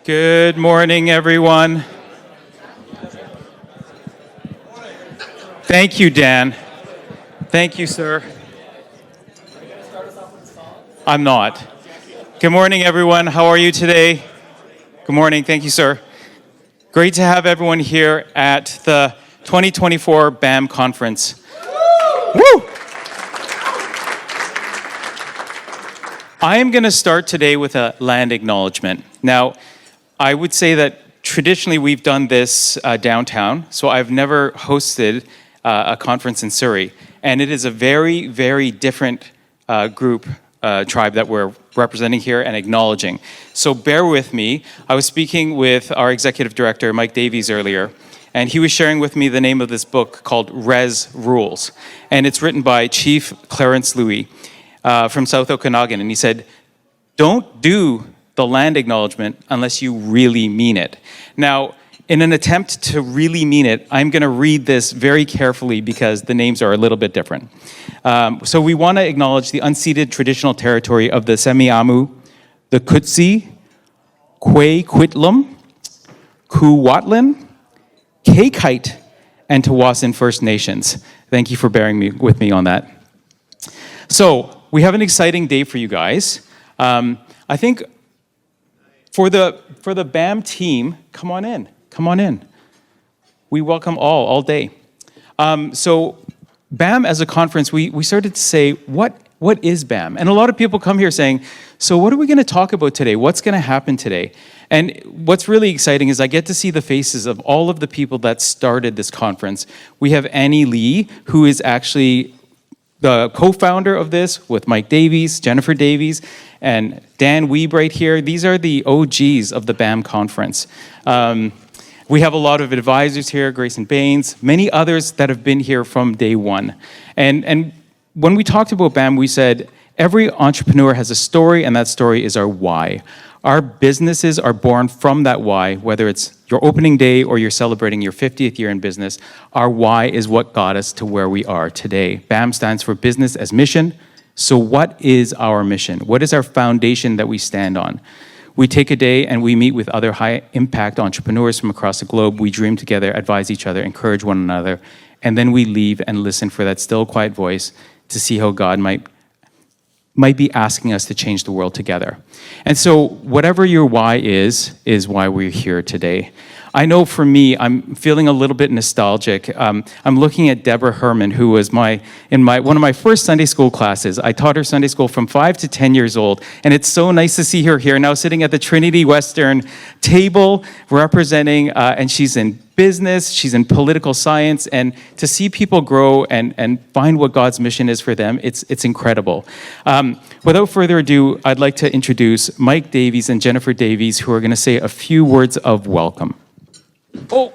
Good morning, everyone. Thank you, Dan. Thank you, sir. I'm not. Good morning, everyone. How are you today? Good morning. Thank you, sir. Great to have everyone here at the 2024 BAM conference. Woo! I am going to start today with a land acknowledgement. Now, I would say that traditionally we've done this downtown, so I've never hosted a conference in Surrey. And it is a very, very different tribe that we're representing here and acknowledging. So bear with me. I was speaking with our executive director, Mike Davies, earlier, and he was sharing with me the name of this book called Res Rules. And it's written by Chief Clarence Louis from South Okanagan. And he said, don't do the land acknowledgement unless you really mean it. Now, in an attempt to really mean it, I'm going to read this very carefully because the names are a little bit different. So we want to acknowledge the unceded traditional territory of the Semiahmoo, the Kutsi, Kwee-Quitlam, Kuwatlan, Kaikite, and Tawasin First Nations. Thank you for bearing with me on that. So we have an exciting day for you guys. I think for the BAM team, come on in. We welcome all day. So BAM as a conference, we started to say, what is BAM? And a lot of people come here saying, so what are we going to talk about today? What's going to happen today? And what's really exciting is I get to see the faces of all of the people that started this conference. We have Annie Lee, who is actually the co-founder of this with Mike Davies, Jennifer Davies, and Dan Weeb right here. These are the OGs of the BAM conference. We have a lot of advisors here, Grayson Baines, many others that have been here from day one. And when we talked about BAM, we said every entrepreneur has a story, and that story is our why. Our businesses are born from that why, whether it's your opening day or you're celebrating your 50th year in business. Our why is what got us to where we are today. BAM stands for Business as Mission. So what is our mission? What is our foundation that we stand on? We take a day and we meet with other high-impact entrepreneurs from across the globe. We dream together, advise each other, encourage one another, and then we leave and listen for that still, quiet voice to see how God might be asking us to change the world together. And so whatever your why is why we're here today. I know for me, I'm feeling a little bit nostalgic. I'm looking at Deborah Herman, who was one of my first Sunday school classes. I taught her Sunday school from 5 to 10 years old, and it's so nice to see her here now sitting at the Trinity Western table representing, and she's in business, she's in political science, and to see people grow and find what God's mission is for them, it's incredible. Without further ado, I'd like to introduce Mike Davies and Jennifer Davies, who are going to say a few words of welcome. Oh.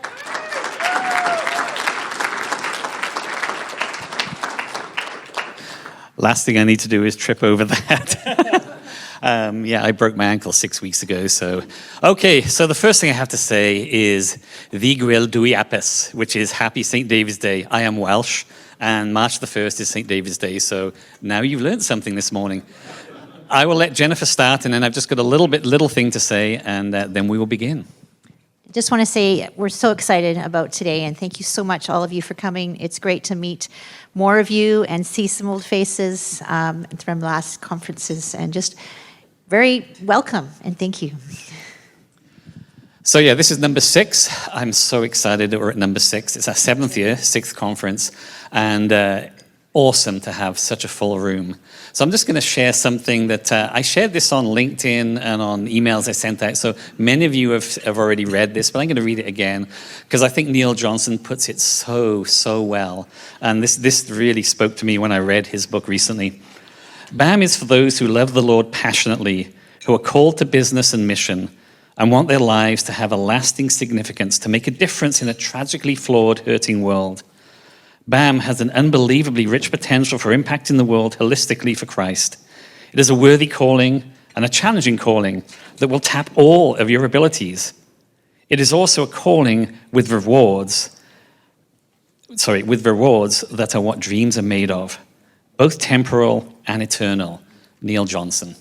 Last thing I need to do is trip over that. I broke my ankle 6 weeks ago, so. Okay, so the first thing I have to say is the Gwil Dwy Apus, which is Happy St. David's Day. I am Welsh, and March the 1st is St. David's Day, so now you've learned something this morning. I will let Jennifer start, and then I've just got a little thing to say, and then we will begin. Just want to say we're so excited about today, and thank you so much, all of you, for coming. It's great to meet more of you and see some old faces from last conferences, and just very welcome, and thank you. So yeah, this is number 6. I'm so excited that we're at number 6. It's our 7th year, 6th conference, and awesome to have such a full room. So I'm just going to share something that I shared this on LinkedIn and on emails I sent out. So many of you have already read this, but I'm going to read it again because I think Neil Johnson puts it so well. And this really spoke to me when I read his book recently. BAM is for those who love the Lord passionately, who are called to business and mission, and want their lives to have a lasting significance, to make a difference in a tragically flawed, hurting world. BAM has an unbelievably rich potential for impacting the world holistically for Christ. It is a worthy calling and a challenging calling that will tap all of your abilities. It is also a calling with rewards that are what dreams are made of, both temporal and eternal. Neil Johnson.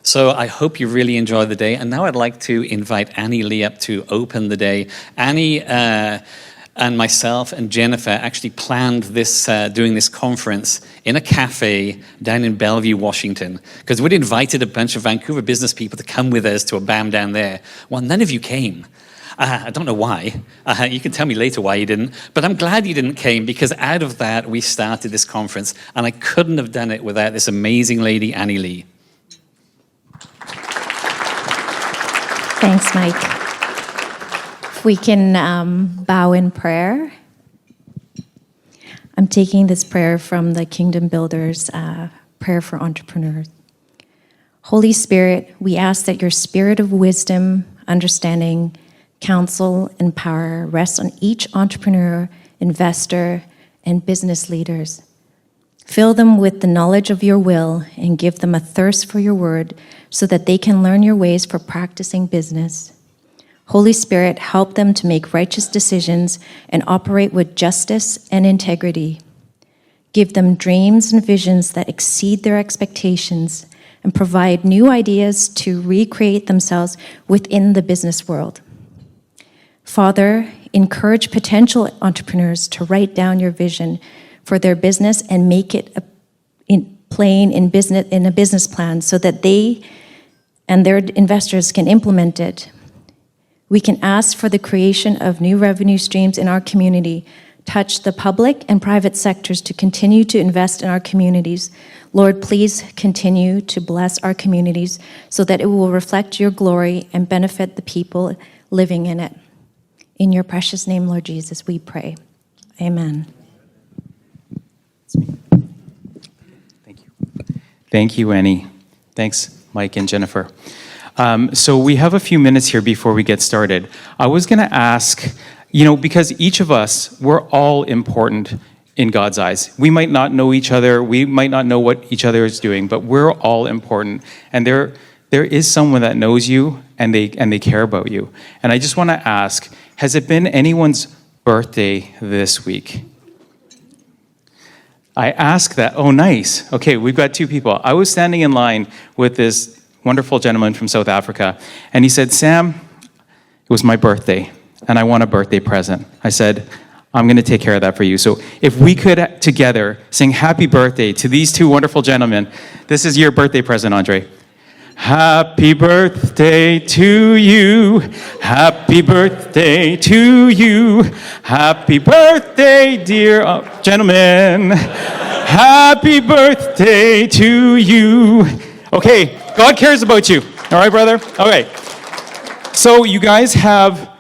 So I hope you really enjoy the day. And now I'd like to invite Annie Lee up to open the day. Annie and myself and Jennifer actually planned this, doing this conference in a cafe down in Bellevue, Washington, because we'd invited a bunch of Vancouver business people to come with us to a BAM down there. Well, none of you came. I don't know why. You can tell me later why you didn't. But I'm glad you didn't came, because out of that, we started this conference. And I couldn't have done it without this amazing lady, Annie Lee. Thanks, Mike. If we can bow in prayer. I'm taking this prayer from the Kingdom Builders, Prayer for Entrepreneurs. Holy Spirit, we ask that your spirit of wisdom, understanding, counsel, and power rests on each entrepreneur, investor, and business leaders. Fill them with the knowledge of your will and give them a thirst for your word so that they can learn your ways for practicing business. Holy Spirit, help them to make righteous decisions and operate with justice and integrity. Give them dreams and visions that exceed their expectations and provide new ideas to recreate themselves within the business world. Father, encourage potential entrepreneurs to write down your vision for their business and make it plain in a business plan so that they and their investors can implement it. We can ask for the creation of new revenue streams in our community, touch the public and private sectors to continue to invest in our communities. Lord, please continue to bless our communities so that it will reflect your glory and benefit the people living in it. In your precious name, Lord Jesus, we pray. Amen. Thank you. Thank you, Annie. Thanks, Mike and Jennifer. So we have a few minutes here before we get started. I was going to ask, because each of us, we're all important in God's eyes. We might not know each other. We might not know what each other is doing, but we're all important. And there is someone that knows you and they care about you. And I just want to ask, has it been anyone's birthday this week? I ask that. Oh, nice. Okay, we've got two people. I was standing in line with this wonderful gentleman from South Africa, and he said, Sam, it was my birthday, and I want a birthday present. I said, I'm going to take care of that for you. So if we could together sing happy birthday to these two wonderful gentlemen, this is your birthday present, Andre. Happy birthday to you. Happy birthday to you. Happy birthday, dear gentlemen. Happy birthday to you. Okay, God cares about you. All right, brother? Okay. So you guys have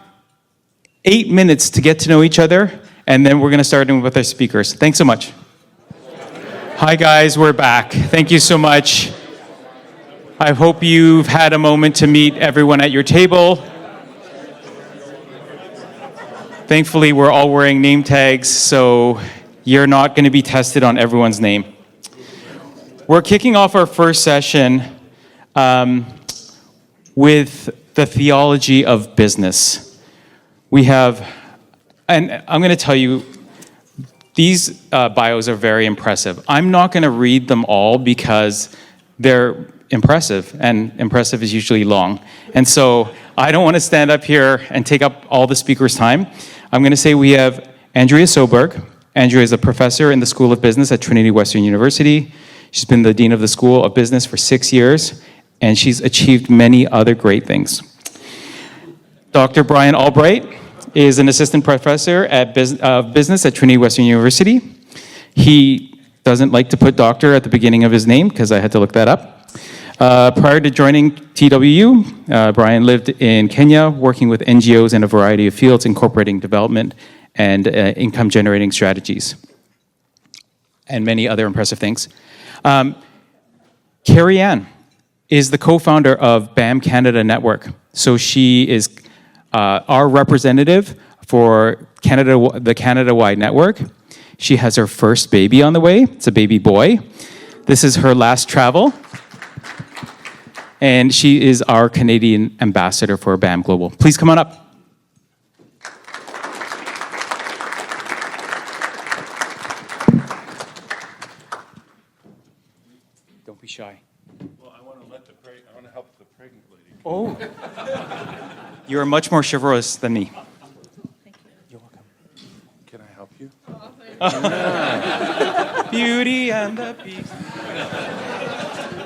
8 minutes to get to know each other, and then we're going to start in with our speakers. Thanks so much. Hi, guys. We're back. Thank you so much. I hope you've had a moment to meet everyone at your table. Thankfully, we're all wearing name tags, so you're not going to be tested on everyone's name. We're kicking off our first session with the theology of business. We have, and I'm going to tell you, these bios are very impressive. I'm not going to read them all because they're impressive, and impressive is usually long. And so I don't want to stand up here and take up all the speakers' time. I'm going to say we have Andrea Soberg. Andrea is a professor in the School of Business at Trinity Western University. She's been the Dean of the School of Business for 6 years, and she's achieved many other great things. Dr. Brian Albright is an assistant professor of business at Trinity Western University. He doesn't like to put doctor at the beginning of his name because I had to look that up. Prior to joining TWU, Brian lived in Kenya, working with NGOs in a variety of fields, incorporating development and income-generating strategies, and many other impressive things. Carrie Ann is the co-founder of BAM Canada Network. So she is our representative for the Canada-wide network. She has her first baby on the way. It's a baby boy. This is her last travel. And she is our Canadian ambassador for BAM Global. Please come on up. Don't be shy. Well, I want to let want to help the pregnant lady. Oh. You are much more chivalrous than me. You're welcome. Can I help you? Beauty and the Beast.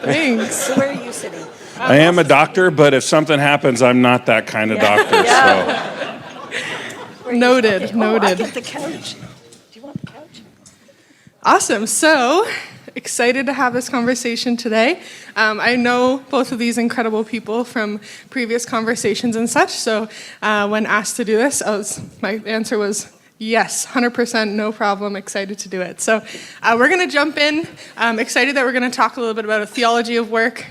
Thanks. So where are you sitting? I am a doctor, but if something happens, I'm not that kind of doctor. Noted, Oh, I noted. get the couch. Do you want the couch? Awesome. So excited to have this conversation today. I know both of these incredible people from previous conversations and such. So when asked to do this, my answer was yes, 100%, no problem, excited to do it. So we're going to jump in. I'm excited that we're going to talk a little bit about a theology of work,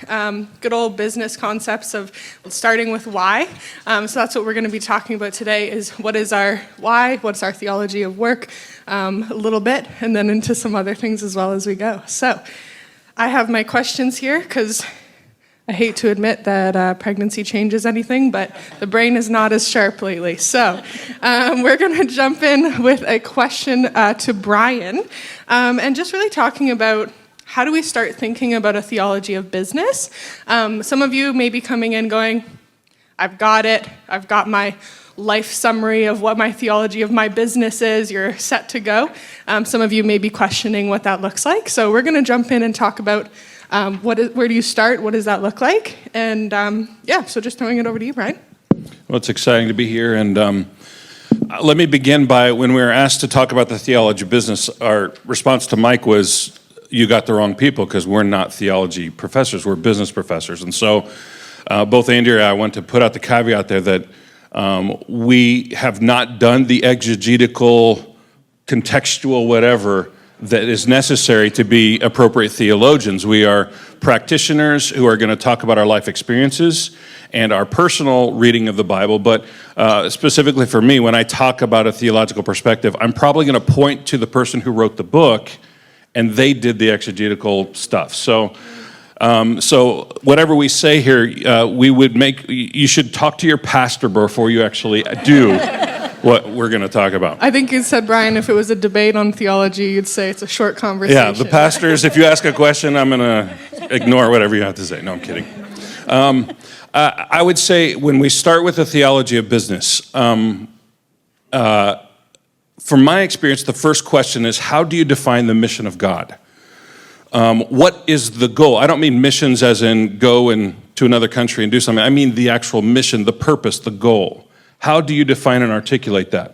good old business concepts of starting with why. So that's what we're going to be talking about today is what is our why, what's our theology of work, a little bit, and then into some other things as well as we go. So I have my questions here because I hate to admit that pregnancy changes anything, but the brain is not as sharp lately. So we're going to jump in with a question to Brian, and just really talking about how do we start thinking about a theology of business? Some of you may be coming in going, I've got it. I've got my life summary of what my theology of my business is. You're set to go. Some of you may be questioning what that looks like. So we're going to jump in and talk about where do you start? What does that look like? And so just throwing it over to you, Brian. Well, it's exciting to be here. And let me begin by when we were asked to talk about the theology of business, our response to Mike was, you got the wrong people because we're not theology professors, we're business professors. And so both Andrea and I want to put out the caveat there that we have not done the exegetical, contextual, whatever, that is necessary to be appropriate theologians. We are practitioners who are going to talk about our life experiences and our personal reading of the Bible, but specifically for me, when I talk about a theological perspective, I'm probably going to point to the person who wrote the book, and they did the exegetical stuff. So whatever we say here, you should talk to your pastor before you actually do what we're going to talk about. I think you said, Brian, if it was a debate on theology, you'd say it's a short conversation. Yeah, the pastors, if you ask a question, I'm going to ignore whatever you have to say. No, I'm kidding. I would say when we start with the theology of business, from my experience, the first question is, how do you define the mission of God? What is the goal? I don't mean missions as in go to another country and do something. I mean the actual mission, the purpose, the goal. How do you define and articulate that?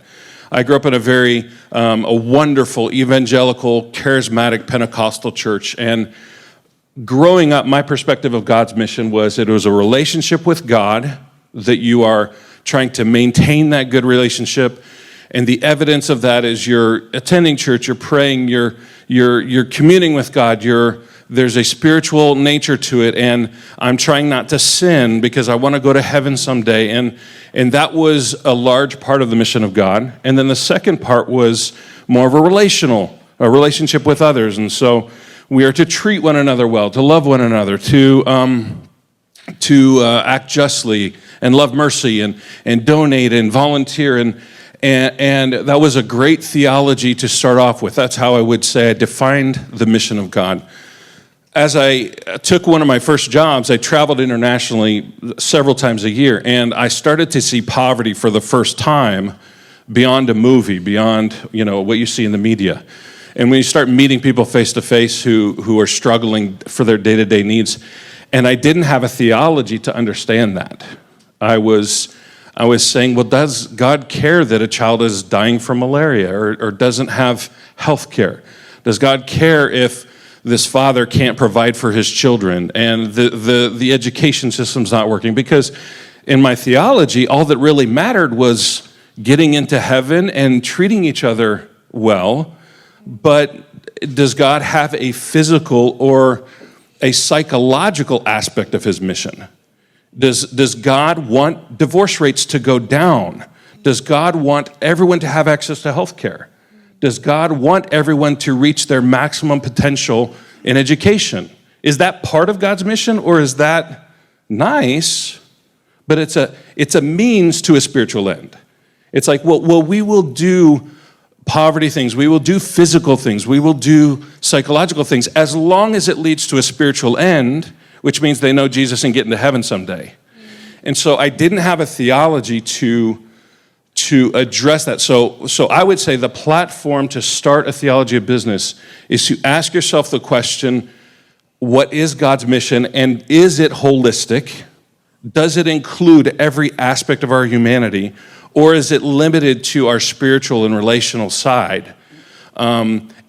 I grew up in a wonderful, evangelical, charismatic Pentecostal church, and growing up, my perspective of God's mission was it was a relationship with God, that you are trying to maintain that good relationship, and the evidence of that is you're attending church, you're praying, you're communing with God, there's a spiritual nature to it, and I'm trying not to sin because I want to go to heaven someday. And that was a large part of the mission of God. And then the second part was more of a relationship with others. And so we are to treat one another well, to love one another, to act justly and love mercy and donate and volunteer. And that was a great theology to start off with. That's how I would say I defined the mission of God. As I took one of my first jobs, I traveled internationally several times a year, and I started to see poverty for the first time beyond a movie, beyond what you see in the media. And when you start meeting people face to face who are struggling for their day-to-day needs, and I didn't have a theology to understand that. I was saying, well, does God care that a child is dying from malaria or doesn't have health care? Does God care if this father can't provide for his children and the education system's not working? Because in my theology, all that really mattered was getting into heaven and treating each other well. But does God have a physical or a psychological aspect of his mission? Does God want divorce rates to go down? Does God want everyone to have access to health care? Does God want everyone to reach their maximum potential in education? Is that part of God's mission, or is that nice, but it's a means to a spiritual end? It's like, well, we will do poverty things, we will do physical things, we will do psychological things, as long as it leads to a spiritual end, which means they know Jesus and get into heaven someday. And so I didn't have a theology to address that. So I would say the platform to start a theology of business is to ask yourself the question, what is God's mission, and is it holistic? Does it include every aspect of our humanity, or is it limited to our spiritual and relational side?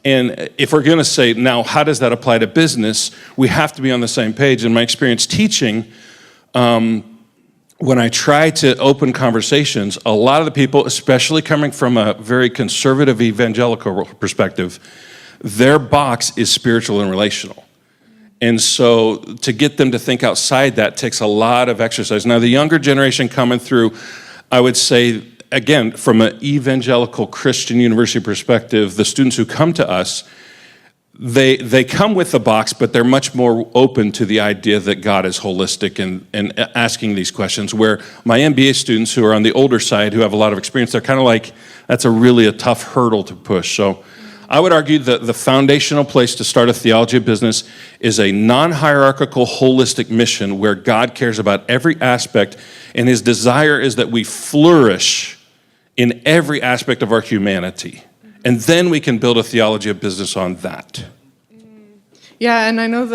And if we're going to say, now, how does that apply to business? We have to be on the same page. In my experience teaching, when I try to open conversations, a lot of the people, especially coming from a very conservative evangelical perspective, their box is spiritual and relational. And so to get them to think outside that takes a lot of exercise. Now, the younger generation coming through, I would say, again, from an evangelical Christian university perspective, the students who come to us, they come with the box, but they're much more open to the idea that God is holistic and asking these questions, where my MBA students who are on the older side, who have a lot of experience, they're kind of like, that's a tough hurdle to push. So I would argue that the foundational place to start a theology of business is a non-hierarchical, holistic mission where God cares about every aspect, and his desire is that we flourish in every aspect of our humanity. And then we can build a theology of business on that. Yeah, and I know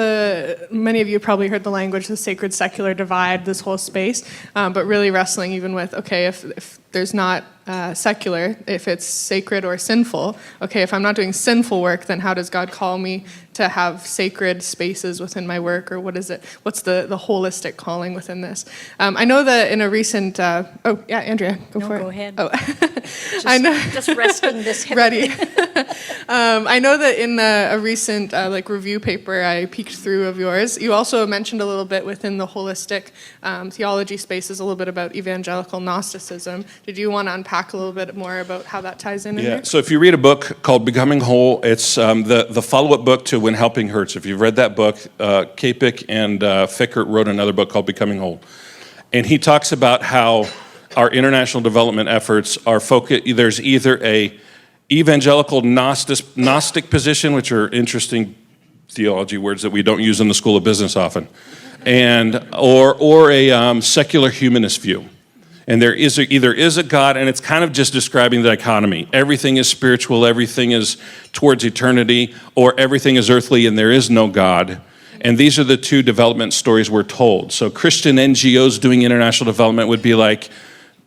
many of you probably heard the language, the sacred secular divide, this whole space, but really wrestling even with, okay, if there's not secular, if it's sacred or sinful, okay, if I'm not doing sinful work, then how does God call me to have sacred spaces within my work, or what is it? What's the holistic calling within this? I know that in a recent, Andrea, go for it. Go ahead. Oh. I know. Just resting this hip. Ready. I know that in a recent review paper I peeked through of yours, you also mentioned a little bit within the holistic theology spaces, a little bit about evangelical Gnosticism. Did you want to unpack a little bit more about how that ties in? Yeah, so if you read a book called Becoming Whole, it's the follow-up book to When Helping Hurts. If you've read that book, Kapik and Fickert wrote another book called Becoming Whole. And he talks about how our international development efforts are focused, there's either a evangelical Gnostic position, which are interesting theology words that we don't use in the School of Business often, or a secular humanist view. And there either is a God, and it's kind of just describing the dichotomy. Everything is spiritual, everything is towards eternity, or everything is earthly and there is no God. And these are the two development stories we're told. So Christian NGOs doing international development would be like,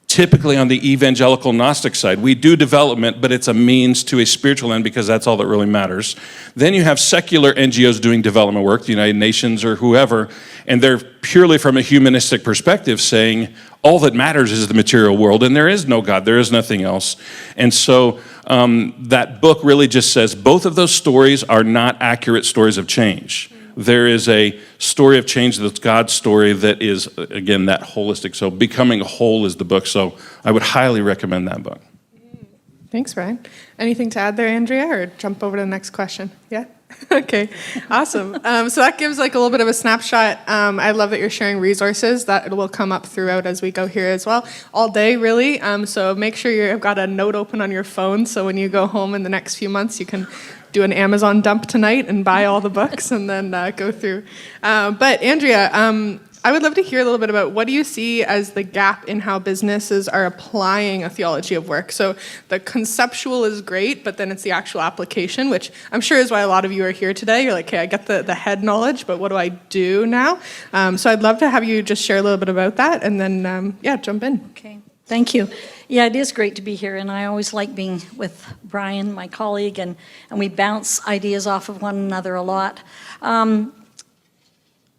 typically on the evangelical Gnostic side, we do development, but it's a means to a spiritual end because that's all that really matters. Then you have secular NGOs doing development work, the United Nations or whoever, and they're purely from a humanistic perspective saying all that matters is the material world, and there is no God, there is nothing else. And so that book really just says both of those stories are not accurate stories of change. There is a story of change that's God's story that is, again, that holistic. So Becoming Whole is the book. So I would highly recommend that book. Thanks, Brian. Anything to add there, Andrea, or jump over to the next question? Yeah? Okay, awesome. So that gives like a little bit of a snapshot. I love that you're sharing resources. That will come up throughout as we go here as well, all day really. So make sure you've got a note open on your phone, so when you go home in the next few months, you can do an Amazon dump tonight and buy all the books and then go through. But Andrea, I would love to hear a little bit about what do you see as the gap in how businesses are applying a theology of work? So the conceptual is great, but then it's the actual application, which I'm sure is why a lot of you are here today. You're like, okay, I get the head knowledge, but what do I do now? So I'd love to have you just share a little bit about that and then, jump in. Okay, thank you. Yeah, it is great to be here, and I always like being with Brian, my colleague, and we bounce ideas off of one another a lot.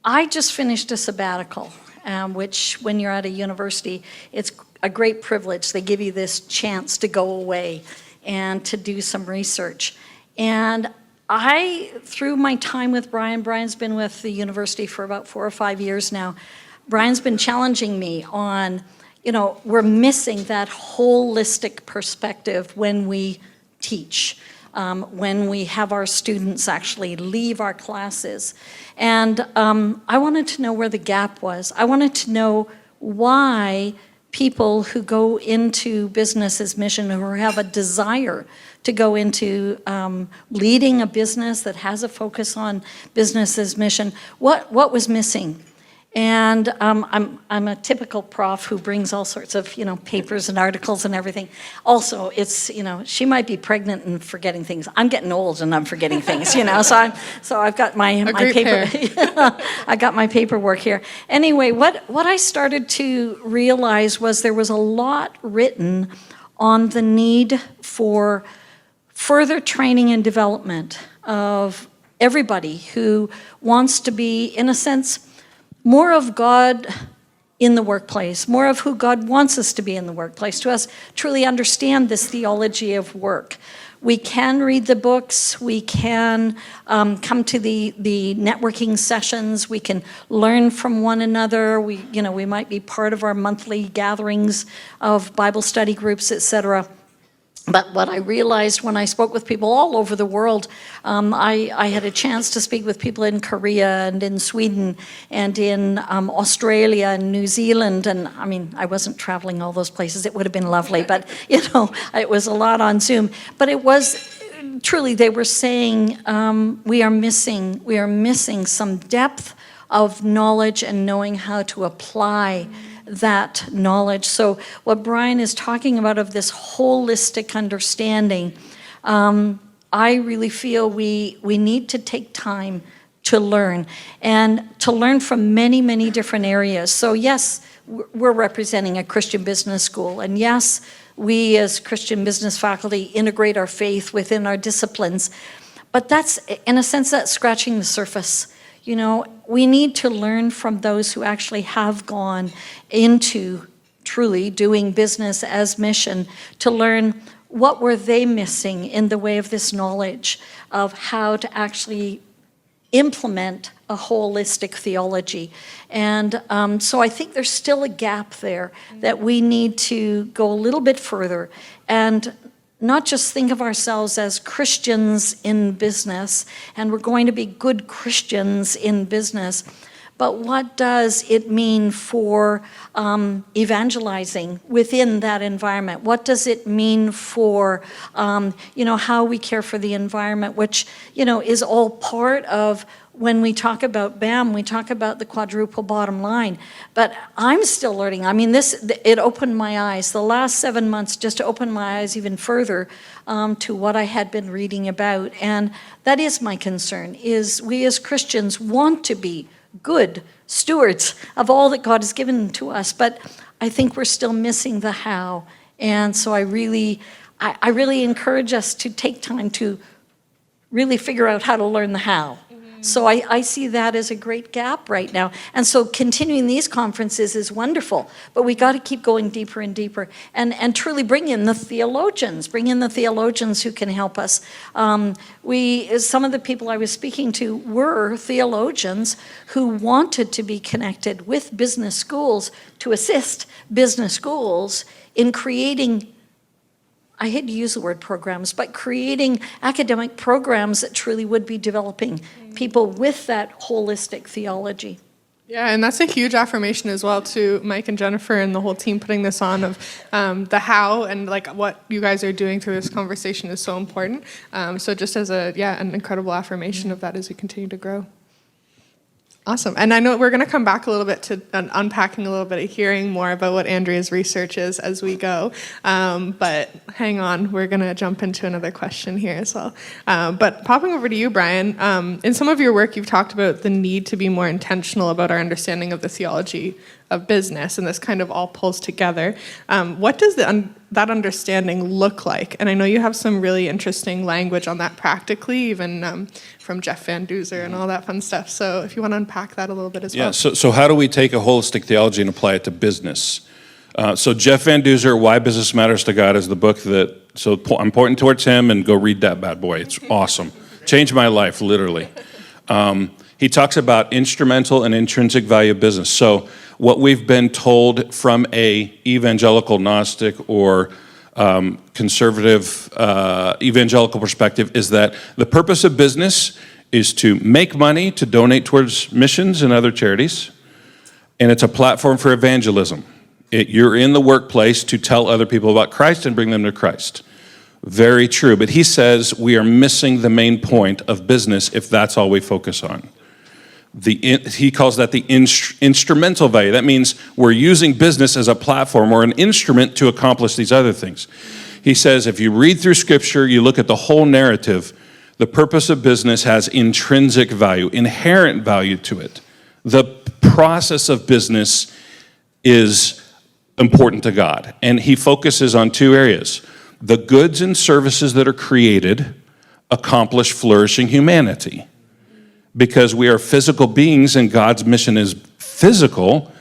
I just finished a sabbatical, which when you're at a university, it's a great privilege. They give you this chance to go away and to do some research. And through my time with Brian's been with the university for about 4 or 5 years now, Brian's been challenging me on, we're missing that holistic perspective when we teach. When we have our students actually leave our classes. And I wanted to know where the gap was. I wanted to know why people who go into business as mission, who have a desire to go into leading a business that has a focus on business as mission, what was missing? And I'm a typical prof who brings all sorts of, papers and articles and everything. Also, it's, she might be pregnant and forgetting things. I'm getting old and I'm forgetting things, So I've got my paper. I got my paperwork here. Anyway, what I started to realize was there was a lot written on the need for further training and development of everybody who wants to be, in a sense, more of God in the workplace, more of who God wants us to be in the workplace, to us truly understand this theology of work. We can read the books, we can come to the networking sessions, we can learn from one another, we might be part of our monthly gatherings of Bible study groups, etc. But what I realized when I spoke with people all over the world, I had a chance to speak with people in Korea and in Sweden and in Australia and New Zealand. And I wasn't traveling all those places. It would have been lovely, but it was a lot on Zoom. But it was truly, they were saying we are missing some depth of knowledge and knowing how to apply that knowledge. So what Brian is talking about of this holistic understanding, I really feel we need to take time to learn, and to learn from many, many different areas. So yes, we're representing a Christian business school, and yes, we as Christian business faculty integrate our faith within our disciplines, but that's, in a sense, that's scratching the surface. We need to learn from those who actually have gone into truly doing business as mission, to learn what were they missing in the way of this knowledge of how to actually implement a holistic theology. And so I think there's still a gap there that we need to go a little bit further and not just think of ourselves as Christians in business, and we're going to be good Christians in business, but what does it mean for evangelizing within that environment? What does it mean for, how we care for the environment, which, is all part of when we talk about BAM, we talk about the quadruple bottom line, but I'm still learning. It opened my eyes. The last 7 months just opened my eyes even further to what I had been reading about. And that is my concern, is we as Christians want to be good stewards of all that God has given to us, but I think we're still missing the how. And so I really encourage us to take time to really figure out how to learn the how. So I see that as a great gap right now. And so continuing these conferences is wonderful, but we got to keep going deeper and deeper and truly bring in the theologians who can help us. Some of the people I was speaking to were theologians who wanted to be connected with business schools to assist business schools in creating, I hate to use the word programs, but creating academic programs that truly would be developing people with that holistic theology. Yeah, and that's a huge affirmation as well to Mike and Jennifer and the whole team putting this on of the how, and like what you guys are doing through this conversation is so important. So just as an incredible affirmation of that as we continue to grow. Awesome. And I know we're going to come back a little bit to unpacking a little bit of hearing more about what Andrea's research is as we go. But hang on, we're going to jump into another question here as well. But popping over to you, Brian, in some of your work, you've talked about the need to be more intentional about our understanding of the theology of business, and this kind of all pulls together. What does that understanding look like? And I know you have some really interesting language on that practically, even from Jeff Van Duzer and all that fun stuff. So if you want to unpack that a little bit as well. Yeah, so how do we take a holistic theology and apply it to business? So Jeff Van Duzer, Why Business Matters to God, is the book so I'm pointing towards him, and go read that bad boy. It's awesome. Changed my life, literally. He talks about instrumental and intrinsic value of business. So what we've been told from a evangelical Gnostic or conservative evangelical perspective is that the purpose of business is to make money to donate towards missions and other charities, and it's a platform for evangelism. You're in the workplace to tell other people about Christ and bring them to Christ. Very true. But he says we are missing the main point of business if that's all we focus on. He calls that the instrumental value. That means we're using business as a platform or an instrument to accomplish these other things. He says if you read through Scripture, you look at the whole narrative, the purpose of business has intrinsic value, inherent value to it. The process of business is important to God. And he focuses on two areas. The goods and services that are created accomplish flourishing humanity. Because we are physical beings and God's mission is physical,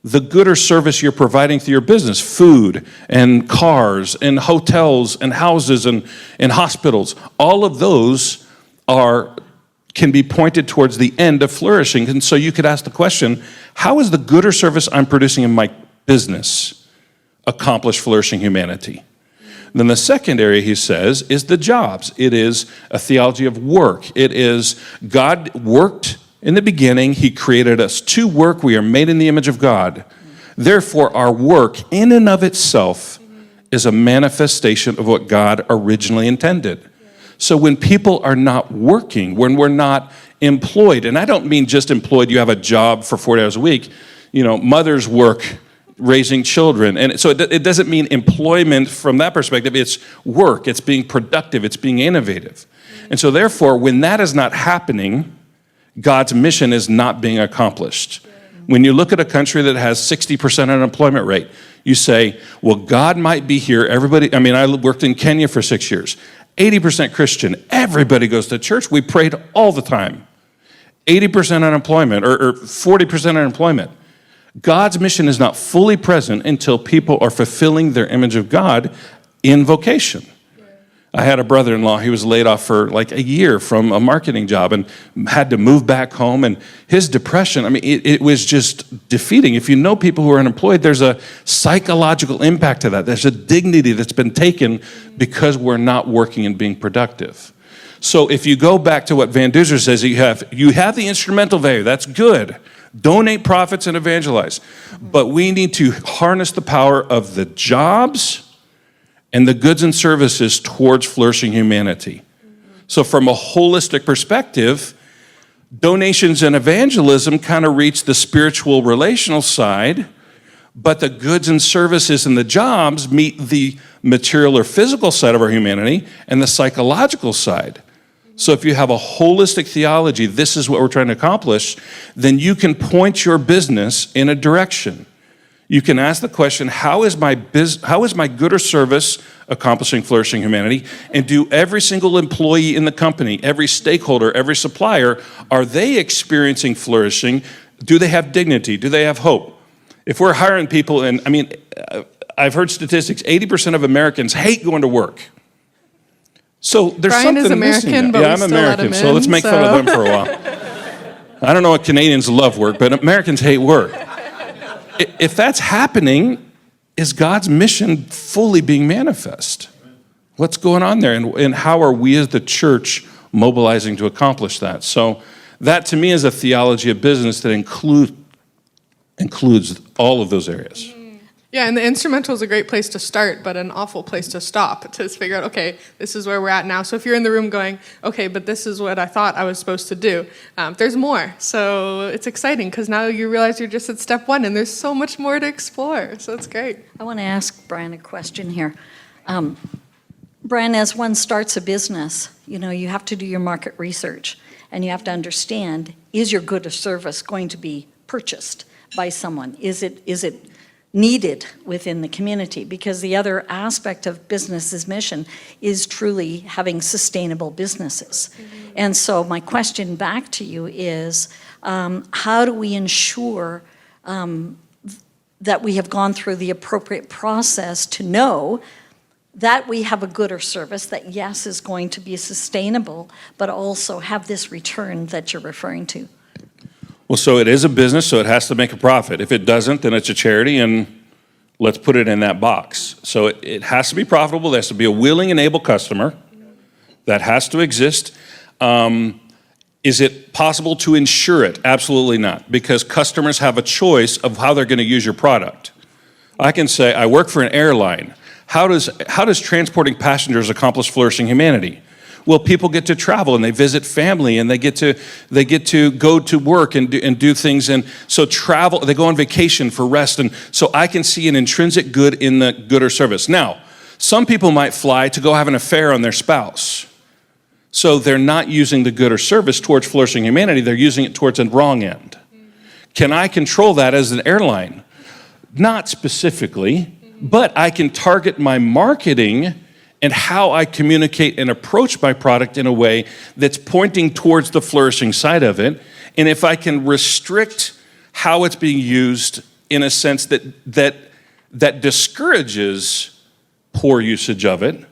the good or service you're providing through your business, food and cars and hotels and houses and hospitals, all of those can be pointed towards the end of flourishing. And so you could ask the question, how is the good or service I'm producing in my business accomplish flourishing humanity? Then the second area, he says, is the jobs. It is a theology of work. It is God worked in the beginning. He created us to work. We are made in the image of God. Therefore, our work in and of itself is a manifestation of what God originally intended. So when people are not working, when we're not employed, and I don't mean just employed, you have a job for 40 hours a week, mothers work raising children. And so it doesn't mean employment from that perspective. It's work. It's being productive. It's being innovative. And so therefore, when that is not happening, God's mission is not being accomplished. When you look at a country that has 60% unemployment rate, you say, well, God might be here. I worked in Kenya for 6 years. 80% Christian. Everybody goes to church. We prayed all the time. 80% unemployment or 40% unemployment. God's mission is not fully present until people are fulfilling their image of God in vocation. I had a brother-in-law, he was laid off for like a year from a marketing job and had to move back home. And his depression, it was just defeating. If you know people who are unemployed, there's a psychological impact to that. There's a dignity that's been taken because we're not working and being productive. So if you go back to what Van Duzer says, you have the instrumental value, that's good. Donate profits and evangelize. But we need to harness the power of the jobs and the goods and services towards flourishing humanity. So from a holistic perspective, donations and evangelism kind of reach the spiritual relational side, but the goods and services and the jobs meet the material or physical side of our humanity and the psychological side. So if you have a holistic theology, this is what we're trying to accomplish, then you can point your business in a direction. You can ask the question, how is my good or service accomplishing flourishing humanity? And do every single employee in the company, every stakeholder, every supplier, are they experiencing flourishing? Do they have dignity? Do they have hope? If we're hiring people, I've heard statistics, 80% of Americans hate going to work. So there's Brian something is American, missing. but Yeah, we I'm still let American, him so in, let's make fun of them for a while. I don't know what Canadians love work, but Americans hate work. If that's happening, is God's mission fully being manifest? What's going on there, and how are we as the church mobilizing to accomplish that? So that to me is a theology of business that includes all of those areas. Yeah, and the instrumental is a great place to start, but an awful place to stop, to figure out, okay, this is where we're at now. So if you're in the room going, okay, but this is what I thought I was supposed to do, there's more. So it's exciting because now you realize you're just at step one and there's so much more to explore. So it's great. I want to ask Brian a question here. Brian, as one starts a business, you have to do your market research and you have to understand, is your good or service going to be purchased by someone? Is it needed within the community? Because the other aspect of business's mission is truly having sustainable businesses. Mm-hmm. And so my question back to you is, how do we ensure that we have gone through the appropriate process to know that we have a good or service that, yes, is going to be sustainable, but also have this return that you're referring to? Well, so it is a business, so it has to make a profit. If it doesn't, then it's a charity, and let's put it in that box. So it has to be profitable. There has to be a willing and able customer. That has to exist. Is it possible to insure it? Absolutely not, because customers have a choice of how they're going to use your product. I can say, I work for an airline. How does transporting passengers accomplish flourishing humanity? Well, people get to travel and they visit family and they get to go to work and do things. And so travel, they go on vacation for rest. And so I can see an intrinsic good in the good or service. Now, some people might fly to go have an affair on their spouse. So they're not using the good or service towards flourishing humanity. They're using it towards a wrong end. Can I control that as an airline? Not specifically, but I can target my marketing and how I communicate and approach my product in a way that's pointing towards the flourishing side of it. And if I can restrict how it's being used in a sense that discourages poor usage of it,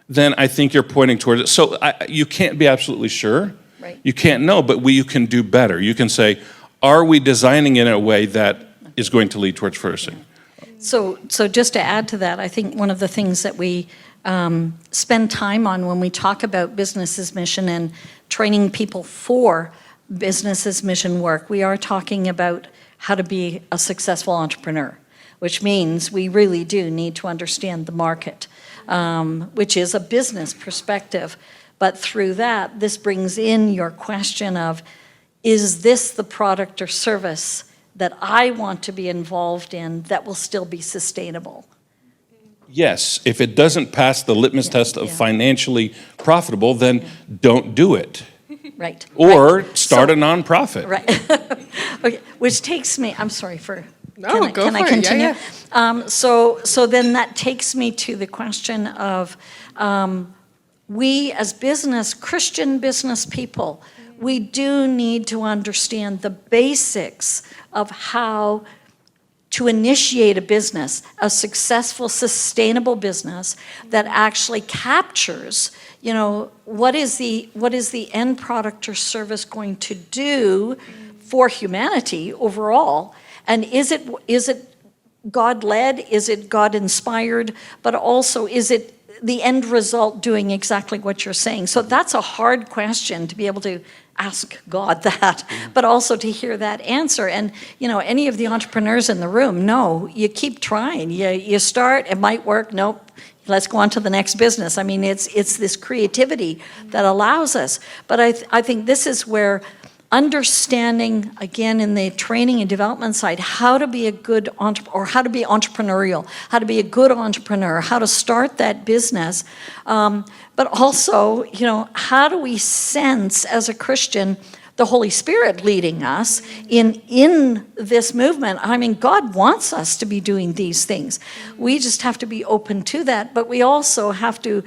then I think you're pointing towards it. So you can't be absolutely sure. Right. You can't know, but you can do better. You can say, are we designing it in a way that is going to lead towards flourishing? So just to add to that, I think one of the things that we spend time on when we talk about business's mission and training people for business's mission work, we are talking about how to be a successful entrepreneur, which means we really do need to understand the market, which is a business perspective. But through that, this brings in your question of, is this the product or service that I want to be involved in that will still be sustainable? Yes, if it doesn't pass the litmus test of financially profitable, then don't do it. Right. Or start a nonprofit. Right. Okay. Which takes me, I'm sorry for, No, can I for it. continue? Yeah. So then that takes me to the question of we as Christian business people, we do need to understand the basics of how to initiate a business, a successful, sustainable business that actually captures, what is the end product or service going to do for humanity overall? And is it God-led? Is it God-inspired? But also, is it the end result doing exactly what you're saying? So that's a hard question to be able to ask God that, but also to hear that answer. And, any of the entrepreneurs in the room, no, you keep trying. You start, it might work, nope, let's go on to the next business. I mean, it's this creativity that allows us. But I think this is where understanding, again, in the training and development side, how to be a good or how to be entrepreneurial, how to be a good entrepreneur, how to start that business, but also, how do we sense as a Christian the Holy Spirit leading us in this movement? I mean, God wants us to be doing these things. We just have to be open to that, but we also have to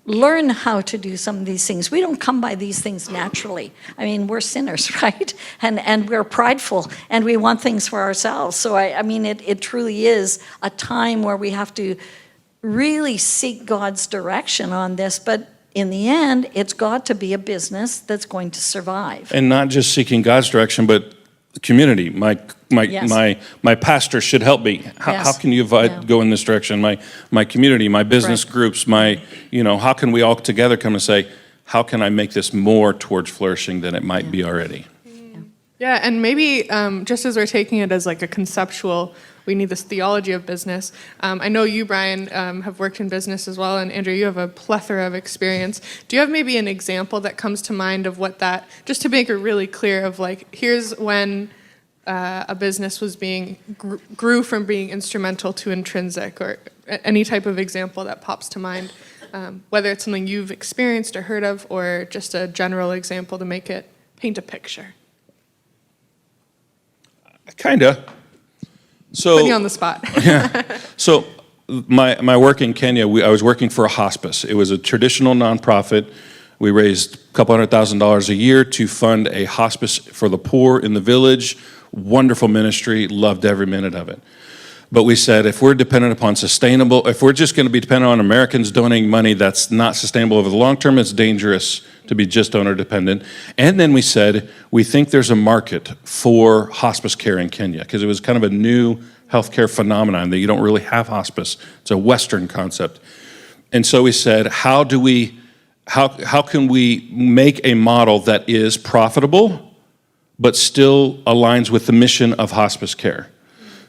learn how to do some of these things. We don't come by these things naturally. I mean, we're sinners, right? And we're prideful, and we want things for ourselves. So I mean, it truly is a time where we have to really seek God's direction on this. But in the end, it's got to be a business that's going to survive. And not just seeking God's direction, but the community. My pastor should help me. How can you go in this direction? My community, my business groups, how can we all together come and say, how can I make this more towards flourishing than it might be already? Yeah, and maybe just as we're taking it as like a conceptual, we need this theology of business. I know you, Brian, have worked in business as well, and Andrea, you have a plethora of experience. Do you have maybe an example that comes to mind of what that, just to make it really clear of like, here's when a business was grew from being instrumental to intrinsic, or any type of example that pops to mind, whether it's something you've experienced or heard of, or just a general example to paint a picture? Kinda. So, put you on the spot. Yeah. So my work in Kenya, I was working for a hospice. It was a traditional nonprofit. We raised a couple $100,000 a year to fund a hospice for the poor in the village. Wonderful ministry, loved every minute of it. But we said, if we're if we're just going to be dependent on Americans donating money that's not sustainable over the long term, it's dangerous to be just donor dependent. And then we said, we think there's a market for hospice care in Kenya, because it was kind of a new healthcare phenomenon that you don't really have hospice. It's a Western concept. And so we said, how can we make a model that is profitable, but still aligns with the mission of hospice care?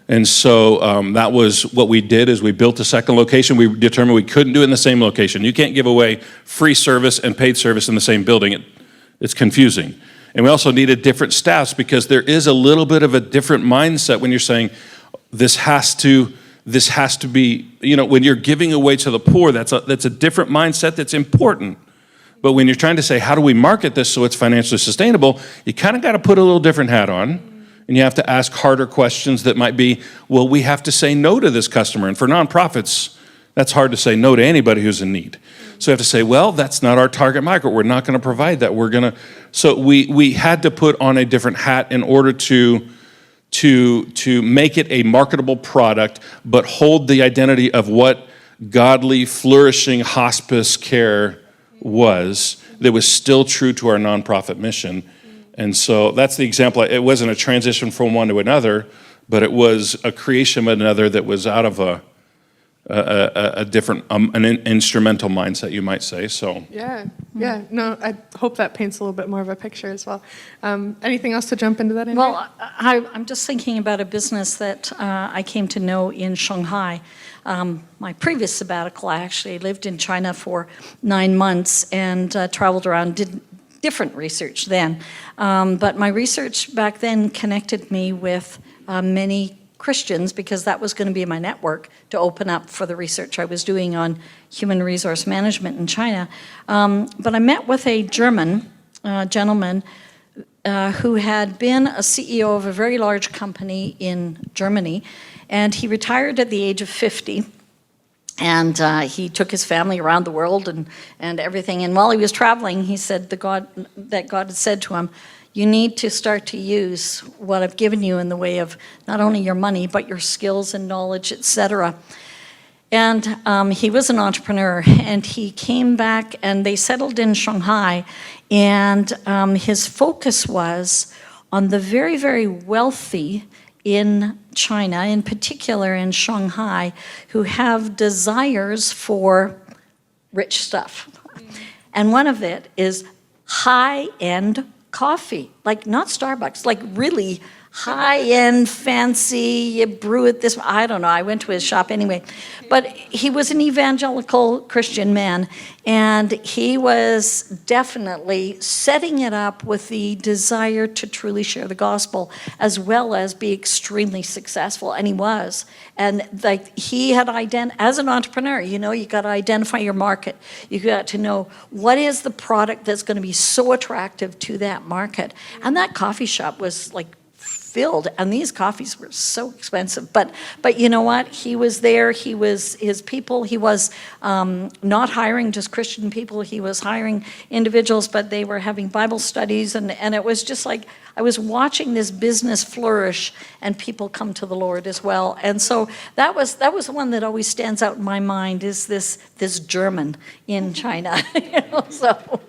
And so that was what we did, is we built a second location. We determined we couldn't do it in the same location. You can't give away free service and paid service in the same building. It's confusing. And we also needed different staffs, because there is a little bit of a different mindset when you're saying this has to be, when you're giving away to the poor, that's a different mindset that's important. But when you're trying to say, how do we market this so it's financially sustainable, you kind of got to put a little different hat on. And you have to ask harder questions that might be, well, we have to say no to this customer. And for nonprofits, that's hard to say no to anybody who's in need. So you have to say, well, that's not our target market. We're not going to provide that. So we had to put on a different hat in order to make it a marketable product, but hold the identity of what godly, flourishing hospice care was, that was still true to our nonprofit mission. And so that's the example. It wasn't a transition from one to another, but it was a creation of another that was out of a different, an instrumental mindset, you might say. So Yeah. No, I hope that paints a little bit more of a picture as well. Anything else to jump into that, Andrea? Well, I'm just thinking about a business that I came to know in Shanghai. My previous sabbatical, I actually lived in China for 9 months and traveled around, did different research then. But my research back then connected me with many Christians, because that was going to be my network to open up for the research I was doing on human resource management in China. But I met with a German gentleman who had been a CEO of a very large company in Germany, and he retired at the age of 50. And he took his family around the world and everything. And while he was traveling, he said that God had said to him, you need to start to use what I've given you in the way of not only your money, but your skills and knowledge, etc. And he was an entrepreneur, and he came back, and they settled in Shanghai. And his focus was on the very, very wealthy in China, in particular in Shanghai, who have desires for rich stuff. And one of it is high-end coffee, like not Starbucks, like really high-end, fancy, you brew it this way. I don't know, I went to his shop anyway. But he was an evangelical Christian man, and he was definitely setting it up with the desire to truly share the gospel, as well as be extremely successful, and he was. And like he had as an entrepreneur, you got to identify your market. You got to know what is the product that's going to be so attractive to that market. And that coffee shop was like filled, and these coffees were so expensive. But you know what? He was there. He was his people. He was not hiring just Christian people. He was hiring individuals, but they were having Bible studies, and it was just like I was watching this business flourish and people come to the Lord as well. And so that was the one that always stands out in my mind, is this German in China. So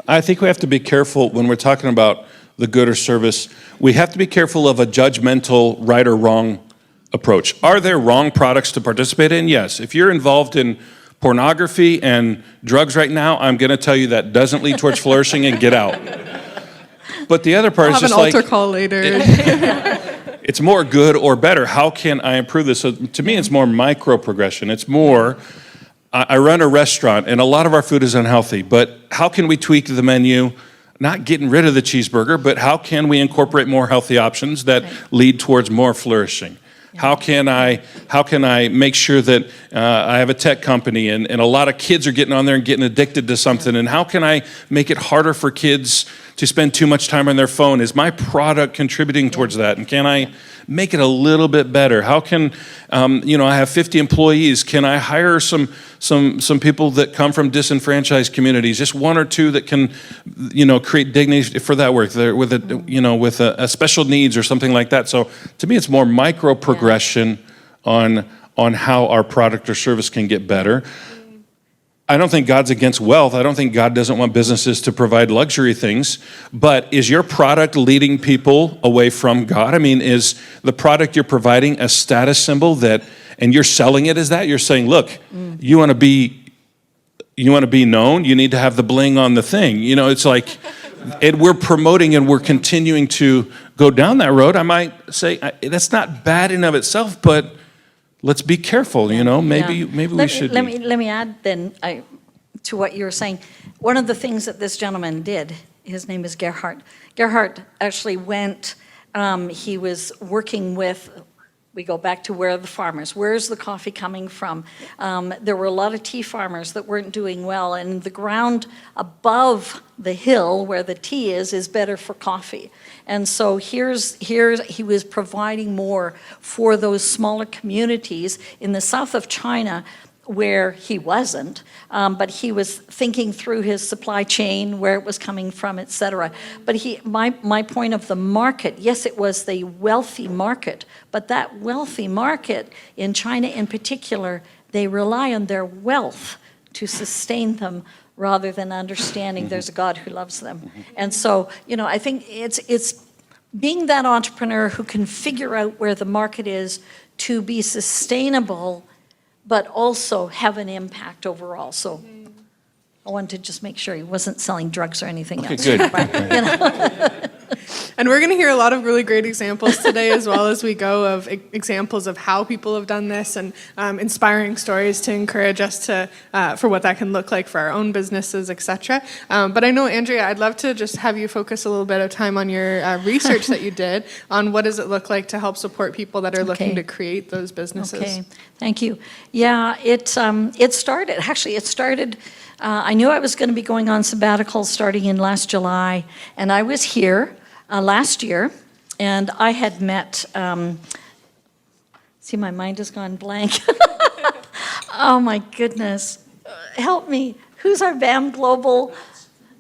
I think we have to be careful when we're talking about the good or service. We have to be careful of a judgmental right or wrong approach. Are there wrong products to participate in? Yes. If you're involved in pornography and drugs right now, I'm going to tell you that doesn't lead towards flourishing, and get out. But the other part is just like... I'll have an altar call later. It's more good or better. How can I improve this? So to me, it's more micro progression. It's more, I run a restaurant, and a lot of our food is unhealthy, but how can we tweak the menu? Not getting rid of the cheeseburger, but how can we incorporate more healthy options that lead towards more flourishing? Yeah. How can I make sure that I have a tech company and a lot of kids are getting on there and getting addicted to something, and how can I make it harder for kids to spend too much time on their phone? Is my product contributing towards that? And can I make it a little bit better? How can, I have 50 employees. Can I hire some people that come from disenfranchised communities, just one or two that can, create dignity for that work there with a special needs or something like that. So to me, it's more micro progression on how our product or service can get better. I don't think God's against wealth. I don't think God doesn't want businesses to provide luxury things. But is your product leading people away from God? I mean, is the product you're providing a status symbol and you're selling it as that? You're saying, look, you want to be known, you need to have the bling on the thing. It's like, we're promoting and we're continuing to go down that road, I might say, that's not bad in of itself, but let's be careful, you know, maybe we should Let be. me add then to what you were saying. One of the things that this gentleman did, his name is Gerhard. Gerhard actually went, he was working with, we go back to where are the farmers, where's the coffee coming from? There were a lot of tea farmers that weren't doing well, and the ground above the hill where the tea is better for coffee. And so here's he was providing more for those smaller communities in the south of China where he wasn't, but he was thinking through his supply chain, where it was coming from, et cetera. But my point of the market, yes, it was the wealthy market, but that wealthy market in China in particular, they rely on their wealth to sustain them rather than understanding there's a God who loves them. And so, you know, I think it's being that entrepreneur who can figure out where the market is to be sustainable but also have an impact overall. So I wanted to just make sure he wasn't selling drugs or anything else. Good. But, you know. And we're going to hear a lot of really great examples today as well as we go of examples of how people have done this and inspiring stories to encourage us to for what that can look like for our own businesses, etc. But I know, Andrea, I'd love to just have you focus a little bit of time on your research that you did on what does it look like to help support people that are looking to create those businesses. Okay, thank you. Yeah, it started, I knew I was going to be going on sabbatical starting in last July, and I was here last year, and I had met, see, my mind has gone blank. Oh my goodness, help me. Who's our BAM Global?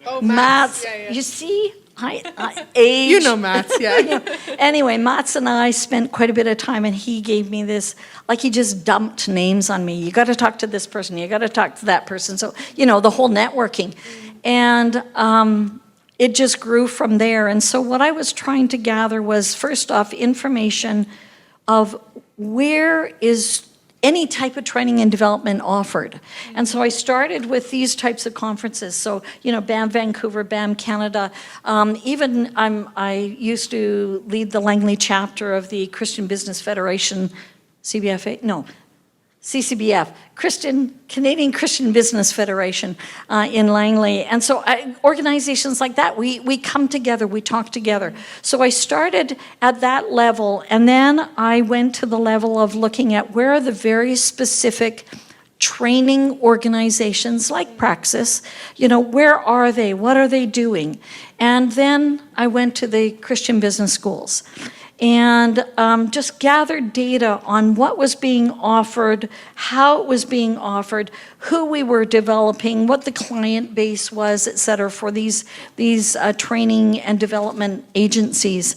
Oh, Mats. Yeah. You see, I age. You know Mats, yeah. Anyway, Mats and I spent quite a bit of time, and he gave me this, like he just dumped names on me. You got to talk to this person. You got to talk to that person. So, you know, the whole networking. And it just grew from there. And so what I was trying to gather was, first off, information of where is any type of training and development offered. And so I started with these types of conferences. So, you know, BAM Vancouver, BAM Canada. Even I used to lead the Langley chapter of the Christian Business Federation, CBFA, no, CCBF, Canadian Christian Business Federation in Langley. And so organizations like that, we come together, we talk together. So I started at that level, and then I went to the level of looking at where are the very specific training organizations like Praxis, you know, where are they? What are they doing? And then I went to the Christian business schools and just gathered data on what was being offered, how it was being offered, who we were developing, what the client base was, et cetera, for these training and development agencies.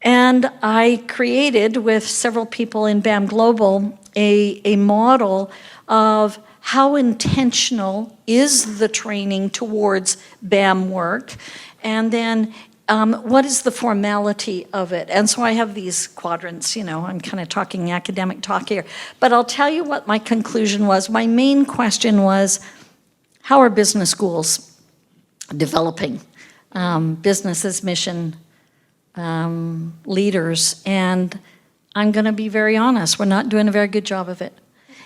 And I created, with several people in BAM Global, a model of how intentional is the training towards BAM work, and then what is the formality of it? And so I have these quadrants, you know, I'm kind of talking academic talk here. But I'll tell you what my conclusion was. My main question was, how are business schools developing businesses, mission leaders? And I'm going to be very honest, we're not doing a very good job of it.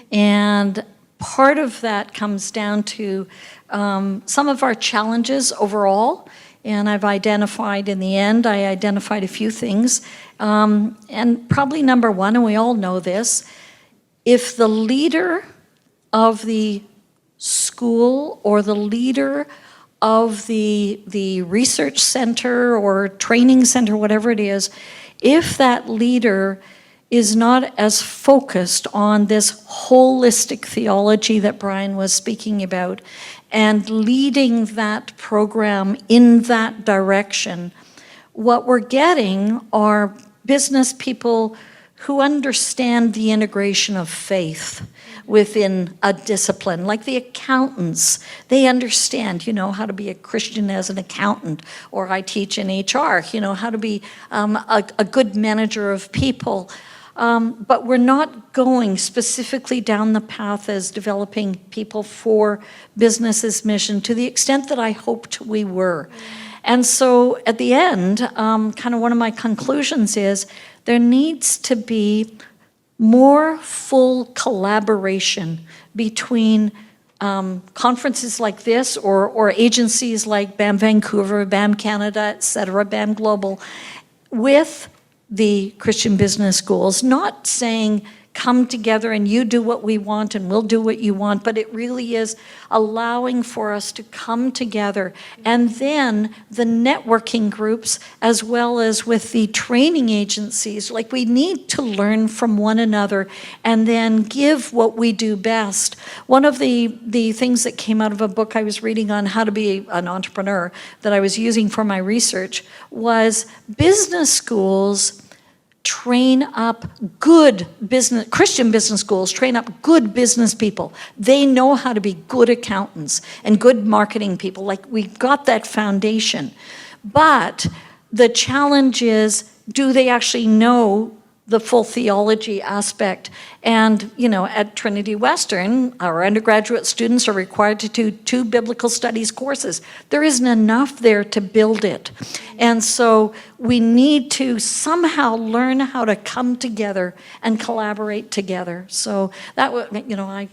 And part of that comes down to some of our challenges overall. And I've identified, in the end, I identified a few things. And probably number one, and we all know this, if the leader of the school or the leader of the research center or training center, whatever it is, if that leader is not as focused on this holistic theology that Brian was speaking about and leading that program in that direction, what we're getting are business people who understand the integration of faith within a discipline, like the accountants. They understand, you know, how to be a Christian as an accountant, or I teach in HR, you know, how to be a good manager of people. But we're not going specifically down the path as developing people for business's mission to the extent that I hoped we were. And so at the end, kind of one of my conclusions is there needs to be more full collaboration between conferences like this or agencies like BAM Vancouver, BAM Canada, et cetera, BAM Global, with the Christian business schools, not saying come together and you do what we want and we'll do what you want, but it really is allowing for us to come together. And then the networking groups, as well as with the training agencies, like we need to learn from one another and then give what we do best. One of the things that came out of a book I was reading on how to be an entrepreneur that I was using for my research was business schools train up good business, Christian business schools train up good business people. They know how to be good accountants and good marketing people. Like, we got that foundation. But the challenge is, do they actually know the full theology aspect? And, you know, at Trinity Western, our undergraduate students are required to do 2 biblical studies courses. There isn't enough there to build it. And so we need to somehow learn how to come together and collaborate together. So that would, you know, I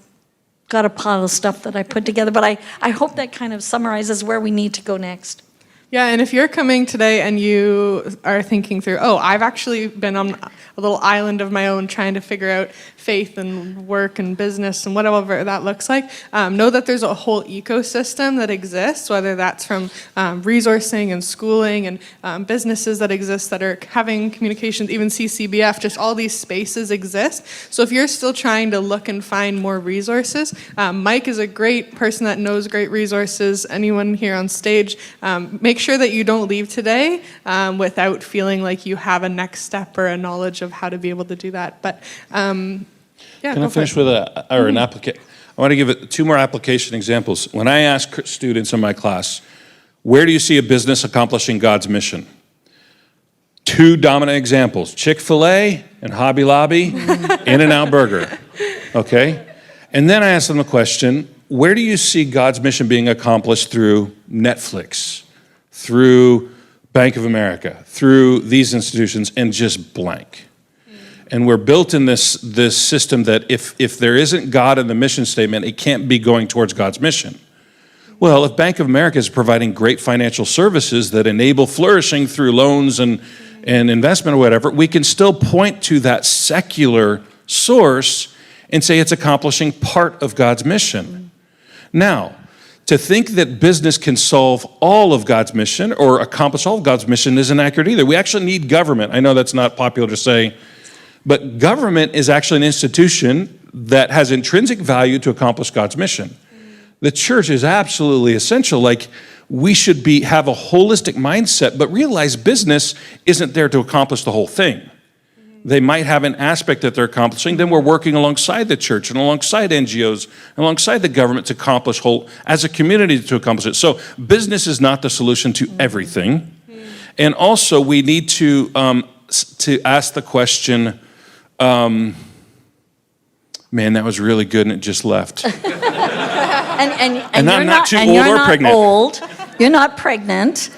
got a pile of stuff that I put together, but I hope that kind of summarizes where we need to go next. Yeah, and if you're coming today and you are thinking through, oh, I've actually been on a little island of my own trying to figure out faith and work and business and whatever that looks like, know that there's a whole ecosystem that exists, whether that's from resourcing and schooling and businesses that exist that are having communications, even CCBF, just all these spaces exist. So if you're still trying to look and find more resources, Mike is a great person that knows great resources. Anyone here on stage, make sure that you don't leave today without feeling like you have a next step or a knowledge of how to be able to do that. But yeah, Can I finish with an application? I want to give it 2 more application examples. When I ask students in my class, where do you see a business accomplishing God's mission? 2 dominant examples, Chick-fil-A and Hobby Lobby, In-N-Out Burger, okay? And then I ask them the question, where do you see God's mission being accomplished through Netflix, through Bank of America, through these institutions, and just blank? And we're built in this system that if there isn't God in the mission statement, it can't be going towards God's mission. Well, if Bank of America is providing great financial services that enable flourishing through loans and investment or whatever, we can still point to that secular source and say it's accomplishing part of God's mission. Now, to think that business can solve all of God's mission or accomplish all of God's mission isn't accurate either. We actually need government. I know that's not popular to say, but government is actually an institution that has intrinsic value to accomplish God's mission. The church is absolutely essential. Like, we should have a holistic mindset, but realize business isn't there to accomplish the whole thing. They might have an aspect that they're accomplishing. Then we're working alongside the church and alongside NGOs, alongside the government to accomplish as a community to accomplish it. So business is not the solution to everything. And also we need to ask the question, man, that was really good and it just left. And I'm you're not too and old you're or not pregnant. old. You're not pregnant.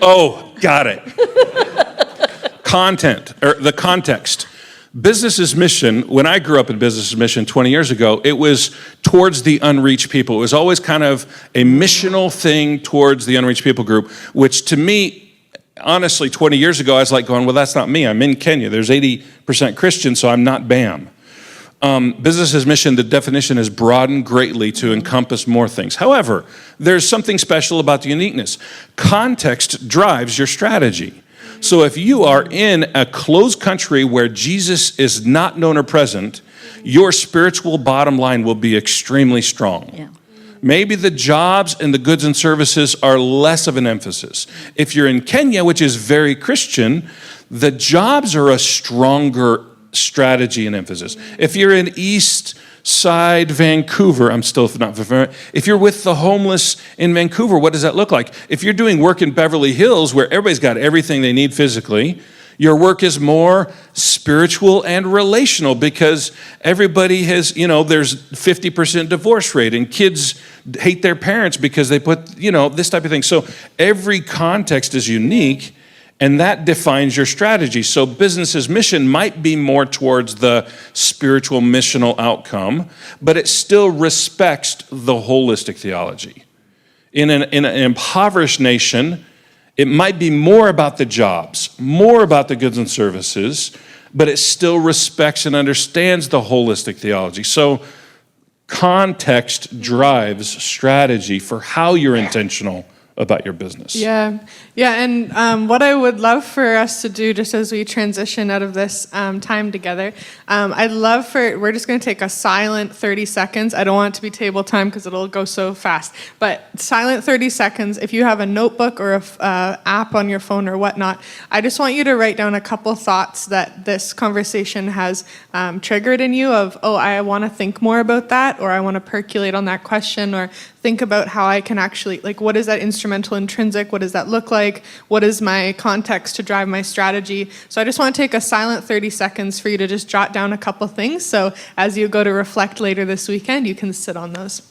Oh, got it. The context. Business's mission, when I grew up in business's mission 20 years ago, it was towards the unreached people. It was always kind of a missional thing towards the unreached people group, which to me, honestly, 20 years ago, I was like going, well, that's not me. I'm in Kenya. There's 80% Christian, so I'm not BAM. Business's mission, the definition is broadened greatly to encompass more things. However, there's something special about the uniqueness. Context drives your strategy. So if you are in a closed country where Jesus is not known or present, your spiritual bottom line will be extremely strong. Yeah. Maybe the jobs and the goods and services are less of an emphasis. If you're in Kenya, which is very Christian, the jobs are a stronger strategy and emphasis. If you're in East Side Vancouver, I'm still not familiar. If you're with the homeless in Vancouver, what does that look like? If you're doing work in Beverly Hills where everybody's got everything they need physically, Your work is more spiritual and relational because everybody has, there's 50% divorce rate and kids hate their parents because they put, this type of thing. So every context is unique and that defines your strategy. So business's mission might be more towards the spiritual missional outcome, but it still respects the holistic theology. In an impoverished nation, it might be more about the jobs, more about the goods and services, but it still respects and understands the holistic theology. So context drives strategy for how you're intentional about your business. Yeah, and what I would love for us to do just as we transition out of this time together, we're just going to take a silent 30 seconds. I don't want it to be table time because it'll go so fast, but silent 30 seconds. If you have a notebook or a app on your phone or whatnot, I just want you to write down a couple thoughts that this conversation has triggered in you of, I want to think more about that, or I want to percolate on that question, or think about how I can actually, what is that instrumental intrinsic? What does that look like? What is my context to drive my strategy? So I just want to take a silent 30 seconds for you to just jot down a couple things. So as you go to reflect later this weekend, you can sit on those.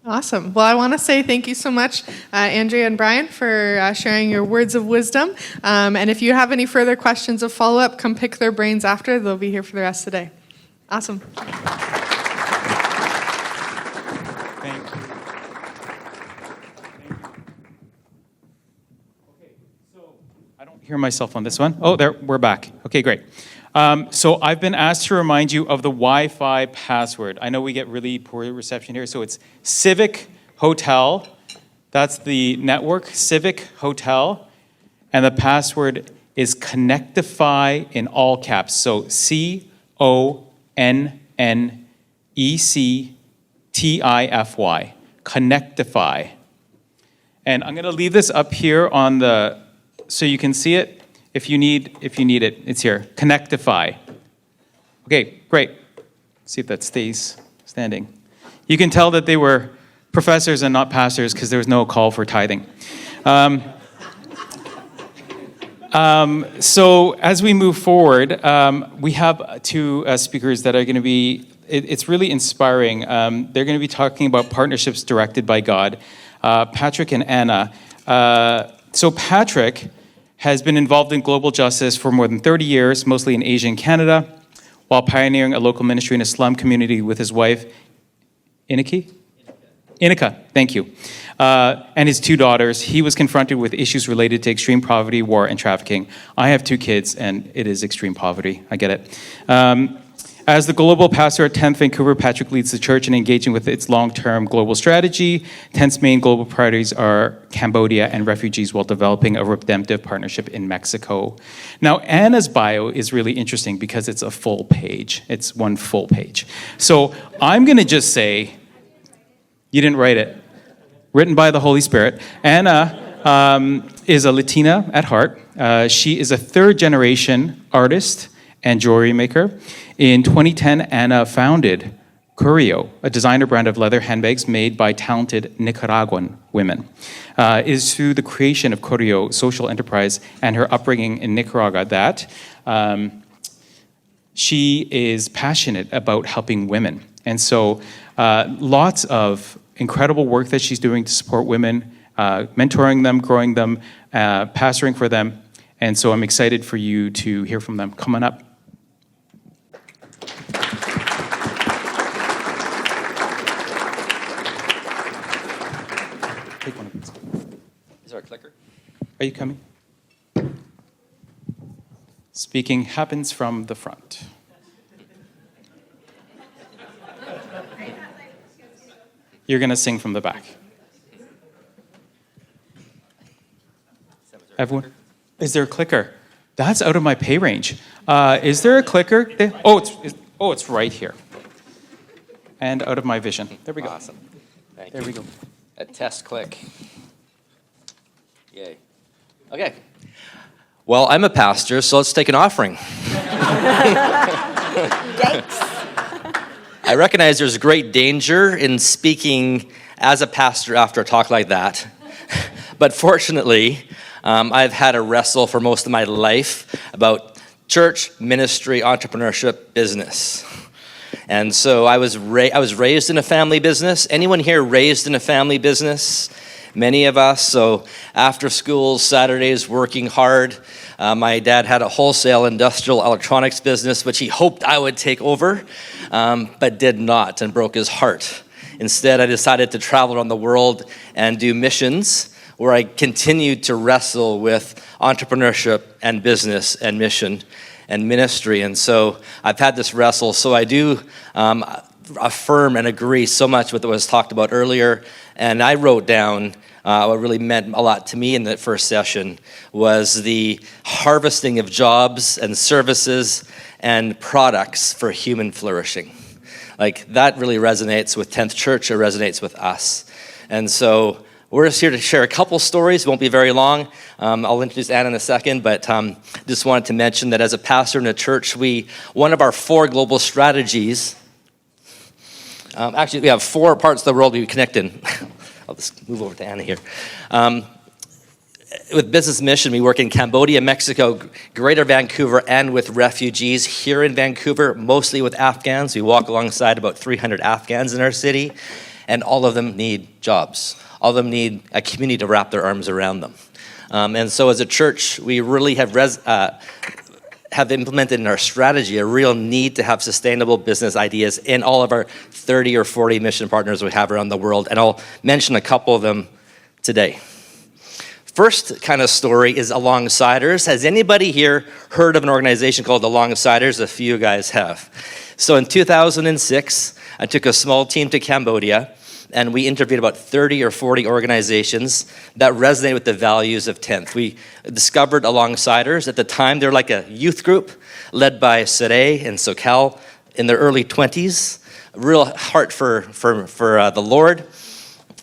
Awesome. Well, I want to say thank you so much, Andrea and Brian, for sharing your words of wisdom. And if you have any further questions of follow-up, come pick their brains after. They'll be here for the rest of the day. Awesome. Thank you. Okay, so I don't hear myself on this one. Oh, there, we're back. Okay, great. So I've been asked to remind you of the Wi-Fi password. I know we get really poor reception here, so it's Civic Hotel. That's the network, Civic Hotel. And the password is Connectify in all caps. So CONNECTIFY. Connectify. And I'm going to leave this up here on the, so you can see it. If you need it, it's here. Connectify. Okay, great. See if that stays standing. You can tell that they were professors and not pastors because there was no call for tithing. So as we move forward, we have two speakers that are going to be, it's really inspiring. They're going to be talking about partnerships directed by God, Patrick and Anna. So Patrick has been involved in global justice for more than 30 years, mostly in Asia and Canada, while pioneering a local ministry in a slum community with his wife, Inika, thank you, and his two daughters. He was confronted with issues related to extreme poverty, war, and trafficking. I have two kids, and it is extreme poverty. I get it. As the global pastor at 10th Vancouver, Patrick leads the church in engaging with its long-term global strategy. 10th's main global priorities are Cambodia and refugees while developing a redemptive partnership in Mexico. Now, Anna's bio is really interesting because it's a full page. It's one full page. So I'm going to just say, you didn't write it. Written by the Holy Spirit. Anna is a Latina at heart. She is a third-generation artist and jewelry maker. In 2010, Anna founded Curio, a designer brand of leather handbags made by talented Nicaraguan women. It is through the creation of Curio social enterprise and her upbringing in Nicaragua that she is passionate about helping women. And so lots of incredible work that she's doing to support women, mentoring them, growing them, pastoring for them. And so I'm excited for you to hear from them. Come on up. Take one of these. Is there a clicker? Are you coming? Speaking happens from the front. You're going to sing from the back. Everyone? Is there a clicker? That's out of my pay range. Is there a clicker? It's right here. And out of my vision. There we go. Awesome. Thank There you. we go. A test click. Yay. Okay. Well, I'm a pastor, so let's take an offering. I recognize there's great danger in speaking as a pastor after a talk like that. But fortunately, I've had a wrestle for most of my life about church, ministry, entrepreneurship, business. And so I was raised in a family business. Anyone here raised in a family business? Many of us. So after school, Saturdays, working hard. My dad had a wholesale industrial electronics business, which he hoped I would take over, but did not, and broke his heart. Instead, I decided to travel around the world and do missions, where I continued to wrestle with entrepreneurship and business and mission and ministry. And so I've had this wrestle. So I do affirm and agree so much with what was talked about earlier. And I wrote down what really meant a lot to me in that first session was the harvesting of jobs and services and products for human flourishing. Like, that really resonates with 10th Church. It resonates with us. And so we're just here to share a couple stories. It won't be very long. I'll introduce Anna in a second, but just wanted to mention that as a pastor in a church, one of our 4 global strategies, actually we have 4 parts of the world we connect in. I'll just move over to Anna here. With Business Mission, we work in Cambodia, Mexico, Greater Vancouver, and with refugees here in Vancouver, mostly with Afghans. We walk alongside about 300 Afghans in our city, and all of them need jobs. All of them need a community to wrap their arms around them. And so as a church, we really have implemented in our strategy a real need to have sustainable business ideas in all of our 30 or 40 mission partners we have around the world. And I'll mention a couple of them today. First kind of story is Alongsiders. Has anybody here heard of an organization called Alongsiders? A few guys have. So in 2006, I took a small team to Cambodia, and we interviewed about 30 or 40 organizations that resonate with the values of 10th. We discovered Alongsiders. At the time, they're like a youth group led by Surrey and SoCal in their early 20s, a real heart for the Lord.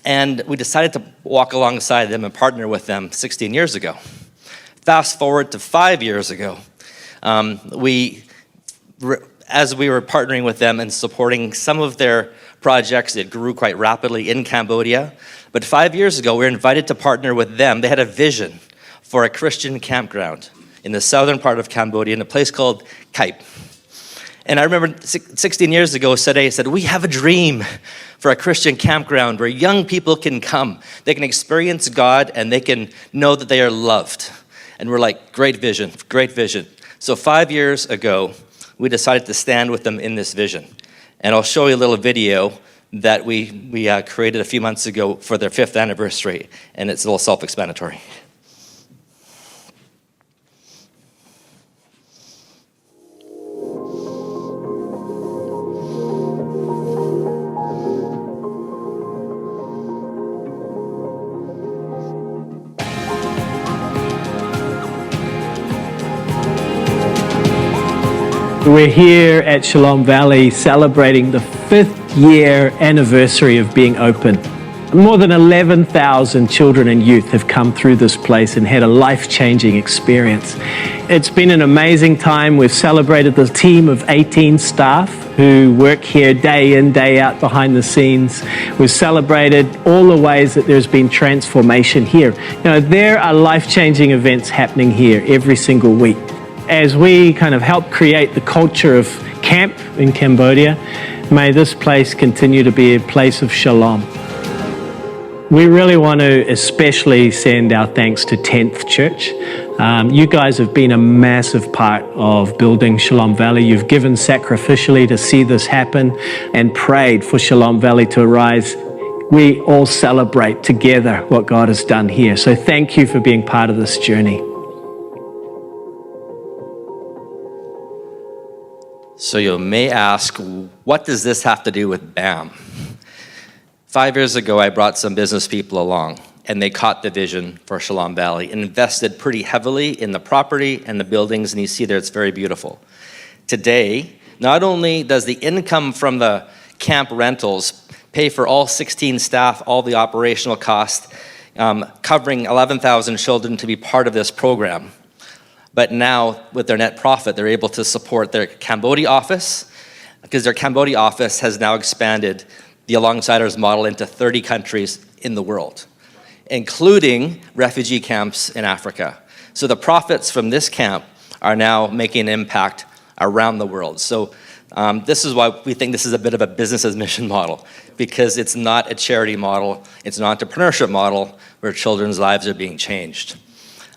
And we decided to walk alongside them and partner with them 16 years ago. Fast forward to 5 years ago, as we were partnering with them and supporting some of their projects, it grew quite rapidly in Cambodia. But 5 years ago, we were invited to partner with them. They had a vision for a Christian campground in the southern part of Cambodia in a place called Kaip. And I remember 16 years ago, Surrey said, we have a dream for a Christian campground where young people can come. They can experience God and they can know that they are loved. And we're like, great vision, great vision. So 5 years ago, we decided to stand with them in this vision. And I'll show you a little video that we created a few months ago for their 5th anniversary. And it's a little self-explanatory. We're here at Shalom Valley celebrating the 5th year anniversary of being open. More than 11,000 children and youth have come through this place and had a life-changing experience. It's been an amazing time. We've celebrated the team of 18 staff who work here day in, day out behind the scenes. We've celebrated all the ways that there's been transformation here. You know, there are life-changing events happening here every single week. As we kind of help create the culture of camp in Cambodia, may this place continue to be a place of shalom. We really want to especially send our thanks to 10th Church. You guys have been a massive part of building Shalom Valley. You've given sacrificially to see this happen and prayed for Shalom Valley to arise. We all celebrate together what God has done here. So thank you for being part of this journey. So you may ask, what does this have to do with BAM? 5 years ago, I brought some business people along. and they caught the vision for Shalom Valley and invested pretty heavily in the property and the buildings, and you see there it's very beautiful. Today, not only does the income from the camp rentals pay for all 16 staff, all the operational costs, covering 11,000 children to be part of this program, but now with their net profit, they're able to support their Cambodia office, because their Cambodia office has now expanded the Alongsiders model into 30 countries in the world, including refugee camps in Africa. So the profits from this camp are now making an impact around the world. So this is why we think this is a bit of a business as mission model, because it's not a charity model, it's an entrepreneurship model where children's lives are being changed.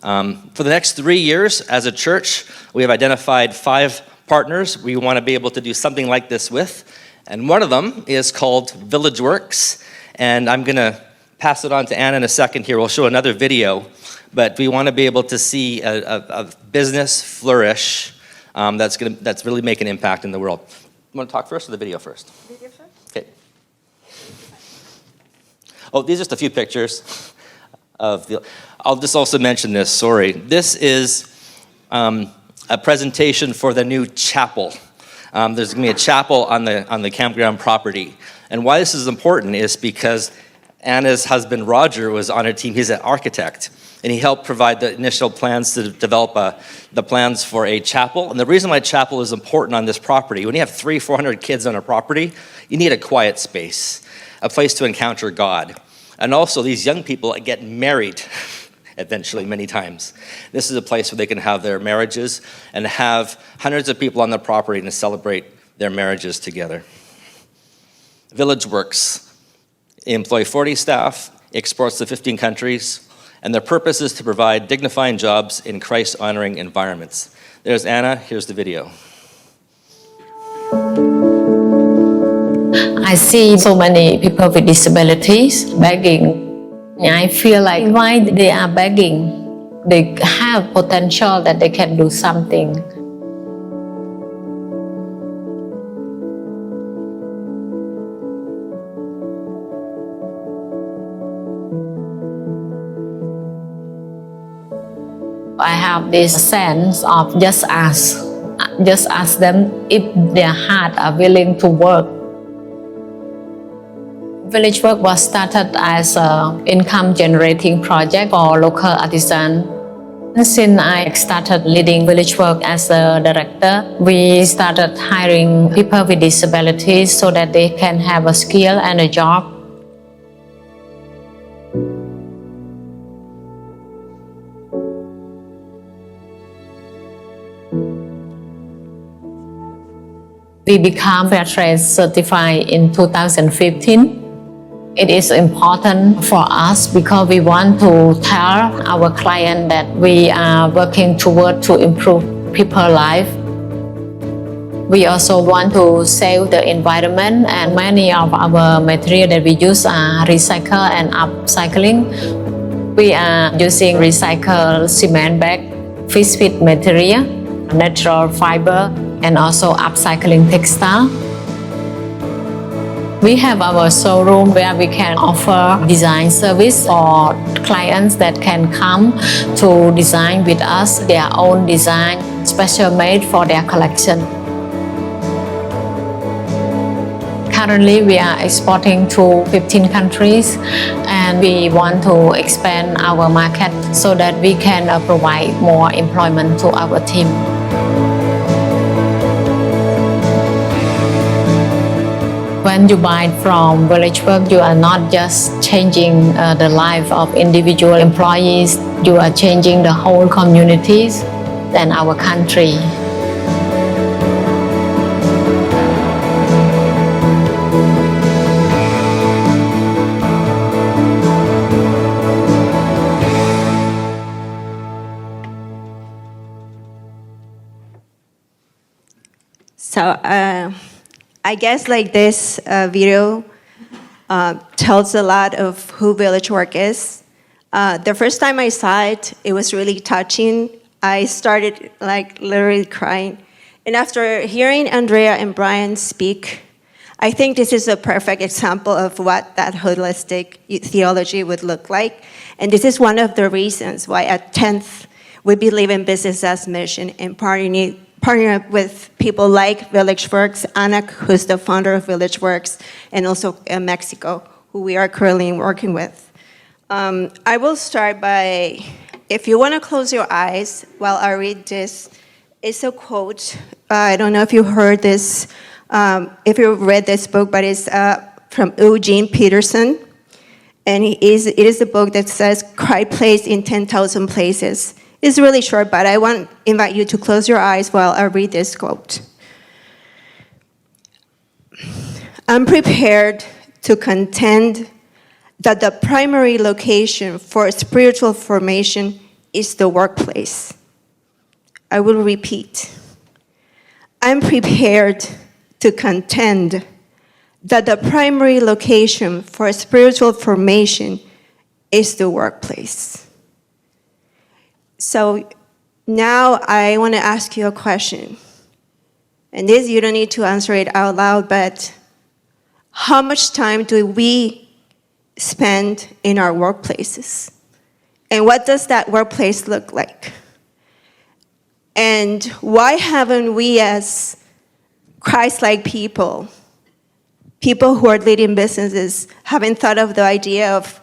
For the next 3 years, as a church, we have identified 5 partners we want to be able to do something like this with, and one of them is called Village Works, and I'm going to pass it on to Anna in a second here. We'll show another video, but we want to be able to see a business flourish that's really making an impact in the world. You want to talk first or the video first? Video first. Okay. Oh, these are just a few pictures of the. I'll just also mention this. Sorry, this is a presentation for the new chapel. There's going to be a chapel on the campground property, and why this is important is because Anna's husband Roger was on her team. He's an architect, and he helped provide the initial plans to develop the plans for a chapel. And the reason why chapel is important on this property, when you have 300-400 kids on a property, you need a quiet space, a place to encounter God. And also, these young people get married eventually many times. This is a place where they can have their marriages and have hundreds of people on the property to celebrate their marriages together. Village Works. They employ 40 staff, exports to 15 countries, and their purpose is to provide dignifying jobs in Christ-honoring environments. There's Anna, here's the video. I see so many people with disabilities begging. I feel like why they are begging, they have potential that they can do something. I have this sense of just ask them if their heart are willing to work. Village Work was started as an income generating project for local artisans. Since I started leading Village Work as a director, we started hiring people with disabilities so that they can have a skill and a job. We became Fair Trade certified in 2015. It is important for us because we want to tell our client that we are working toward to improve people's life. We also want to save the environment, and many of our material that we use are recycled and upcycling. We are using recycled cement bag, fish feed material, natural fiber, and also upcycling textile. We have our showroom where we can offer design service for clients that can come to design with us their own design, special made for their collection. Currently, we are exporting to 15 countries, and we want to expand our market so that we can provide more employment to our team. When you buy from Village Work, you are not just changing the life of individual employees, you are changing the whole communities and our country. So I guess like this video tells a lot of who Village Work is. The first time I saw it, it was really touching. I started like literally crying. And after hearing Andrea and Brian speak, I think this is a perfect example of what that holistic theology would look like. And this is one of the reasons why at 10th, we believe in business as mission and partner up with people like VillageWorks, Anak, who's the founder of VillageWorks, and also in Mexico, who we are currently working with. I will start by, if you want to close your eyes while I read this, it's a quote. I don't know if you heard this, if you read this book, but it's from Eugene Peterson. And it is a book that says, Christ placed in 10,000 places. It's really short, but I want to invite you to close your eyes while I read this quote. I'm prepared to contend that the primary location for spiritual formation is the workplace. I will repeat. I'm prepared to contend that the primary location for spiritual formation is the workplace. So now I want to ask you a question. And this, you don't need to answer it out loud, but how much time do we spend in our workplaces? And what does that workplace look like? And why haven't we as Christ-like people who are leading businesses, haven't thought of the idea of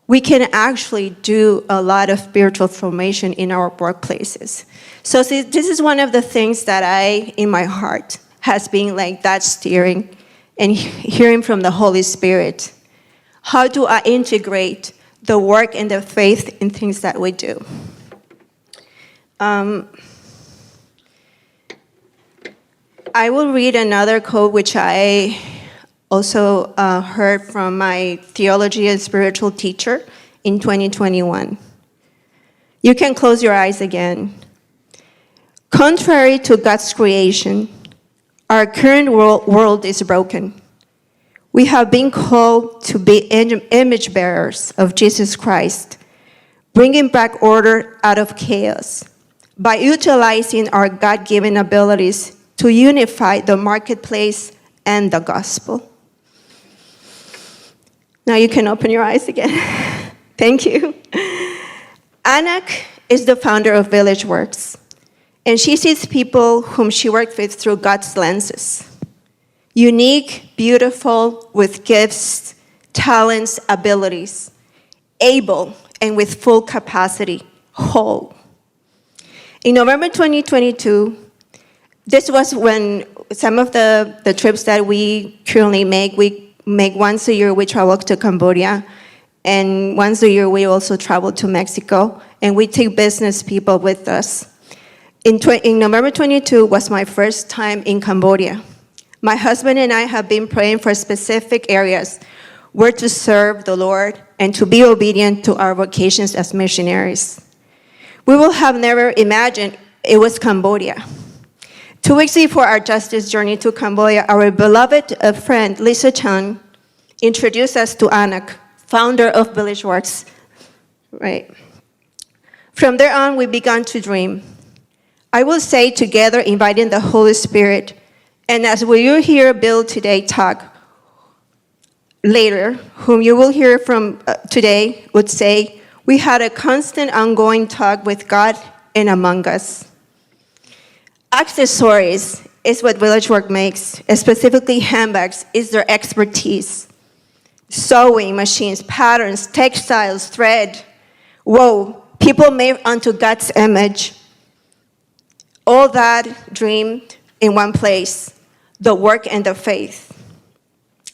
we can actually do a lot of spiritual formation in our workplaces? So see, this is one of the things that in my heart, has been like that steering and hearing from the Holy Spirit. How do I integrate the work and the faith in things that we do? I will read another quote which I also heard from my theology and spiritual teacher in 2021. You can close your eyes again. Contrary to God's creation, our current world is broken. We have been called to be image bearers of Jesus Christ, bringing back order out of chaos by utilizing our God-given abilities to unify the marketplace and the gospel. Now you can open your eyes again. Thank you. Anak is the founder of VillageWorks, and she sees people whom she worked with through God's lenses. Unique, beautiful, with gifts, talents, abilities, able, and with full capacity, whole. In November 2022, this was when some of the trips that we currently make, we make once a year, we travel to Cambodia, and once a year we also travel to Mexico, and we take business people with us. In November 22 was my first time in Cambodia. My husband and I have been praying for specific areas where to serve the Lord and to be obedient to our vocations as missionaries. We will have never imagined it was Cambodia. 2 weeks before our justice journey to Cambodia, our beloved friend, Lisa Chan, introduced us to Anak, founder of VillageWorks. Right. From there on, we began to dream. I will say together, inviting the Holy Spirit, and as we will hear Bill today talk later, whom you will hear from today, would say, we had a constant ongoing talk with God and among us. Accessories is what VillageWorks makes, specifically handbags, is their expertise. Sewing machines, patterns, textiles, thread. Whoa, people made unto God's image. All that dreamed in one place, the work and the faith.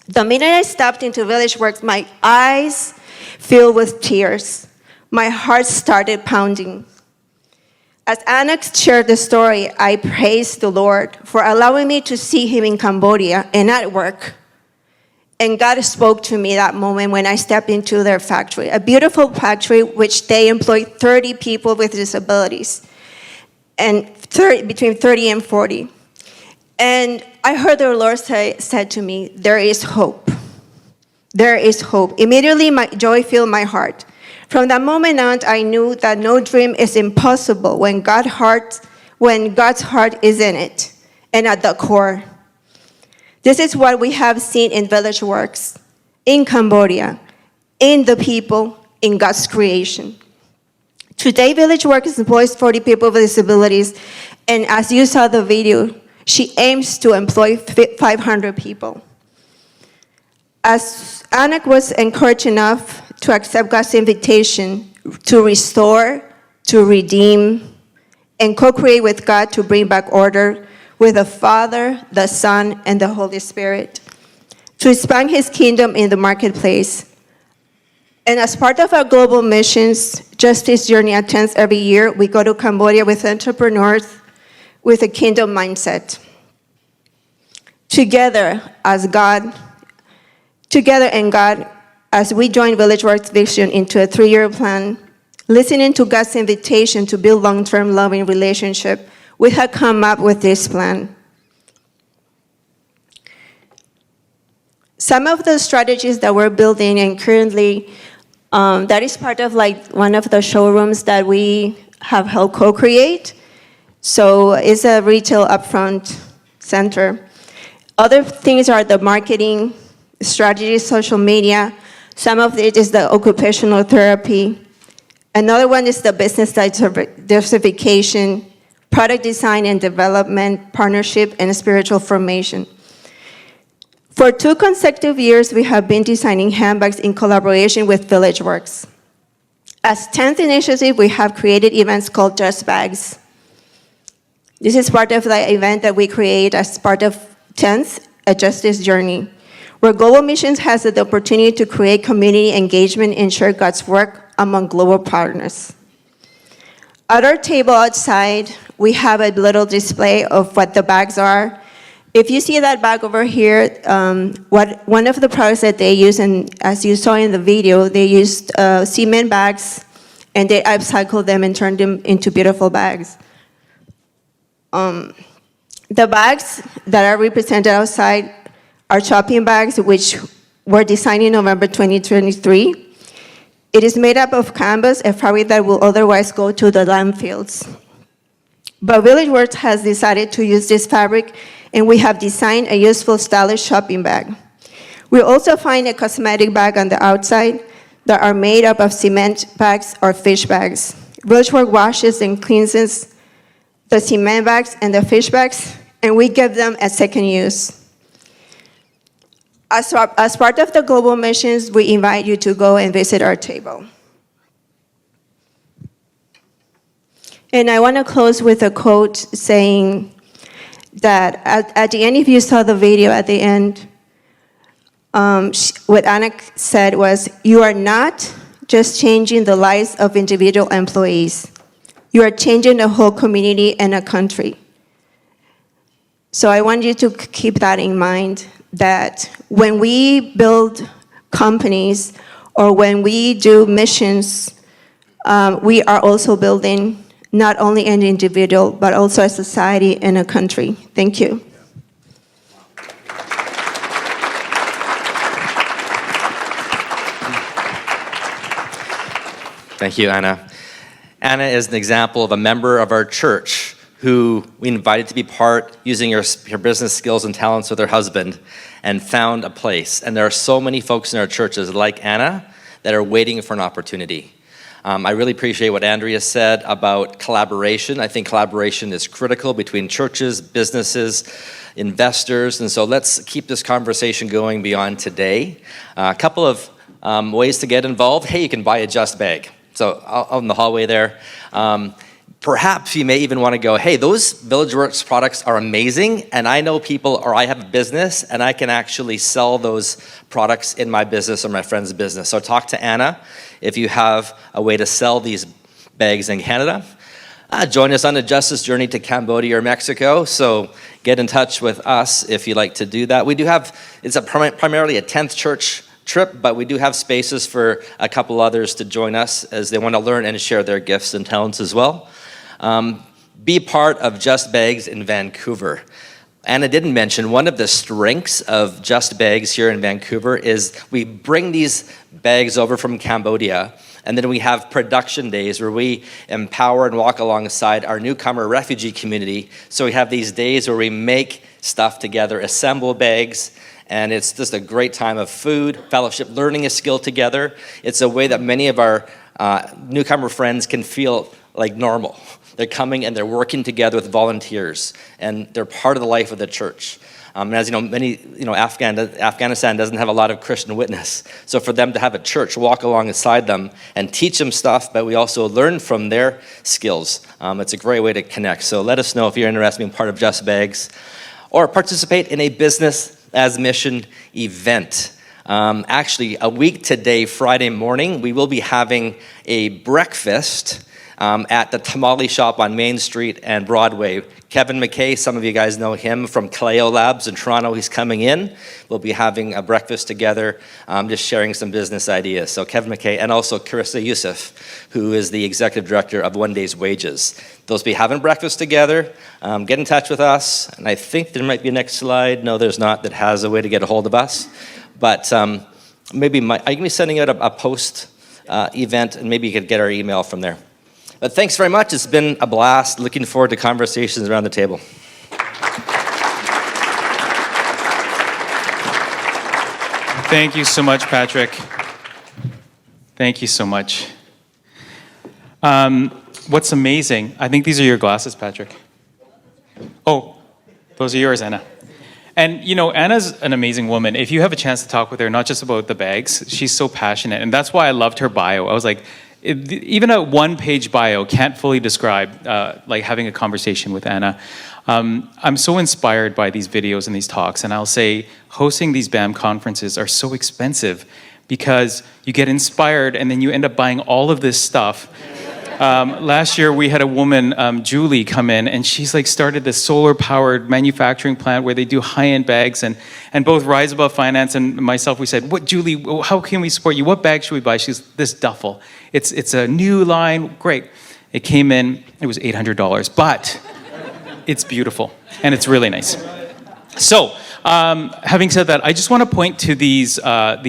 The minute I stepped into VillageWorks, my eyes filled with tears. My heart started pounding. As Anak shared the story, I praised the Lord for allowing me to see him in Cambodia and at work. And God spoke to me that moment when I stepped into their factory, a beautiful factory which they employ 30 people with disabilities, and between 30 and 40. And I heard the Lord said to me, there is hope. There is hope. Immediately, my joy filled my heart. From that moment on, I knew that no dream is impossible when God's heart is in it and at the core. This is what we have seen in Village Works, in Cambodia, in the people, in God's creation. Today, Village Works employs 40 people with disabilities, and as you saw the video, she aims to employ 500 people. As Anak was encouraged enough to accept God's invitation to restore, to redeem, and co-create with God to bring back order with the Father, the Son, and the Holy Spirit, to expand His kingdom in the marketplace. And as part of our global missions, Justice Journey attends every year. We go to Cambodia with entrepreneurs with a kingdom mindset. Together in God, as we join Village Works Vision into a 3-year plan, listening to God's invitation to build long-term loving relationship, we have come up with this plan. Some of the strategies that we're building and currently, that is part of like one of the showrooms that we have helped co-create. So it's a retail upfront center. Other things are the marketing strategy, social media. Some of it is the occupational therapy. Another one is the business diversification, product design and development, partnership, and spiritual formation. For 2 consecutive years, we have been designing handbags in collaboration with Village Works. As 10th initiative, we have created events called Just Bags. This is part of the event that we create as part of 10th, A Justice Journey, where Global Missions has the opportunity to create community engagement and share God's work among global partners. At our table outside, we have a little display of what the bags are. If you see that bag over here, one of the products that they use, and as you saw in the video, they used cement bags, and they upcycled them and turned them into beautiful bags. The bags that are represented outside are shopping bags, which were designed in November 2023. It is made up of canvas, a fabric that will otherwise go to the landfills. But Village Works has decided to use this fabric, and we have designed a useful, stylish shopping bag. We also find a cosmetic bag on the outside that are made up of cement bags or fish bags. Village Works washes and cleanses the cement bags and the fish bags, and we give them a second use. As part of the global missions, we invite you to go and visit our table. And I want to close with a quote saying that at the end, if you saw the video at the end, what Anak said was, you are not just changing the lives of individual employees. You are changing the whole community and a country. So I want you to keep that in mind, that when we build companies or when we do missions, we are also building not only an individual, but also a society and a country. Thank you. Thank you, Anna. Anna is an example of a member of our church who we invited to be part, using her business skills and talents with her husband, and found a place. And there are so many folks in our churches like Anna that are waiting for an opportunity. I really appreciate what Andrea said about collaboration. I think collaboration is critical between churches, businesses, investors, and so let's keep this conversation going beyond today. A couple of ways to get involved. Hey, you can buy a Just bag. So out in the hallway there. Perhaps you may even want to go, hey, those Village Works products are amazing, and I know people, or I have a business, and I can actually sell those products in my business or my friend's business. So talk to Anna if you have a way to sell these bags in Canada. Join us on a justice journey to Cambodia or Mexico, so get in touch with us if you'd like to do that. We do have, it's primarily a 10th church trip, but we do have spaces for a couple others to join us as they want to learn and share their gifts and talents as well. Be part of Just Bags in Vancouver. Anna didn't mention, one of the strengths of Just Bags here in Vancouver is we bring these bags over from Cambodia, and then we have production days where we empower and walk alongside our newcomer refugee community. So we have these days where we make stuff together, assemble bags, and it's just a great time of food, fellowship, learning a skill together. It's a way that many of our newcomer friends can feel like normal. They're coming and they're working together with volunteers, and they're part of the life of the church. And as you know, Afghanistan doesn't have a lot of Christian witness. So for them to have a church walk alongside them and teach them stuff, but we also learn from their skills, it's a great way to connect. So let us know if you're interested in being part of Just Bags, or participate in a business as mission event. Actually, a week today, Friday morning, we will be having a breakfast at the tamale shop on Main Street and Broadway. Kevin McKay, some of you guys know him from Kaleo Labs in Toronto. He's coming in. We'll be having a breakfast together, just sharing some business ideas. So Kevin McKay, and also Carissa Youssef, who is the executive director of One Day's Wages. Those will be having breakfast together. Get in touch with us. And I think there might be a next slide. No, there's not, that has a way to get a hold of us. But maybe I can be sending out a post event, and maybe you could get our email from there. But thanks very much. It's been a blast. Looking forward to conversations around the table. Thank you so much, Patrick. Thank you so much. What's amazing, I think these are your glasses, Patrick. Oh, those are yours, Anna. And you know, Anna's an amazing woman. If you have a chance to talk with her, not just about the bags, she's so passionate. And that's why I loved her bio. I was like, even a one-page bio can't fully describe like having a conversation with Anna. I'm so inspired by these videos and these talks, and I'll say hosting these BAM conferences are so expensive because you get inspired and then you end up buying all of this stuff. Last year we had a woman, Julie, come in, and she's like started this solar-powered manufacturing plant where they do high-end bags, and both Rise Above Finance and myself, we said, "What, Julie? How can we support you? What bag should we buy?" She's this duffel. It's a new line, great. It came in, it was $800, but it's beautiful and it's really nice. So, having said that, I just want to point to these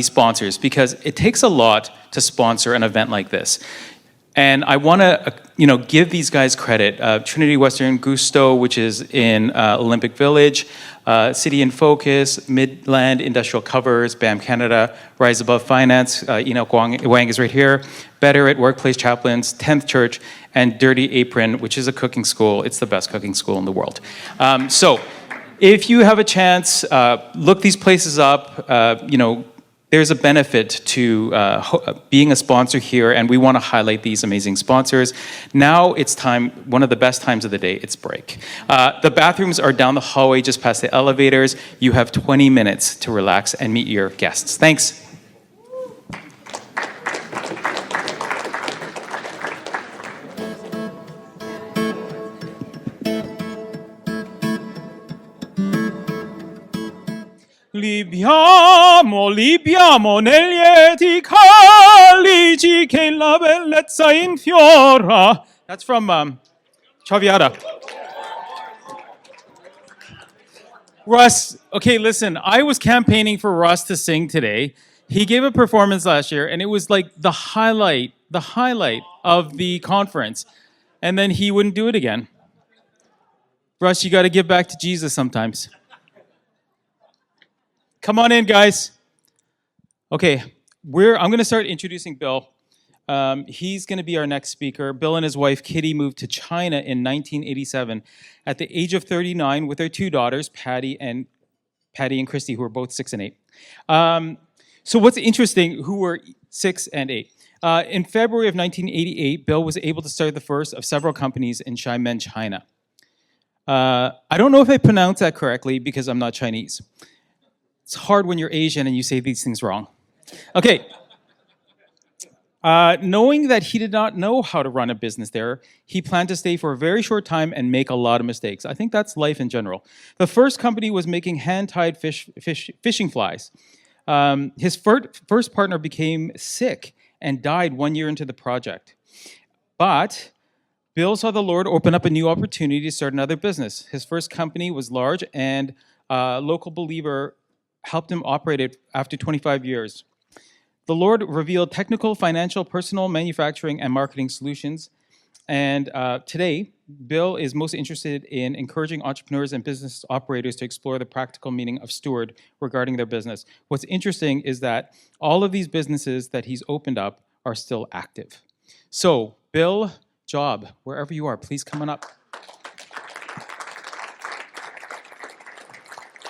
sponsors because it takes a lot to sponsor an event like this. And I want to, give these guys credit. Trinity Western Gusto, which is in Olympic Village, City in Focus, Midland Industrial Covers, BAM Canada, Rise Above Finance, Wang is right here, Better at Workplace Chaplains, 10th Church, and Dirty Apron, which is a cooking school. It's the best cooking school in the world. So if you have a chance, look these places up. There's a benefit to being a sponsor here, and we want to highlight these amazing sponsors. Now it's time, one of the best times of the day, it's break. The bathrooms are down the hallway just past the elevators. You have 20 minutes to relax and meet your guests. Thanks. Libiamo negli eti calici che la bellezza infiora. That's from Traviata. Russ, okay, listen, I was campaigning for Russ to sing today. He gave a performance last year, and it was like the highlight of the conference. And then he wouldn't do it again. Russ, you got to give back to Jesus sometimes. Come on in, guys. Okay, I'm going to start introducing Bill. He's going to be our next speaker. Bill and his wife, Kitty, moved to China in 1987 at the age of 39 with their two daughters, Patty and Christy, who are both 6 and 8. So what's interesting, who were 6 and 8? In February of 1988, Bill was able to start the first of several companies in Xiamen, China. I don't know if I pronounced that correctly because I'm not Chinese. It's hard when you're Asian and you say these things wrong. Okay. Knowing that he did not know how to run a business there, he planned to stay for a very short time and make a lot of mistakes. I think that's life in general. The first company was making hand-tied fishing flies. His first partner became sick and died 1 year into the project. But Bill saw the Lord open up a new opportunity to start another business. His first company was large, and a local believer helped him operate it after 25 years. The Lord revealed technical, financial, personal, manufacturing, and marketing solutions. And today, Bill is most interested in encouraging entrepreneurs and business operators to explore the practical meaning of steward regarding their business. What's interesting is that all of these businesses that he's opened up are still active. So, Bill, Job, wherever you are, please come on up.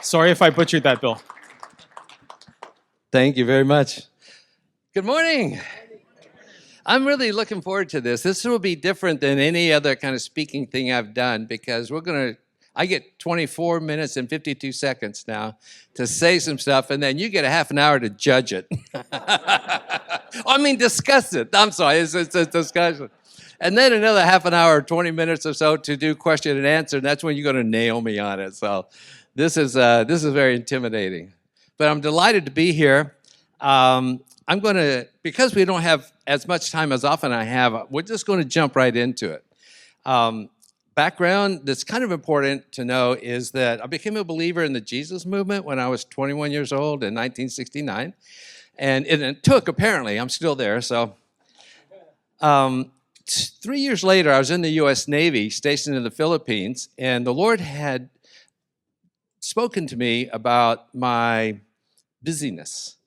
Sorry if I butchered that, Bill. Thank you very much. Good morning. I'm really looking forward to this. This will be different than any other kind of speaking thing I've done because I get 24 minutes and 52 seconds now to say some stuff, and then you get a half an hour to judge it. Discuss it. I'm sorry, it's a discussion. And then another half an hour, 20 minutes or so to do question and answer, and that's when you're going to nail me on it. So this is very intimidating. But I'm delighted to be here. Because we don't have as much time as often I have, we're just going to jump right into it. Background that's kind of important to know is that I became a believer in the Jesus movement when I was 21 years old in 1969. And it took, apparently, I'm still there, so. 3 years later, I was in the U.S. Navy, stationed in the Philippines, and the Lord had spoken to me about my busyness.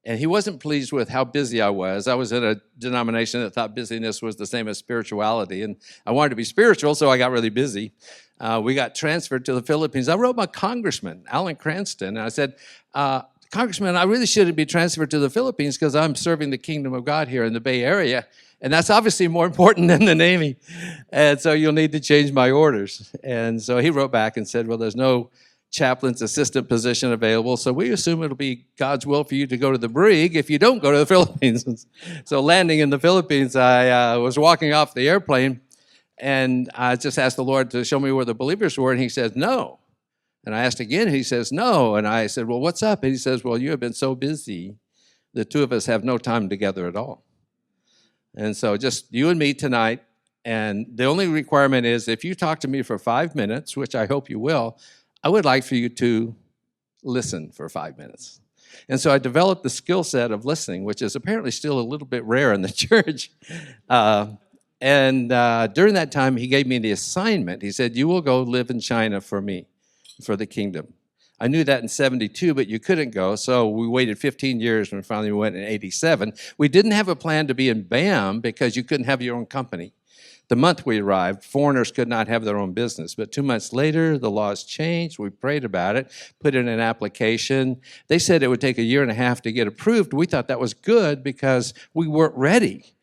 And he wasn't pleased with how busy I was. I was in a denomination that thought busyness was the same as spirituality. And I wanted to be spiritual, so I got really busy. We got transferred to the Philippines. I wrote my congressman, Alan Cranston, and I said, Congressman, I really shouldn't be transferred to the Philippines because I'm serving the kingdom of God here in the Bay Area. And that's obviously more important than the Navy. And so you'll need to change my orders. And so he wrote back and said, well, there's no chaplain's assistant position available, so we assume it'll be God's will for you to go to the brig if you don't go to the Philippines. So landing in the Philippines, I was walking off the airplane, and I just asked the Lord to show me where the believers were, and he says, no. And I asked again, and he says, no. And I said, well, what's up? And he says, well, you have been so busy, the two of us have no time together at all. And so just you and me tonight, and the only requirement is if you talk to me for 5 minutes, which I hope you will, I would like for you to listen for 5 minutes. And so I developed the skill set of listening, which is apparently still a little bit rare in the church. During that time, he gave me the assignment. He said, you will go live in China for me, for the kingdom. I knew that in 72, but you couldn't go, so we waited 15 years and finally we went in 87. We didn't have a plan to be in BAM because you couldn't have your own company. The month we arrived, foreigners could not have their own business. But 2 months later, the laws changed. We prayed about it, put in an application. They said it would take 1.5 years to get approved. We thought that was good because we weren't ready.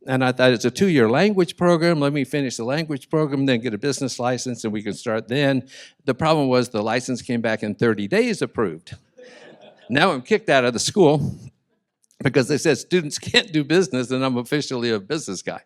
And I thought it's a 2-year language program. Let me finish the language program, then get a business license, and we can start then. The problem was the license came back in 30 days approved. Now I'm kicked out of the school because they said students can't do business, and I'm officially a business guy.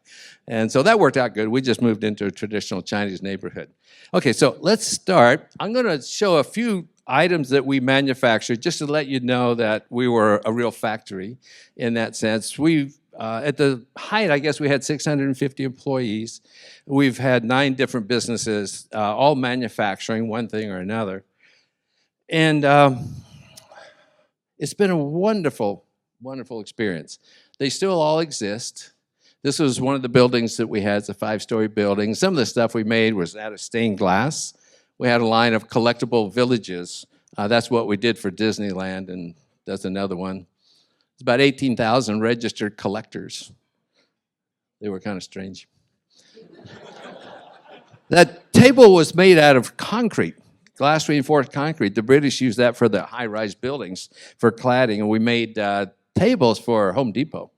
And so that worked out good. We just moved into a traditional Chinese neighborhood. Okay, so let's start. I'm going to show a few items that we manufactured just to let you know that we were a real factory in that sense. We've at the height, I guess we had 650 employees. We've had 9 different businesses, all manufacturing one thing or another. And it's been a wonderful, wonderful experience. They still all exist. This was one of the buildings that we had. It's a 5-story building. Some of the stuff we made was out of stained glass. We had a line of collectible villages. That's what we did for Disneyland, and that's another one. It's about 18,000 registered collectors. They were kind of strange. That table was made out of concrete, glass reinforced concrete. The British used that for the high-rise buildings for cladding, and we made tables for Home Depot.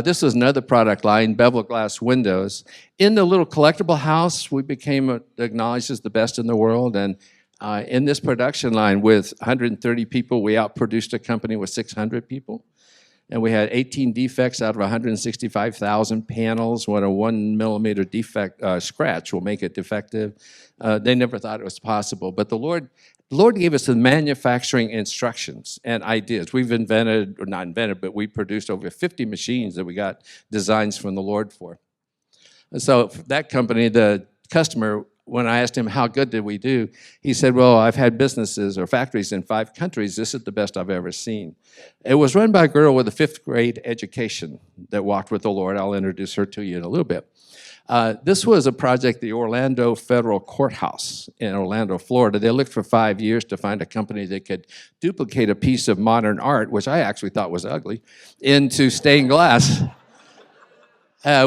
This was another product line, bevel glass windows. In the little collectible house, we became acknowledged as the best in the world, and in this production line with 130 people, we outproduced a company with 600 people. And we had 18 defects out of 165,000 panels. When a 1 millimeter defect scratch will make it defective. They never thought it was possible. But the Lord gave us the manufacturing instructions and ideas. We've invented, or not invented, but we produced over 50 machines that we got designs from the Lord for. So that company, the customer, when I asked him how good did we do, he said, well, I've had businesses or factories in 5 countries. This is the best I've ever seen. It was run by a girl with a 5th grade education that walked with the Lord. I'll introduce her to you in a little bit. This was a project, the Orlando Federal Courthouse in Orlando, Florida. They looked for 5 years to find a company that could duplicate a piece of modern art, which I actually thought was ugly, into stained glass.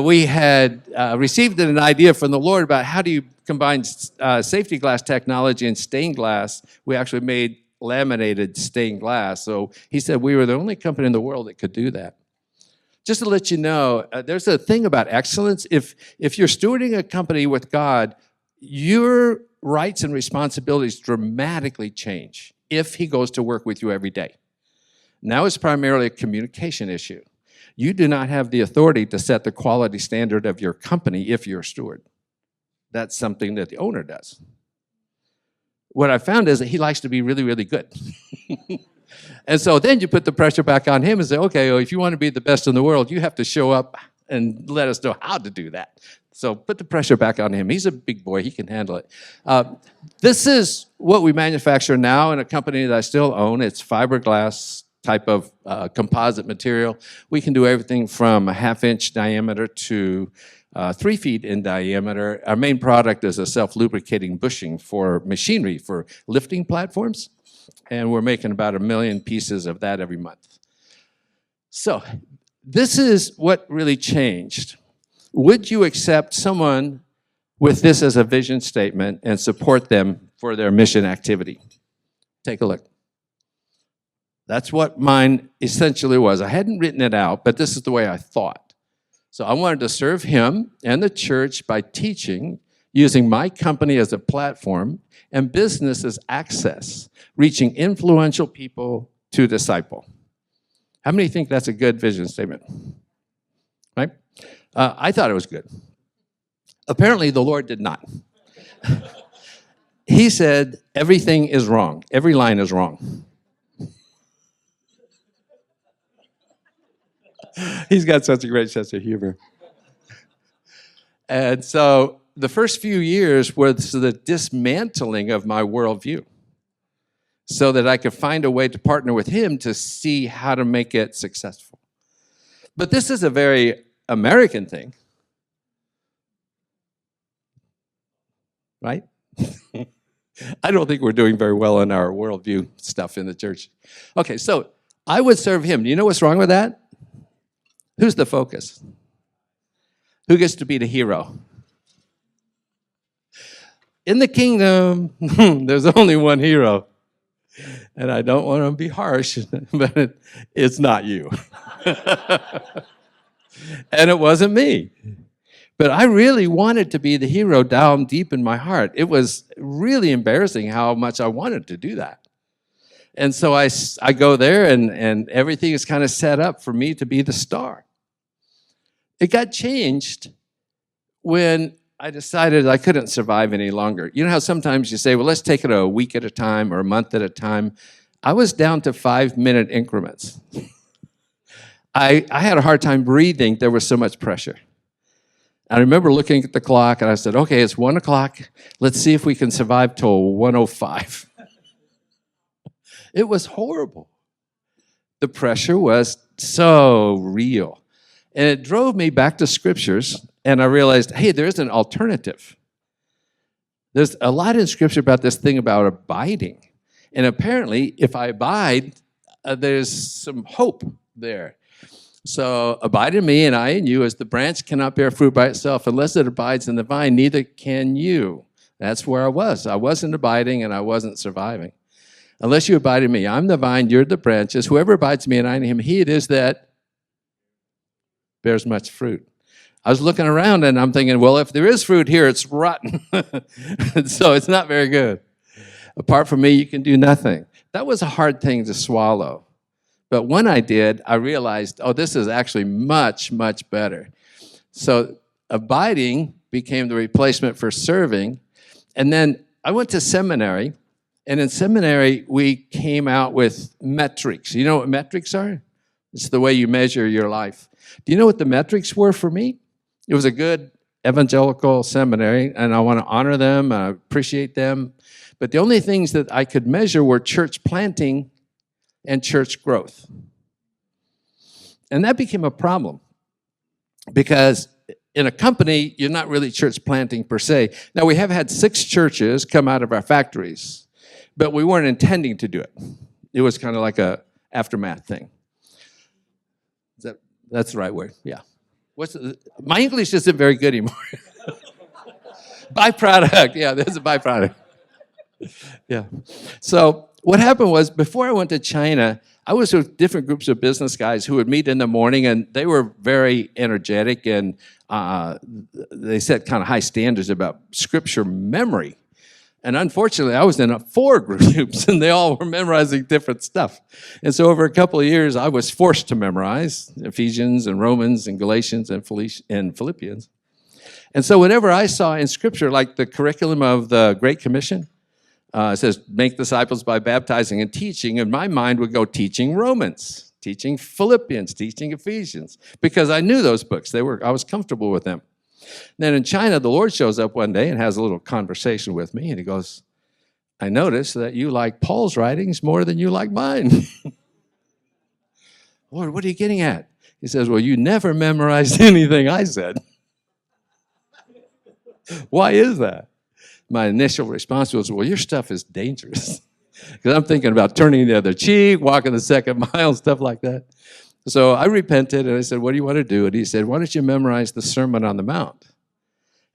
We had received an idea from the Lord about how do you combine safety glass technology and stained glass. We actually made laminated stained glass. So he said we were the only company in the world that could do that. Just to let you know, there's a thing about excellence. If you're stewarding a company with God, your rights and responsibilities dramatically change if he goes to work with you every day. Now it's primarily a communication issue. You do not have the authority to set the quality standard of your company if you're a steward. That's something that the owner does. What I found is that he likes to be really, really good. And so then you put the pressure back on him and say, okay, well, if you want to be the best in the world, you have to show up and let us know how to do that. So put the pressure back on him. He's a big boy. He can handle it. This is what we manufacture now in a company that I still own. It's fiberglass type of composite material. We can do everything from a 1/2-inch diameter to 3 feet in diameter. Our main product is a self-lubricating bushing for machinery for lifting platforms, and we're making about 1 million pieces of that every month. So this is what really changed. Would you accept someone with this as a vision statement and support them for their mission activity? Take a look. That's what mine essentially was. I hadn't written it out, but this is the way I thought. So I wanted to serve him and the church by teaching, using my company as a platform and business as access, reaching influential people to disciple. How many think that's a good vision statement? Right? I thought it was good. Apparently, the Lord did not. He said, everything is wrong. Every line is wrong. He's got such a great sense of humor. And so the first few years was the dismantling of my worldview so that I could find a way to partner with him to see how to make it successful. But this is a very American thing, right? I don't think we're doing very well in our worldview stuff in the church. Okay, so I would serve him. Do you know what's wrong with that? Who's the focus? Who gets to be the hero? In the kingdom, there's only one hero. And I don't want to be harsh, but it's not you. And it wasn't me. But I really wanted to be the hero down deep in my heart. It was really embarrassing how much I wanted to do that. And so I go there, and everything is kind of set up for me to be the star. It got changed when I decided I couldn't survive any longer. You know how sometimes you say, well, let's take it a week at a time or a month at a time? I was down to 5-minute increments. I had a hard time breathing. There was so much pressure. I remember looking at the clock, and I said, okay, it's 1 o'clock. Let's see if we can survive till 1:05. It was horrible. The pressure was so real. And it drove me back to scriptures, and I realized, hey, there's an alternative. There's a lot in scripture about this thing about abiding. And apparently, if I abide, there's some hope there. So abide in me and I in you, as the branch cannot bear fruit by itself unless it abides in the vine, neither can you. That's where I was. I wasn't abiding and I wasn't surviving. Unless you abide in me, I'm the vine, you're the branches. Whoever abides in me and I in him, he it is that bears much fruit. I was looking around and I'm thinking, well, if there is fruit here, it's rotten. So it's not very good. Apart from me, you can do nothing. That was a hard thing to swallow. But when I did, I realized, oh, this is actually much, much better. So abiding became the replacement for serving. And then I went to seminary. And in seminary, we came out with metrics. You know what metrics are? It's the way you measure your life. Do you know what the metrics were for me? It was a good evangelical seminary, and I want to honor them, and I appreciate them. But the only things that I could measure were church planting and church growth. And that became a problem because in a company, you're not really church planting per se. Now, we have had 6 churches come out of our factories, but we weren't intending to do it. It was kind of like a aftermath thing. That's the right word, yeah. My English isn't very good anymore. Byproduct, yeah, there's a byproduct. Yeah. So what happened was, before I went to China, I was with different groups of business guys who would meet in the morning, and they were very energetic, and they set kind of high standards about scripture memory. And unfortunately, I was in 4 groups, and they all were memorizing different stuff. And so over a couple of years, I was forced to memorize Ephesians and Romans and Galatians and Philippians. And so whenever I saw in Scripture, like the curriculum of the Great Commission, it says, make disciples by baptizing and teaching, and my mind would go teaching Romans, teaching Philippians, teaching Ephesians, because I knew those books. I was comfortable with them. Then in China, the Lord shows up one day and has a little conversation with me, and he goes, I notice that you like Paul's writings more than you like mine. Lord, what are you getting at? He says, well, you never memorized anything I said. Why is that? My initial response was, well, your stuff is dangerous. Because I'm thinking about turning the other cheek, walking the second mile, stuff like that. So I repented, and I said, what do you want to do? And he said, why don't you memorize the Sermon on the Mount?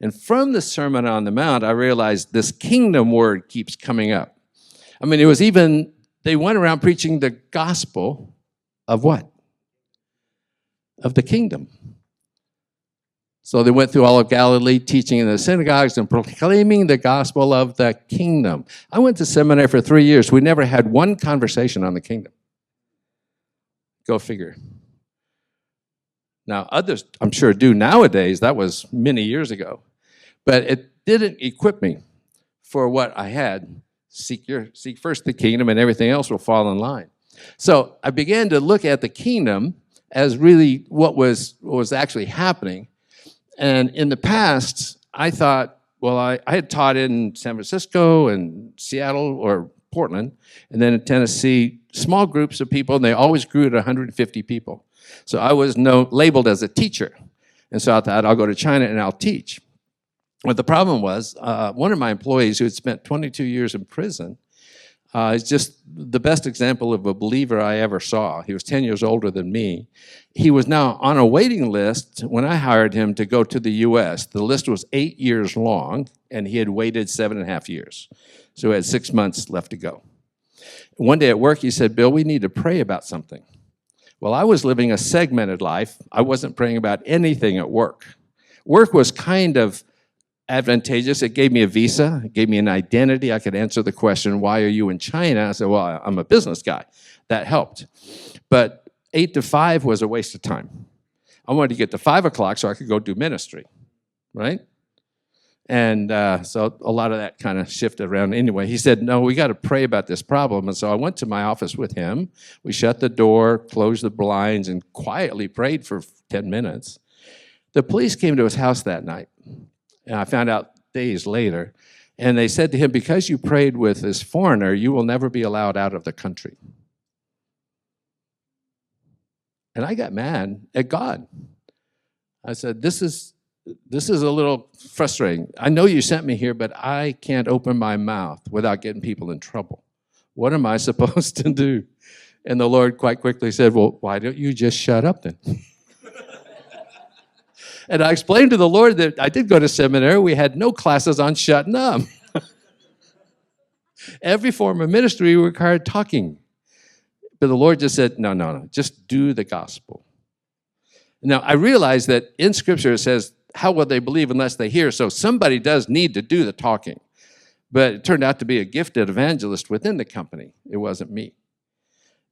And from the Sermon on the Mount, I realized this kingdom word keeps coming up. I mean, it was even, they went around preaching the gospel of what? Of the kingdom. So they went through all of Galilee, teaching in the synagogues and proclaiming the gospel of the kingdom. I went to seminary for 3 years. We never had one conversation on the kingdom. Go figure. Now, others, I'm sure, do nowadays. That was many years ago. But it didn't equip me for what I had. Seek first the kingdom, and everything else will fall in line. So I began to look at the kingdom as really what was actually happening. And in the past, I thought, well, I had taught in San Francisco and Seattle or Portland, and then in Tennessee, small groups of people, and they always grew at 150 people. So I was labeled as a teacher. And so I thought, I'll go to China and I'll teach. But the problem was, one of my employees who had spent 22 years in prison is just the best example of a believer I ever saw. He was 10 years older than me. He was now on a waiting list when I hired him to go to the U.S. The list was 8 years long, and he had waited 7.5 years. So he had 6 months left to go. One day at work, he said, Bill, we need to pray about something. Well, I was living a segmented life. I wasn't praying about anything at work. Work was kind of advantageous. It gave me a visa. It gave me an identity. I could answer the question, why are you in China? I said, well, I'm a business guy. That helped. But 8 to 5 was a waste of time. I wanted to get to 5 o'clock so I could go do ministry, right? And so a lot of that kind of shifted around anyway. He said, no, we got to pray about this problem. And so I went to my office with him. We shut the door, closed the blinds, and quietly prayed for 10 minutes. The police came to his house that night. And I found out days later. And they said to him, because you prayed with this foreigner, you will never be allowed out of the country. And I got mad at God. I said, this is a little frustrating. I know you sent me here, but I can't open my mouth without getting people in trouble. What am I supposed to do? And the Lord quite quickly said, well, why don't you just shut up then? And I explained to the Lord that I did go to seminary. We had no classes on shutting up. Every form of ministry required talking. But the Lord just said, no, just do the gospel. Now, I realize that in Scripture it says, how will they believe unless they hear? So somebody does need to do the talking. But it turned out to be a gifted evangelist within the company. It wasn't me.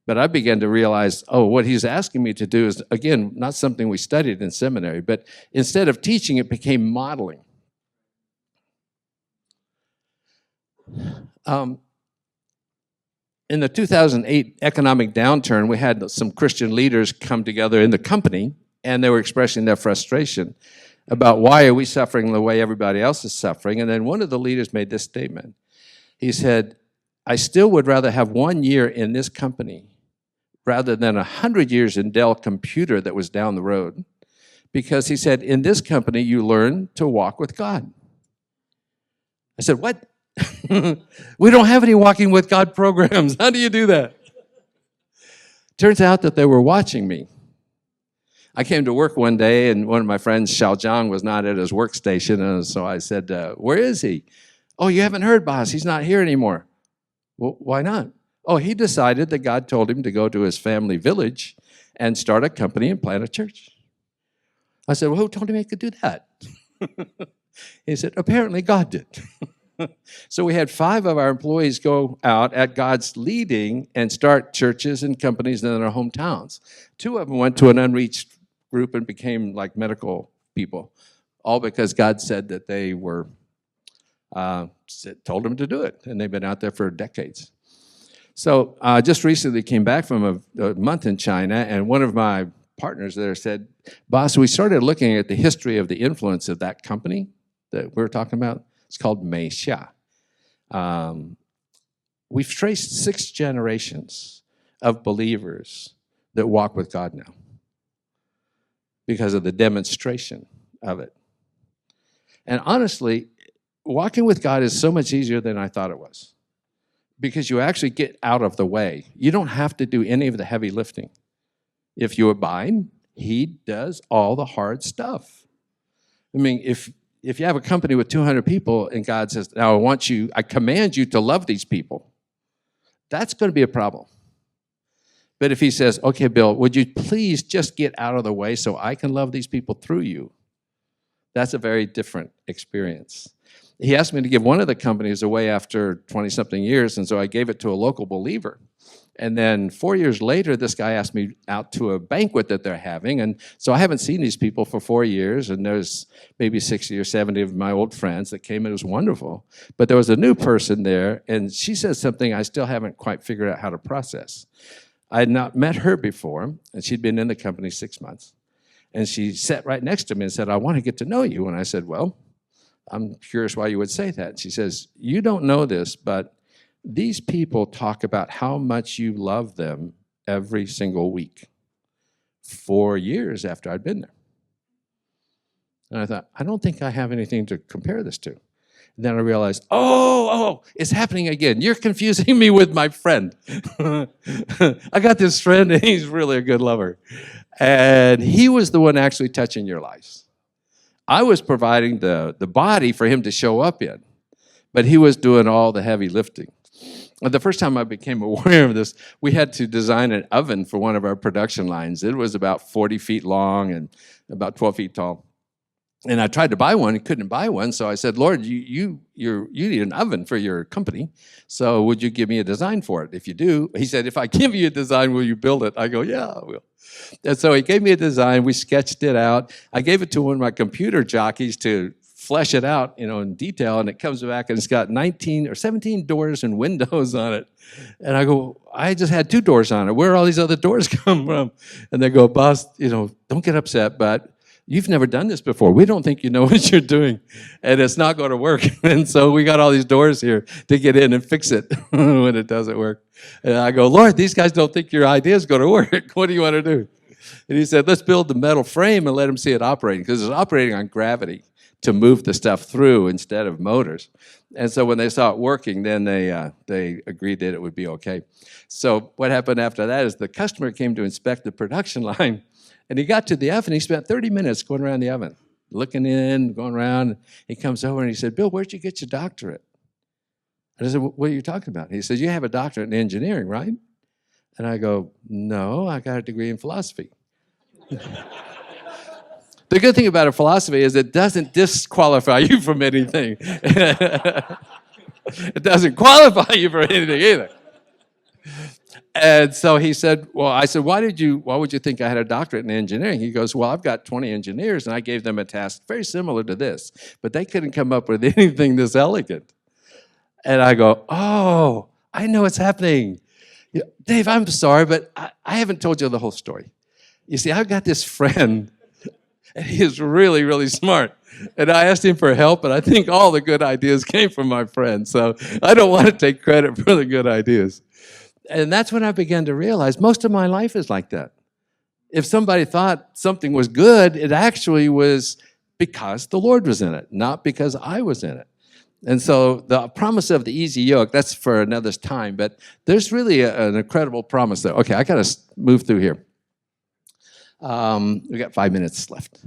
But I began to realize, what he's asking me to do is, again, not something we studied in seminary, but instead of teaching, it became modeling. In the 2008 economic downturn, we had some Christian leaders come together in the company, and they were expressing their frustration. about why are we suffering the way everybody else is suffering. And then one of the leaders made this statement. He said, I still would rather have 1 year in this company rather than 100 years in Dell Computer that was down the road. Because he said, in this company, you learn to walk with God. I said, what? We don't have any walking with God programs. How do you do that? Turns out that they were watching me. I came to work one day, and one of my friends, Xiaojiang, was not at his workstation, and so I said, where is he? Oh, you haven't heard, boss. He's not here anymore. Well, why not? Oh, he decided that God told him to go to his family village and start a company and plant a church. I said, well, who told him he could do that? He said, apparently God did. So we had 5 of our employees go out at God's leading and start churches and companies in our hometowns. 2 of them went to an unreached group and became like medical people, all because God said that they were, told them to do it, and they've been out there for decades. So just recently came back from a month in China, and one of my partners there said, boss, we started looking at the history of the influence of that company that we were talking about. It's called Meixia. We've traced 6 generations of believers that walk with God now because of the demonstration of it. And honestly, walking with God is so much easier than I thought it was because you actually get out of the way. You don't have to do any of the heavy lifting. If you abide, he does all the hard stuff. I mean, if you have a company with 200 people and God says, now I command you to love these people, that's going to be a problem. But if he says, okay, Bill, would you please just get out of the way so I can love these people through you? That's a very different experience. He asked me to give one of the companies away after 20-something years, and so I gave it to a local believer. And then 4 years later, this guy asked me out to a banquet that they're having. And so I haven't seen these people for 4 years. And there's maybe 60 or 70 of my old friends that came. It was wonderful. But there was a new person there. And she said something I still haven't quite figured out how to process. I had not met her before. And she'd been in the company 6 months. And she sat right next to me and said, I want to get to know you. And I said, well, I'm curious why you would say that. And she says, you don't know this, but these people talk about how much you love them every single week. 4 years after I'd been there. And I thought, I don't think I have anything to compare this to. And then I realized, oh, it's happening again. You're confusing me with my friend. I got this friend, and he's really a good lover. And he was the one actually touching your lives. I was providing the body for him to show up in, but he was doing all the heavy lifting. The first time I became aware of this, we had to design an oven for one of our production lines. It was about 40 feet long and about 12 feet tall. And I tried to buy one and couldn't buy one, so I said, Lord, you need an oven for your company, so would you give me a design for it? If you do, he said, if I give you a design, will you build it? I go, yeah, I will. And so he gave me a design. We sketched it out. I gave it to one of my computer jockeys to flesh it out, in detail, and it comes back and it's got 19 or 17 doors and windows on it. And I go, I just had 2 doors on it. Where are all these other doors come from? And they go, boss, don't get upset, but you've never done this before. We don't think you know what you're doing, and it's not going to work. And so we got all these doors here to get in and fix it when it doesn't work. And I go, Lord, these guys don't think your idea is going to work. What do you want to do? And he said, let's build the metal frame and let them see it operating, because it's operating on gravity to move the stuff through instead of motors. And so when they saw it working, then they agreed that it would be okay. So what happened after that is the customer came to inspect the production line, and he got to the oven. He spent 30 minutes going around the oven, looking in, going around. He comes over and he said, Bill, where'd you get your doctorate? And I said, what are you talking about? He says, you have a doctorate in engineering, right? And I go, no, I got a degree in philosophy. The good thing about a philosophy is it doesn't disqualify you from anything. It doesn't qualify you for anything either. And so he said, well, I said, why would you think I had a doctorate in engineering? He goes, well, I've got 20 engineers, and I gave them a task very similar to this, but they couldn't come up with anything this elegant. And I go, oh, I know what's happening. Dave, I'm sorry, but I haven't told you the whole story. You see, I've got this friend, And he is really, really smart. And I asked him for help, and I think all the good ideas came from my friend. So I don't want to take credit for the good ideas. And that's when I began to realize most of my life is like that. If somebody thought something was good, it actually was because the Lord was in it, not because I was in it. And so the promise of the easy yoke, that's for another time, but there's really an incredible promise there. Okay, I got to move through here. We got 5 minutes left.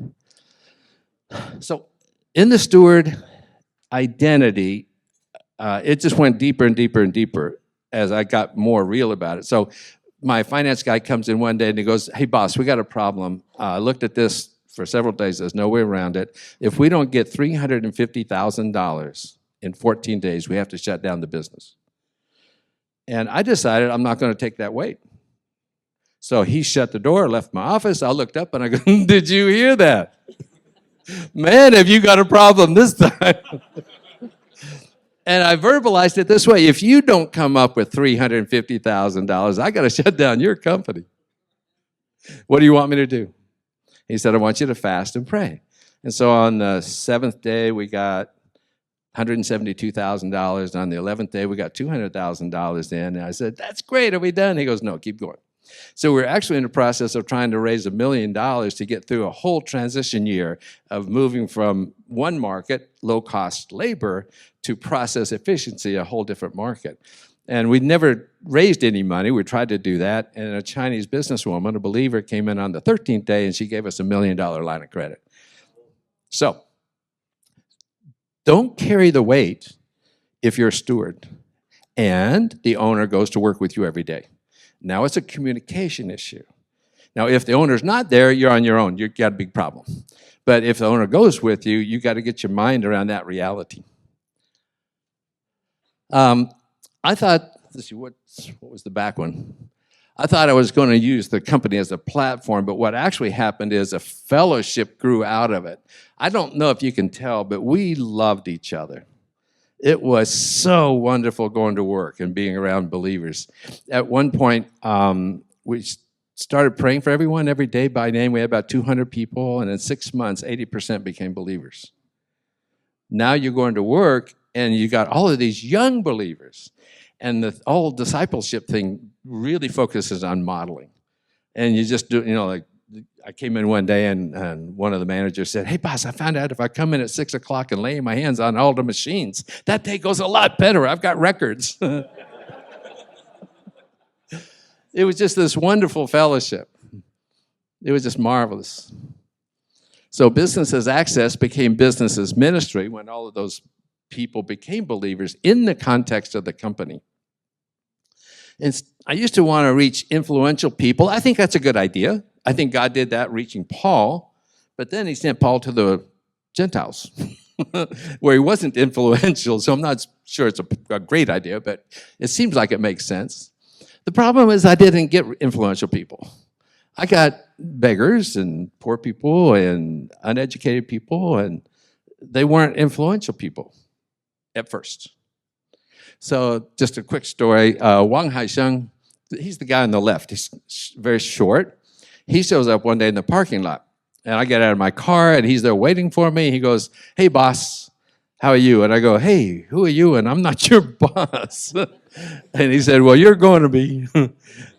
So in the steward identity, it just went deeper and deeper and deeper as I got more real about it. So my finance guy comes in one day and he goes, "Hey boss, we got a problem. I looked at this for several days. There's no way around it. If we don't get $350,000 in 14 days, we have to shut down the business." And I decided I'm not going to take that weight. So he shut the door, left my office. I looked up and I go, "Did you hear that? Man, have you got a problem this time?" And I verbalized it this way: if you don't come up with $350,000, I got to shut down your company. What do you want me to do? He said, "I want you to fast and pray." And so on the 7th day, we got $172,000. On the 11th day, we got $200,000 in. And I said, "That's great. Are we done?" He goes, "No, keep going." So we're actually in the process of trying to raise $1 million to get through a whole transition year of moving from one market, low-cost labor, to process efficiency, a whole different market. And we never raised any money. We tried to do that. And a Chinese businesswoman, a believer, came in on the 13th day, and she gave us $1 million line of credit. So don't carry the weight if you're a steward and the owner goes to work with you every day. Now it's a communication issue. Now, if the owner's not there, you're on your own. You've got a big problem. But if the owner goes with you, you got to get your mind around that reality. I thought, let's see, what was the back one? I thought I was going to use the company as a platform, but what actually happened is a fellowship grew out of it. I don't know if you can tell, but we loved each other. It was so wonderful going to work and being around believers. At one point, we started praying for everyone every day by name. We had about 200 people, and in 6 months, 80% became believers. Now you're going to work, and you got all of these young believers, and the whole discipleship thing really focuses on modeling. And you just do, like I came in one day and one of the managers said, "Hey boss, I found out if I come in at 6 o'clock and lay my hands on all the machines, that day goes a lot better. I've got records." It was just this wonderful fellowship. It was just marvelous. So business as access became business as ministry when all of those people became believers in the context of the company. And I used to want to reach influential people. I think that's a good idea. I think God did that reaching Paul, but then he sent Paul to the Gentiles where he wasn't influential, so I'm not sure it's a great idea, but it seems like it makes sense. The problem is I didn't get influential people. I got beggars and poor people and uneducated people, and they weren't influential people at first. So just a quick story. Wang Haisheng, he's the guy on the left. He's very short. He shows up one day in the parking lot, and I get out of my car, and he's there waiting for me. He goes, "Hey, boss, how are you?" And I go, "Hey, who are you?" And I'm not your boss. And he said, "Well, you're going to be." And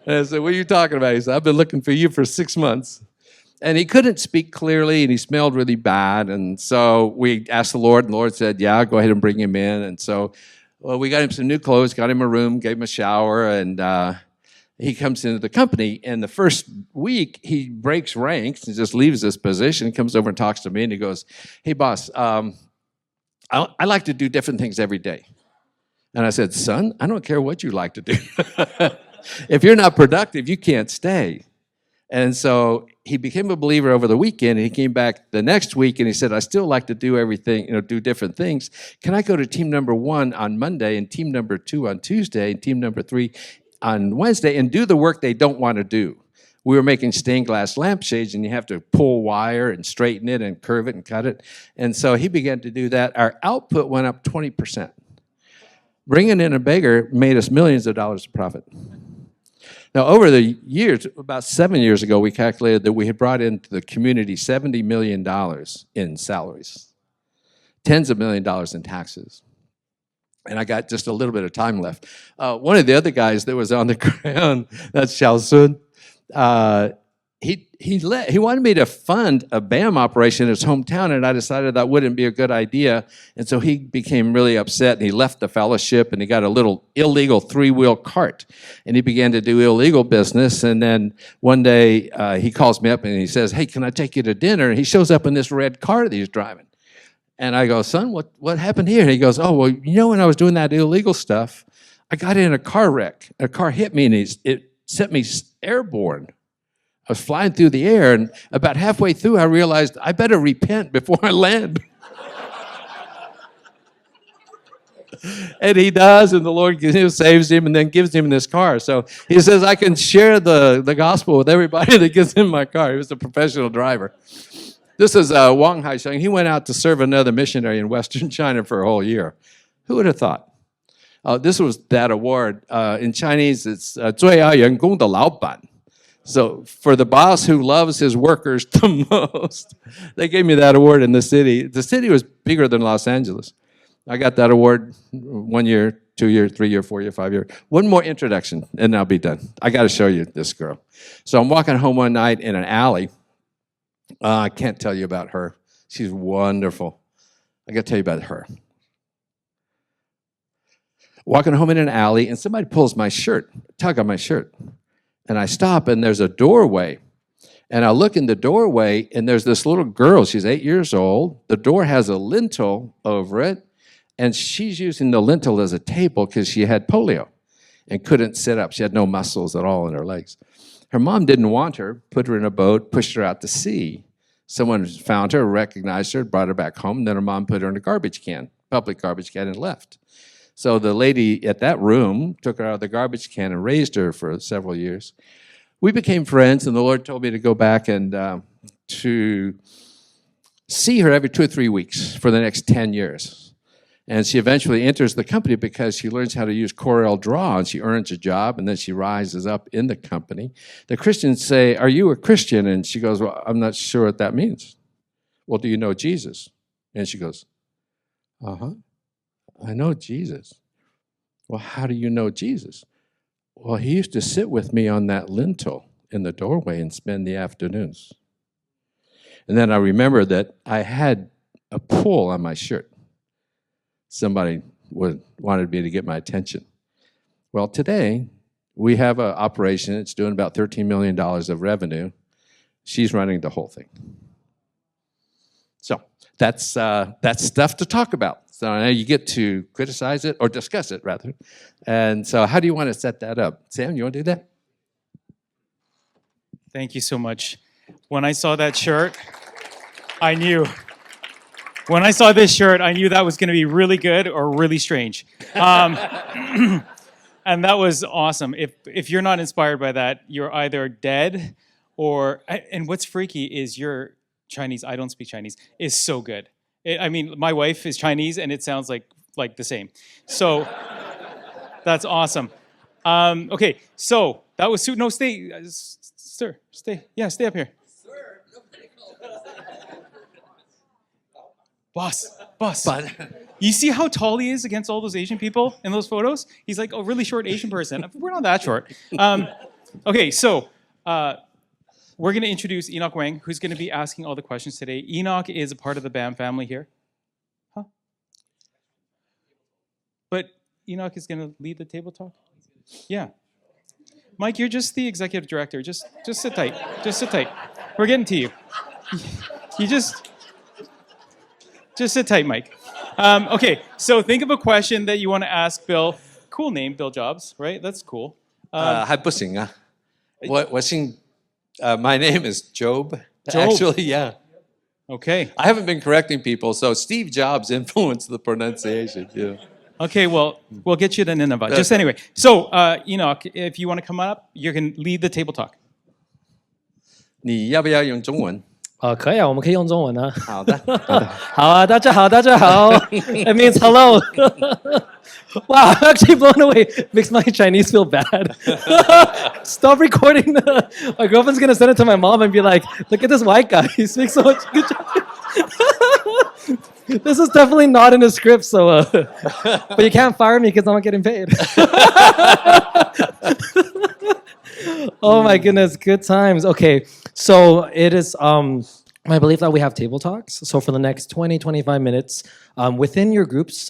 I said, "What are you talking about?" He said, "I've been looking for you for 6 months." And he couldn't speak clearly, and he smelled really bad. And so we asked the Lord, and the Lord said, "Yeah, go ahead and bring him in." And so we got him some new clothes, got him a room, gave him a shower, and he comes into the company. And the first week, he breaks ranks and just leaves this position, comes over and talks to me, and he goes, "Hey, boss, I like to do different things every day." And I said, "Son, I don't care what you like to do. If you're not productive, you can't stay." And so he became a believer over the weekend, and he came back the next week, and he said, "I still like to do everything, do different things. Can I go to team number 1 on Monday, and team number 2 on Tuesday, and team number 3 on Wednesday, and do the work they don't want to do?" We were making stained glass lampshades, and you have to pull wire and straighten it and curve it and cut it. And so he began to do that. Our output went up 20%. Bringing in a beggar made us millions of dollars of profit. Now, over the years, about 7 years ago, we calculated that we had brought into the community $70 million in salaries, tens of millions of dollars in taxes. And I got just a little bit of time left. One of the other guys that was on the ground, that's Xiao Sun, he wanted me to fund a BAM operation in his hometown, and I decided that wouldn't be a good idea. And so he became really upset, and he left the fellowship, and he got a little illegal 3-wheel cart, and he began to do illegal business. And then one day he calls me up, and he says, "Hey, can I take you to dinner?" And he shows up in this red car that he's driving. And I go, "Son, what happened here?" And he goes, "Oh, well, when I was doing that illegal stuff, I got in a car wreck. A car hit me, and it sent me airborne. I was flying through the air, and about halfway through, I realized I better repent before I land." And he does, and the Lord saves him and then gives him this car. So he says, I can share the gospel with everybody that gets in my car. He was a professional driver. This is Wang Haisheng. He went out to serve another missionary in Western China for a whole year. Who would have thought? This was that award. In Chinese, it's 最爱员工的老板. So for the boss who loves his workers the most, they gave me that award in the city. The city was bigger than Los Angeles. I got that award 1 year, 2 year, 3 year, 4 year, 5 year. One more introduction, and I'll be done. I got to show you this girl. So I'm walking home one night in an alley. I can't tell you about her. She's wonderful. I got to tell you about her. Walking home in an alley, and somebody pulls my shirt, tug on my shirt. And I stop, and there's a doorway. And I look in the doorway, and there's this little girl. She's 8 years old. The door has a lintel over it, and she's using the lintel as a table because she had polio and couldn't sit up. She had no muscles at all in her legs. Her mom didn't want her, put her in a boat, pushed her out to sea. Someone found her, recognized her, brought her back home, and then her mom put her in a garbage can, public garbage can, and left. So the lady at that room took her out of the garbage can and raised her for several years. We became friends, and the Lord told me to go back and to see her every 2 or 3 weeks for the next 10 years. And she eventually enters the company because she learns how to use Corel Draw, and she earns a job, and then she rises up in the company. The Christians say, "Are you a Christian?" And she goes, "Well, I'm not sure what that means." "Well, do you know Jesus?" And she goes, "Uh-huh. I know Jesus." "Well, how do you know Jesus?" "Well, he used to sit with me on that lintel in the doorway and spend the afternoons." And then I remember that I had a pull on my shirt. Somebody wanted me to get my attention. Well, today, we have an operation. It's doing about $13 million of revenue. She's running the whole thing. So that's stuff to talk about. So now you get to criticize it, or discuss it, rather. And so how do you want to set that up? Sam, you want to do that? Thank you so much. When I saw that shirt, I knew. When I saw this shirt, I knew that was going to be really good or really strange. And that was awesome. If you're not inspired by that, you're either dead or... And what's freaky is your Chinese, I don't speak Chinese, is so good. I mean, my wife is Chinese, and it sounds like the same. So that's awesome. Okay, so that was... No, stay. Sir, stay. Yeah, stay up here. Boss. You see how tall he is against all those Asian people in those photos? He's like a really short Asian person. We're not that short. Okay, so we're going to introduce Enoch Wang, who's going to be asking all the questions today. Enoch is a part of the BAM family here. Huh? But Enoch is going to lead the table talk? Yeah. Mike, you're just the executive director. Just sit tight. Just sit tight. We're getting to you. You just sit tight, Mike. Okay, so think of a question that you want to ask Bill. Cool name, Bill Jobs, right? That's cool. 还不行啊。我姓 my name is Job. Job. Actually, yeah. Okay. I haven't been correcting people, so Steve Jobs influenced the pronunciation. Yeah. Okay, well, we'll get you to Nineveh. Just anyway. So, Enoch, if you want to come up, you can lead the table talk. 你要不要用中文？可以啊，我们可以用中文啊。好的，好啊，大家好，大家好。It means hello. Wow, I'm actually blown away. Makes my Chinese feel bad. Stop recording. My girlfriend's gonna send it to my mom and be like, "Look at this white guy. He speaks so much good Chinese." This is definitely not in the script, so. But you can't fire me because I'm not getting paid. Oh my goodness, good times. Okay, so it is my belief that we have table talks. So for the next 20, 25 minutes, within your groups,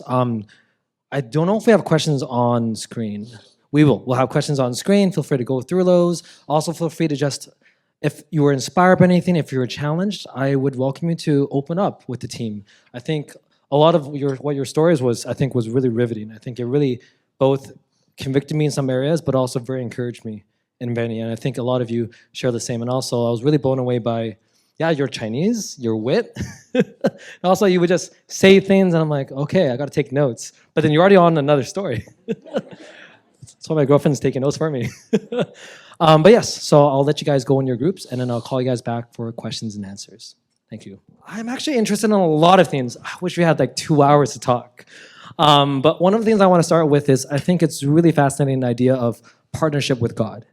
I don't know if we have questions on screen. We'll have questions on screen. Feel free to go through those. Also feel free to just, if you were inspired by anything, if you were challenged, I would welcome you to open up with the team. I think a lot of what your stories was really riveting. I think it really both convicted me in some areas, but also very encouraged me in many. And I think a lot of you share the same. And also I was really blown away by, your Chinese, your wit. Also, you would just say things and I'm like, okay, I got to take notes. But then you're already on another story. That's why my girlfriend's taking notes for me. But yes, so I'll let you guys go in your groups and then I'll call you guys back for questions and answers. Thank you. I'm actually interested in a lot of things. I wish we had like 2 hours to talk. But one of the things I want to start with is I think it's really fascinating, the idea of partnership with God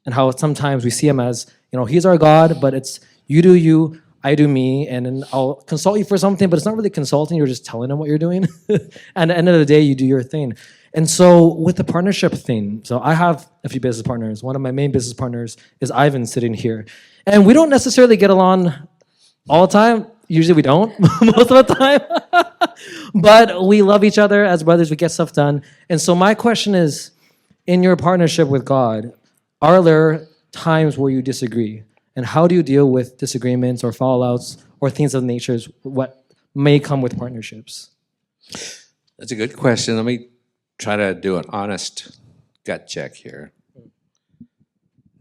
and how sometimes we see him as, he's our God, but it's you do you, I do me, and then I'll consult you for something, but it's not really consulting, you're just telling him what you're doing. And at the end of the day, you do your thing. And so with the partnership thing, so I have a few business partners. One of my main business partners is Ivan sitting here. And we don't necessarily get along all the time. Usually we don't, most of the time. But we love each other as brothers, we get stuff done. And so my question is, in your partnership with God, are there times where you disagree? And how do you deal with disagreements or fallouts or things of nature, what may come with partnerships? That's a good question. Let me try to do an honest gut check here.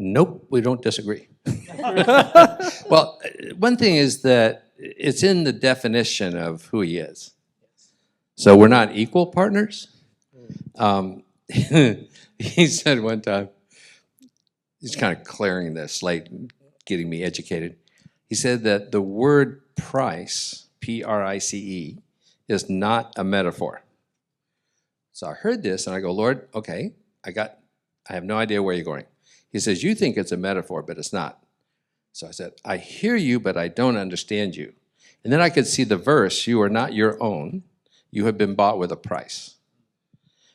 Nope, we don't disagree. Well, one thing is that it's in the definition of who he is. So we're not equal partners. He said one time, he's kind of clearing the slate, getting me educated. He said that the word price, P-R-I-C-E, is not a metaphor. So I heard this and I go, Lord, okay, I have no idea where you're going. He says, you think it's a metaphor, but it's not. So I said, I hear you, but I don't understand you. And then I could see the verse, you are not your own, you have been bought with a price.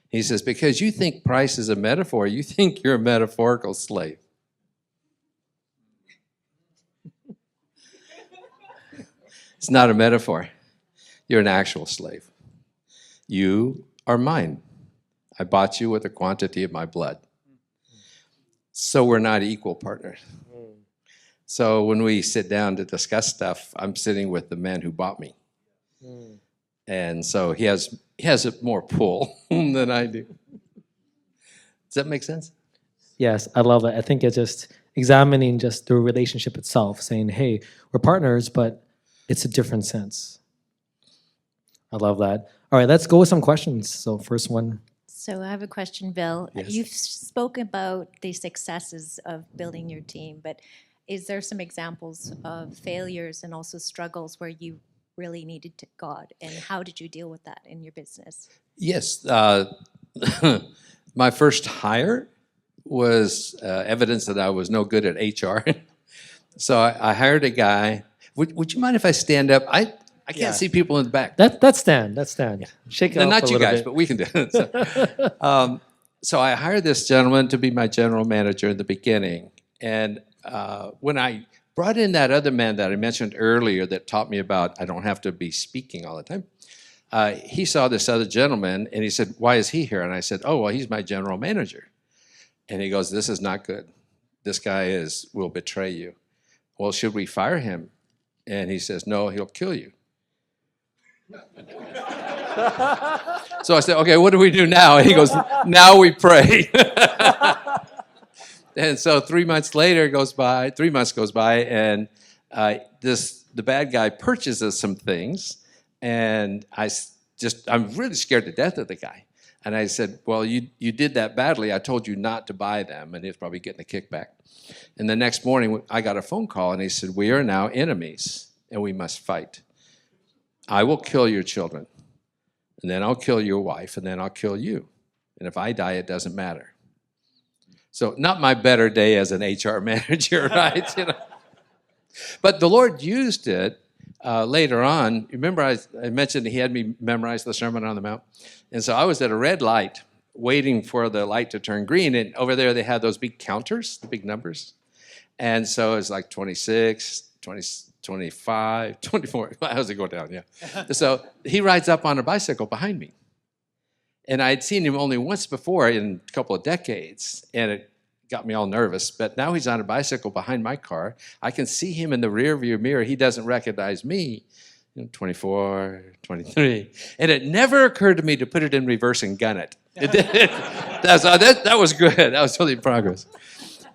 He says, because you think price is a metaphor, you think you're a metaphorical slave. It's not a metaphor. You're an actual slave. You are mine. I bought you with a quantity of my blood. So we're not equal partners. So when we sit down to discuss stuff, I'm sitting with the man who bought me. And so he has more pull than I do. Does that make sense? Yes, I love it. I think it's just examining just the relationship itself, saying, hey, we're partners, but it's a different sense. I love that. All right, let's go with some questions. So first one. So I have a question, Bill. Yes. You've spoken about the successes of building your team, but is there some examples of failures and also struggles where you really needed God, and how did you deal with that in your business? Yes. My first hire was evidence that I was no good at HR. So I hired a guy. Would you mind if I stand up? I can't see people in the back. That's stand. Shake it up Not a you little guys, bit. but we can do it. So I hired this gentleman to be my general manager in the beginning. And when I brought in that other man that I mentioned earlier that taught me about I don't have to be speaking all the time, he saw this other gentleman and he said, why is he here? And I said, oh, well, he's my general manager. And he goes, this is not good. This guy will betray you. Well, should we fire him? And he says, no, he'll kill you. So I said, okay, what do we do now? And he goes, now we pray. And so 3 months goes by, and the bad guy purchases some things, and I'm really scared to death of the guy. And I said, well, you did that badly. I told you not to buy them. And he was probably getting a kickback. And the next morning, I got a phone call, and he said, we are now enemies, and we must fight. I will kill your children, and then I'll kill your wife, and then I'll kill you. And if I die, it doesn't matter. So not my better day as an HR manager, right? But the Lord used it later on. Remember I mentioned he had me memorize the Sermon on the Mount? And so I was at a red light waiting for the light to turn green. And over there they had those big counters, the big numbers. And so it's like 26, 20, 25, 24. How's it go down? Yeah. So he rides up on a bicycle behind me. And I'd seen him only once before in a couple of decades, and it got me all nervous. But now he's on a bicycle behind my car. I can see him in the rearview mirror. He doesn't recognize me. 24, 23. And it never occurred to me to put it in reverse and gun it. That was good. That was totally progress.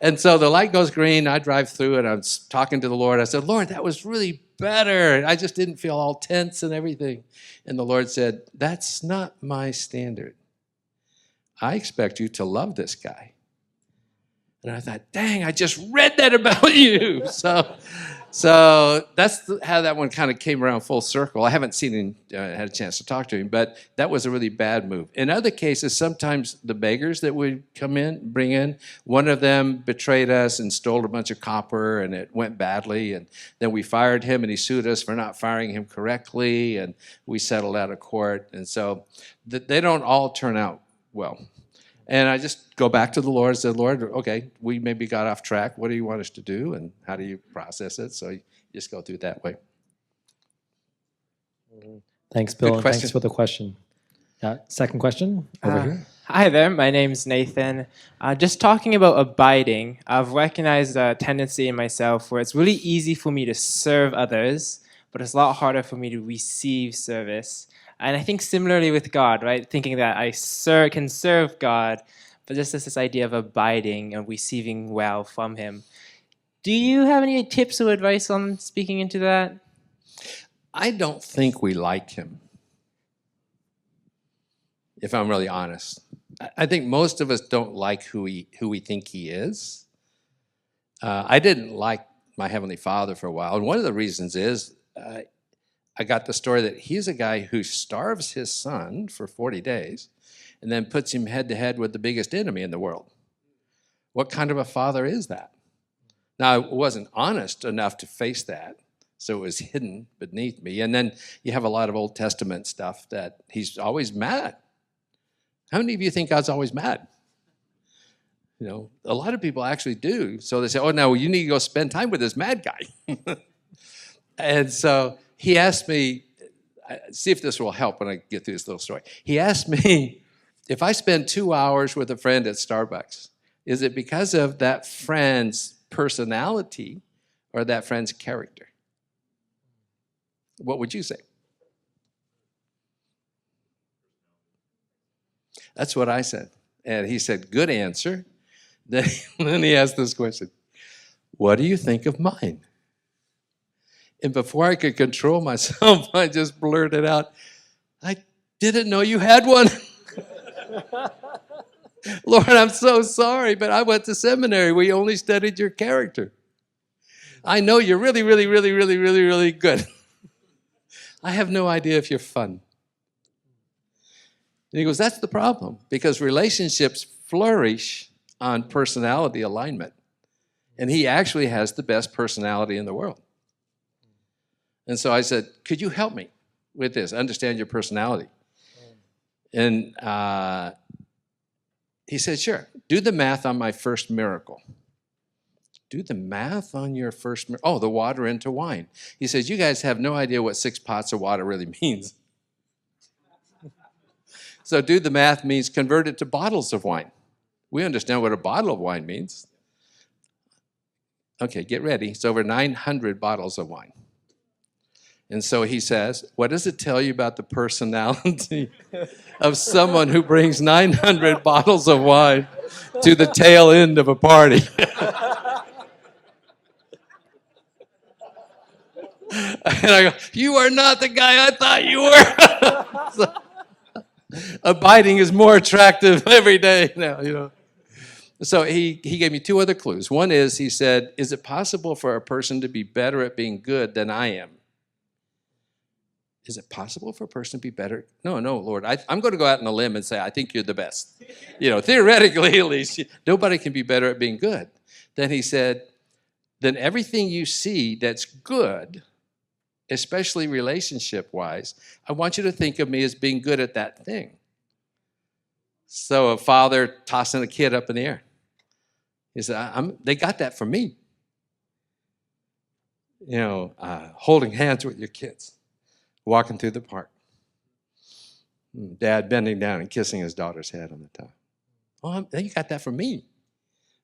And so the light goes green. I drive through, and I'm talking to the Lord. I said, Lord, that was really better. I just didn't feel all tense and everything. And the Lord said, that's not my standard. I expect you to love this guy. And I thought, dang, I just read that about you. So that's how that one kind of came around full circle. I haven't seen him, had a chance to talk to him, but that was a really bad move. In other cases, sometimes the beggars that would bring in, one of them betrayed us and stole a bunch of copper, and it went badly. And then we fired him, and he sued us for not firing him correctly, and we settled out of court. And so they don't all turn out well. And I just go back to the Lord and said, Lord, okay, we maybe got off track. What do you want us to do? And how do you process it? So you just go through it that way. Thanks, Bill. And thanks for the question. Second question over here. Hi there, my name's Nathan. Just talking about abiding, I've recognized a tendency in myself where it's really easy for me to serve others, but it's a lot harder for me to receive service. And I think similarly with God, right? Thinking that I can serve God, but just this idea of abiding and receiving well from Him. Do you have any tips or advice on speaking into that? I don't think we like Him, if I'm really honest. I think most of us don't like who we think He is. I didn't like my Heavenly Father for a while, and one of the reasons is I got the story that he's a guy who starves his son for 40 days and then puts him head to head with the biggest enemy in the world. What kind of a father is that? Now, I wasn't honest enough to face that, so it was hidden beneath me. And then you have a lot of Old Testament stuff that he's always mad. How many of you think God's always mad? A lot of people actually do. So they say, oh, no, you need to go spend time with this mad guy. And so he asked me, see if this will help when I get through this little story. He asked me, if I spend 2 hours with a friend at Starbucks, is it because of that friend's personality or that friend's character? What would you say? That's what I said. And he said, good answer. Then he asked this question, what do you think of mine? And before I could control myself, I just blurted out, I didn't know you had one. Lord, I'm so sorry, but I went to seminary. We only studied your character. I know you're really, really, really, really, really, really good. I have no idea if you're fun. And he goes, that's the problem, because relationships flourish on personality alignment. And he actually has the best personality in the world. And so I said, could you help me with this, understand your personality? And he said, sure. Do the math on my first miracle. Do the math on your first miracle. Oh, the water into wine. He says, you guys have no idea what 6 pots of water really means. So do the math means convert it to bottles of wine. We understand what a bottle of wine means. Okay, get ready. It's over 900 bottles of wine. And so he says, what does it tell you about the personality of someone who brings 900 bottles of wine to the tail end of a party? And I go, you are not the guy I thought you were. Abiding is more attractive every day now, you know. So he gave me two other clues. One is, he said, is it possible for a person to be better at being good than I am? Is it possible for a person to be better? No, Lord. I'm going to go out on a limb and say, I think you're the best. You know, theoretically at least, nobody can be better at being good. Then he said, then everything you see that's good, especially relationship-wise, I want you to think of me as being good at that thing. So a father tossing a kid up in the air. He said, they got that from me. You know, holding hands with your kids, walking through the park. Dad bending down and kissing his daughter's head on the top. Oh, you got that from me.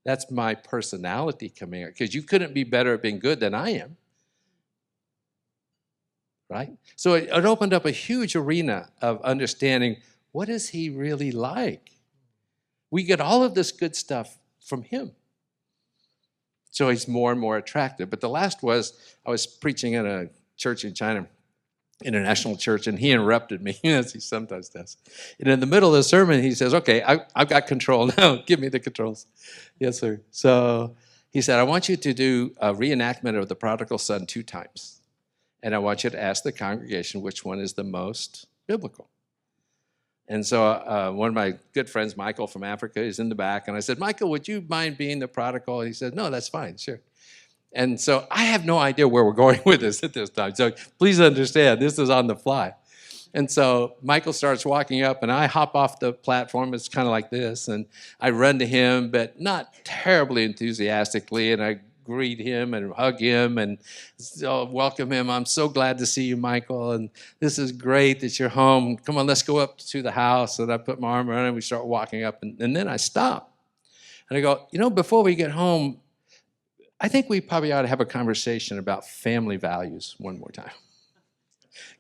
That's my personality coming out, because you couldn't be better at being good than I am. Right? So it opened up a huge arena of understanding, what is he really like? We get all of this good stuff from him. So he's more and more attractive. But the last was, I was preaching in a church in China, international church, and he interrupted me, as he sometimes does. And in the middle of the sermon, he says, okay, I've got control now. Give me the controls. Yes, sir. So he said, I want you to do a reenactment of the prodigal son 2 times. And I want you to ask the congregation which one is the most biblical. And so one of my good friends, Michael from Africa, is in the back. And I said, Michael, would you mind being the prodigal? And he said, no, that's fine, sure. And so I have no idea where we're going with this at this time. So please understand, this is on the fly. And so Michael starts walking up, and I hop off the platform. It's kind of like this. And I run to him, but not terribly enthusiastically. And I greet him and hug him and welcome him. I'm so glad to see you, Michael. And this is great that you're home. Come on, let's go up to the house. And I put my arm around him. We start walking up. And then I stop. And I go, you know, before we get home, I think we probably ought to have a conversation about family values one more time.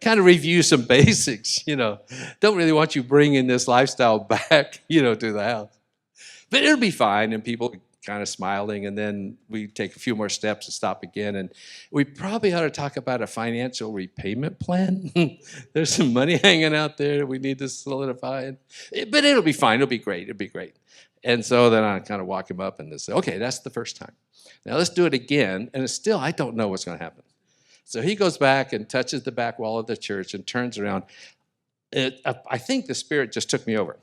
Kind of review some basics, you know. Don't really want you bringing this lifestyle back, you know, to the house. But it'll be fine. And people kind of smiling, and then we take a few more steps and stop again. And we probably ought to talk about a financial repayment plan. There's some money hanging out there we need to solidify. But it'll be fine. It'll be great. It'll be great. And so then I kind of walk him up and say, okay, that's the first time. Now let's do it again. And it's still, I don't know what's going to happen. So he goes back and touches the back wall of the church and turns around. I think the Spirit just took me over.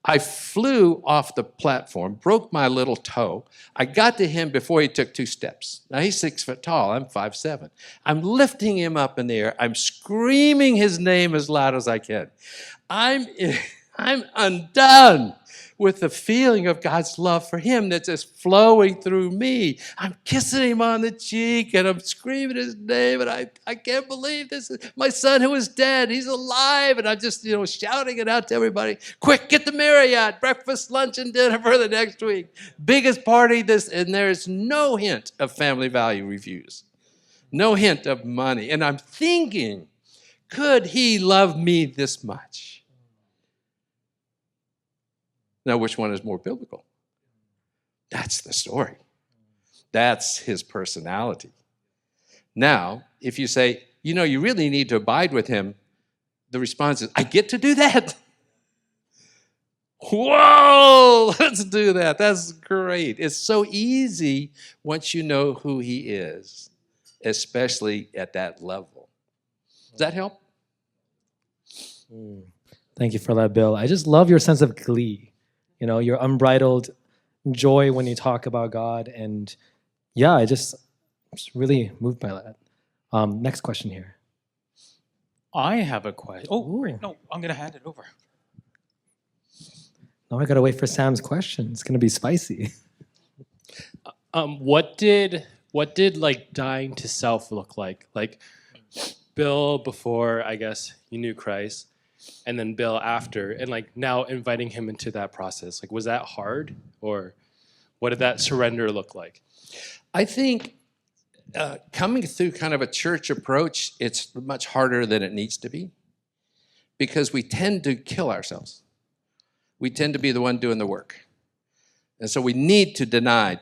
I flew off the platform, broke my little toe. I got to him before he took 2 steps. Now he's 6 foot tall, I'm 5'7". I'm lifting him up in the air. I'm screaming his name as loud as I can. I'm undone with the feeling of God's love for him that's just flowing through me. I'm kissing him on the cheek and I'm screaming his name, and I can't believe this is my son who was dead. He's alive. And I'm just, you know, shouting it out to everybody. Quick, get the Marriott, breakfast, lunch, and dinner for the next week. Biggest party, and there's no hint of family value reviews. No hint of money. And I'm thinking, could he love me this much? Now, which one is more biblical? That's the story. That's his personality. Now, if you say, you know, you really need to abide with him, the response is, I get to do that? Whoa, let's do that. That's great. It's so easy once you know who he is, especially at that level. Does that help? Thank you for that, Bill. I just love your sense of glee. You know, your unbridled joy when you talk about God. And yeah, I'm just really moved by that. Next question here. I have a question. Oh, great. No, I'm going to hand it over. Now I got to wait for Sam's question. It's going to be spicy. What did like dying to self look like? Like Bill before, I guess, you knew Christ, and then Bill after, and like now inviting him into that process. Like, was that hard, or what did that surrender look like? I think coming through kind of a church approach, it's much harder than it needs to be, because we tend to kill ourselves. We tend to be the one doing the work. And so we need to deny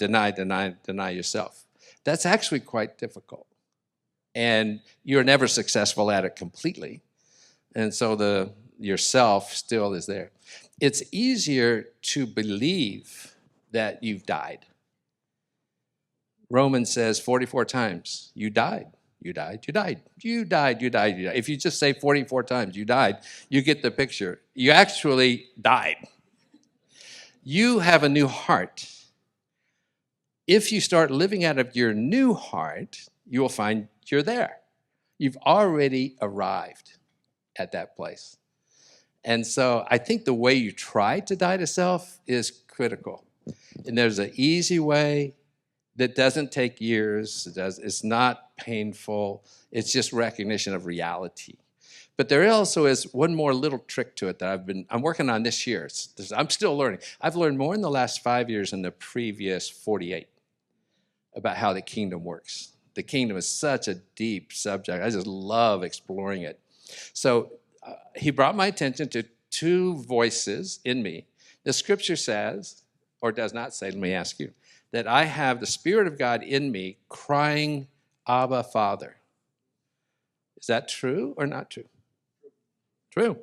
yourself. That's actually quite difficult. And you're never successful at it completely. And so yourself still is there. It's easier to believe that you've died. Romans says 44 times, you died, you died, you died, you died, you died, you died. If you just say 44 times, you died, you get the picture. You actually died. You have a new heart. If you start living out of your new heart, you will find you're there. You've already arrived at that place. And so I think the way you try to die to self is critical. And there's an easy way that doesn't take years. It's not painful. It's just recognition of reality. But there also is one more little trick to it that I'm working on this year. I'm still learning. I've learned more in the last 5 years than the previous 48 about how the kingdom works. The kingdom is such a deep subject. I just love exploring it. So he brought my attention to two voices in me. The scripture says, or does not say, let me ask you, that I have the Spirit of God in me crying, Abba, Father. Is that true or not true? True.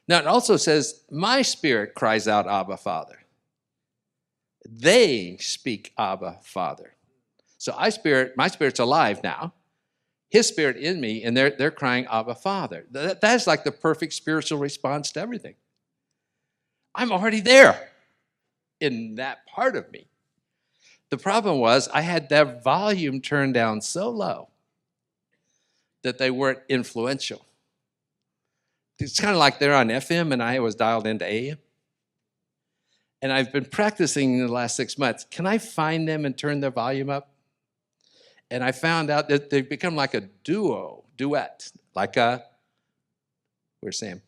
Now it also says, my spirit cries out, Abba, Father. They speak, Abba, Father. So my spirit's alive now. His spirit in me, and they're crying, Abba, Father. That's like the perfect spiritual response to everything. I'm already there in that part of me. The problem was I had that volume turned down so low that they weren't influential. It's kind of like they're on FM and I was dialed into AM. And I've been practicing in the last 6 months. Can I find them and turn their volume up? And I found out that they've become like a duet, like a, where's Sam?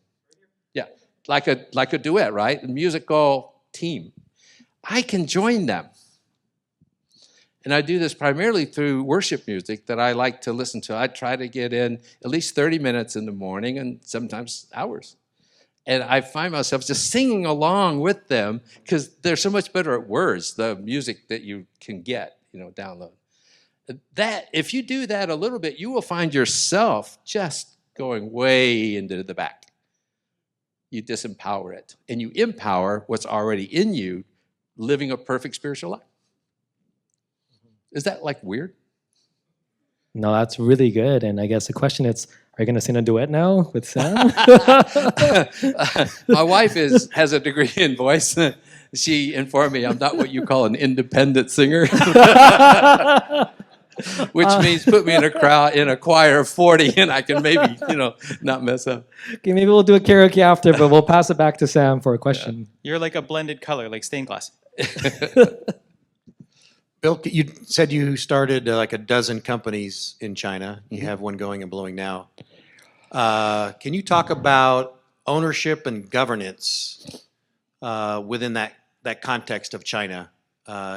Yeah, like a duet, right? A musical team. I can join them. And I do this primarily through worship music that I like to listen to. I try to get in at least 30 minutes in the morning and sometimes hours. And I find myself just singing along with them because they're so much better at words, the music that you can get, download. That, if you do that a little bit, you will find yourself just going way into the back. You disempower it. And you empower what's already in you, living a perfect spiritual life. Is that weird? No, that's really good. And I guess the question is, are you going to sing a duet now with Sam? My wife has a degree in voice. She informed me I'm not what you call an independent singer. Which means put me in a choir of 40 and I can maybe, not mess up. Okay, maybe we'll do a karaoke after, but we'll pass it back to Sam for a question. Yeah. You're like a blended color, like stained glass. Bill, you said you started like a dozen companies in China. You have one going and blowing now. Can you talk about ownership and governance within that context of China?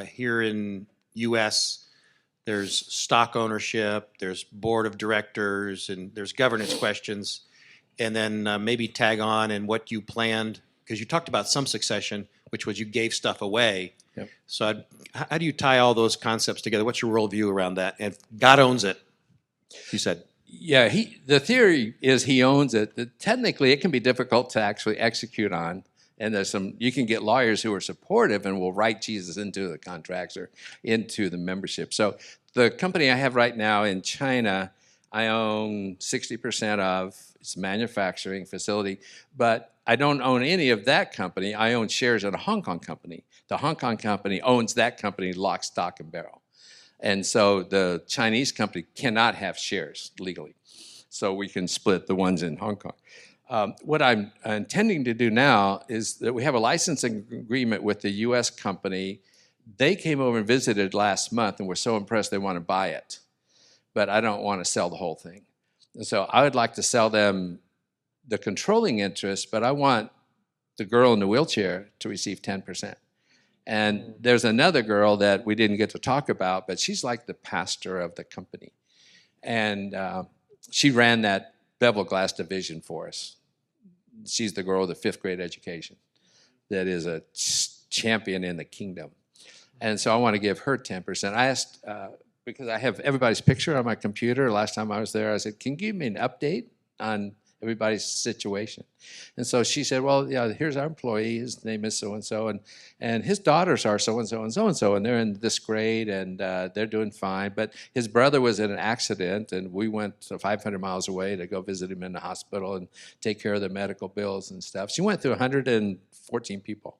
Here in U.S., there's stock ownership, there's board of directors, and there's governance questions. And then maybe tag on and what you planned, because you talked about some succession, which was you gave stuff away. Yep. So how do you tie all those concepts together? What's your worldview around that? And God owns it, you said. Yeah, the theory is he owns it. Technically, it can be difficult to actually execute on. And you can get lawyers who are supportive and will write Jesus into the contracts or into the membership. So the company I have right now in China, I own 60% of. It's a manufacturing facility, but I don't own any of that company. I own shares in a Hong Kong company. The Hong Kong company owns that company lock, stock, and barrel. And so the Chinese company cannot have shares legally. So we can split the ones in Hong Kong. What I'm intending to do now is that we have a licensing agreement with the U.S. company. They came over and visited last month and were so impressed they want to buy it. But I don't want to sell the whole thing. And so I would like to sell them the controlling interest, but I want the girl in the wheelchair to receive 10%. And there's another girl that we didn't get to talk about, but she's like the pastor of the company. And she ran that bevel glass division for us. She's the girl with the 5th grade education that is a champion in the kingdom. And so I want to give her 10%. I asked, because I have everybody's picture on my computer, last time I was there, I said, can you give me an update on everybody's situation. And so she said, well, yeah, here's our employee, his name is so-and-so, and his daughters are so-and-so and so-and-so, and they're in this grade, and they're doing fine. But his brother was in an accident, and we went 500 miles away to go visit him in the hospital and take care of the medical bills and stuff. She went through 114 people.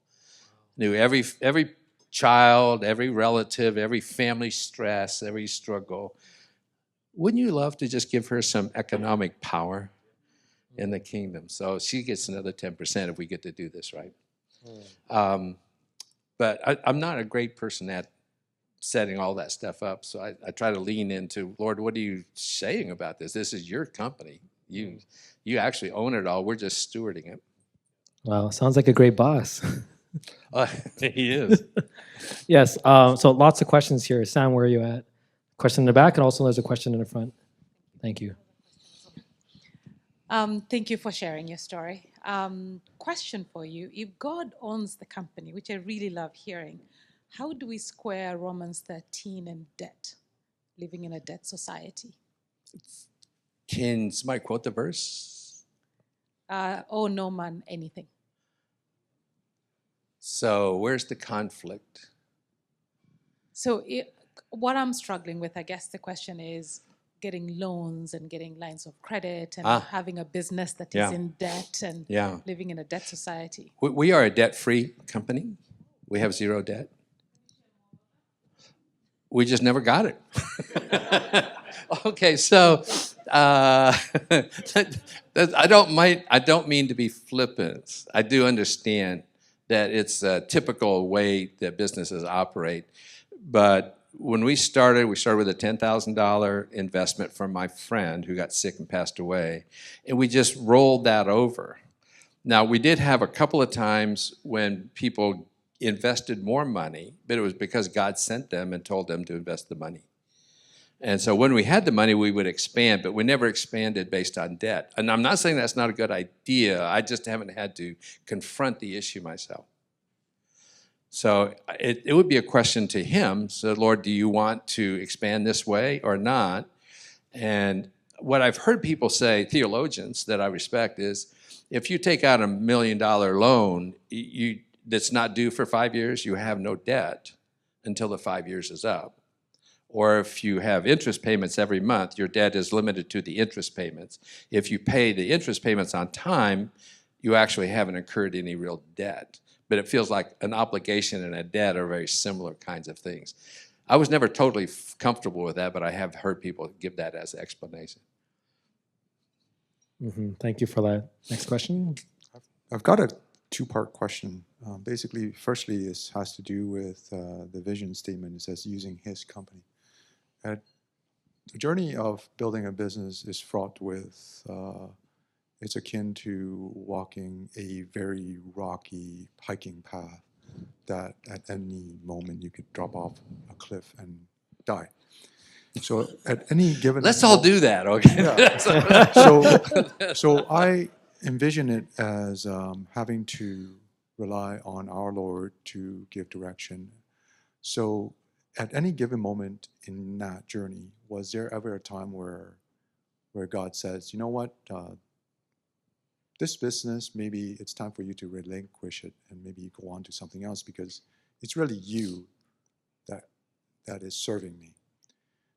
Knew every child, every relative, every family stress, every struggle. Wouldn't you love to just give her some economic power in the kingdom? So she gets another 10% if we get to do this right. But I'm not a great person at setting all that stuff up. So I try to lean into, Lord, what are you saying about this? This is your company. You actually own it all. We're just stewarding it. Wow, sounds like a great boss. He is. Yes, so lots of questions here. Sam, where are you at? Question in the back, and also there's a question in the front. Thank you. Thank you for sharing your story. Question for you. If God owns the company, which I really love hearing, how do we square Romans 13 and debt, living in a debt society? Can somebody quote the verse? Oh, no man, anything. So where's the conflict? So what I'm struggling with, I guess the question is getting loans and getting lines of credit and having a business that is in debt and living in a debt society. We are a debt-free company. We have zero debt. We just never got it. Okay, so I don't mean to be flippant. I do understand that it's a typical way that businesses operate. But when we started with a $10,000 investment from my friend who got sick and passed away, and we just rolled that over. Now, we did have a couple of times when people invested more money, but it was because God sent them and told them to invest the money. And so when we had the money, we would expand, but we never expanded based on debt. And I'm not saying that's not a good idea. I just haven't had to confront the issue myself. So it would be a question to him. So, Lord, do you want to expand this way or not? And what I've heard people say, theologians that I respect, is if you take out $1 million loan that's not due for 5 years, you have no debt until the 5 years is up. Or if you have interest payments every month, your debt is limited to the interest payments. If you pay the interest payments on time, you actually haven't incurred any real debt. But it feels like an obligation and a debt are very similar kinds of things. I was never totally comfortable with that, but I have heard people give that as an explanation. Thank you for that. Next question. I've got a two-part question. Basically, firstly, this has to do with the vision statement. It says using his company. The journey of building a business is fraught with, it's akin to walking a very rocky hiking path that at any moment you could drop off a cliff and die. So at any given... Let's all do that, okay? Yeah. So I envision it as having to rely on our Lord to give direction. So at any given moment in that journey, was there ever a time where God says, you know what, this business, maybe it's time for you to relinquish it and maybe go on to something else because it's really you that is serving me.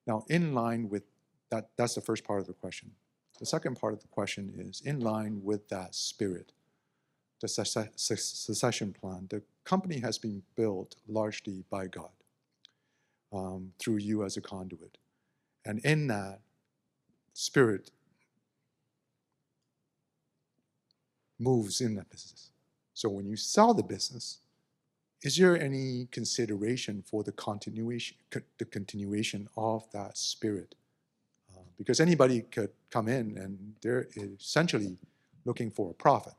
Now, in line with that, that's the first part of the question. The second part of the question is, in line with that spirit, the succession plan, the company has been built largely by God, through you as a conduit. And in that spirit moves in that business. So when you sell the business, is there any consideration for the continuation of that spirit? Because anybody could come in and they're essentially looking for a profit.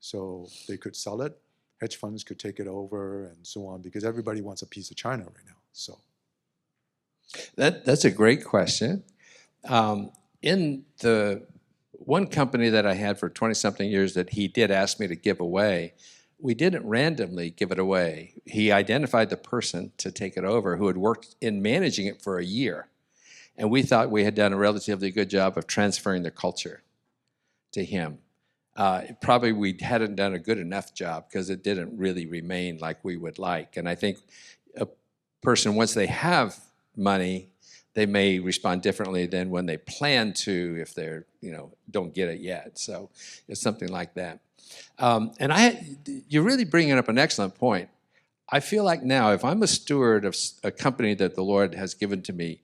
So they could sell it, hedge funds could take it over and so on, because everybody wants a piece of China right now. So that's a great question. In the one company that I had for 20-something years that he did ask me to give away, we didn't randomly give it away. He identified the person to take it over who had worked in managing it for a year. And we thought we had done a relatively good job of transferring the culture to him. Probably we hadn't done a good enough job because it didn't really remain like we would like. And I think a person, once they have money, they may respond differently than when they plan to if they're, don't get it yet. So it's something like that. You're really bringing up an excellent point. I feel like now, if I'm a steward of a company that the Lord has given to me,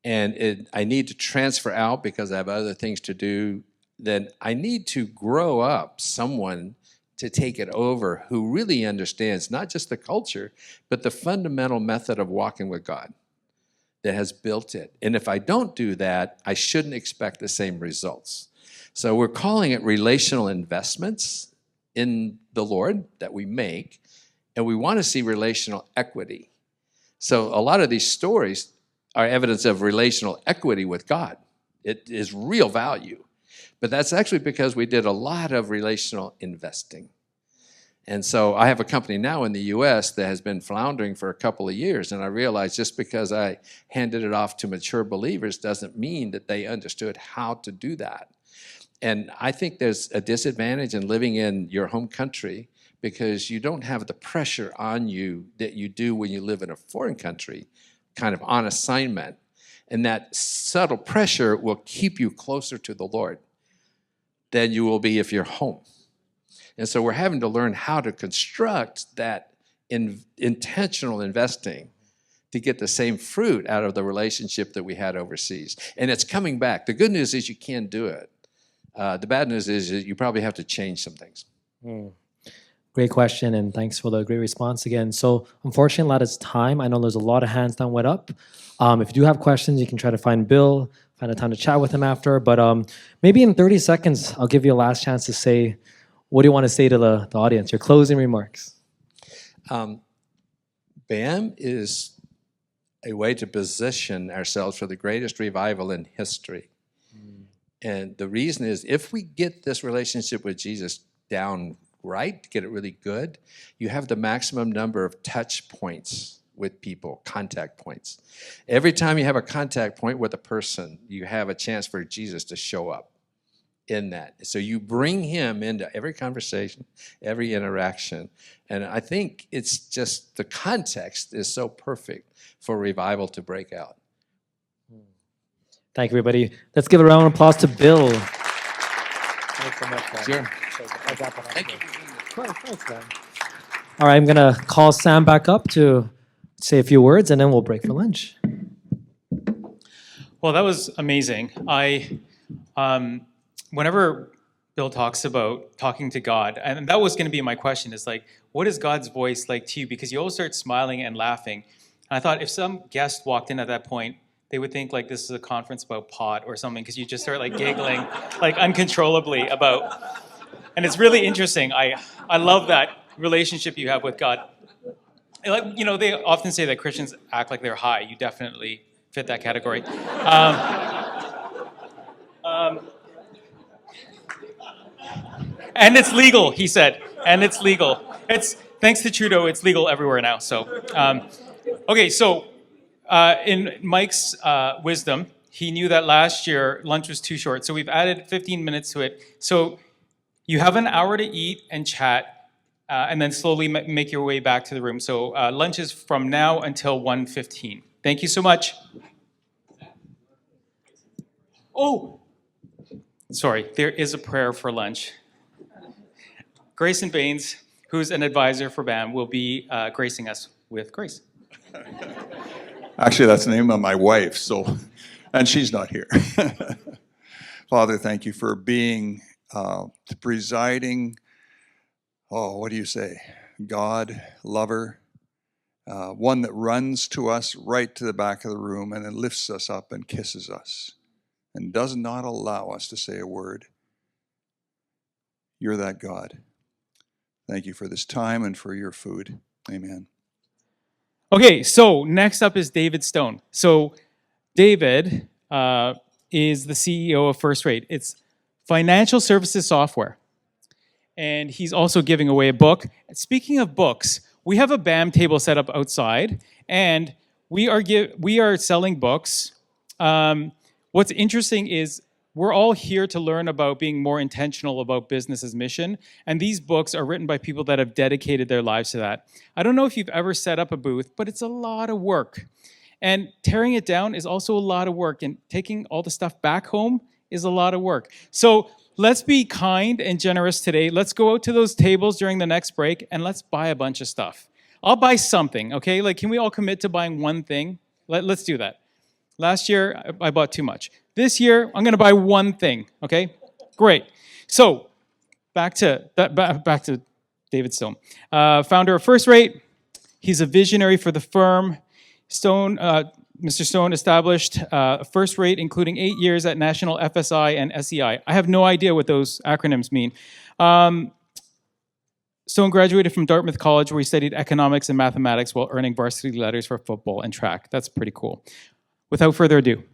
and I need to transfer out because I have other things to do, then I need to grow up someone to take it over who really understands not just the culture, but the fundamental method of walking with God that has built it. And if I don't do that, I shouldn't expect the same results. So we're calling it relational investments in the Lord that we make, and we want to see relational equity. So a lot of these stories are evidence of relational equity with God. It is real value. But that's actually because we did a lot of relational investing. And so I have a company now in the US that has been floundering for a couple of years, and I realized just because I handed it off to mature believers doesn't mean that they understood how to do that. And I think there's a disadvantage in living in your home country because you don't have the pressure on you that you do when you live in a foreign country, kind of on assignment. And that subtle pressure will keep you closer to the Lord than you will be if you're home. And so we're having to learn how to construct that intentional investing to get the same fruit out of the relationship that we had overseas. And it's coming back. The good news is you can do it. The bad news is you probably have to change some things. Great question, and thanks for the great response again. So unfortunately, a lot of time. I know there's a lot of hands that went up. If you do have questions, you can try to find Bill, find a time to chat with him after. But maybe in 30 seconds, I'll give you a last chance to say, what do you want to say to the audience? Your closing remarks. BAM is a way to position ourselves for the greatest revival in history. And the reason is, if we get this relationship with Jesus down right, get it really good, you have the maximum number of touch points with people, contact points. Every time you have a contact point with a person, you have a chance for Jesus to show up in that. So you bring him into every conversation, every interaction. And I think it's just the context is so perfect for revival to break out. Thank you, everybody. Let's give a round of applause to Bill. Thanks so much, man. Sure. Thank you. Thanks, man. All right, I'm going to call Sam back up to say a few words, and then we'll break for lunch. Well, that was amazing. Whenever Bill talks about talking to God, and that was going to be my question, is like, what is God's voice like to you? Because you always start smiling and laughing. And I thought if some guest walked in at that point, they would think like this is a conference about pot or something, because you just start like giggling like uncontrollably about. And it's really interesting. I love that relationship you have with God. Like, they often say that Christians act like they're high. You definitely fit that category. And it's legal, he said. And it's legal. It's thanks to Trudeau, it's legal everywhere now. So, okay, so in Mike's wisdom, he knew that last year lunch was too short. So we've added 15 minutes to it. So you have an hour to eat and chat, and then slowly make your way back to the room. So lunch is from now until 1:15. Thank you so much. Oh, sorry, there is a prayer for lunch. Grayson Baines, who's an advisor for BAM, will be gracing us with grace. Actually, that's the name of my wife, and she's not here. Father, thank you for being the presiding, what do you say, God, lover, one that runs to us right to the back of the room and then lifts us up and kisses us and does not allow us to say a word. You're that God. Thank you for this time and for your food. Amen. Okay, so next up is David Stone. So David is the CEO of First Rate. It's financial services software. And he's also giving away a book. Speaking of books, we have a BAM table set up outside, and we are selling books. What's interesting is we're all here to learn about being more intentional about business's mission. And these books are written by people that have dedicated their lives to that. I don't know if you've ever set up a booth, but it's a lot of work. And tearing it down is also a lot of work. And taking all the stuff back home is a lot of work. So let's be kind and generous today. Let's go out to those tables during the next break and let's buy a bunch of stuff. I'll buy something, okay? Like, can we all commit to buying one thing? Let's do that. Last year, I bought too much. This year, I'm gonna buy one thing, okay? Great. So, back to David Stone. Founder of First Rate. He's a visionary for the firm. Mr. Stone established First Rate, including 8 years at National FSI and SEI. I have no idea what those acronyms mean. Stone graduated from Dartmouth College, where he studied economics and mathematics while earning varsity letters for football and track. That's pretty cool. Without further ado.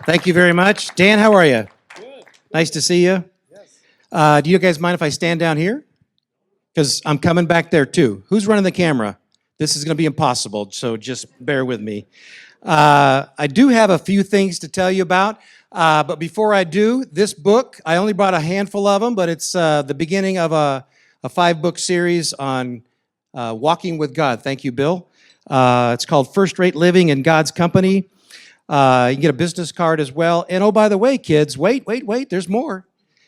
Thank you very much. Dan, how are you? Good. Nice to see you. Yes. Do you guys mind if I stand down here? Because I'm coming back there too. Who's running the camera? This is going to be impossible, so just bear with me. I do have a few things to tell you about, but before I do, this book, I only brought a handful of them, but it's the beginning of a 5-book series on walking with God. Thank you, Bill. It's called First Rate Living in God's Company. You can get a business card as well. And oh, by the way, kids, wait, there's more.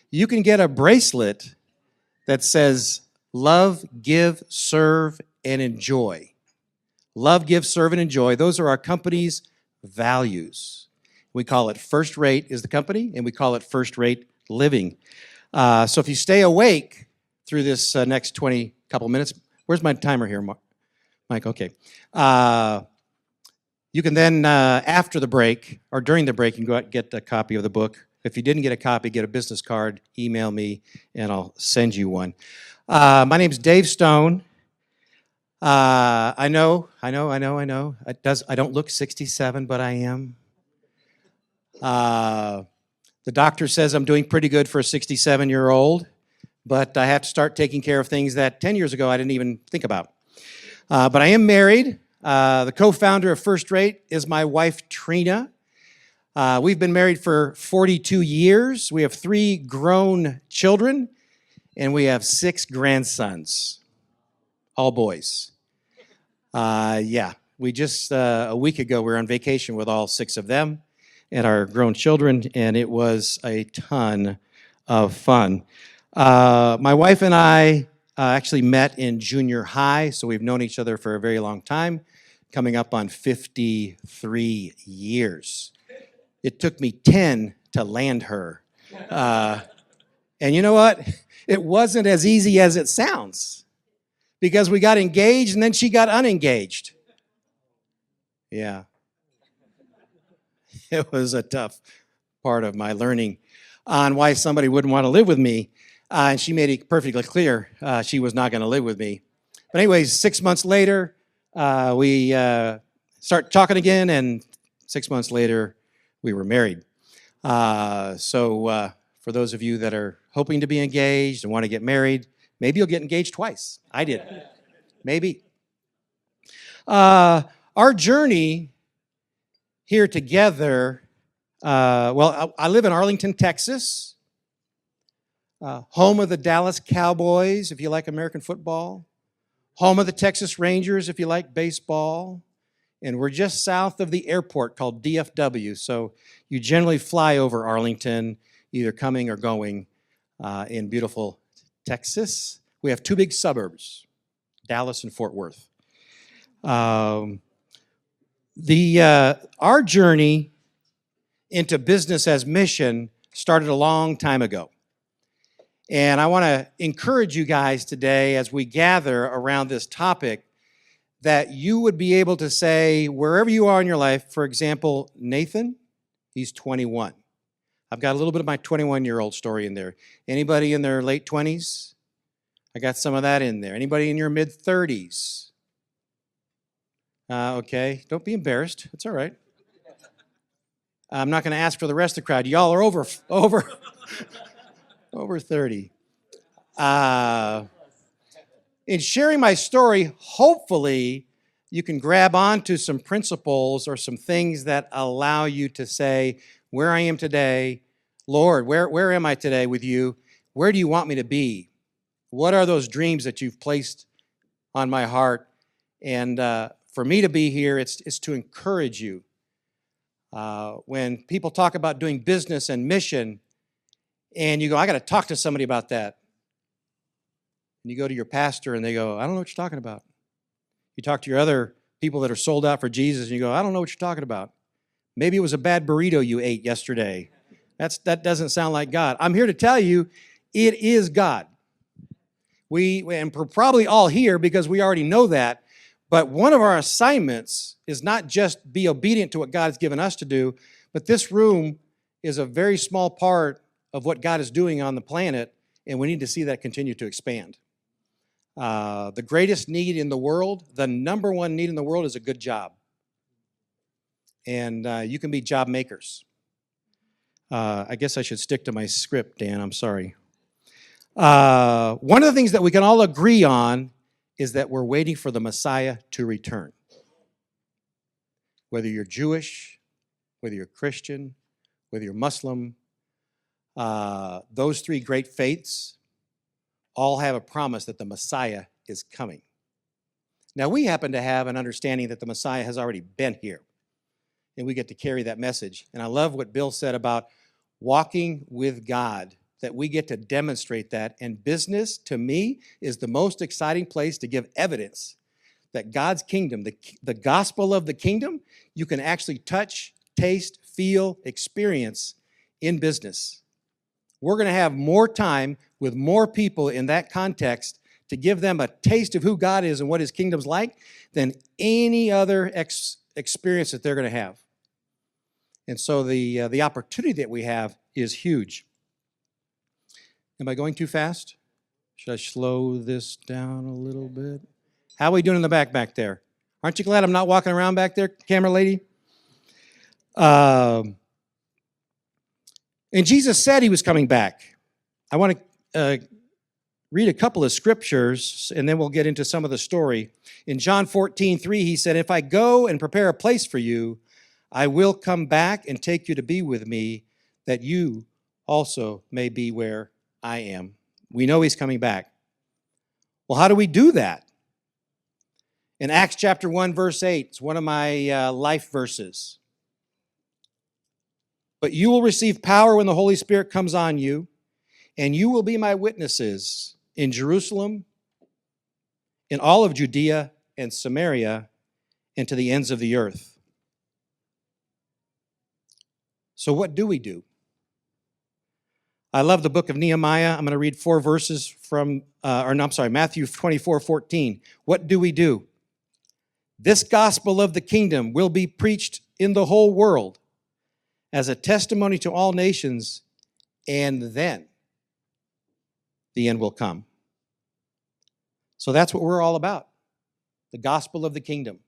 You can get a bracelet that says, love, give, serve, and enjoy. Love, give, serve, and enjoy. Those are our company's values. We call it First Rate is the company, and we call it First Rate Living. So if you stay awake through this next 20 couple minutes, where's my timer here, Mike? Okay. You can then, after the break, or during the break, you can go out and get a copy of the book. If you didn't get a copy, get a business card, email me, and I'll send you one. My name's Dave Stone. I know. I don't look 67, but I am. The doctor says I'm doing pretty good for a 67-year-old, but I have to start taking care of things that 10 years ago I didn't even think about. But I am married. The co-founder of First Rate is my wife, Trina. We've been married for 42 years. We have 3 grown children, and we have 6 grandsons, all boys. We just, a week ago, we were on vacation with all 6 of them and our grown children, and it was a ton of fun. My wife and I actually met in junior high, so we've known each other for a very long time, coming up on 53 years. It took me 10 to land her. And you know what? It wasn't as easy as it sounds, because we got engaged and then she got unengaged. Yeah. It was a tough part of my learning on why somebody wouldn't want to live with me. And she made it perfectly clear she was not going to live with me. But anyways, 6 months later, we start talking again, and 6 months later, we were married. So for those of you that are hoping to be engaged and want to get married, maybe you'll get engaged twice. I did. Maybe. Our journey here together, I live in Arlington, Texas, home of the Dallas Cowboys, if you like American football, home of the Texas Rangers, if you like baseball, and we're just south of the airport called DFW, so you generally fly over Arlington, either coming or going in beautiful Texas. We have 2 big suburbs, Dallas and Fort Worth. Our journey into business as mission started a long time ago. And I want to encourage you guys today as we gather around this topic that you would be able to say, wherever you are in your life, for example, Nathan, he's 21. I've got a little bit of my 21-year-old story in there. Anybody in their late 20s? I got some of that in there. Anybody in your mid-30s? Okay, don't be embarrassed. It's all right. I'm not going to ask for the rest of the crowd. Y'all are over 30. In sharing my story, hopefully you can grab onto some principles or some things that allow you to say, where I am today, Lord, where am I today with you? Where do you want me to be? What are those dreams that you've placed on my heart? And for me to be here, it's to encourage you. When people talk about doing business and mission, and you go, I got to talk to somebody about that. And you go to your pastor and they go, I don't know what you're talking about. You talk to your other people that are sold out for Jesus and you go, I don't know what you're talking about. Maybe it was a bad burrito you ate yesterday. That doesn't sound like God. I'm here to tell you, it is God. And we're probably all here because we already know that, but one of our assignments is not just be obedient to what God has given us to do, but this room is a very small part of what God is doing on the planet, and we need to see that continue to expand. The greatest need in the world, the number one need in the world is a good job. And you can be job makers. I guess I should stick to my script, Dan, I'm sorry. One of the things that we can all agree on is that we're waiting for the Messiah to return. Whether you're Jewish, whether you're Christian, whether you're Muslim, those three great faiths all have a promise that the Messiah is coming. Now, we happen to have an understanding that the Messiah has already been here, and we get to carry that message. And I love what Bill said about walking with God, that we get to demonstrate that. And business, to me, is the most exciting place to give evidence that God's kingdom, the gospel of the kingdom, you can actually touch, taste, feel, experience in business. We're going to have more time with more people in that context to give them a taste of who God is and what his kingdom's like than any other experience that they're going to have. And so the opportunity that we have is huge. Am I going too fast? Should I slow this down a little bit? How are we doing in the back there? Aren't you glad I'm not walking around back there, camera lady? And Jesus said he was coming back. I want to read a couple of scriptures, and then we'll get into some of the story. In John 14:3, he said, if I go and prepare a place for you, I will come back and take you to be with me, that you also may be where I am. We know he's coming back. Well, how do we do that? In Acts chapter 1, verse 8, it's one of my life verses. But you will receive power when the Holy Spirit comes on you, and you will be my witnesses in Jerusalem, in all of Judea and Samaria, and to the ends of the earth. So what do we do? I love the book of Nehemiah. I'm going to read 4 verses from, Matthew 24:14. What do we do? This gospel of the kingdom will be preached in the whole world as a testimony to all nations, and then the end will come. So that's what we're all about, the gospel of the kingdom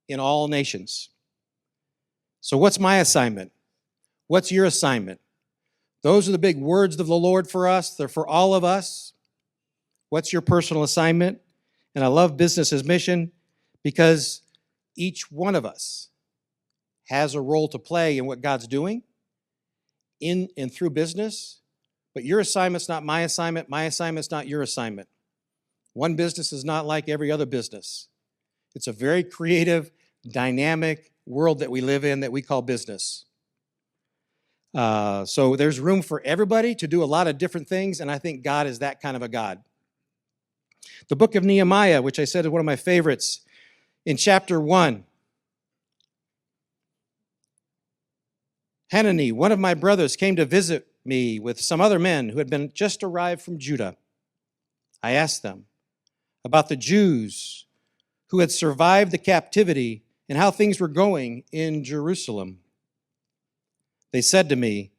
in all nations. So what's my assignment? What's your assignment? Those are the big words of the Lord for us. They're for all of us. What's your personal assignment? And I love business as mission because each one of us has a role to play in what God's doing in and through business. But your assignment's not my assignment. My assignment's not your assignment. One business is not like every other business. It's a very creative, dynamic world that we live in that we call business. So there's room for everybody to do a lot of different things, and I think God is that kind of a God. The book of Nehemiah, which I said is one of my favorites, in chapter 1, Hanani, one of my brothers, came to visit me with some other men who had been just arrived from Judah. I asked them about the Jews who had survived the captivity and how things were going in Jerusalem. They said to me,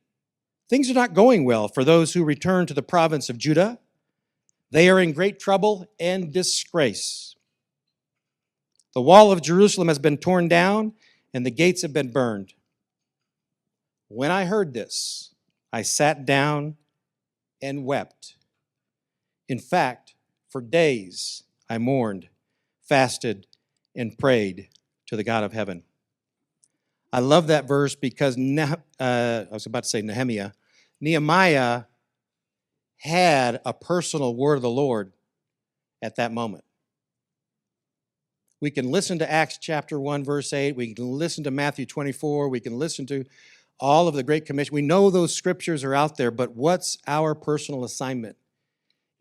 things are not going well for those who return to the province of Judah. They are in great trouble and disgrace. The wall of Jerusalem has been torn down and the gates have been burned. When I heard this, I sat down and wept. In fact, for days I mourned, fasted, and prayed to the God of heaven. I love that verse because I was about to say Nehemiah. Nehemiah had a personal word of the Lord at that moment. We can listen to Acts chapter 1, verse 8. We can listen to Matthew 24. We can listen to all of the Great Commission. We know those scriptures are out there, but what's our personal assignment?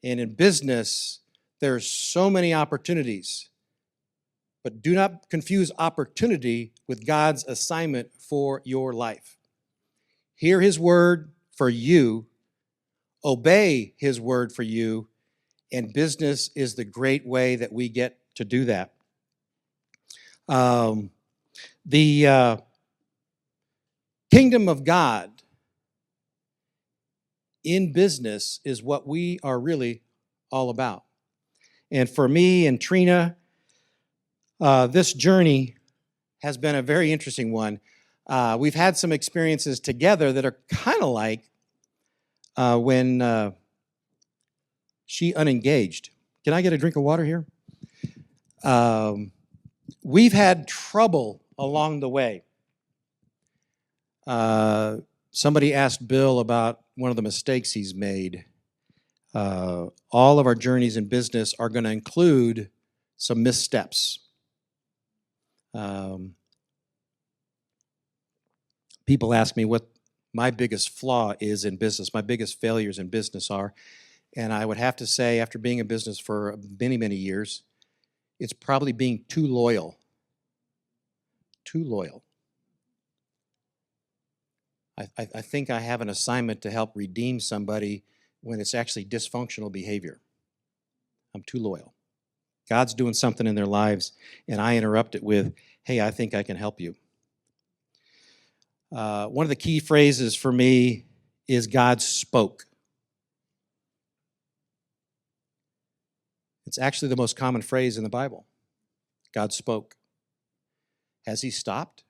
And in business, there's so many opportunities. But do not confuse opportunity with God's assignment for your life. Hear His word for you, obey His word for you, and business is the great way that we get to do that. The kingdom of God in business is what we are really all about. And for me and Trina, this journey has been a very interesting one. We've had some experiences together that are kind of like when she unengaged. Can I get a drink of water here? We've had trouble along the way. Somebody asked Bill about one of the mistakes he's made. All of our journeys in business are going to include some missteps. People ask me what my biggest flaw is in business, my biggest failures in business are, and I would have to say, after being in business for many, many years, it's probably being too loyal. Too loyal. I think I have an assignment to help redeem somebody when it's actually dysfunctional behavior. I'm too loyal. God's doing something in their lives, and I interrupt it with, hey, I think I can help you. One of the key phrases for me is God spoke. It's actually the most common phrase in the Bible. God spoke. Has He stopped?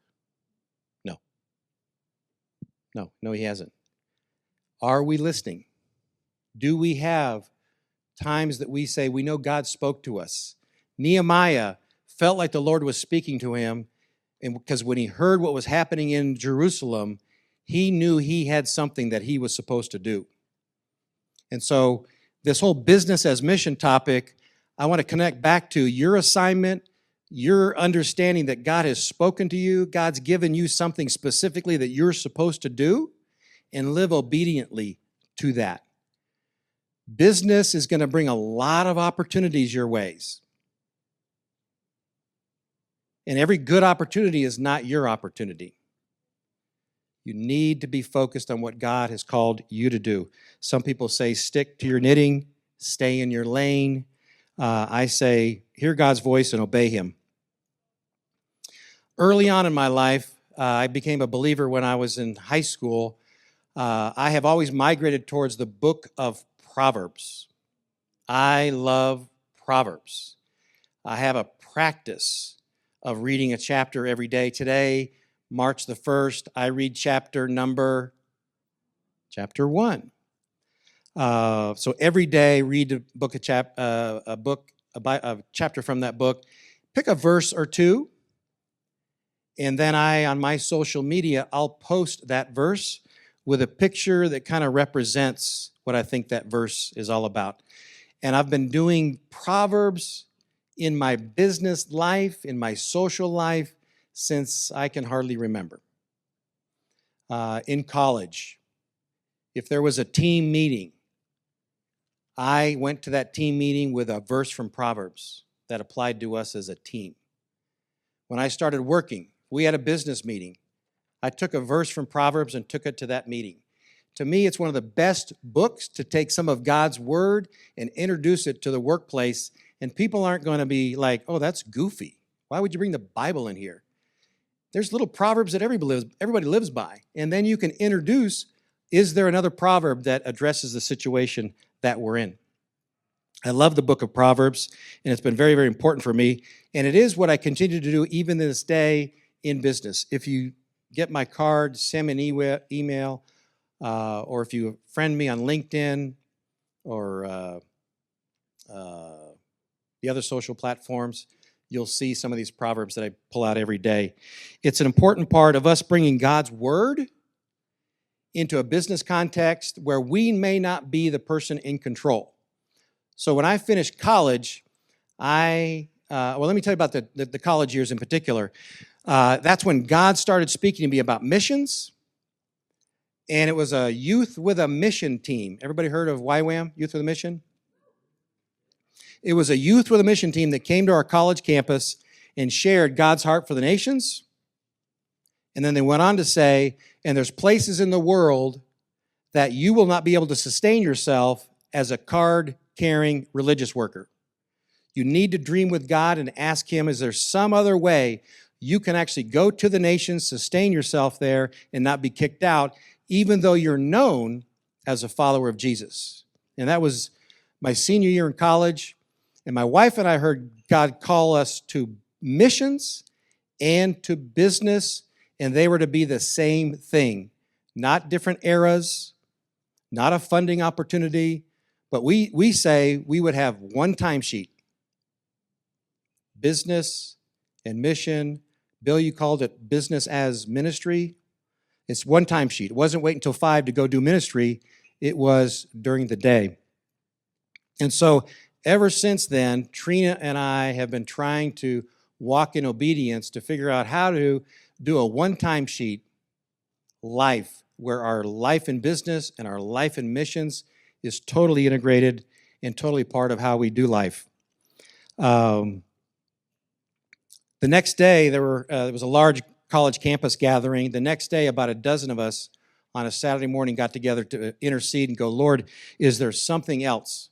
No, He hasn't. Are we listening? Do we have times that we say, we know God spoke to us? Nehemiah felt like the Lord was speaking to him, and because when he heard what was happening in Jerusalem, he knew he had something that he was supposed to do. And so this whole business as mission topic, I want to connect back to your assignment, your understanding that God has spoken to you, God's given you something specifically that you're supposed to do, and live obediently to that. Business is going to bring a lot of opportunities your ways. And every good opportunity is not your opportunity. You need to be focused on what God has called you to do. Some people say, stick to your knitting, stay in your lane. I say, hear God's voice and obey Him. Early on in my life, I became a believer when I was in high school. I have always migrated towards the book of Proverbs. I love Proverbs. I have a practice of reading a chapter every day. Today, March the 1st, I read chapter 1. So every day, read a chapter from that book. Pick a verse or two, and then on my social media, I'll post that verse with a picture that kind of represents what I think that verse is all about. And I've been doing Proverbs in my business life, in my social life, since I can hardly remember. In college, if there was a team meeting, I went to that team meeting with a verse from Proverbs that applied to us as a team. When I started working, we had a business meeting. I took a verse from Proverbs and took it to that meeting. To me, it's one of the best books to take some of God's word and introduce it to the workplace, and people aren't going to be like, oh, that's goofy. Why would you bring the Bible in here? There's little proverbs that everybody lives by, and then you can introduce, is there another proverb that addresses the situation that we're in? I love the book of Proverbs, and it's been very, very important for me, and it is what I continue to do even this day in business. If you get my card, send me an email, or if you friend me on LinkedIn or the other social platforms, you'll see some of these proverbs that I pull out every day. It's an important part of us bringing God's word into a business context where we may not be the person in control. So when I finished college, well, let me tell you about the college years in particular. That's when God started speaking to me about missions, and it was a youth with a mission team. Everybody heard of YWAM, Youth with a Mission? It was a youth with a mission team that came to our college campus and shared God's heart for the nations. And then they went on to say, and there's places in the world that you will not be able to sustain yourself as a card-carrying religious worker. You need to dream with God and ask Him, is there some other way you can actually go to the nations, sustain yourself there, and not be kicked out, even though you're known as a follower of Jesus? And that was my senior year in college. And my wife and I heard God call us to missions and to business, and they were to be the same thing. Not different eras, not a funding opportunity, but we say we would have one timesheet. Business and mission. Bill, you called it business as ministry. It's one timesheet. It wasn't wait until 5 to go do ministry. It was during the day. And so ever since then, Trina and I have been trying to walk in obedience to figure out how to do a one-time sheet life where our life in business and our life in missions is totally integrated and totally part of how we do life. The next day, there was a large college campus gathering. The next day, about a dozen of us on a Saturday morning got together to intercede and go, Lord, is there something else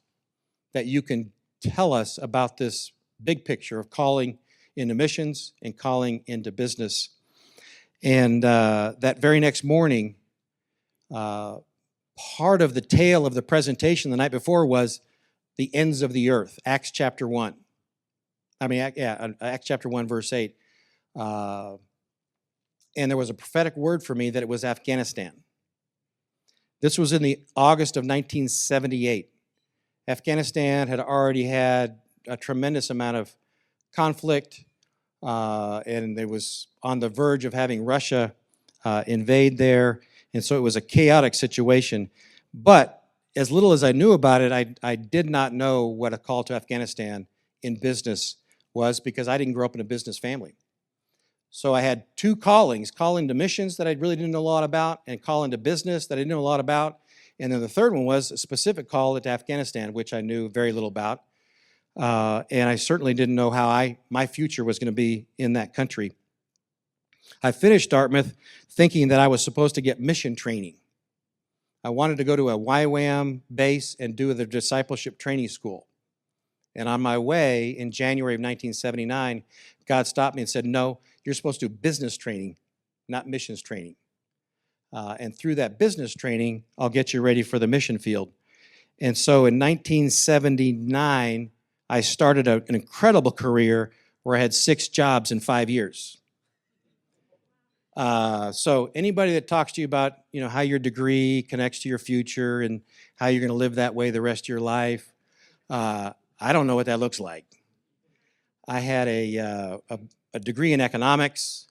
that you can tell us about this big picture of calling into missions and calling into business? And that very next morning, part of the tale of the presentation the night before was the ends of the earth, Acts chapter 1. Acts chapter 1, verse 8. And there was a prophetic word for me that it was Afghanistan. This was in the August of 1978. Afghanistan had already had a tremendous amount of conflict, and it was on the verge of having Russia invade there, and so it was a chaotic situation. But as little as I knew about it, I did not know what a call to Afghanistan in business was, because I didn't grow up in a business family. So I had two callings, call into missions that I really didn't know a lot about, and call into business that I didn't know a lot about. And then the third one was a specific call to Afghanistan, which I knew very little about. And I certainly didn't know how my future was going to be in that country. I finished Dartmouth thinking that I was supposed to get mission training. I wanted to go to a YWAM base and do the discipleship training school. And on my way in January of 1979, God stopped me and said, no, you're supposed to do business training, not missions training. And through that business training, I'll get you ready for the mission field. And so in 1979, I started an incredible career where I had 6 jobs in 5 years. So anybody that talks to you about, how your degree connects to your future and how you're going to live that way the rest of your life, I don't know what that looks like. I had a degree in economics,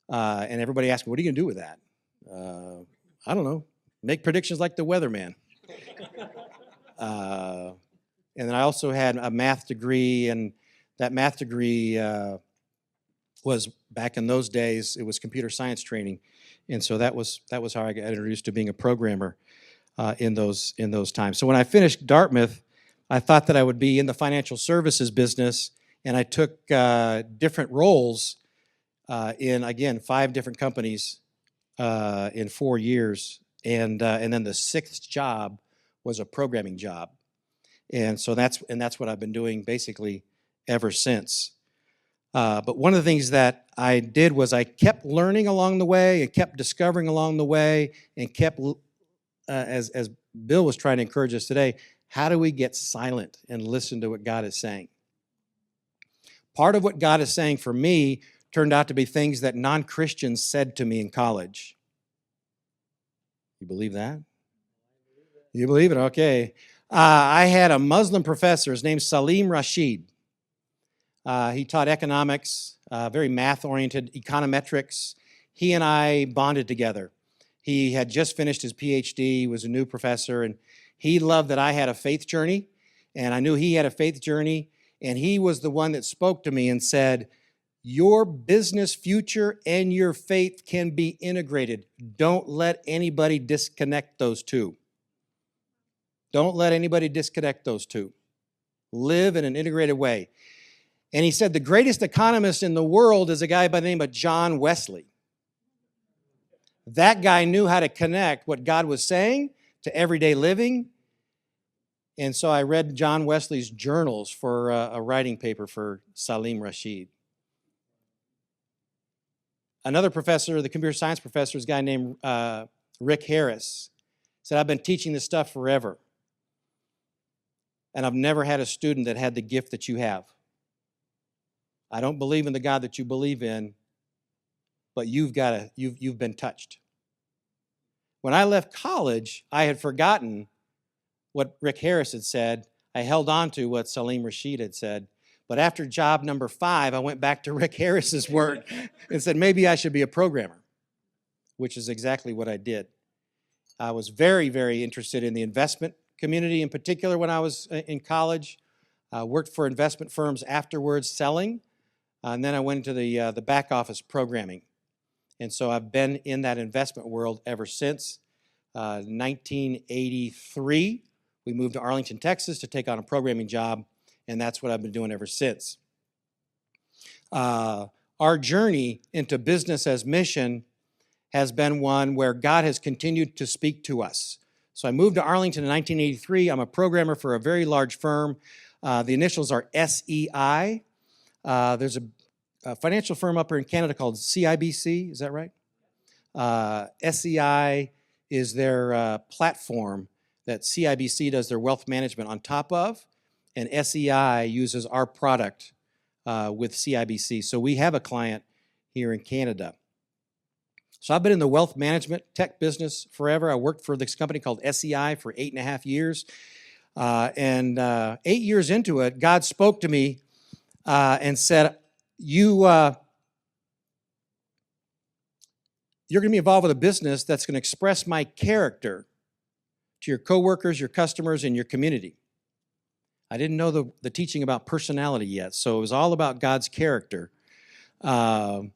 and everybody asked me, what are you going to do with that? I don't know. Make predictions like the weatherman. And then I also had a math degree, and that math degree was, back in those days, it was computer science training. And so that was how I got introduced to being a programmer in those times. So when I finished Dartmouth, I thought that I would be in the financial services business, and I took different roles in, again, 5 different companies in 4 years. And then the 6th job was a programming job. And so that's what I've been doing basically ever since. But one of the things that I did was I kept learning along the way and kept discovering along the way and kept, as Bill was trying to encourage us today, how do we get silent and listen to what God is saying? Part of what God is saying for me turned out to be things that non-Christians said to me in college. You believe that? You believe it? Okay. I had a Muslim professor, his name's Salim Rashid. He taught economics, very math-oriented, econometrics. He and I bonded together. He had just finished his PhD, was a new professor, and he loved that I had a faith journey, and I knew he had a faith journey, and he was the one that spoke to me and said, your business future and your faith can be integrated. Don't let anybody disconnect those two. Don't let anybody disconnect those two. Live in an integrated way. And he said the greatest economist in the world is a guy by the name of John Wesley. That guy knew how to connect what God was saying to everyday living. And so I read John Wesley's journals for a writing paper for Salim Rashid. Another professor, the computer science professor, is a guy named Rick Harris. Said, I've been teaching this stuff forever. And I've never had a student that had the gift that you have. I don't believe in the God that you believe in, but you've been touched. When I left college, I had forgotten what Rick Harris had said. I held on to what Salim Rashid had said. But after job number 5, I went back to Rick Harris's work and said, maybe I should be a programmer, which is exactly what I did. I was very, very interested in the investment community in particular when I was in college. Worked for investment firms afterwards selling, and then I went into the back office programming. And so I've been in that investment world ever since. 1983, we moved to Arlington, Texas to take on a programming job, and that's what I've been doing ever since. Our journey into business as mission has been one where God has continued to speak to us. So I moved to Arlington in 1983. I'm a programmer for a very large firm. The initials are SEI. There's a financial firm up here in Canada called CIBC, is that right? SEI is their platform that CIBC does their wealth management on top of, and SEI uses our product with CIBC. So we have a client here in Canada. So I've been in the wealth management tech business forever. I worked for this company called SEI for 8.5 years. 8 years into it, God spoke to me and said, you're going to be involved with a business that's going to express my character to your coworkers, your customers, and your community. I didn't know the teaching about personality yet, so it was all about God's character. And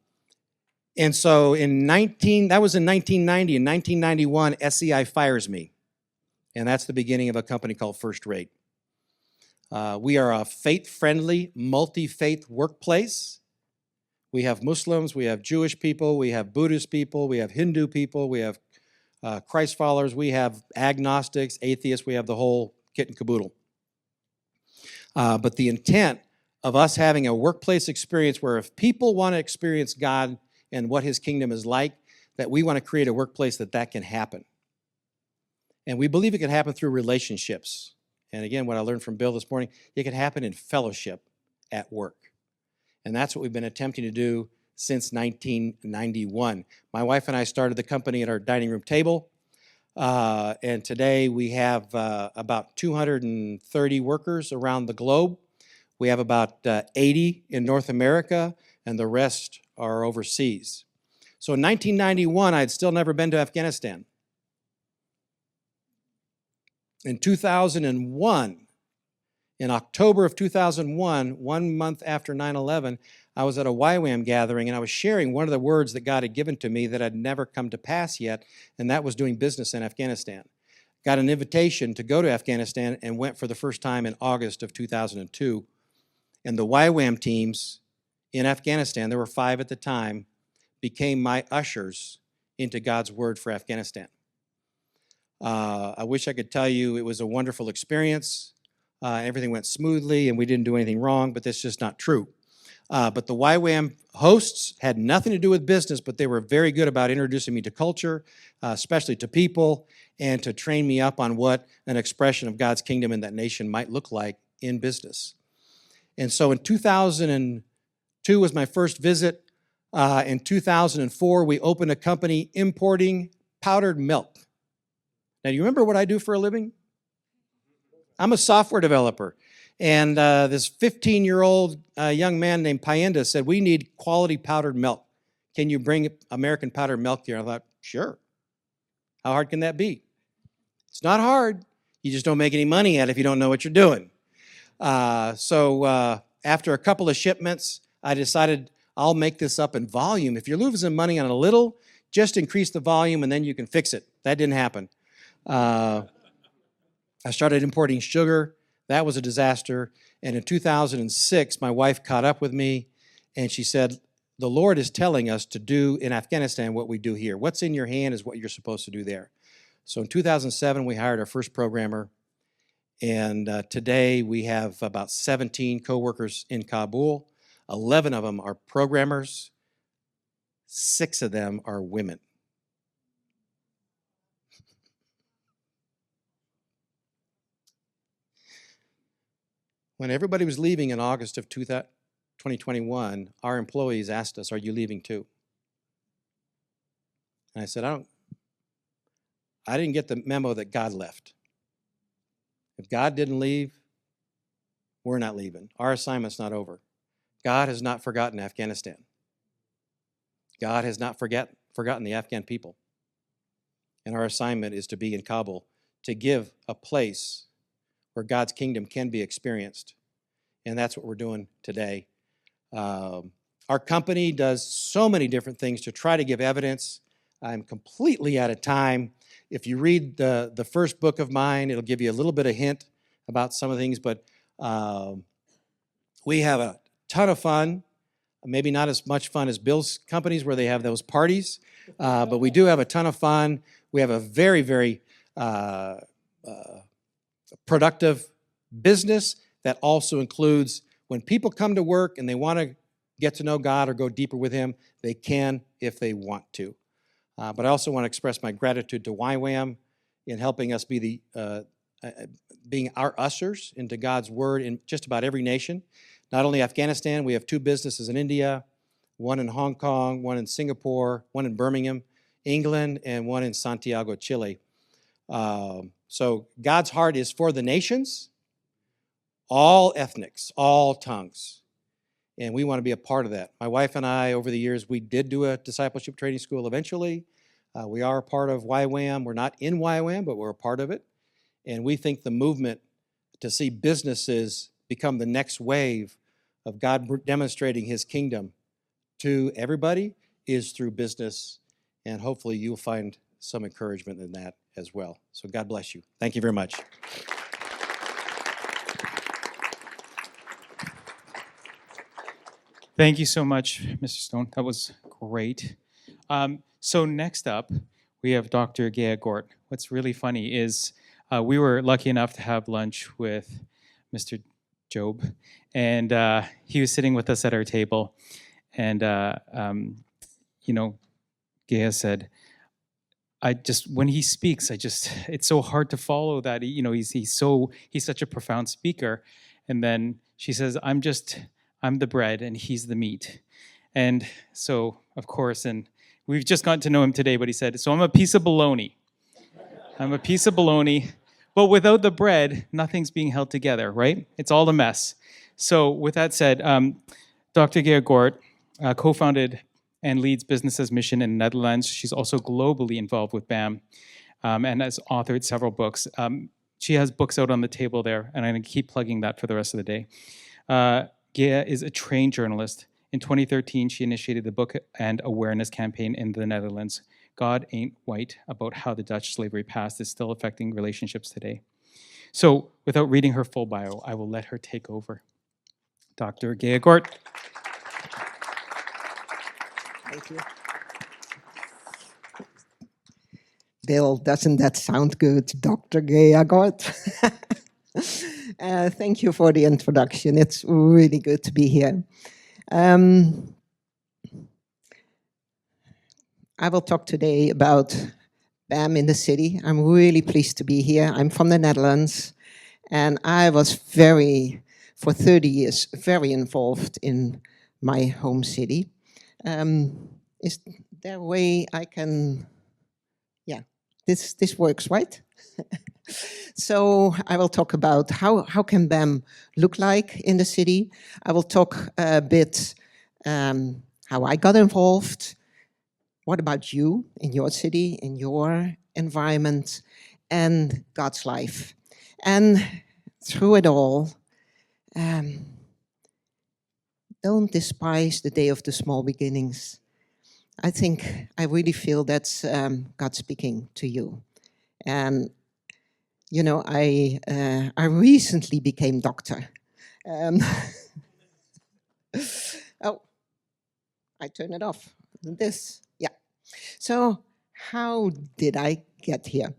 so that was in 1990. In 1991, SEI fires me. And that's the beginning of a company called First Rate. We are a faith-friendly, multi-faith workplace. We have Muslims, we have Jewish people, we have Buddhist people, we have Hindu people, we have Christ followers, we have agnostics, atheists, we have the whole kit and caboodle. But the intent of us having a workplace experience where if people want to experience God and what his kingdom is like, that we want to create a workplace that can happen. And we believe it can happen through relationships. And again, what I learned from Bill this morning, it can happen in fellowship at work. And that's what we've been attempting to do since 1991. My wife and I started the company at our dining room table. And today we have about 230 workers around the globe. We have about 80 in North America, and the rest are overseas. So in 1991, I had still never been to Afghanistan. In 2001, in October of 2001, 1 month after 9/11, I was at a YWAM gathering, and I was sharing one of the words that God had given to me that had never come to pass yet, and that was doing business in Afghanistan. Got an invitation to go to Afghanistan and went for the first time in August of 2002. And the YWAM teams in Afghanistan, there were 5 at the time, became my ushers into God's word for Afghanistan. I wish I could tell you it was a wonderful experience. Everything went smoothly and we didn't do anything wrong, but that's just not true. But the YWAM hosts had nothing to do with business, but they were very good about introducing me to culture, especially to people, and to train me up on what an expression of God's kingdom in that nation might look like in business. And so in 2002 was my first visit. In 2004, we opened a company importing powdered milk. Now, do you remember what I do for a living? I'm a software developer. And this 15-year-old young man named Payenda said, we need quality powdered milk. Can you bring American powdered milk here? I thought, sure. How hard can that be? It's not hard. You just don't make any money at it if you don't know what you're doing. So after a couple of shipments, I decided I'll make this up in volume. If you're losing money on a little, just increase the volume and then you can fix it. That didn't happen. I started importing sugar. That was a disaster. And in 2006, my wife caught up with me and she said, the Lord is telling us to do in Afghanistan what we do here. What's in your hand is what you're supposed to do there. So in 2007, we hired our first programmer. And today we have about 17 coworkers in Kabul. 11 of them are programmers. 6 of them are women. When everybody was leaving in August of 2021, our employees asked us, are you leaving too? And I said, I didn't get the memo that God left. If God didn't leave, we're not leaving. Our assignment's not over. God has not forgotten Afghanistan. God has not forgotten the Afghan people. And our assignment is to be in Kabul, to give a place where God's kingdom can be experienced. And that's what we're doing today. Our company does so many different things to try to give evidence. I'm completely out of time. If you read the first book of mine, it'll give you a little bit of hint about some of the things, but we have a ton of fun. Maybe not as much fun as Bill's companies where they have those parties, but we do have a ton of fun. We have a very, very productive business that also includes when people come to work and they want to get to know God or go deeper with Him, they can if they want to. But I also want to express my gratitude to YWAM in helping us be being our ushers into God's Word in just about every nation. Not only Afghanistan, we have 2 businesses in India, one in Hong Kong, one in Singapore, one in Birmingham, England, and one in Santiago, Chile. So God's heart is for the nations, all ethnics, all tongues. And we want to be a part of that. My wife and I, over the years, we did do a discipleship training school eventually. We are a part of YWAM. We're not in YWAM, but we're a part of it. And we think the movement to see businesses become the next wave of God demonstrating His kingdom to everybody is through business. And hopefully you'll find some encouragement in that as well. So God bless you. Thank you very much. Thank you so much, Mr. Stone. That was great. So next up, we have Dr. Gea Gort. What's really funny is we were lucky enough to have lunch with Mr. Job, and he was sitting with us at our table. And, Gea said, when he speaks, it's so hard to follow that. He's such a profound speaker. And then she says, I'm the bread and he's the meat. And so, of course, and we've just gotten to know him today, but he said, so I'm a piece of bologna. I'm a piece of bologna, but without the bread, nothing's being held together, right? It's all a mess. So with that said, Dr. Gea Gort co-founded and leads Business as Mission in the Netherlands. She's also globally involved with BAM and has authored several books. She has books out on the table there, and I'm going to keep plugging that for the rest of the day. Gea is a trained journalist. In 2013, she initiated the book and awareness campaign in the Netherlands, God Ain't White, about how the Dutch slavery past is still affecting relationships today. So without reading her full bio, I will let her take over. Dr. Gea Gort. Thank you. Bill, doesn't that sound good, Dr. Gea Gort? Thank you for the introduction. It's really good to be here. I will talk today about BAM in the city. I'm really pleased to be here. I'm from the Netherlands, and I was for 30 years, very involved in my home city. Is there a way I can, yeah, this works, right? So I will talk about how can BAM look like in the city. I will talk a bit how I got involved. What about you in your city, in your environment, and God's life? And through it all, don't despise the day of the small beginnings. I think I really feel that's God speaking to you. And you know, I recently became doctor. Oh, I turn it off. This, yeah. So how did I get here?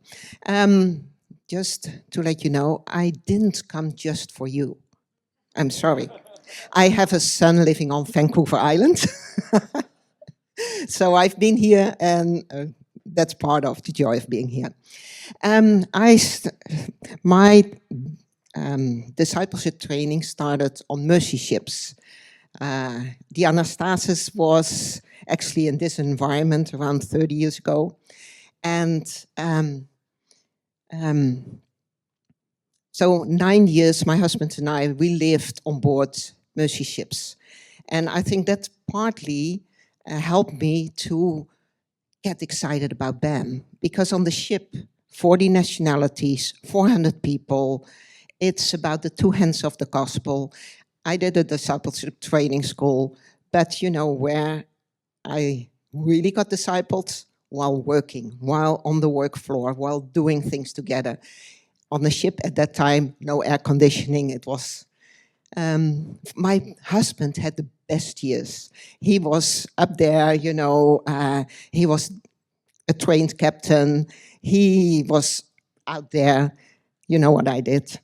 Just to let you know, I didn't come just for you. I'm sorry. I have a son living on Vancouver Island. So I've been here, and that's part of the joy of being here. My discipleship training started on mercy ships. The anastasis was actually in this environment around 30 years ago. And so 9 years, my husband and I, we lived on board mercy ships. And I think that partly helped me to get excited about BAM. Because on the ship, 40 nationalities, 400 people, it's about the two hands of the gospel. I did a discipleship training school, but you know where I really got discipled? While working, while on the work floor, while doing things together. On the ship at that time, no air conditioning. It was, my husband had the best years. He was up there, you know, he was a trained captain. He was out there, you know what I did?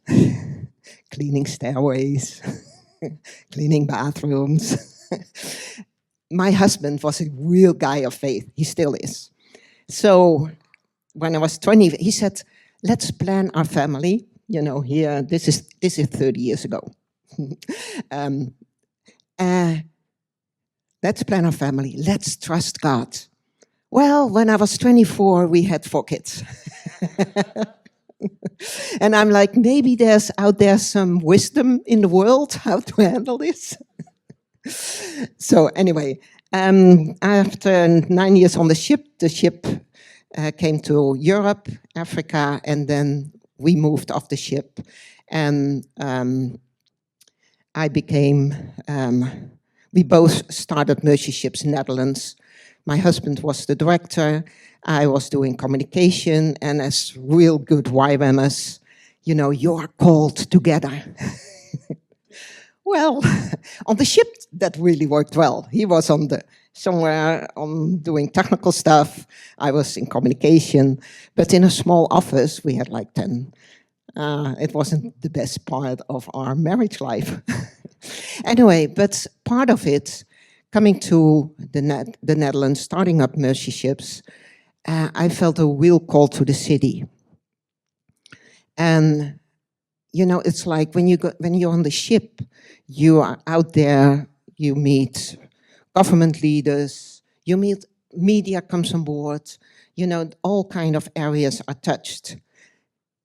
Cleaning stairways, cleaning bathrooms. My husband was a real guy of faith. He still is. So when I was 20, he said, let's plan our family. You know, here, this is 30 years ago. Let's plan our family. Let's trust God. Well, when I was 24, we had 4 kids. And I'm like, maybe there's out there some wisdom in the world how to handle this. So anyway, after 9 years on the ship came to Europe, Africa, and then we moved off the ship. And I became, we both started Mercy Ships Netherlands. My husband was the director. I was doing communication, and as real good YWAMers, you know, you are called together. Well, on the ship, that really worked well. He was somewhere doing technical stuff. I was in communication. But in a small office, we had like 10. It wasn't the best part of our marriage life. Anyway, but part of it, coming to the Netherlands, starting up Mercy Ships, I felt a real call to the city. And you know, it's like when you're on the ship, you are out there, you meet government leaders, you meet media comes on board, you know, all kind of areas are touched.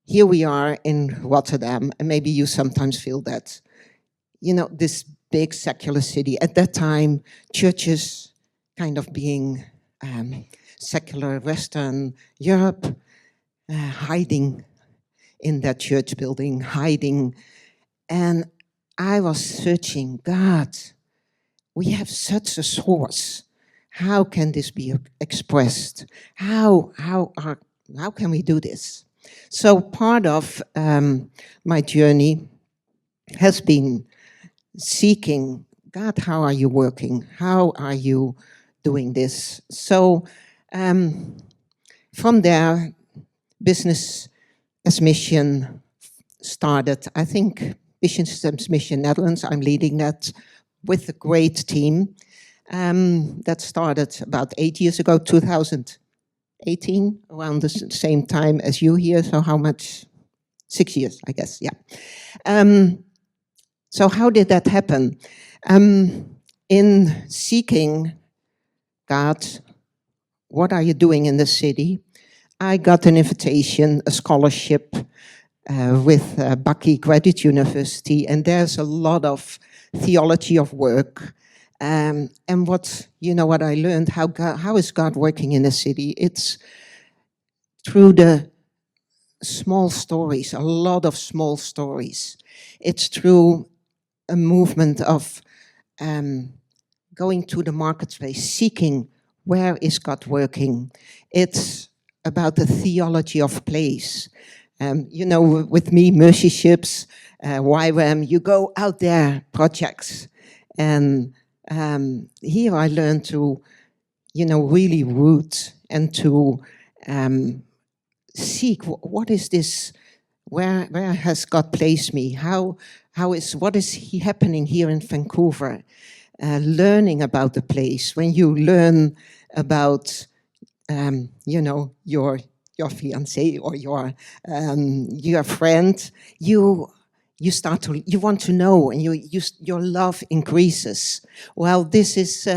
Here we are in Rotterdam, and maybe you sometimes feel that, you know, this big secular city. At that time, churches kind of being secular Western Europe, hiding in that church building, hiding. And I was searching, God, we have such a source. How can this be expressed? How can we do this? So part of my journey has been seeking, God, how are you working? How are you doing this? So from there, business as mission started. I think Vision Systems Mission Netherlands, I'm leading that with a great team. That started about 8 years ago, 2018, around the same time as you here. So how much? 6 years, I guess, yeah. So how did that happen? In seeking God, what are you doing in the city? I got an invitation, a scholarship with Jackee Graduate University, and there's a lot of theology of work. And what I learned, how is God working in a city? It's through the small stories, a lot of small stories. It's through a movement of going to the marketplace, seeking where is God working. It's about the theology of place. With me, Mercy Ships, YWAM, you go out there, projects. And here I learned to, really root and to seek what is this, where has God placed me? What is happening here in Vancouver? Learning about the place. When you learn about, your fiancé or your friend, you want to know, and your love increases. Well, this is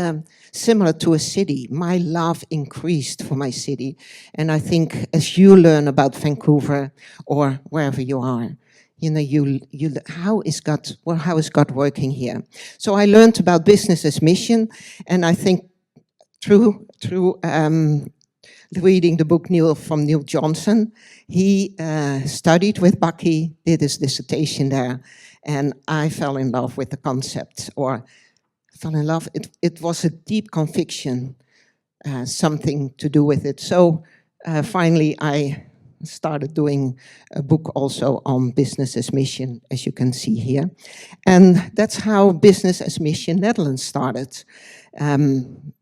similar to a city. My love increased for my city, and I think as you learn about Vancouver or wherever you are, how is God working here? So I learned about business as mission, and I think through reading the book from Neil Johnson, he studied with Jackee, did his dissertation there, and I fell in love with the concept, or fell in love. It was a deep conviction, something to do with it. So finally, I started doing a book also on business as mission, as you can see here. And that's how Business as Mission Netherlands started.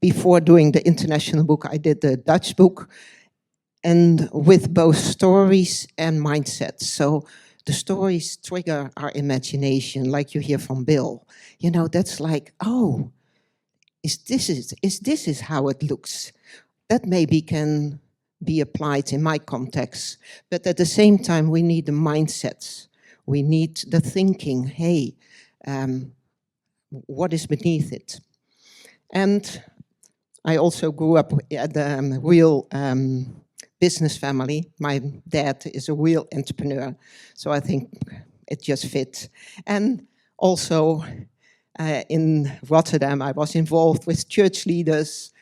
Before doing the international book, I did the Dutch book, and with both stories and mindsets. So the stories trigger our imagination, like you hear from Bill. That's like, oh, is this how it looks? That maybe can be applied in my context. But at the same time, we need the mindsets. We need the thinking, hey, what is beneath it? And I also grew up at a real business family. My dad is a real entrepreneur, so I think it just fit. And also in Rotterdam, I was involved with church leaders,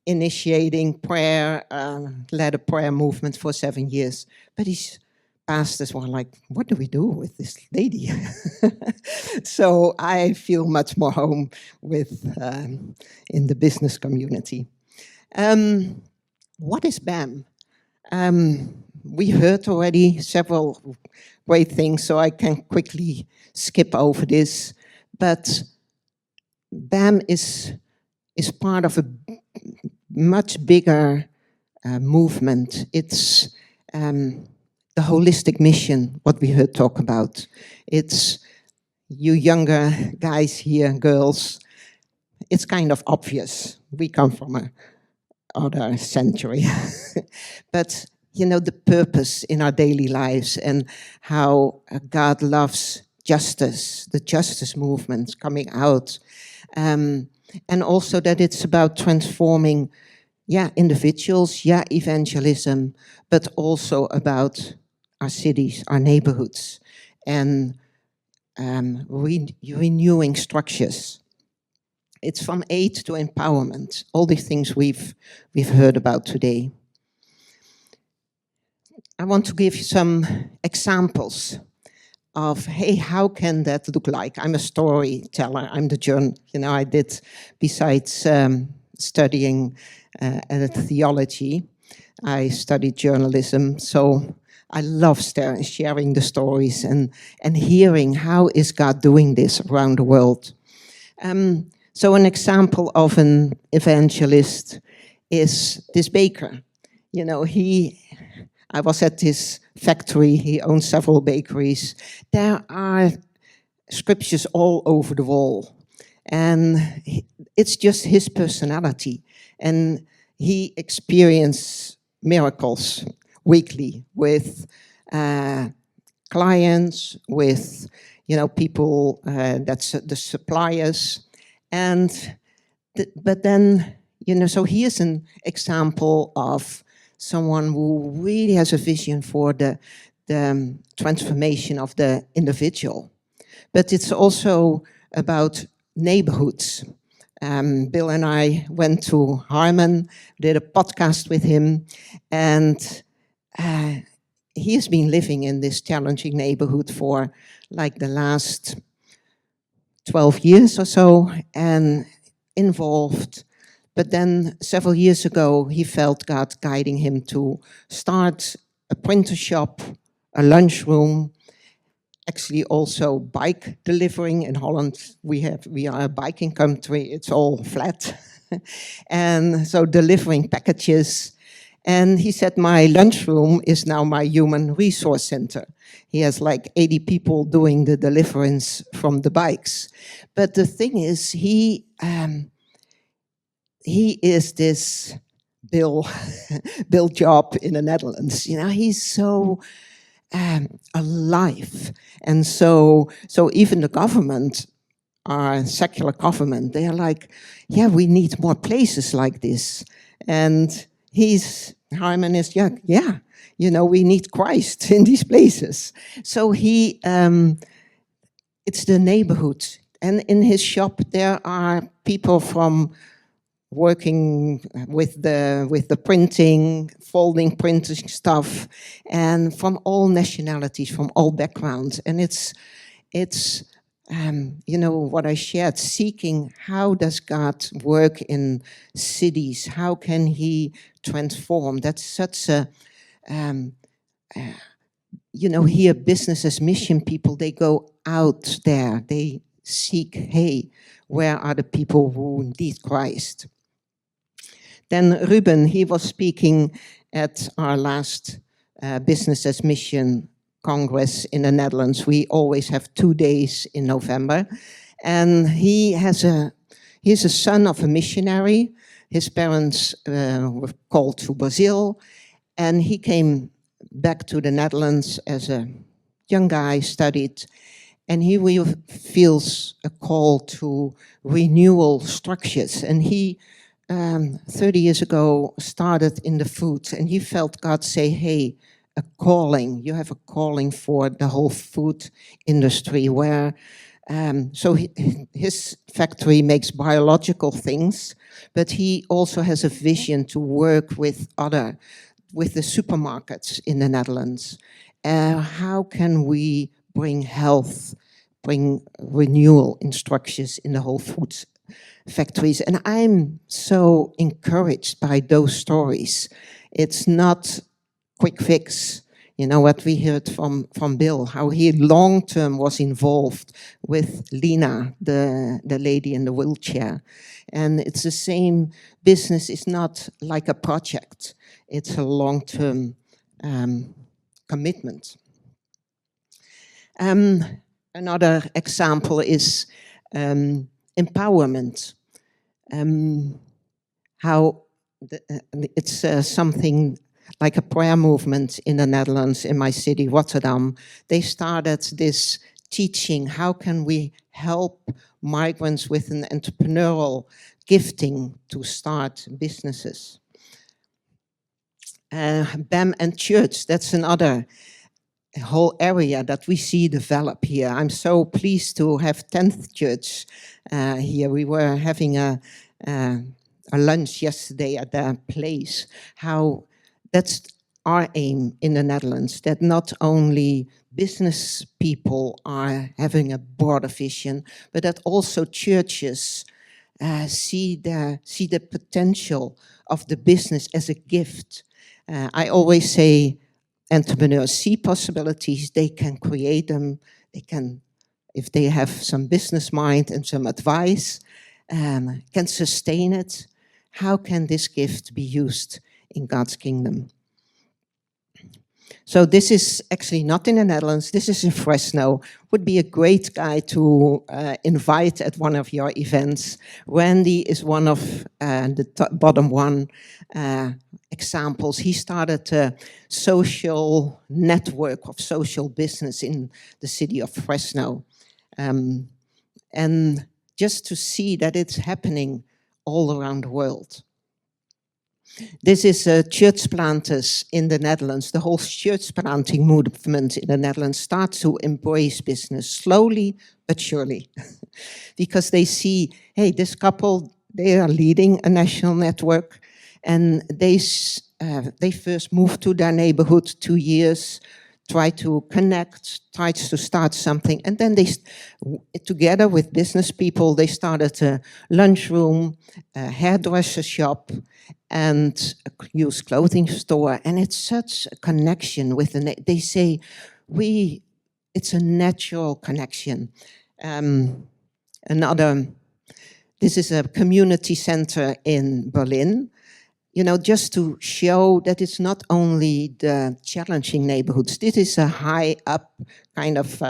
initiating prayer, led a prayer movement for 7 years. But these pastors were like, what do we do with this lady? So I feel much more home with in the business community. What is BAM? We heard already several great things, so I can quickly skip over this. But BAM is part of a much bigger movement. It's the holistic mission, what we heard talk about. It's you younger guys here, girls, it's kind of obvious. We come from a other century. But, the purpose in our daily lives and how God loves justice, the justice movement coming out. And also that it's about transforming, individuals, evangelism, but also about our cities, our neighborhoods, and renewing structures. It's from aid to empowerment, all the things we've heard about today. I want to give you some examples of, hey, how can that look like? I'm a storyteller, I'm the journalist, I did, besides studying theology, I studied journalism, so I love sharing the stories and hearing how is God doing this around the world. So an example of an evangelist is this baker. I was at his factory, he owns several bakeries. There are scriptures all over the wall. And it's just his personality. And he experienced miracles weekly with clients, with people, that's the suppliers. But then, so here's an example of someone who really has a vision for the transformation of the individual. But it's also about neighborhoods. Bill and I went to Harmon, did a podcast with him, and he has been living in this challenging neighborhood for like the last 12 years or so, and involved. But then several years ago, he felt God guiding him to start a printer shop, a lunchroom, actually also bike delivering. In Holland, we are a biking country, it's all flat. And so delivering packages. And he said, my lunchroom is now my human resource center. He has like 80 people doing the deliverance from the bikes. But the thing is, he is this Bill Job in the Netherlands. You know, he's so alive. And so even the government, our secular government, they are like, yeah, we need more places like this. And Harmon is, yeah, you know, we need Christ in these places. So it's the neighborhood. And in his shop, there are people from working with the printing, folding printing stuff, and from all nationalities, from all backgrounds. And it's you know, what I shared, seeking how does God work in cities? How can he transform? That's such a, you know, here businesses, mission people, they go out there, they seek, hey, where are the people who need Christ? Then Ruben, he was speaking at our last Business as Mission Congress in the Netherlands. We always have 2 days in November. And he's a son of a missionary. His parents were called to Brazil. And he came back to the Netherlands as a young guy, studied. And he really feels a call to renewal structures. And he 30 years ago started in the food, and he felt God say, hey, a calling, you have a calling for the whole food industry where, so his factory makes biological things, but he also has a vision to work with the supermarkets in the Netherlands. How can we bring health, bring renewal in structures in the whole food factories? And I'm so encouraged by those stories. It's not quick fix. You know what we heard from Bill, how he long-term was involved with Lena, the lady in the wheelchair. And it's the same, business is not like a project. It's a long-term commitment. Another example is empowerment. How it's something like a prayer movement in the Netherlands, in my city, Rotterdam. They started this teaching, how can we help migrants with an entrepreneurial gifting to start businesses? BAM and church, that's another whole area that we see develop here. I'm so pleased to have 10th Church here. We were having a lunch yesterday at their place. How that's our aim in the Netherlands, that not only business people are having a broader vision, but that also churches see the potential of the business as a gift. I always say, entrepreneurs see possibilities, they can create them, they can, if they have some business mind and some advice, can sustain it. How can this gift be used in God's kingdom? So this is actually not in the Netherlands, this is in Fresno. Would be a great guy to invite at one of your events. Randy is one of the bottom one examples. He started a social network of social business in the city of Fresno. And just to see that it's happening all around the world. This is church planters in the Netherlands. The whole church planting movement in the Netherlands starts to embrace business slowly but surely. Because they see, hey, this couple, they are leading a national network, and they first moved to their neighborhood 2 years, try to connect, try to start something, and then together with business people, they started a lunchroom, a hairdresser shop, and a used clothing store, and it's such a connection with they say, it's a natural connection. This is a community center in Berlin, just to show that it's not only the challenging neighborhoods. This is a high up kind of,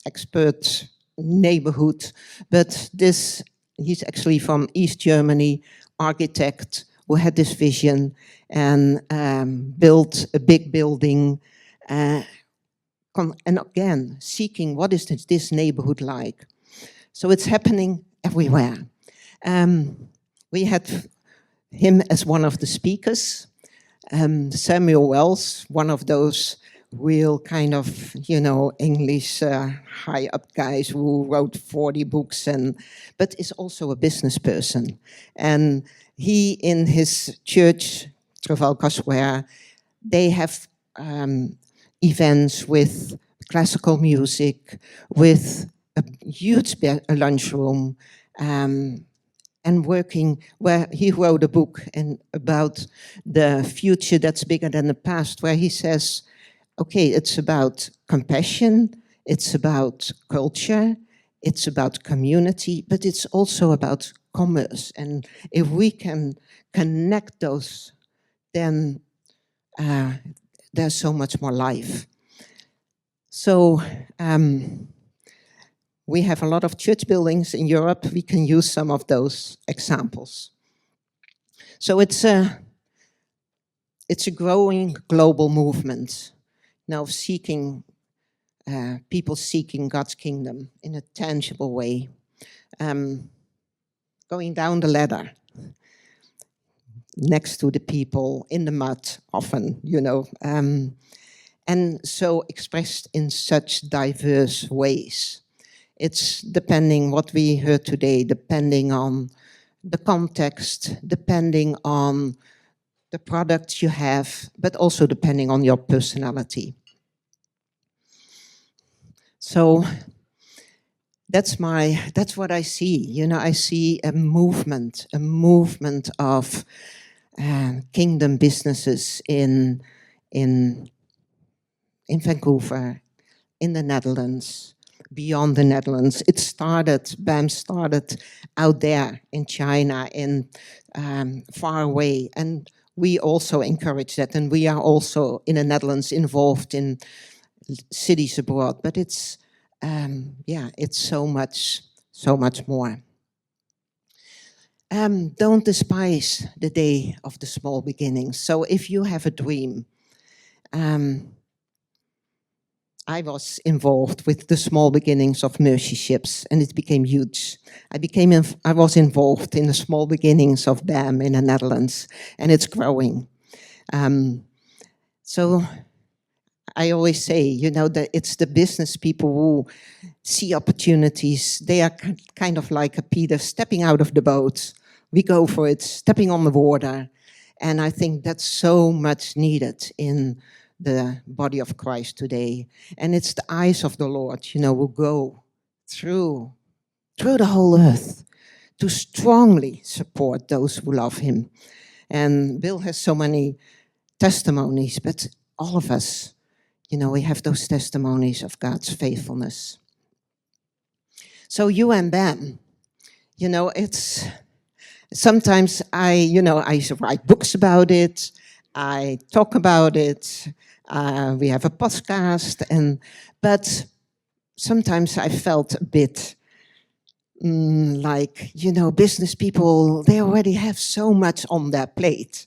expert neighborhood, but he's actually from East Germany, architect who had this vision and built a big building, and again, seeking what is this neighborhood like. So it's happening everywhere. We had him as one of the speakers. Samuel Wells, one of those real kind of, English high up guys who wrote 40 books, but is also a business person. And he, in his church, Trafalgar Square, they have events with classical music, with a huge lunchroom, and working where he wrote a book about the future that's bigger than the past, where he says, okay, it's about compassion, it's about culture, it's about community, but it's also about commerce. And if we can connect those, then there's so much more life. So we have a lot of church buildings in Europe. We can use some of those examples. So it's a growing global movement now, people seeking God's kingdom in a tangible way, going down the ladder next to the people in the mud often, and so expressed in such diverse ways. It's depending what we heard today, depending on the context, depending on the products you have, but also depending on your personality. So that's what I see. I see a movement of kingdom businesses in Vancouver, in the Netherlands, beyond the Netherlands. BAM started out there in China, far away, and we also encourage that, and we are also in the Netherlands involved in cities abroad, but it's so much more. Don't despise the day of the small beginnings. So if you have a dream, I was involved with the small beginnings of Mercy Ships, and it became huge. I was involved in the small beginnings of BAM in the Netherlands, and it's growing. So I always say, that it's the business people who see opportunities. They are kind of like a Peter stepping out of the boat. We go for it, stepping on the water. And I think that's so much needed in the body of Christ today. And it's the eyes of the Lord, will go through the whole earth to strongly support those who love him. And Bill has so many testimonies, but all of us, we have those testimonies of God's faithfulness. So you and BAM, it's sometimes I write books about it, I talk about it, we have a podcast, but sometimes I felt a bit like, business people, they already have so much on their plate.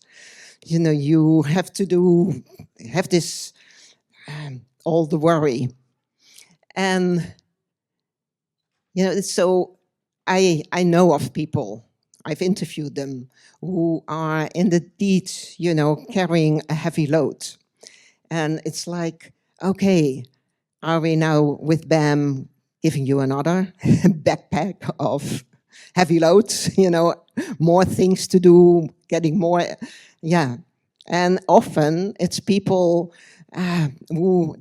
You have to have this, all the worry. And, so I know of people, I've interviewed them, who are indeed, carrying a heavy load. And it's like, okay, are we now with BAM giving you another backpack of heavy loads, more things to do, getting more, yeah. And often it's people who,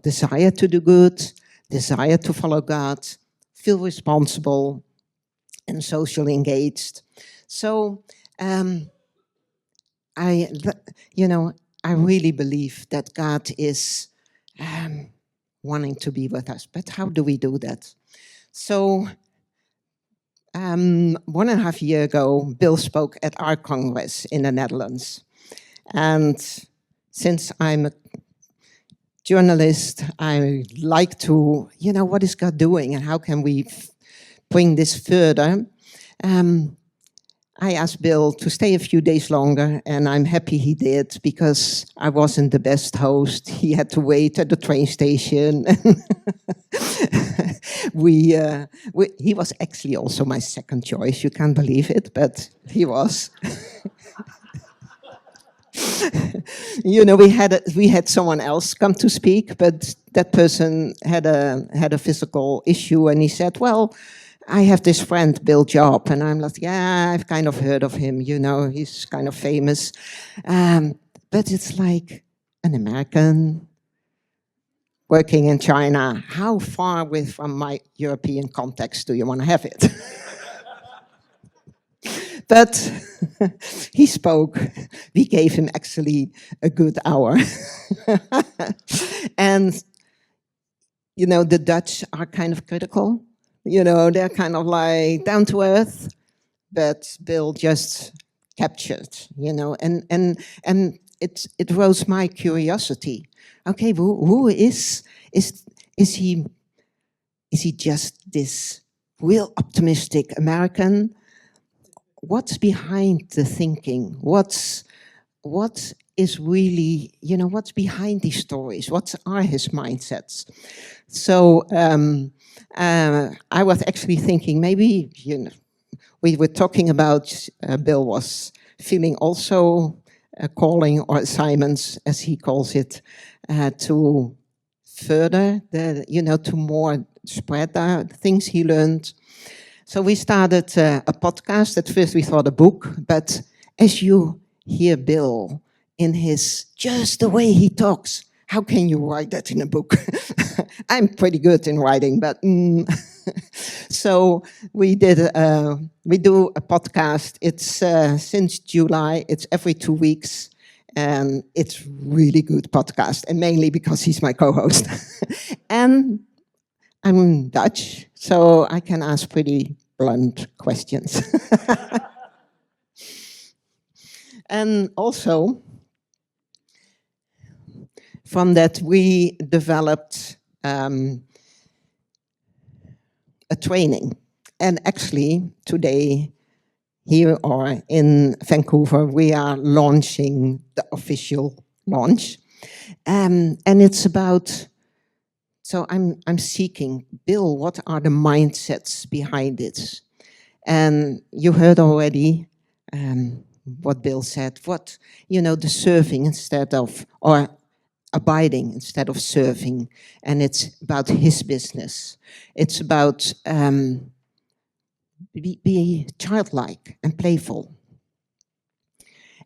desire to do good, desire to follow God, feel responsible, and socially engaged. So I really believe that God is wanting to be with us. But how do we do that? So 1.5 years ago, Bill spoke at our Congress in the Netherlands. And since I'm a journalist, I like to, what is God doing and how can we bring this further? I asked Bill to stay a few days longer, and I'm happy he did, because I wasn't the best host. He had to wait at the train station. He was actually also my second choice. You can't believe it, but he was. We had someone else come to speak, but that person had a physical issue, and he said, well, I have this friend, Bill Job, and I'm like, yeah, I've kind of heard of him, he's kind of famous. But it's like an American working in China. How far away from my European context do you want to have it? But he spoke. We gave him actually a good hour. And, the Dutch are kind of critical. They're kind of like down to earth, but Bill just captured, and it rose my curiosity. Okay, who is he just this real optimistic American? What's behind the thinking? What is really, what's behind these stories? What are his mindsets? So I was actually thinking maybe, we were talking about Bill was feeling also a calling or assignments, as he calls it, to further to more spread the things he learned. So we started a podcast. At first we thought a book, but as you hear Bill in just the way he talks, how can you write that in a book? I'm pretty good in writing, but so we do a podcast. It's since July. It's every 2 weeks, and it's really good podcast, and mainly because he's my co-host. And I'm Dutch, so I can ask pretty blunt questions. And also, from that, we developed a training. And actually, today, here or in Vancouver, we are launching the official launch. And it's about, so I'm seeking, Bill, what are the mindsets behind it? And you heard already what Bill said, the serving instead of, or abiding instead of serving, and it's about his business. It's about be childlike and playful,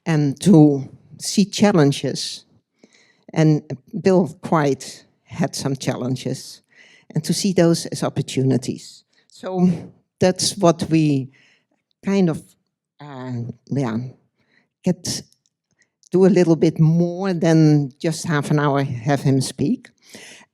and to see challenges. And Bill quite had some challenges, and to see those as opportunities. So that's what we kind of do a little bit more than just half an hour have him speak.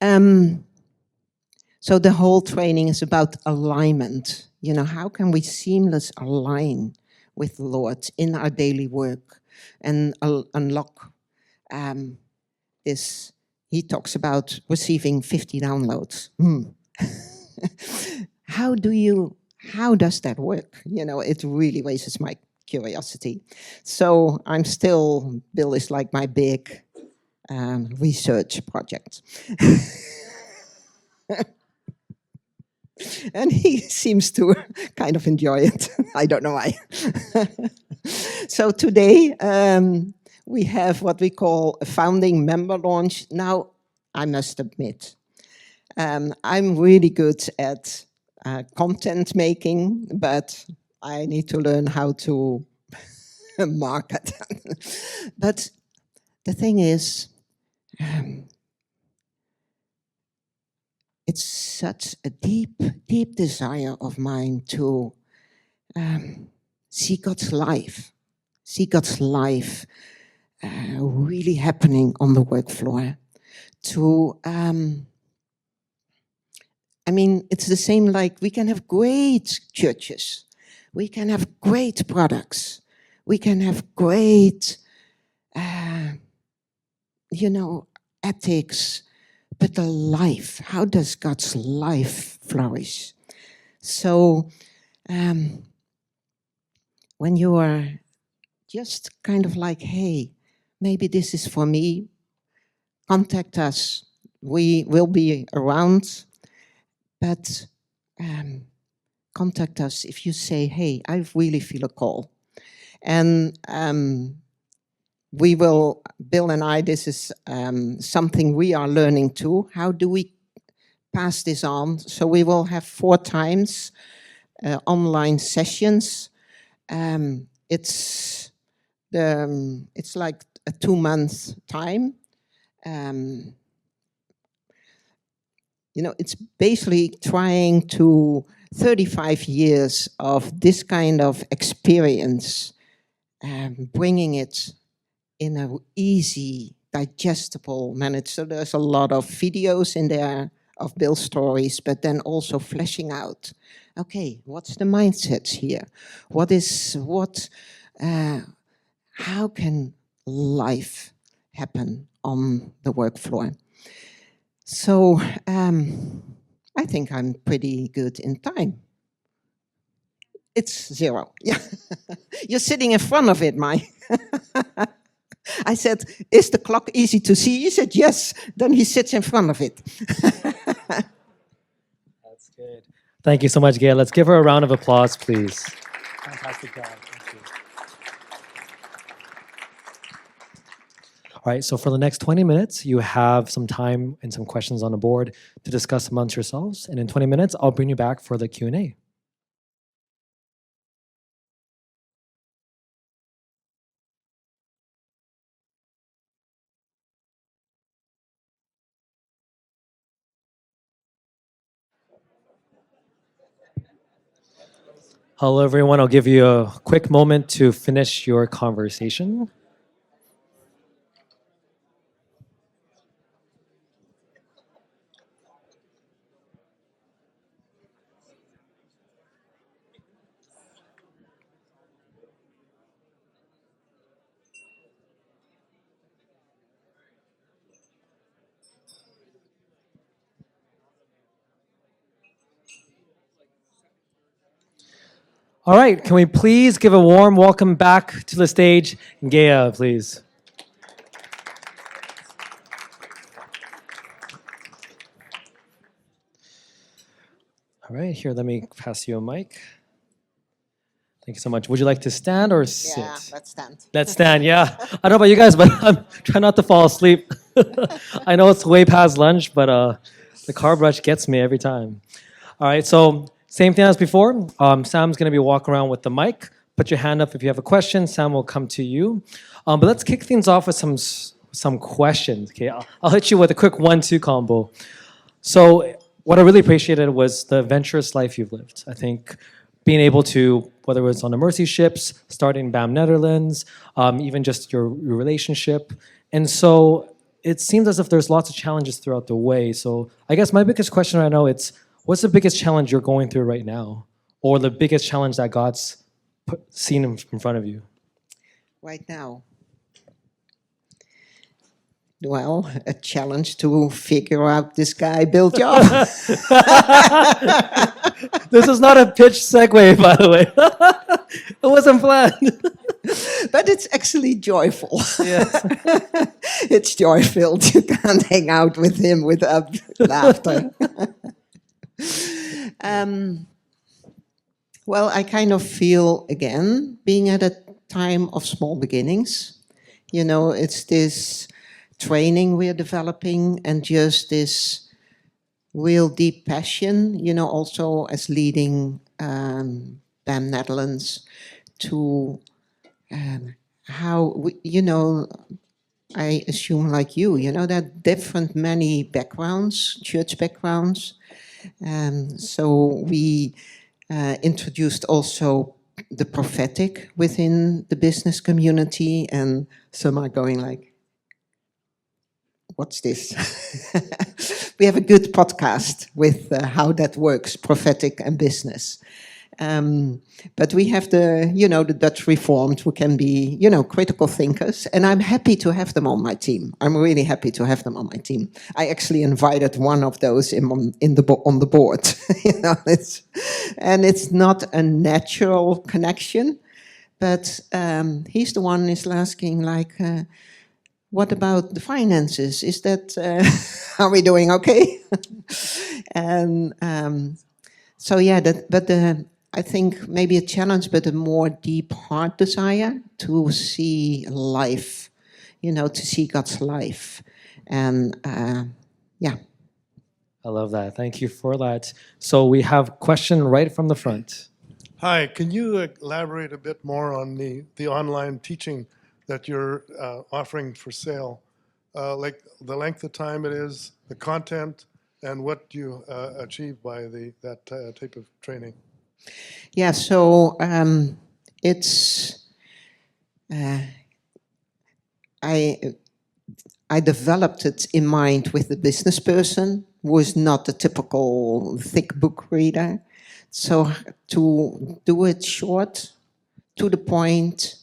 So the whole training is about alignment. How can we seamless align with the Lord in our daily work and unlock this? He talks about receiving 50 downloads. How does that work? It really raises my curiosity. So Bill is like my big research project. And he seems to kind of enjoy it. I don't know why. So today we have what we call a founding member launch. Now, I must admit, I'm really good at content making, but I need to learn how to market. But the thing is, it's such a deep, deep desire of mine to see God's life really happening on the work floor. It's the same like we can have great churches, we can have great products, we can have great, ethics, but the life, how does God's life flourish? So when you are just kind of like, hey, maybe this is for me, contact us. We will be around, but contact us if you say, hey, I really feel a call. And we will, Bill and I, this is something we are learning too. How do we pass this on? So we will have 4 times online sessions. It's like a 2-month time. It's basically trying to 35 years of this kind of experience, bringing it in an easy, digestible manner. So there's a lot of videos in there of Bill's stories, but then also fleshing out, okay, what's the mindset here? How can life happen on the work floor? So I think I'm pretty good in time. It's 0. Yeah, you're sitting in front of it, Mike. I said, is the clock easy to see? He said, yes. Then he sits in front of it. That's good. Thank you so much, Gail. Let's give her a round of applause, please. Fantastic job. Thank you. All right, so for the next 20 minutes, you have some time and some questions on the board to discuss amongst yourselves. And in 20 minutes, I'll bring you back for the Q&A. Hello, everyone. I'll give you a quick moment to finish your conversation. All right, can we please give a warm welcome back to the stage, Gea, please. All right, here, let me pass you a mic. Thank you so much. Would you like to stand or sit? Yeah, let's stand. Let's stand, yeah. I don't know about you guys, but I'm trying not to fall asleep. I know it's way past lunch, but the carb rush gets me every time. All right, so same thing as before. Sam's going to be walking around with the mic. Put your hand up if you have a question. Sam will come to you. But let's kick things off with some questions. Okay, I'll hit you with a quick 1-2 combo. So what I really appreciated was the adventurous life you've lived. I think being able to, whether it was on the Mercy ships, starting BAM Netherlands, even just your relationship. And so it seems as if there's lots of challenges throughout the way. So I guess my biggest question right now, what's the biggest challenge you're going through right now? Or the biggest challenge that God's seen in front of you? Right now? Well, a challenge to figure out this guy built job. This is not a pitch segue, by the way. It wasn't planned. But it's actually joyful. Yes. It's joy-filled. You can't hang out with him without laughter. Well, I kind of feel, again, being at a time of small beginnings. You know, it's this training we're developing and just this real deep passion, you know, also as leading BAM Netherlands to how, you know, I assume like you know, there are different, many backgrounds, church backgrounds. So we introduced also the prophetic within the business community, and some are going like, what's this? We have a good podcast with how that works, prophetic and business. But we have the, you know, the Dutch Reformed who can be, you know, critical thinkers, and I'm happy to have them on my team. I'm really happy to have them on my team. I actually invited one of those on the board. You know, it's not a natural connection, but he's the one who's asking like, what about the finances? Is that, are we doing okay? And so yeah, I think maybe a challenge, but a more deep heart desire to see life, you know, to see God's life. And yeah. I love that. Thank you for that. So we have a question right from the front. Hi, can you elaborate a bit more on the online teaching that you're offering for sale? Like the length of time it is, the content, and what you achieve by that type of training? Yeah, so it's I developed it in mind with the business person who is not the typical thick book reader. So to do it short, to the point,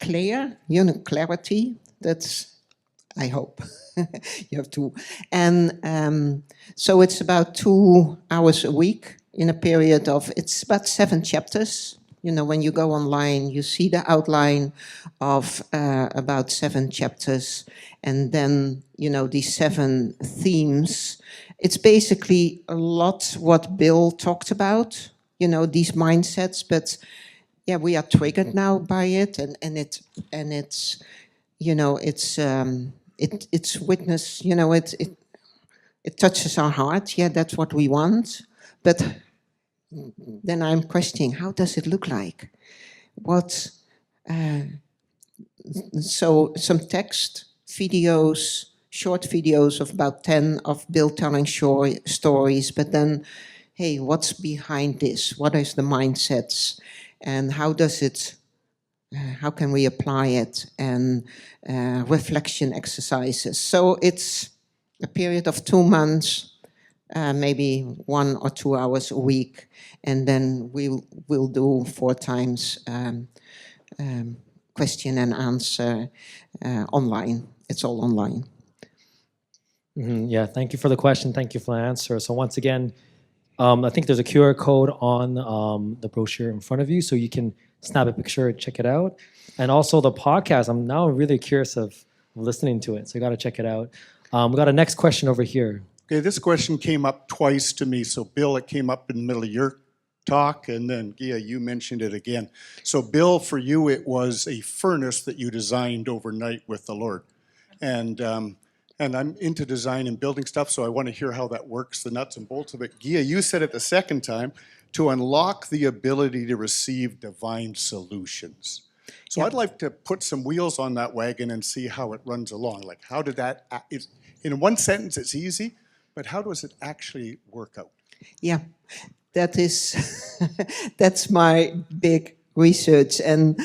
clear, you know, clarity, that's, I hope, you have to. And so it's about 2 hours a week in a period of, it's about 7 chapters. You know, when you go online, you see the outline of about 7 chapters. And then, you know, these 7 themes. It's basically a lot what Bill talked about, you know, these mindsets, but yeah, we are triggered now by it, and it's, you know, it's witness, you know, it touches our heart. Yeah, that's what we want. But then I'm questioning, how does it look like? What? So some text, videos, short videos of about 10 of Bill telling stories, but then, hey, what's behind this? What is the mindsets? And how does it, how can we apply it? And reflection exercises. So it's a period of 2 months, maybe 1 or 2 hours a week. And then we'll do 4 times question and answer online. It's all online. Mm-hmm. Yeah, thank you for the question. Thank you for the answer. So once again, I think there's a QR code on the brochure in front of you, so you can snap a picture and check it out. And also the podcast, I'm now really curious of listening to it, so you got to check it out. We got a next question over here. Okay, this question came up twice to me. So Bill, it came up in the middle of your talk, and then Gea, you mentioned it again. So Bill, for you, it was a furnace that you designed overnight with the Lord. And I'm into design and building stuff, so I want to hear how that works, the nuts and bolts of it. Gea, you said it the second time, to unlock the ability to receive divine solutions. So I'd like to put some wheels on that wagon and see how it runs along. Like, how did that, in one sentence it's easy, but how does it actually work out? Yeah, that is, that's my big research. And,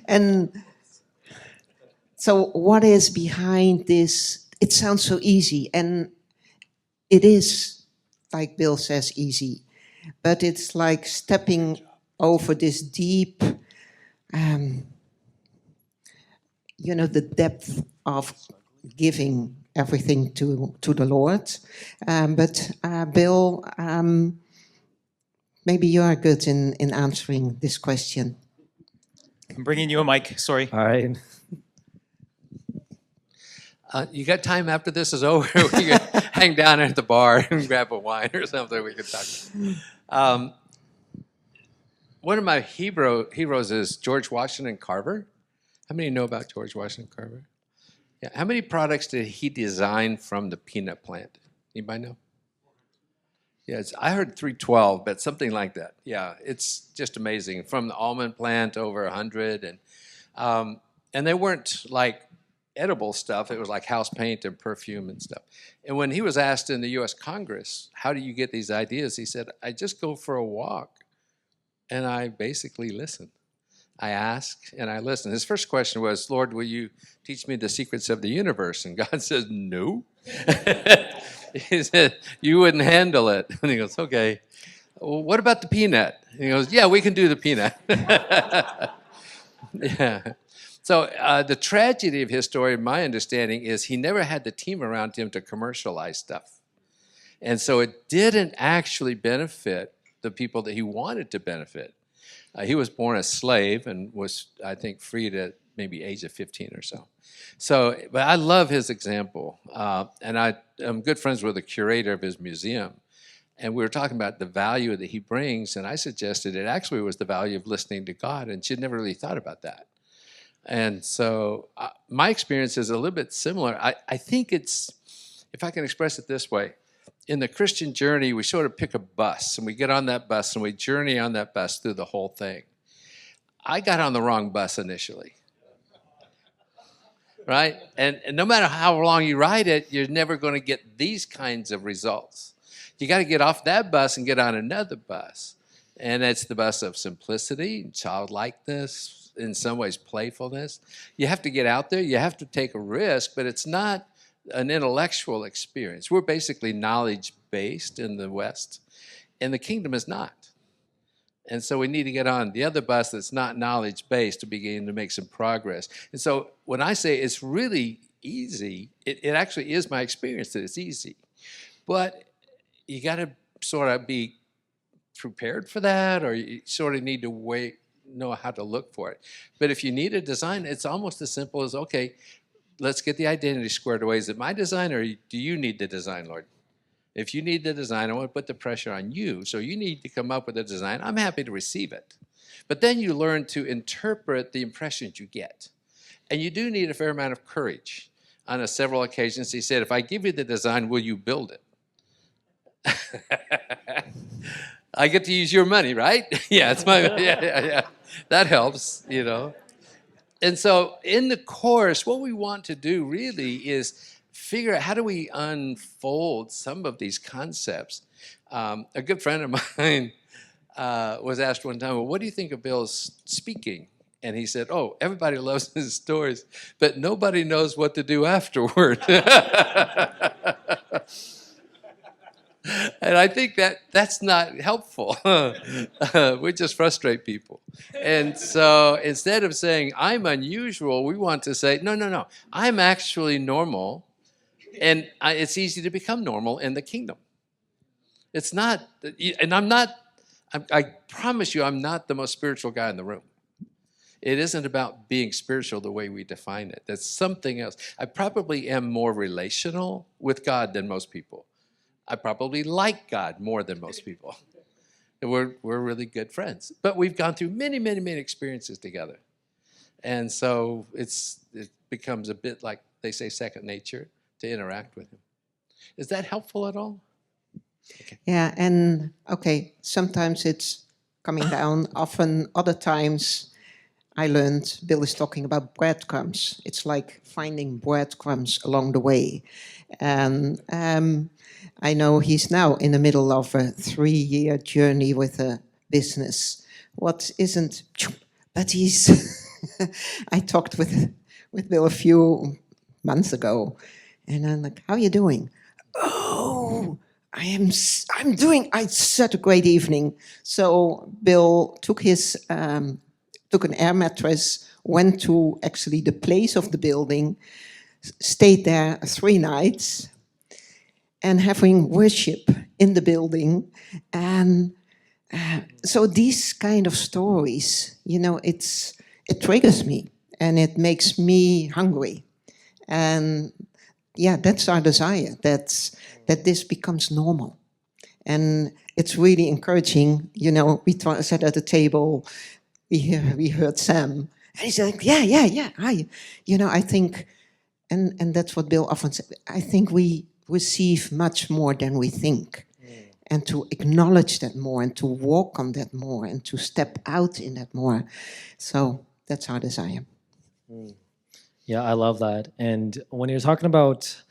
and so what is behind this? It sounds so easy, and it is, like Bill says, easy, but it's like stepping over this deep, you know, the depth of giving everything to the Lord. But Bill, maybe you are good in answering this question. I'm bringing you a mic, sorry. All right. You got time after this is over? We can hang down at the bar and grab a wine or something. We can talk. One of my heroes is George Washington Carver. How many know about George Washington Carver? Yeah. How many products did he design from the peanut plant? Anybody know? Yeah, I heard 312, but something like that. Yeah, it's just amazing. From the almond plant, over 100, and they weren't like edible stuff. It was like house paint and perfume and stuff. And when he was asked in the U.S. Congress, how do you get these ideas? He said, I just go for a walk, and I basically listen. I ask and I listen. His first question was, Lord, will you teach me the secrets of the universe? And God says, no. He said, you wouldn't handle it. And he goes, okay. Well, what about the peanut? And he goes, yeah, we can do the peanut. Yeah. So the tragedy of his story, my understanding, is he never had the team around him to commercialize stuff. And so it didn't actually benefit the people that he wanted to benefit. He was born a slave and was, I think, freed at maybe age of 15 or so. So, but I love his example. And I'm good friends with the curator of his museum. And we were talking about the value that he brings. And I suggested it actually was the value of listening to God. And she'd never really thought about that. And so my experience is a little bit similar. I think it's, if I can express it this way, in the Christian journey, we sort of pick a bus, and we get on that bus, and we journey on that bus through the whole thing. I got on the wrong bus initially, right? And no matter how long you ride it, you're never going to get these kinds of results. You got to get off that bus and get on another bus. And it's the bus of simplicity, childlikeness, in some ways playfulness. You have to get out there. You have to take a risk, but it's not an intellectual experience. We're basically knowledge-based in the West, and the kingdom is not. And so we need to get on the other bus that's not knowledge-based to begin to make some progress. And so when I say it's really easy, it actually is my experience that it's easy. But you got to sort of be prepared for that, or you sort of need to know how to look for it. But if you need a design, it's almost as simple as, okay, let's get the identity squared away. Is it my design, or do you need the design, Lord? If you need the design, I want to put the pressure on you. So you need to come up with a design. I'm happy to receive it. But then you learn to interpret the impressions you get. And you do need a fair amount of courage. On several occasions, he said, if I give you the design, will you build it? I get to use your money, right? Yeah, it's my yeah. That helps, you know. And so in the course, what we want to do really is figure out how do we unfold some of these concepts. A good friend of mine was asked one time, well, what do you think of Bill's speaking? And he said, oh, everybody loves his stories, but nobody knows what to do afterward. And I think that's not helpful. We just frustrate people. And so instead of saying, I'm unusual, we want to say, no, I'm actually normal. And it's easy to become normal in the kingdom. It's not, and I promise you, I'm not the most spiritual guy in the room. It isn't about being spiritual the way we define it. That's something else. I probably am more relational with God than most people. I probably like God more than most people. And we're really good friends. But we've gone through many, many, many experiences together. And so it becomes a bit like, they say, second nature to interact with him. Is that helpful at all? Okay. Yeah, and okay, sometimes it's coming down. Often, other times, I learned Bill is talking about breadcrumbs. It's like finding breadcrumbs along the way. And I know he's now in the middle of a 3-year journey with a business. What isn't, but he's, I talked with Bill a few months ago, and I'm like, how are you doing? Oh, I'm such a great evening. So Bill took an air mattress, went to actually the place of the building, stayed there 3 nights, and having worship in the building. And so these kind of stories, you know, it triggers me and it makes me hungry. And that's our desire. That this becomes normal. And it's really encouraging. We sat at the table, we heard Sam, and he's like, yeah. I think, and that's what Bill often said, I think we receive much more than we think. And to acknowledge that more, and to walk on that more, and to step out in that more. So that's our desire. Yeah, I love that. And when you're talking about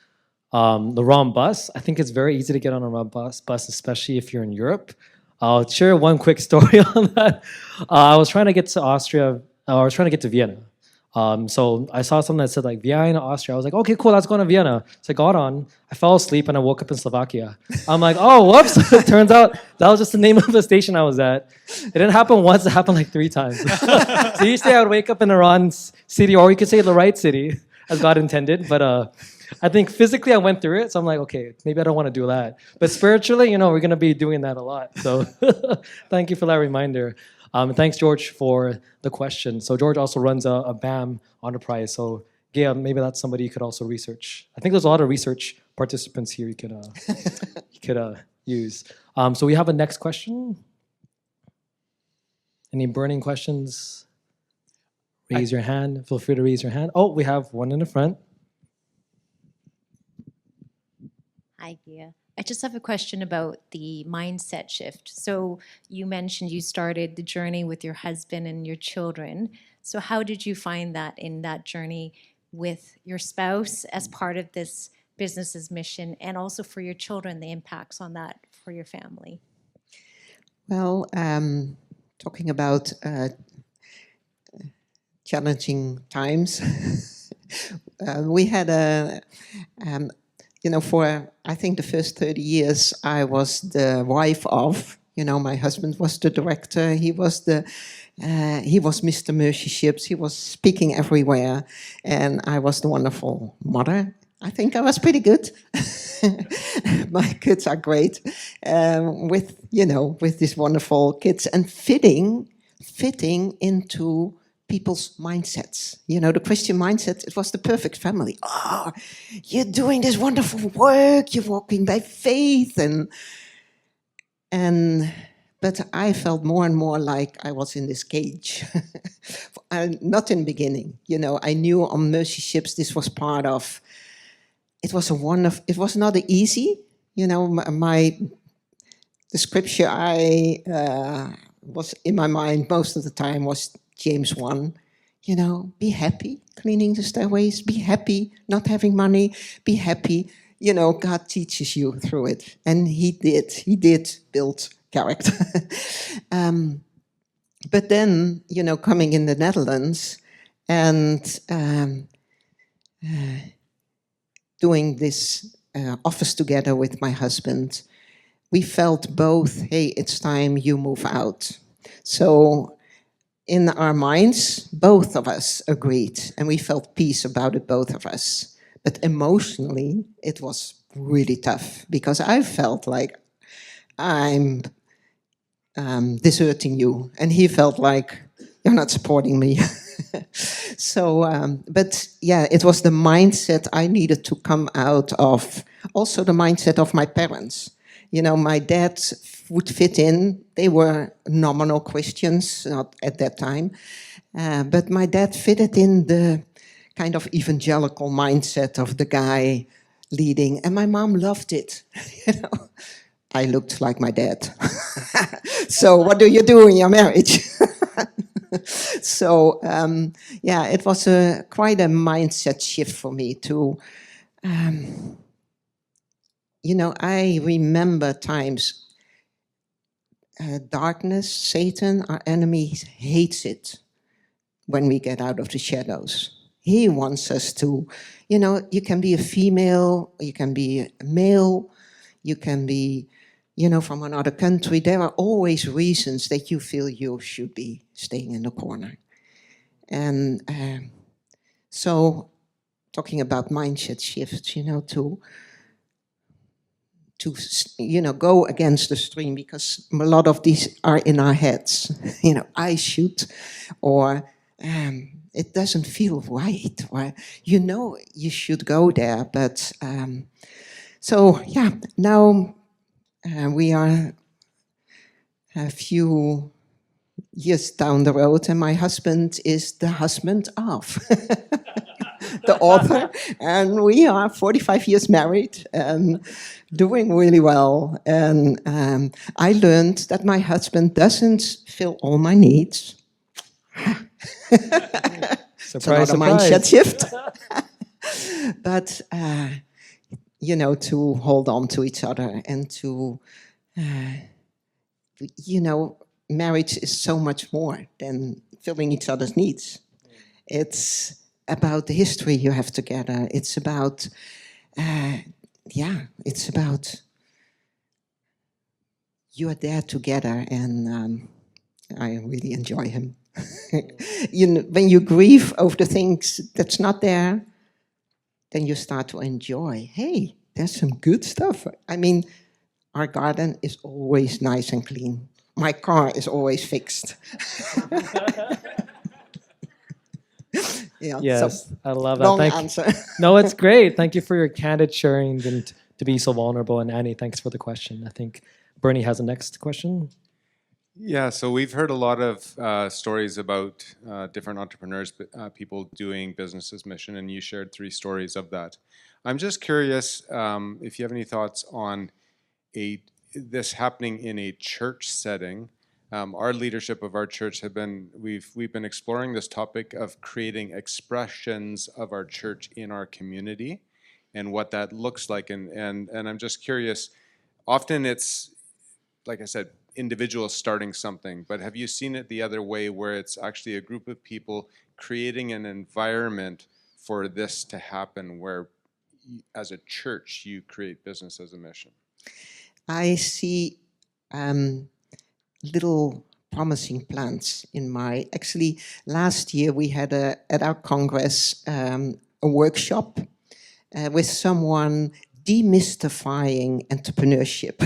the ROM bus, I think it's very easy to get on a ROM bus, especially if you're in Europe. I'll share one quick story on that. I was trying to get to Austria, I was trying to get to Vienna. So I saw something that said like Vienna, Austria. I was like, okay, cool, let's go to Vienna. So I got on, I fell asleep, and I woke up in Slovakia. I'm like, oh, whoops. It turns out that was just the name of the station I was at. It didn't happen once, it happened like 3 times. So usually I would wake up in the wrong city, or you could say the right city, as God intended. But I think physically I went through it, so I'm like, okay, maybe I don't want to do that. But spiritually, we're going to be doing that a lot. So thank you for that reminder. And thanks, George, for the question. So George also runs a BAM enterprise. So Gea, maybe that's somebody you could also research. I think there's a lot of research participants here you could use. So we have a next question. Any burning questions? Raise your hand. Feel free to raise your hand. Oh, we have one in the front. Hi, Gea. I just have a question about the mindset shift. So you mentioned you started the journey with your husband and your children. So how did you find that in that journey with your spouse as part of this business's mission, and also for your children, the impacts on that for your family? Well, talking about challenging times, we had for I think the first 30 years, I was the wife of, my husband was the director, he was Mr. Mercy Ships, he was speaking everywhere, and I was the wonderful mother. I think I was pretty good. My kids are great, with these wonderful kids, and fitting into people's mindsets. The Christian mindset, it was the perfect family. Oh, you're doing this wonderful work, you're walking by faith, but I felt more and more like I was in this cage. Not in the beginning, I knew on Mercy Ships this was part of, it was not easy, the scripture I was in my mind most of the time was James 1, be happy cleaning the stairways, be happy not having money, be happy, God teaches you through it. And he did build character. But then, coming in the Netherlands and doing this office together with my husband, we felt both, hey, it's time you move out. So in our minds, both of us agreed, and we felt peace about it, both of us. But emotionally, it was really tough, because I felt like I'm deserting you, and he felt like you're not supporting me. So, but yeah, it was the mindset I needed to come out of, also the mindset of my parents. My dad would fit in. They were nominal Christians, not at that time. But my dad fitted in the kind of evangelical mindset of the guy leading. And my mom loved it. I looked like my dad. So what do you do in your marriage? So, yeah, it was quite a mindset shift for me to... I remember times, darkness, Satan, our enemy, hates it when we get out of the shadows. He wants us to, you can be a female, you can be a male, you can be, from another country. There are always reasons that you feel you should be staying in the corner. And so, talking about mindset shifts, to go against the stream, because a lot of these are in our heads. I should, or it doesn't feel right. Or, you know, you should go there, but so yeah. Now we are a few years down the road, and my husband is the husband of the author, and we are 45 years married and doing really well. And I learned that my husband doesn't fill all my needs. It's another mindset shift. But, you know, to hold on to each other and to, you know, marriage is so much more than filling each other's needs. It's about the history you have together. It's about, it's about you are there together, and I really enjoy him. You know, when you grieve over the things that's not there, then you start to enjoy. Hey, there's some good stuff. I mean, our garden is always nice and clean. My car is always fixed. Yeah, yes, so I love that. long Thank answer. No, it's great. Thank you for your candid sharing and to be so vulnerable. And Annie, thanks for the question. I think Bernie has the next question. Yeah, so we've heard a lot of stories about different entrepreneurs, people doing business as mission, and you shared 3 stories of that. I'm just curious if you have any thoughts on this happening in a church setting. Our leadership of our church we've been exploring this topic of creating expressions of our church in our community and what that looks like. And I'm just curious, often it's, like I said, individuals starting something, but have you seen it the other way where it's actually a group of people creating an environment for this to happen where as a church you create business as a mission? I see little promising plants in my, actually last year we had at our Congress a workshop with someone demystifying entrepreneurship.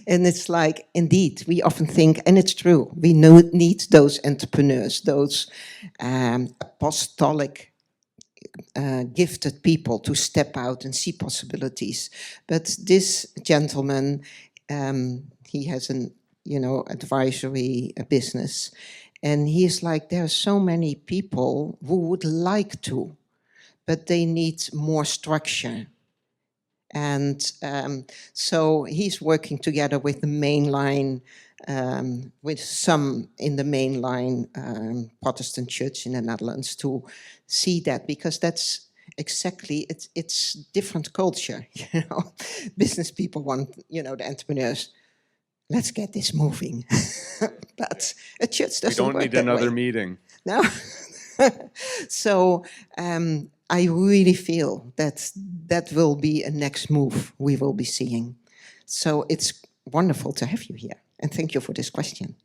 And it's like, indeed, we often think, and it's true, we need those entrepreneurs, those apostolic gifted people to step out and see possibilities. But this gentleman, he has an, you know, advisory business, and he's like, there are so many people who would like to, but they need more structure. And so he's working together with the mainline, with some in the mainline Protestant church in the Netherlands to see that, because that's exactly, it's different culture, you know. Business people want, you know, the entrepreneurs, let's get this moving. But a church doesn't work that way. We don't need another meeting. No. So I really feel that that will be a next move we will be seeing. So it's wonderful to have you here. And thank you for this question.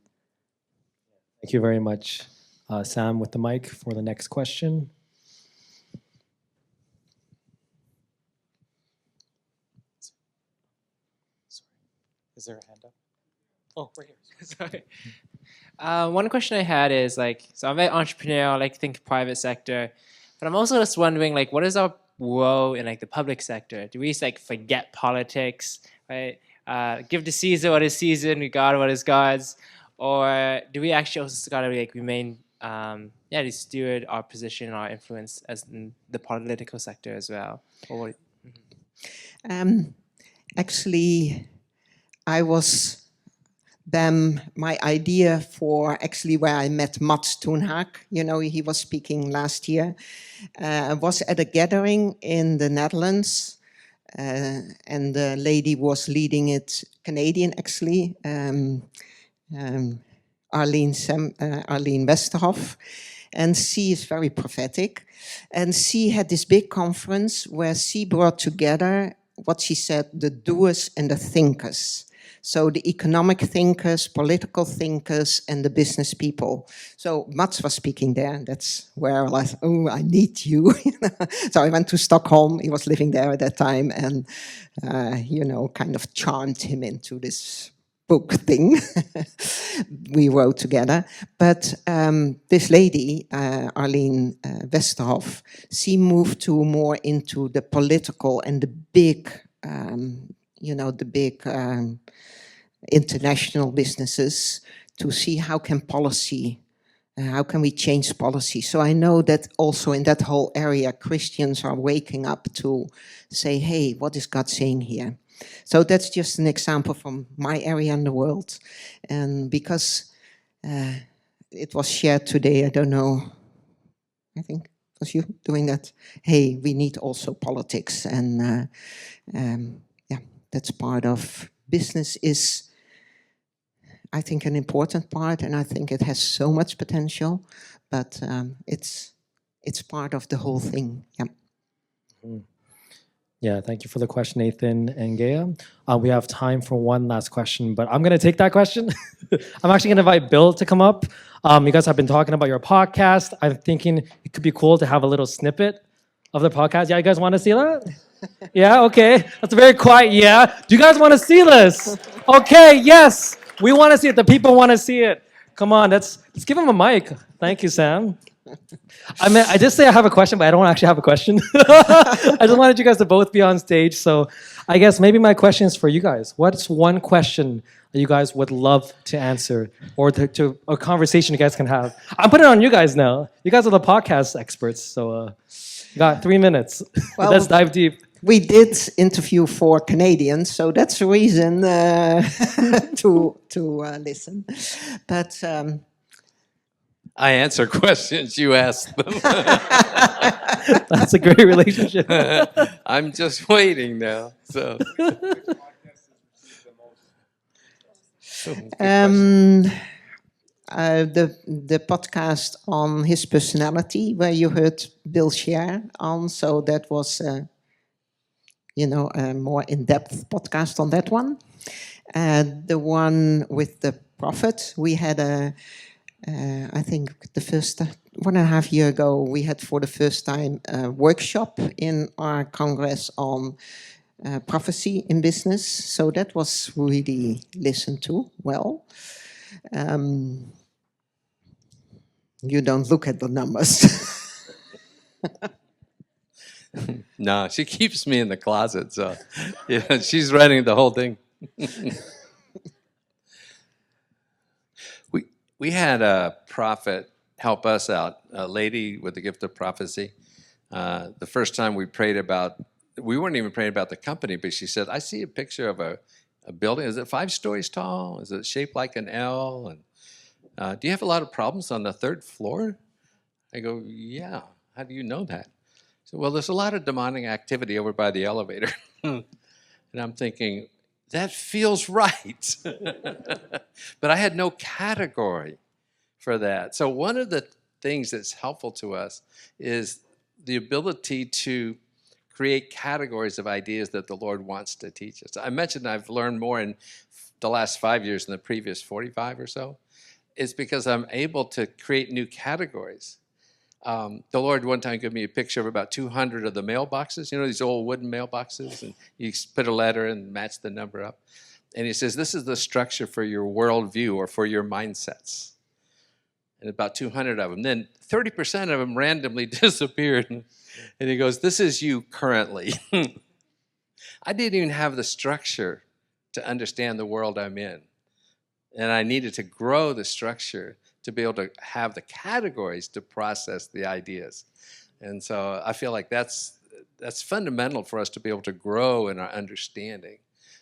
Thank you very much. Sam with the mic for the next question. Is there a hand up? Oh, right here. Sorry. One question I had is so I'm very entrepreneurial, I like to think private sector, but I'm also just wondering, what is our role in the public sector? Do we just forget politics, right? Give to Caesar what is Caesar and regard what is God's, or do we actually also gotta remain, to steward our position, our influence as in the political sector as well? Or what, Actually, I was my idea for actually where I met Mats Toenhaak, you know, he was speaking last year, was at a gathering in the Netherlands, and the lady was leading it, Canadian actually, Arlene Westerhoff, and she is very prophetic, and she had this big conference where she brought together what she said, the doers and the thinkers. So the economic thinkers, political thinkers, and the business people. So Mats was speaking there, and that's where I was, oh, I need you. So I went to Stockholm, he was living there at that time, and, you know, kind of charmed him into this book thing we wrote together. But this lady, Arlene Westerhoff, she moved to more into the political and the big, international businesses to see how can we change policy. So I know that also in that whole area, Christians are waking up to say, hey, what is God saying here? So that's just an example from my area in the world. And because it was shared today, I don't know, I think it was you doing that. Hey, we need also politics. And that's part of business is, I think, an important part. And I think it has so much potential, but it's part of the whole thing. Yeah. Mm. Yeah, thank you for the question, Nathan and Gea. We have time for one last question, but I'm going to take that question. I'm actually going to invite Bill to come up. You guys have been talking about your podcast. I'm thinking it could be cool to have a little snippet of the podcast. Yeah, you guys want to see that? Yeah, okay. That's a very quiet yeah. Do you guys want to see this? Okay, yes. We want to see it. The people want to see it. Come on, let's give him a mic. Thank you, Sam. I just say I have a question, but I don't actually have a question. I just wanted you guys to both be on stage. So I guess maybe my question is for you guys. What's one question that you guys would love to answer or to a conversation you guys can have? I'm putting it on you guys now. You guys are the podcast experts. So you got 3 minutes. Well, let's dive deep. We did interview 4 Canadians, so that's a reason to listen. But I answer questions, you ask them. That's a great relationship. I'm just waiting now. So. The podcast on his personality, where you heard Bill share on, so that was a more in-depth podcast on that one. The one with the prophet, we had I think the first 1.5 years ago, we had for the first time a workshop in our Congress on prophecy in business. So that was really listened to well. You don't look at the numbers. No, she keeps me in the closet, so yeah, she's running the whole thing. We had a prophet help us out, a lady with the gift of prophecy. The first time we weren't even praying about the company, but she said, I see a picture of a building. Is it 5 stories tall? Is it shaped like an L? And do you have a lot of problems on the 3rd floor? I go, yeah. How do you know that? So, well, there's a lot of demonic activity over by the elevator. And I'm thinking, that feels right. But I had no category for that. So one of the things that's helpful to us is the ability to create categories of ideas that the Lord wants to teach us. I mentioned I've learned more in the last 5 years than the previous 45 or so. It's because I'm able to create new categories. The Lord one time gave me a picture of about 200 of the mailboxes. You know, these old wooden mailboxes, and you put a letter and match the number up. And he says, this is the structure for your worldview or for your mindsets. And about 200 of them. Then 30% of them randomly disappeared. And he goes, this is you currently. I didn't even have the structure to understand the world I'm in. And I needed to grow the structure to be able to have the categories to process the ideas. And so I feel like that's fundamental for us to be able to grow in our understanding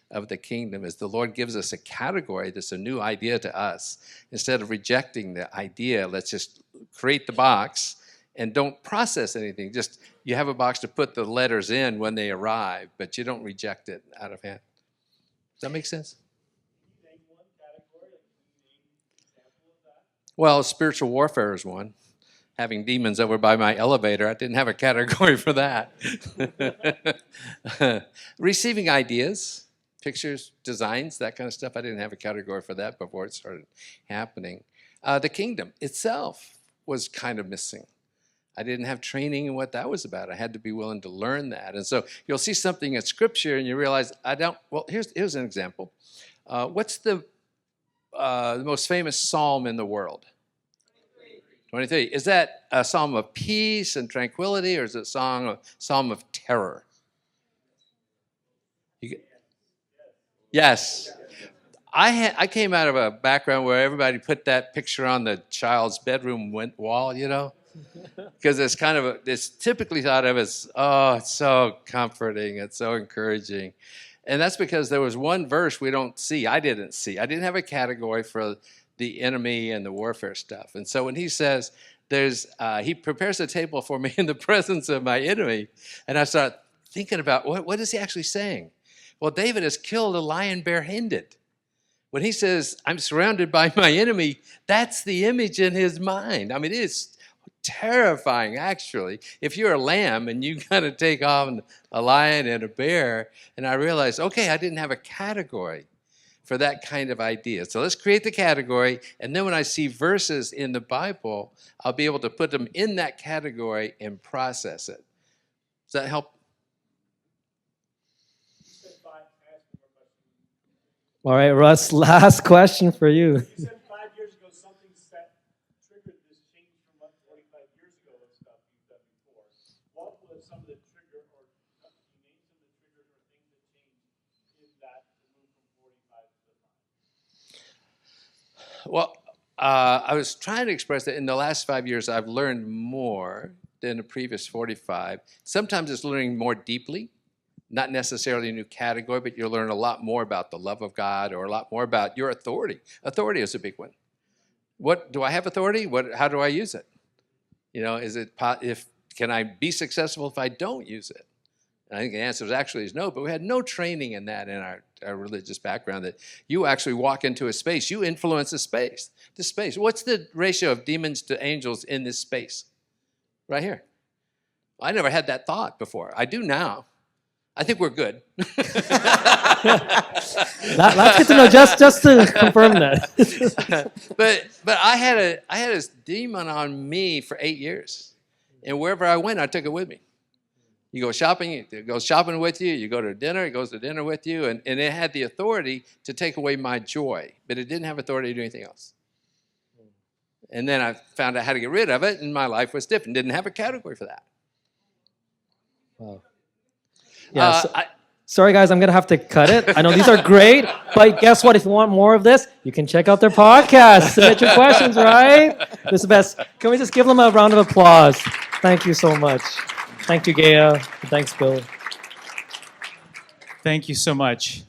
of the kingdom, is the Lord gives us a category that's a new idea to us. Instead of rejecting the idea, let's just create the box and don't process anything. Just you have a box to put the letters in when they arrive, but you don't reject it out of hand. Does that make sense? Well, spiritual warfare is one. Having demons over by my elevator, I didn't have a category for that. Receiving ideas, pictures, designs, that kind of stuff. I didn't have a category for that before it started happening. The kingdom itself was kind of missing. I didn't have training in what that was about. I had to be willing to learn that. And so you'll see something in Scripture and you realize, well, here's an example. What's the the most famous psalm in the world? 23. Is that a psalm of peace and tranquility, or is it a psalm of terror? Yes. I came out of a background where everybody put that picture on the child's bedroom wall, you know, because it's kind of it's typically thought of as, oh, it's so comforting, it's so encouraging. And that's because there was one verse we don't see. I didn't have a category for the enemy and the warfare stuff. And so when he says, he prepares a table for me in the presence of my enemy, and I start thinking about, what is he actually saying? Well, David has killed a lion barehanded. When he says, I'm surrounded by my enemy, that's the image in his mind. I mean, it's terrifying, actually. If you're a lamb and you got to take on a lion and a bear, and I realized, okay, I didn't have a category for that kind of idea. So let's create the category, and then when I see verses in the Bible, I'll be able to put them in that category and process it. Does that help? All right, Russ, last question for you. You said 5 years ago something triggered this change from what 45 years ago of stuff you've done before. What was some of the trigger, or can you name some of the triggers or things that changed in that to move from 45 to 5? Well, I was trying to express that in the last 5 years, I've learned more than the previous 45. Sometimes it's learning more deeply. Not necessarily a new category, but you'll learn a lot more about the love of God, or a lot more about your authority. Authority is a big one. What do I have authority? How do I use it? You know, can I be successful if I don't use it? And I think the answer is no, but we had no training in that in our religious background, that you actually walk into a space, you influence the space. What's the ratio of demons to angels in this space? Right here. I never had that thought before. I do now. I think we're good. That's good to know, just to confirm that. but I had a demon on me for 8 years. And wherever I went, I took it with me. You go shopping, it goes shopping with you. You go to dinner, it goes to dinner with you. And it had the authority to take away my joy, but it didn't have authority to do anything else. And then I found out how to get rid of it, and my life was different. Didn't have a category for that. Wow. Yeah, sorry guys, I'm gonna have to cut it. I know these are great, but guess what? If you want more of this, you can check out their podcast. Submit your questions, right? This is the best. Can we just give them a round of applause? Thank you so much. Thank you, Gea. Thanks, Bill. Thank you so much.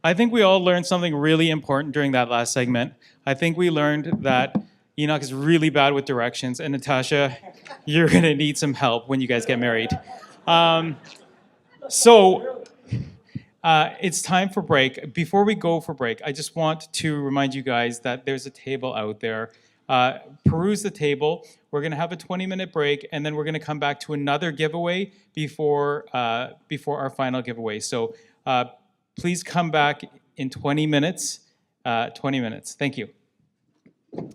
I think we all learned something really important during that last segment. I think we learned that Enoch is really bad with directions, and Natasha, you're gonna need some help when you guys get married. So it's time for break. Before we go for break, I just want to remind you guys that there's a table out there. Peruse the table. We're going to have a 20-minute break, and then we're going to come back to another giveaway before our final giveaway. So please come back in 20 minutes. 20 minutes. Thank you.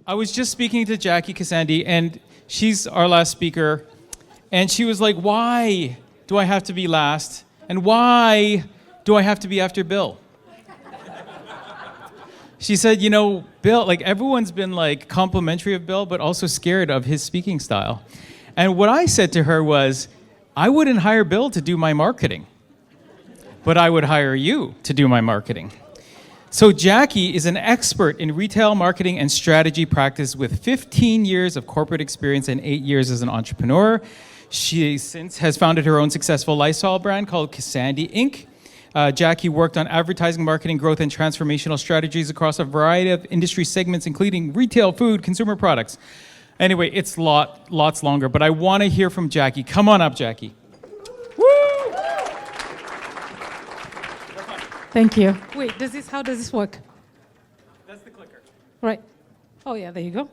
I was just speaking to Jackee Kasandy, and she's our last speaker, and she was like, why do I have to be last? And why do I have to be after Bill? She said, you know, Bill, like everyone's been like complimentary of Bill, but also scared of his speaking style. And what I said to her was, I wouldn't hire Bill to do my marketing, but I would hire you to do my marketing. So Jackee is an expert in retail marketing and strategy practice with 15 years of corporate experience and 8 years as an entrepreneur. She since has founded her own successful lifestyle brand called Kasandy Inc. Jackee worked on advertising, marketing, growth, and transformational strategies across a variety of industry segments, including retail, food, consumer products. Anyway, it's lots longer, but I want to hear from Jackee. Come on up, Jackee. Woo! Thank you. Wait, how does this work? That's the clicker. Right. Oh, yeah, there you go.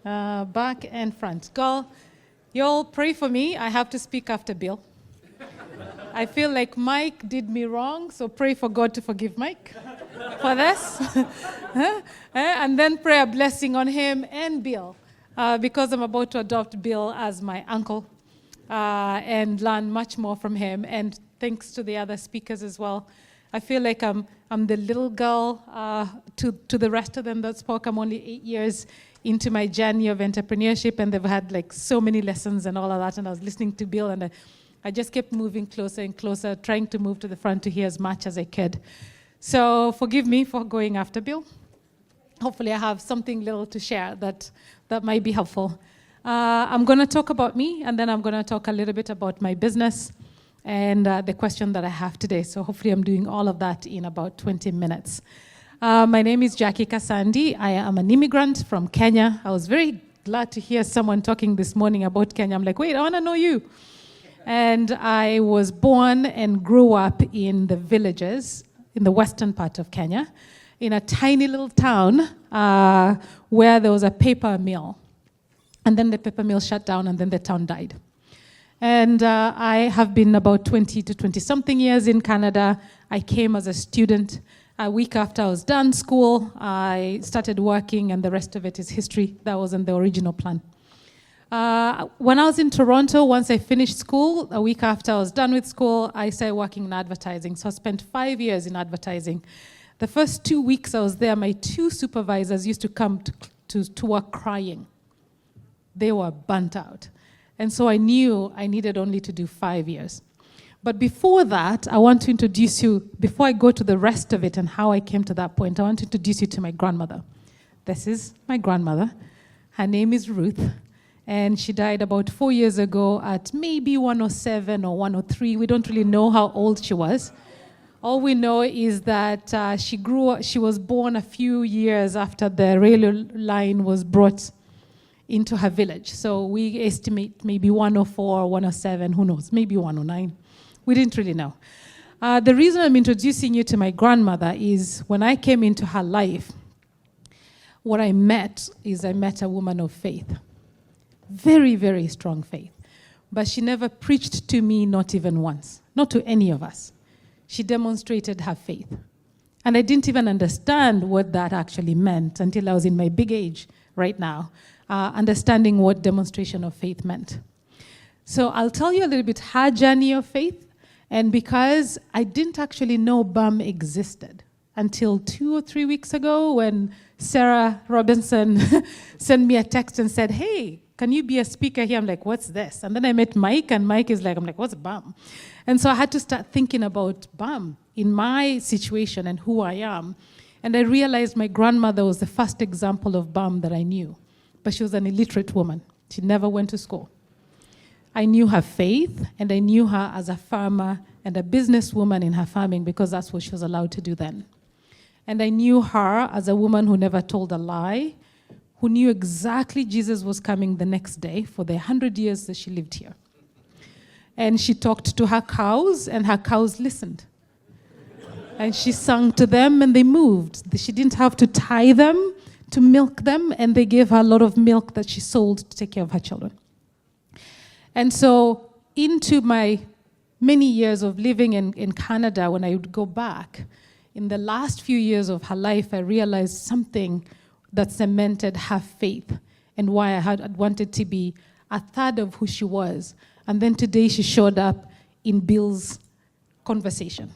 Back and front. Girl, y'all pray for me. I have to speak after Bill. I feel like Mike did me wrong, so pray for God to forgive Mike for this. And then pray a blessing on him and Bill, because I'm about to adopt Bill as my uncle and learn much more from him. And thanks to the other speakers as well. I feel like I'm the little girl to the rest of them that spoke. I'm only 8 years into my journey of entrepreneurship, and they've had like so many lessons and all of that. And I was listening to Bill, and I just kept moving closer and closer, trying to move to the front to hear as much as I could. So forgive me for going after Bill. Hopefully I have something little to share that might be helpful. I'm going to talk about me, and then I'm going to talk a little bit about my business and the question that I have today. So hopefully I'm doing all of that in about 20 minutes. My name is Jackee Kasandy. I am an immigrant from Kenya. I was very glad to hear someone talking this morning about Kenya. I'm like, wait, I want to know you. And I was born and grew up in the villages in the western part of Kenya, in a tiny little town where there was a paper mill. And then the paper mill shut down, and then the town died. And I have been about 20 to 20-something years in Canada. I came as a student. A week after I was done school, I started working, and the rest of it is history. That wasn't the original plan. When I was in Toronto, once I finished school, a week after I was done with school, I started working in advertising. So I spent 5 years in advertising. The first 2 weeks I was there, my 2 supervisors used to come to work crying. They were burnt out. And so I knew I needed only to do 5 years. But before that, I want to introduce you, before I go to the rest of it and how I came to that point, I want to introduce you to my grandmother. This is my grandmother. Her name is Ruth. And she died about 4 years ago at maybe 107 or 103. We don't really know how old she was. All we know is that she was born a few years after the railway line was brought into her village. So we estimate maybe 104, 107, who knows, maybe 109. We didn't really know. The reason I'm introducing you to my grandmother is when I came into her life, what I met a woman of faith. Very, very strong faith. But she never preached to me, not even once, not to any of us. She demonstrated her faith. And I didn't even understand what that actually meant until I was in my big age right now, understanding what demonstration of faith meant. So I'll tell you a little bit her journey of faith, and because I didn't actually know BAM existed until 2 or 3 weeks ago when Sarah Robinson sent me a text and said, hey, can you be a speaker here? I'm like, what's this? And then I met Mike, and Mike is like, I'm like, what's BAM? And so I had to start thinking about BAM in my situation and who I am. And I realized my grandmother was the first example of BAM that I knew. But she was an illiterate woman. She never went to school. I knew her faith, and I knew her as a farmer and a businesswoman in her farming because that's what she was allowed to do then. And I knew her as a woman who never told a lie, who knew exactly Jesus was coming the next day for the 100 years that she lived here. And she talked to her cows, and her cows listened. And she sang to them, and they moved. She didn't have to tie them to milk them, and they gave her a lot of milk that she sold to take care of her children. And so into my many years of living in Canada, when I would go back, in the last few years of her life, I realized something that cemented her faith and why I had wanted to be a third of who she was. And then today she showed up in Bill's conversation.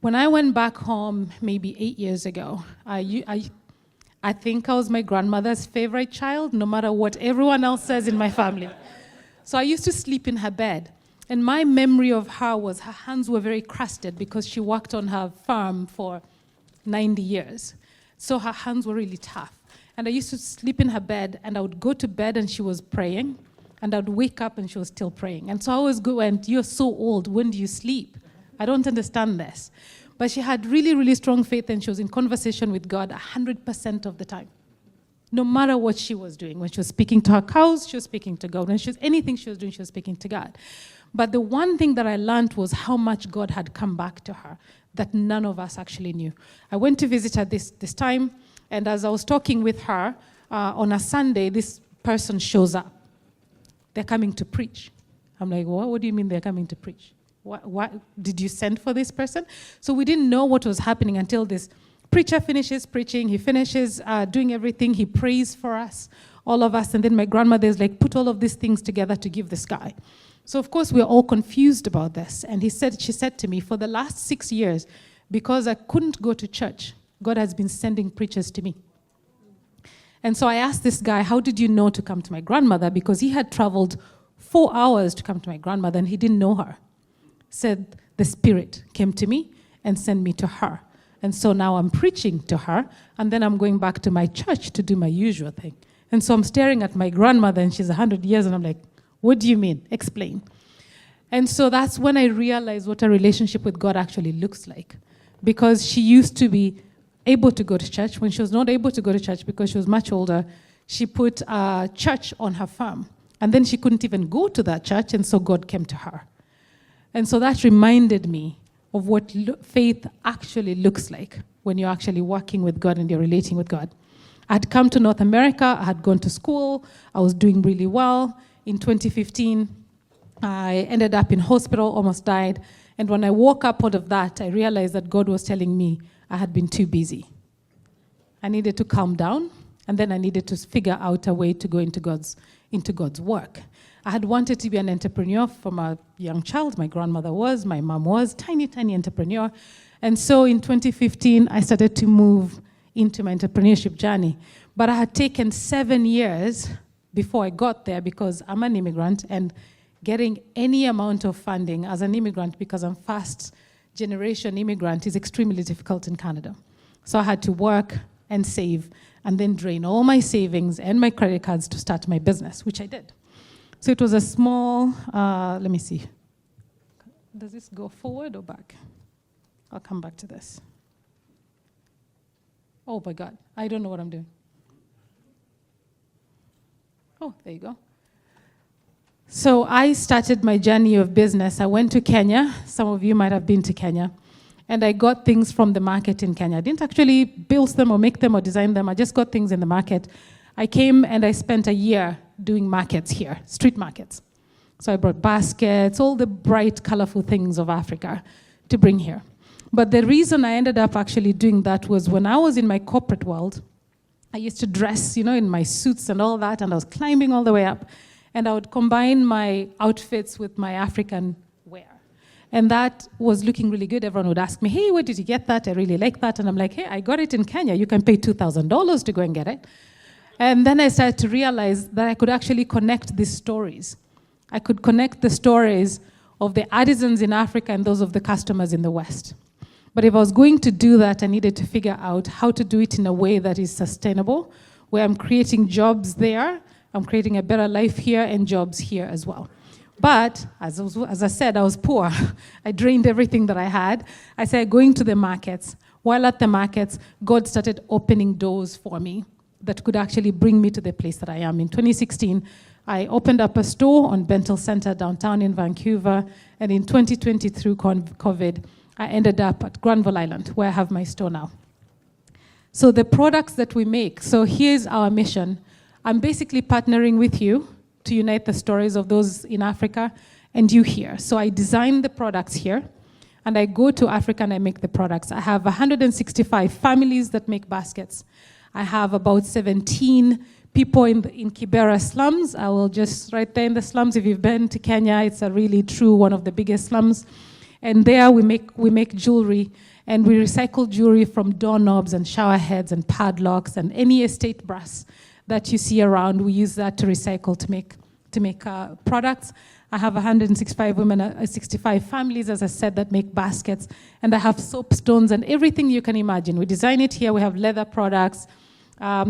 When I went back home maybe 8 years ago, I think I was my grandmother's favorite child, no matter what everyone else says in my family. So I used to sleep in her bed. And my memory of her was her hands were very crusted because she worked on her farm for 90 years. So her hands were really tough. And I used to sleep in her bed, and I would go to bed and she was praying, and I would wake up and she was still praying. And so I always go, and you're so old, when do you sleep? I don't understand this. But she had really, really strong faith, and she was in conversation with God 100% of the time. No matter what she was doing. When she was speaking to her cows, she was speaking to God. When she was anything she was doing, she was speaking to God. But the one thing that I learned was how much God had come back to her that none of us actually knew. I went to visit her this time, and as I was talking with her on a Sunday, this person shows up. They're coming to preach. I'm like, what do you mean they're coming to preach? What did you send for this person? So we didn't know what was happening until this preacher finishes preaching. He finishes doing everything. He prays for us all of us. And then my grandmother is like, put all of these things together to give this guy. So of course, we're all confused about this. And she said to me, for the last 6 years, because I couldn't go to church, God has been sending preachers to me. And so I asked this guy, how did you know to come to my grandmother? Because he had traveled 4 hours to come to my grandmother and he didn't know her. Said, the Spirit came to me and sent me to her. And so now I'm preaching to her, and then I'm going back to my church to do my usual thing. And so I'm staring at my grandmother, and she's 100 years, and I'm like, what do you mean? Explain. And so that's when I realized what a relationship with God actually looks like. Because she used to be able to go to church. When she was not able to go to church because she was much older, she put a church on her farm. And then she couldn't even go to that church, and so God came to her. And so that reminded me of what faith actually looks like when you're actually working with God and you're relating with God. I had come to North America, I had gone to school, I was doing really well. In 2015, I ended up in hospital, almost died. And when I woke up out of that, I realized that God was telling me I had been too busy. I needed to calm down, and then I needed to figure out a way to go into God's work. I had wanted to be an entrepreneur from a young child. My grandmother was, my mom was, tiny entrepreneur. And so in 2015, I started to move into my entrepreneurship journey. But I had taken 7 years before I got there because I'm an immigrant, and getting any amount of funding as an immigrant, because I'm first generation immigrant, is extremely difficult in Canada. So I had to work and save and then drain all my savings and my credit cards to start my business, which I did. So it was a small, let me see. Does this go forward or back? I'll come back to this. Oh my God, I don't know what I'm doing. Oh, there you go. So I started my journey of business. I went to Kenya. Some of you might have been to Kenya. And I got things from the market in Kenya. I didn't actually build them or make them or design them. I just got things in the market. I came and I spent a year doing markets here, street markets. So I brought baskets, all the bright, colorful things of Africa to bring here. But the reason I ended up actually doing that was when I was in my corporate world, I used to dress, in my suits and all that, and I was climbing all the way up. And I would combine my outfits with my African wear. And that was looking really good. Everyone would ask me, hey, where did you get that? I really like that. And I'm like, hey, I got it in Kenya. You can pay $2,000 to go and get it. And then I started to realize that I could actually connect these stories. I could connect the stories of the artisans in Africa and those of the customers in the West. But if I was going to do that, I needed to figure out how to do it in a way that is sustainable, where I'm creating jobs there, I'm creating a better life here and jobs here as well. But as I said, I was poor. I drained everything that I had. I started going to the markets. While at the markets, God started opening doors for me that could actually bring me to the place that I am. In 2016, I opened up a store on Bentel Center downtown in Vancouver. And in 2020, through COVID, I ended up at Granville Island, where I have my store now. So the products that we make, so here's our mission. I'm basically partnering with you to unite the stories of those in Africa and you here. So I design the products here, and I go to Africa and I make the products. I have 165 families that make baskets. I have about 17 people in Kibera slums. I will just, right there in the slums, if you've been to Kenya, it's a really true, one of the biggest slums. And there we make jewelry, and we recycle jewelry from doorknobs and shower heads and padlocks and any estate brass that you see around. We use that to recycle to make products. I have 165 women, 65 families, as I said, that make baskets. And I have soapstones and everything you can imagine. We design it here. We have leather products,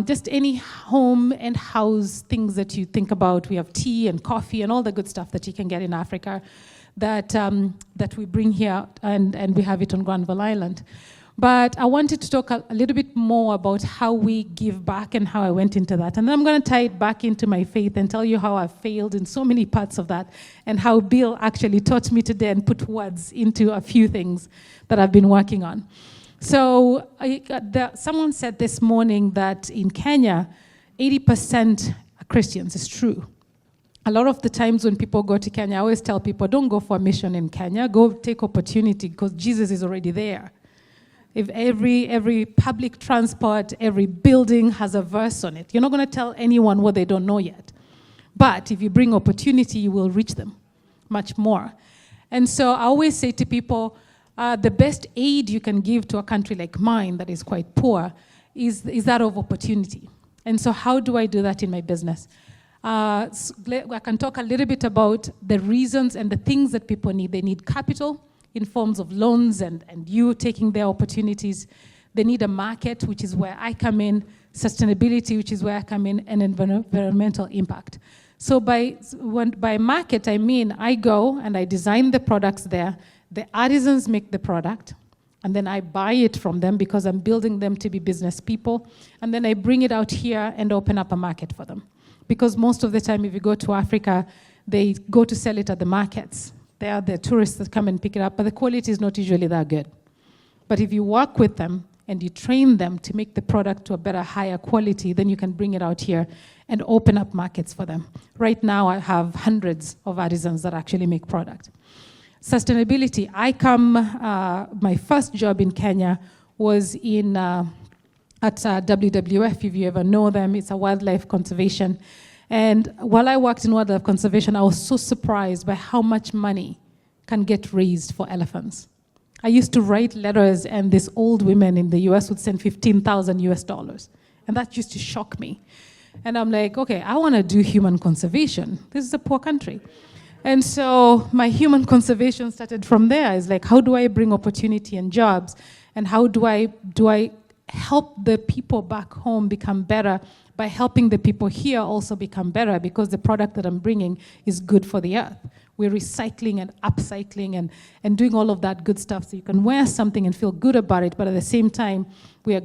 just any home and house things that you think about. We have tea and coffee and all the good stuff that you can get in Africa that we bring here, and we have it on Granville Island. But I wanted to talk a little bit more about how we give back and how I went into that. And then I'm going to tie it back into my faith and tell you how I failed in so many parts of that, and how Bill actually taught me today and put words into a few things that I've been working on. So someone said this morning that in Kenya, 80% are Christians. It's true. A lot of the times when people go to Kenya, I always tell people, don't go for a mission in Kenya. Go take opportunity, because Jesus is already there. If every public transport, every building has a verse on it, you're not going to tell anyone what they don't know yet. But if you bring opportunity, you will reach them much more. And so I always say to people, the best aid you can give to a country like mine that is quite poor is that of opportunity. And so how do I do that in my business? I can talk a little bit about the reasons and the things that people need. They need capital in forms of loans and you taking their opportunities. They need a market, which is where I come in, sustainability, which is where I come in, and environmental impact. So by market, I mean I go and I design the products there, the artisans make the product, and then I buy it from them because I'm building them to be business people, and then I bring it out here and open up a market for them. Because most of the time, if you go to Africa, they go to sell it at the markets. They are the tourists that come and pick it up, but the quality is not usually that good. But if you work with them and you train them to make the product to a better, higher quality, then you can bring it out here and open up markets for them. Right now, I have hundreds of artisans that actually make product. Sustainability. My first job in Kenya was at WWF, if you ever know them. It's a wildlife conservation. And while I worked in wildlife conservation, I was so surprised by how much money can get raised for elephants. I used to write letters, and these old women in the US would send $15,000. And that used to shock me. And I'm like, okay, I want to do human conservation. This is a poor country. And so my human conservation started from there. It's like, how do I bring opportunity and jobs? And how do I help the people back home become better by helping the people here also become better, because the product that I'm bringing is good for the earth. We're recycling and upcycling and doing all of that good stuff so you can wear something and feel good about it, but at the same time, we are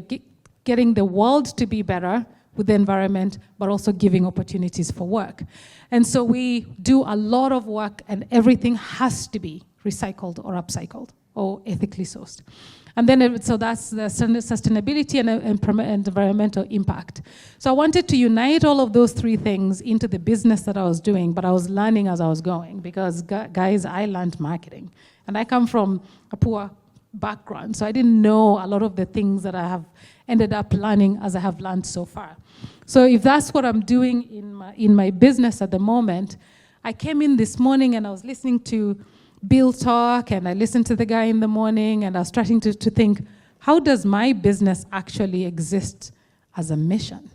getting the world to be better with the environment, but also giving opportunities for work. And so we do a lot of work, and everything has to be recycled or upcycled or ethically sourced. And then, so that's the sustainability and environmental impact. So I wanted to unite all of those three things into the business that I was doing, but I was learning as I was going, because guys, I learned marketing. And I come from a poor background, so I didn't know a lot of the things that I have ended up learning as I have learned so far. So if that's what I'm doing in my business at the moment, I came in this morning and I was listening to Bill talk, and I listened to the guy in the morning, and I was starting to think, how does my business actually exist as a mission?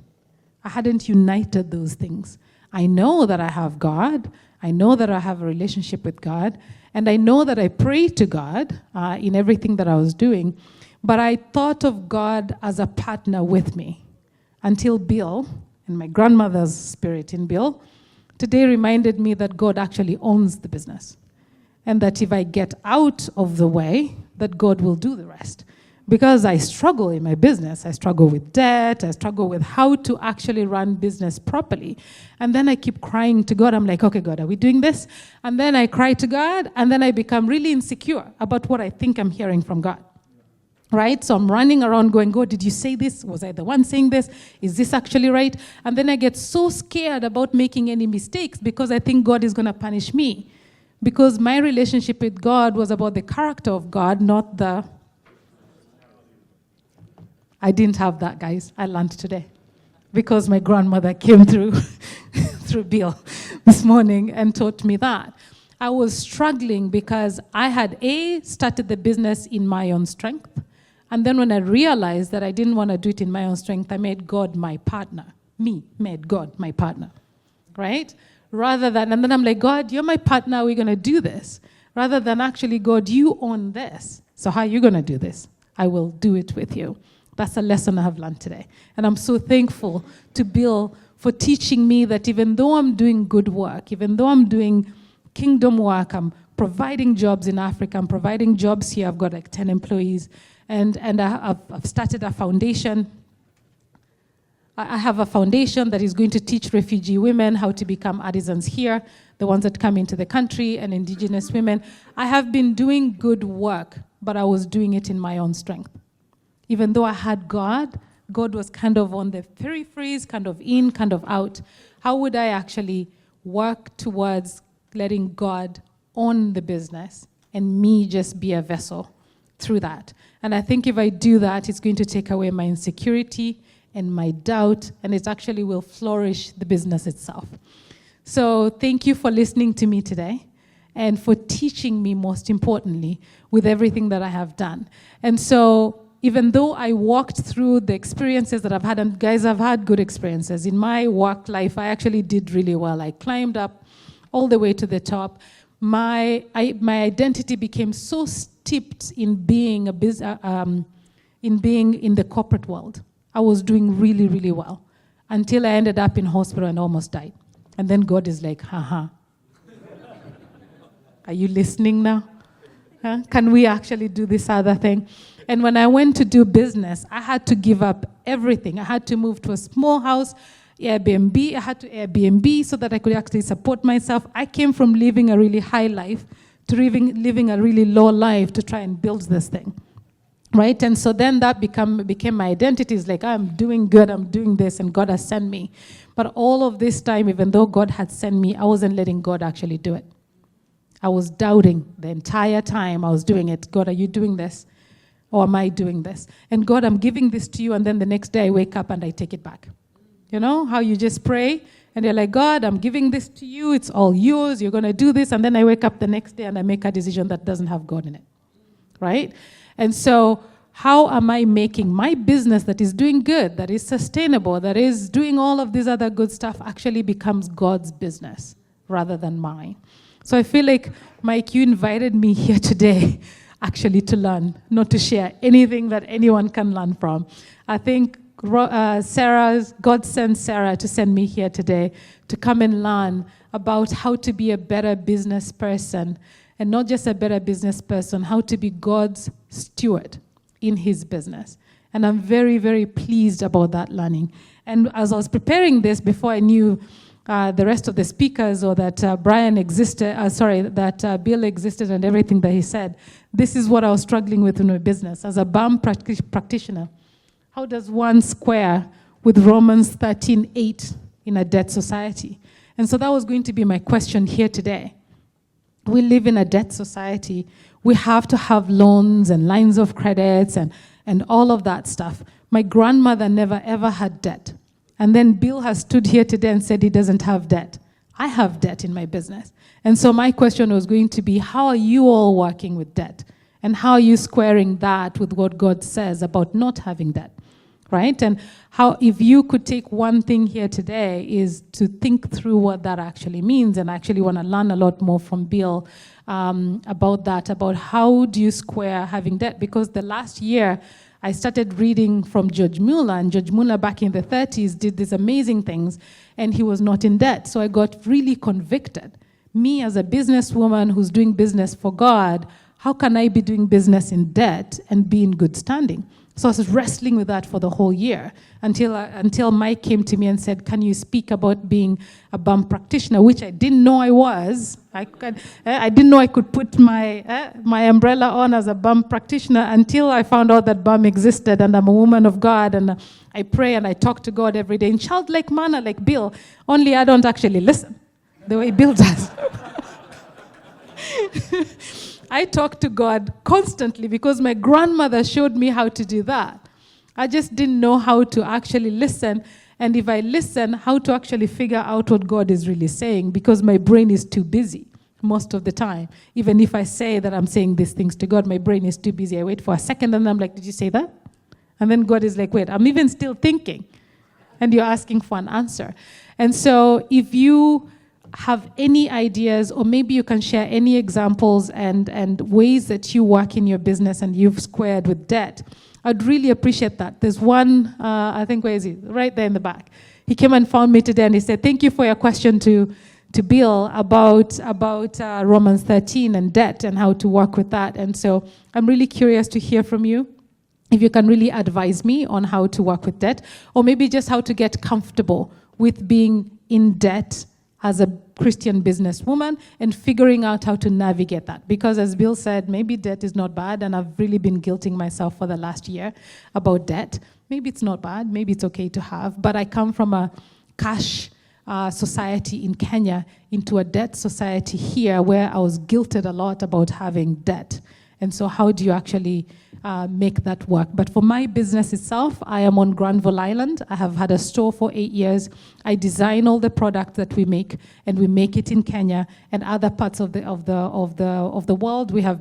I hadn't united those things. I know that I have God, I know that I have a relationship with God, and I know that I pray to God in everything that I was doing, but I thought of God as a partner with me until Bill, and my grandmother's spirit in Bill, today reminded me that God actually owns the business. And that if I get out of the way, that God will do the rest. Because I struggle in my business. I struggle with debt. I struggle with how to actually run business properly. And then I keep crying to God. I'm like, okay, God, are we doing this? And then I cry to God, and then I become really insecure about what I think I'm hearing from God. Right? So I'm running around going, God, did you say this? Was I the one saying this? Is this actually right? And then I get so scared about making any mistakes because I think God is going to punish me. Because my relationship with God was about the character of God, not the... I didn't have that, guys. I learned today. Because my grandmother came through Bill this morning and taught me that. I was struggling because I had started the business in my own strength. And then when I realized that I didn't want to do it in my own strength, I made God my partner. Me made God my partner, right? Rather than, and then I'm like, God, you're my partner, we're going to do this. Rather than actually, God, you own this. So how are you going to do this? I will do it with you. That's a lesson I have learned today. And I'm so thankful to Bill for teaching me that even though I'm doing good work, even though I'm doing kingdom work, I'm providing jobs in Africa, I'm providing jobs here, I've got like 10 employees, and I've started a foundation. I have a foundation that is going to teach refugee women how to become artisans here, the ones that come into the country, and indigenous women. I have been doing good work, but I was doing it in my own strength. Even though I had God, God was kind of on the peripheries, kind of in, kind of out. How would I actually work towards letting God own the business and me just be a vessel through that. And I think if I do that, it's going to take away my insecurity and my doubt, and it actually will flourish the business itself. So thank you for listening to me today and for teaching me, most importantly, with everything that I have done. And so even though I walked through the experiences that I've had, and guys, I've had good experiences. In my work life, I actually did really well. I climbed up all the way to the top. My identity became so steeped in being in the corporate world. I was doing really, really well until I ended up in hospital and almost died. And then God is like, haha. Are you listening now? Huh? Can we actually do this other thing? And when I went to do business, I had to give up everything. I had to move to a small house, Airbnb. I had to Airbnb so that I could actually support myself. I came from living a really high life to living a really low life to try and build this thing, right? And so then that became my identity. It's like, I'm doing good, I'm doing this, and God has sent me. But all of this time, even though God had sent me, I wasn't letting God actually do it. I was doubting the entire time I was doing it. God, are you doing this? Or am I doing this? And God, I'm giving this to you, and then the next day I wake up and I take it back. You know, how you just pray, and you're like, God, I'm giving this to you, it's all yours, you're going to do this, and then I wake up the next day and I make a decision that doesn't have God in it, right? And so how am I making my business that is doing good, that is sustainable, that is doing all of this other good stuff actually becomes God's business rather than mine? So I feel like, Mike, you invited me here today actually to learn, not to share anything that anyone can learn from. I think God sent Sarah to send me here today to come and learn about how to be a better business person, and not just a better business person, how to be God's steward in his business. And I'm very, very pleased about that learning. And as I was preparing this, before I knew the rest of the speakers, or that that Bill existed and everything that he said, this is what I was struggling with in my business. As a BAM practitioner, how does one square with Romans 13:8 in a debt society? And so that was going to be my question here today. We live in a debt society. We have to have loans and lines of credits and all of that stuff. My grandmother never ever had debt. And then Bill has stood here today and said he doesn't have debt. I have debt in my business. And so my question was going to be, how are you all working with debt? And how are you squaring that with what God says about not having debt, right? And how, if you could take one thing here today, is to think through what that actually means. And I actually want to learn a lot more from Bill about that, about how do you square having debt? Because the last year, I started reading from George Mueller, and George Mueller back in the 30s did these amazing things, and he was not in debt. So I got really convicted. Me as a businesswoman who's doing business for God, how can I be doing business in debt and be in good standing? So I was wrestling with that for the whole year until Mike came to me and said, can you speak about being a BAM practitioner, which I didn't know I was. I didn't know I could put my umbrella on as a BAM practitioner until I found out that BAM existed, and I'm a woman of God, and I pray and I talk to God every day in childlike manner like Bill, only I don't actually listen the way Bill does. I talk to God constantly because my grandmother showed me how to do that. I just didn't know how to actually listen, and if I listen, how to actually figure out what God is really saying, because my brain is too busy most of the time. Even if I say that I'm saying these things to God, my brain is too busy. I wait for a second and I'm like, did you say that? And then God is like, wait, I'm even still thinking. And you're asking for an answer. And so if you have any ideas, or maybe you can share any examples and ways that you work in your business and you've squared with debt, I'd really appreciate that. There's one, I think, where is he? Right there in the back. He came and found me today and he said, thank you for your question to Bill about Romans 13 and debt and how to work with that. And so I'm really curious to hear from you, if you can really advise me on how to work with debt, or maybe just how to get comfortable with being in debt as a Christian businesswoman and figuring out how to navigate that. Because as Bill said, maybe debt is not bad, and I've really been guilting myself for the last year about debt. Maybe it's not bad, maybe it's okay to have, but I come from a cash society in Kenya into a debt society here where I was guilted a lot about having debt. And so how do you actually make that work? But for my business itself, I am on Granville Island. I have had a store for 8 years. I design all the products that we make, and we make it in Kenya and other parts of the world. We have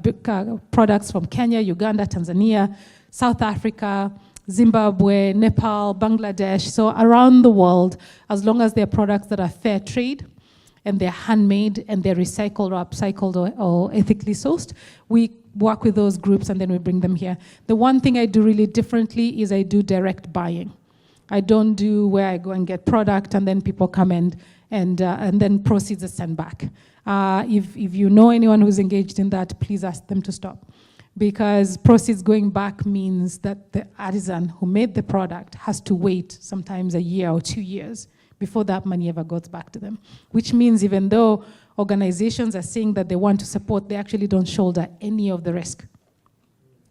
products from Kenya, Uganda, Tanzania, South Africa, Zimbabwe, Nepal, Bangladesh. So around the world, as long as they're products that are fair trade, and they're handmade, and they're recycled or upcycled or ethically sourced, we work with those groups and then we bring them here. The one thing I do really differently is I do direct buying. I don't do where I go and get product and then people come and then proceeds are sent back. If you know anyone who's engaged in that, please ask them to stop. Because proceeds going back means that the artisan who made the product has to wait sometimes a year or 2 years before that money ever goes back to them. Which means even though organizations are saying that they want to support, they actually don't shoulder any of the risk.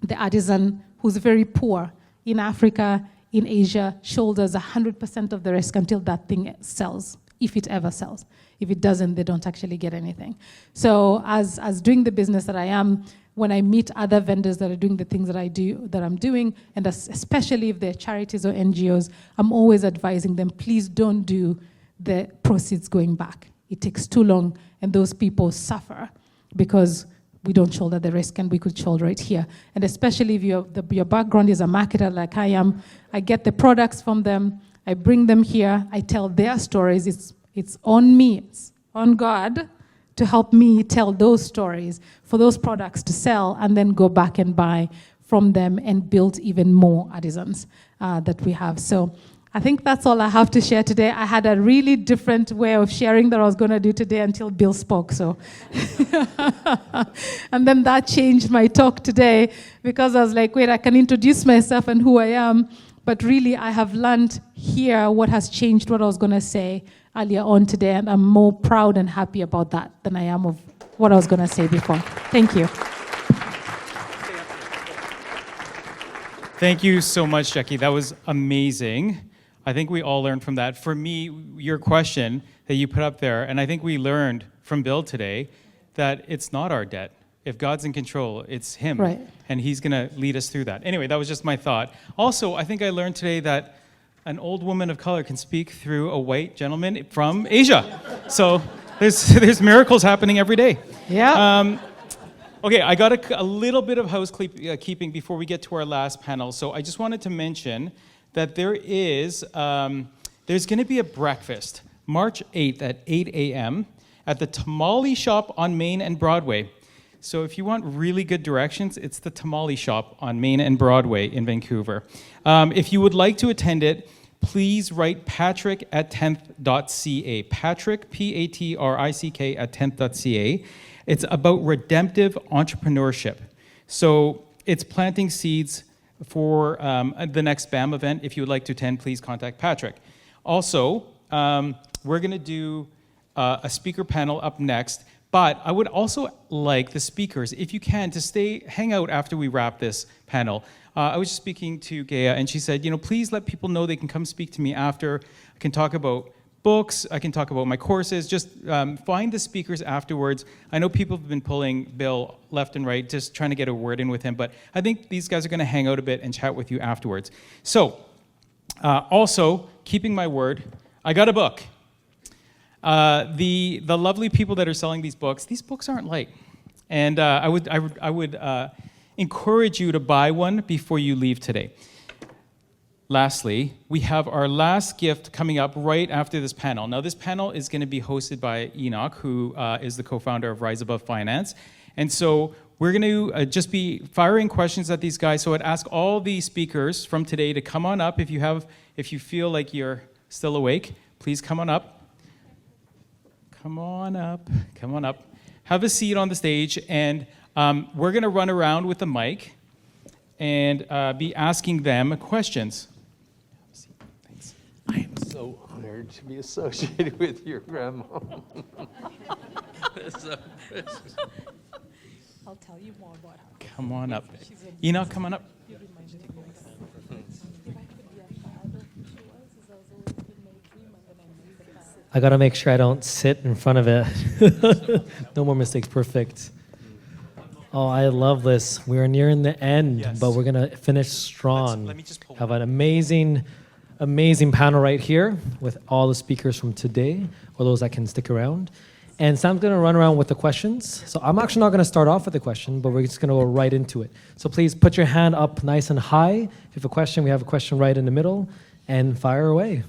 The artisan who's very poor in Africa, in Asia, shoulders 100% of the risk until that thing sells, if it ever sells. If it doesn't, they don't actually get anything. So as doing the business that I am, when I meet other vendors that are doing the things that I'm doing, and especially if they're charities or NGOs, I'm always advising them, please don't do the proceeds going back. It takes too long, and those people suffer because we don't shoulder the risk, and we could shoulder it here. And especially if your background is a marketer like I am, I get the products from them, I bring them here, I tell their stories. It's on me, it's on God to help me tell those stories for those products to sell, and then go back and buy from them and build even more artisans that we have. So I think that's all I have to share today. I had a really different way of sharing that I was going to do today until Bill spoke. So, and then that changed my talk today, because I was like, wait, I can introduce myself and who I am, but really I have learned here what has changed what I was going to say earlier on today, and I'm more proud and happy about that than I am of what I was going to say before. Thank you. Thank you so much, Jackee. That was amazing. I think we all learned from that. For me, your question that you put up there, and I think we learned from Bill today that it's not our debt. If God's in control, it's Him. Right. And He's going to lead us through that. Anyway, that was just my thought. Also, I think I learned today that an old woman of color can speak through a white gentleman from Asia. So there's miracles happening every day. Yeah. Okay, I got a little bit of housekeeping before we get to our last panel. So I just wanted to mention that there's going to be a breakfast March 8th at 8 a.m. at the Tamale Shop on Main and Broadway. So if you want really good directions, it's the Tamale Shop on Main and Broadway in Vancouver. If you would like to attend it, please write Patrick at 10th.ca. Patrick, Patrick at 10th.ca. It's about redemptive entrepreneurship. So it's planting seeds for the next BAM event. If you would like to attend, please contact Patrick. Also, we're going to do a speaker panel up next. But I would also like the speakers, if you can, to hang out after we wrap this panel. I was just speaking to Gea, and she said, please let people know they can come speak to me after. I can talk about books, I can talk about my courses, just find the speakers afterwards. I know people have been pulling Bill left and right, just trying to get a word in with him, but I think these guys are going to hang out a bit and chat with you afterwards. So, also, keeping my word, I got a book. The lovely people that are selling these books aren't light. And I would encourage you to buy one before you leave today. Lastly, we have our last gift coming up right after this panel. Now, this panel is going to be hosted by Enoch, who is the co-founder of Rise Above Finance. And so we're going to just be firing questions at these guys. So I'd ask all the speakers from today to come on up. If you feel like you're still awake, please come on up. Come on up. Have a seat on the stage, and we're going to run around with the mic and be asking them questions. Thanks. I am so honored to be associated with your grandma. That's so precious. I'll tell you more about her. Come on up. Enoch, come on up. I gotta make sure I don't sit in front of it. No more mistakes. Perfect. Oh, I love this. We are nearing the end, but we're gonna finish strong. Let me just pull Have an amazing panel right here with all the speakers from today, or those that can stick around. And Sam's gonna run around with the questions. So I'm actually not gonna start off with the question, but we're just gonna go right into it. So please put your hand up nice and high. If you have a question, we have a question right in the middle, and fire away.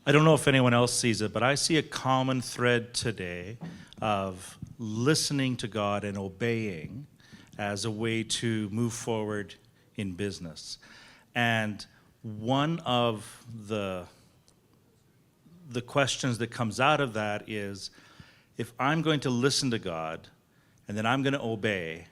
I don't know if anyone else sees it, but I see a common thread today of listening to God and obeying as a way to move forward in business. And one of the questions that comes out of that is, if I'm going to listen to God and then I'm going to obey,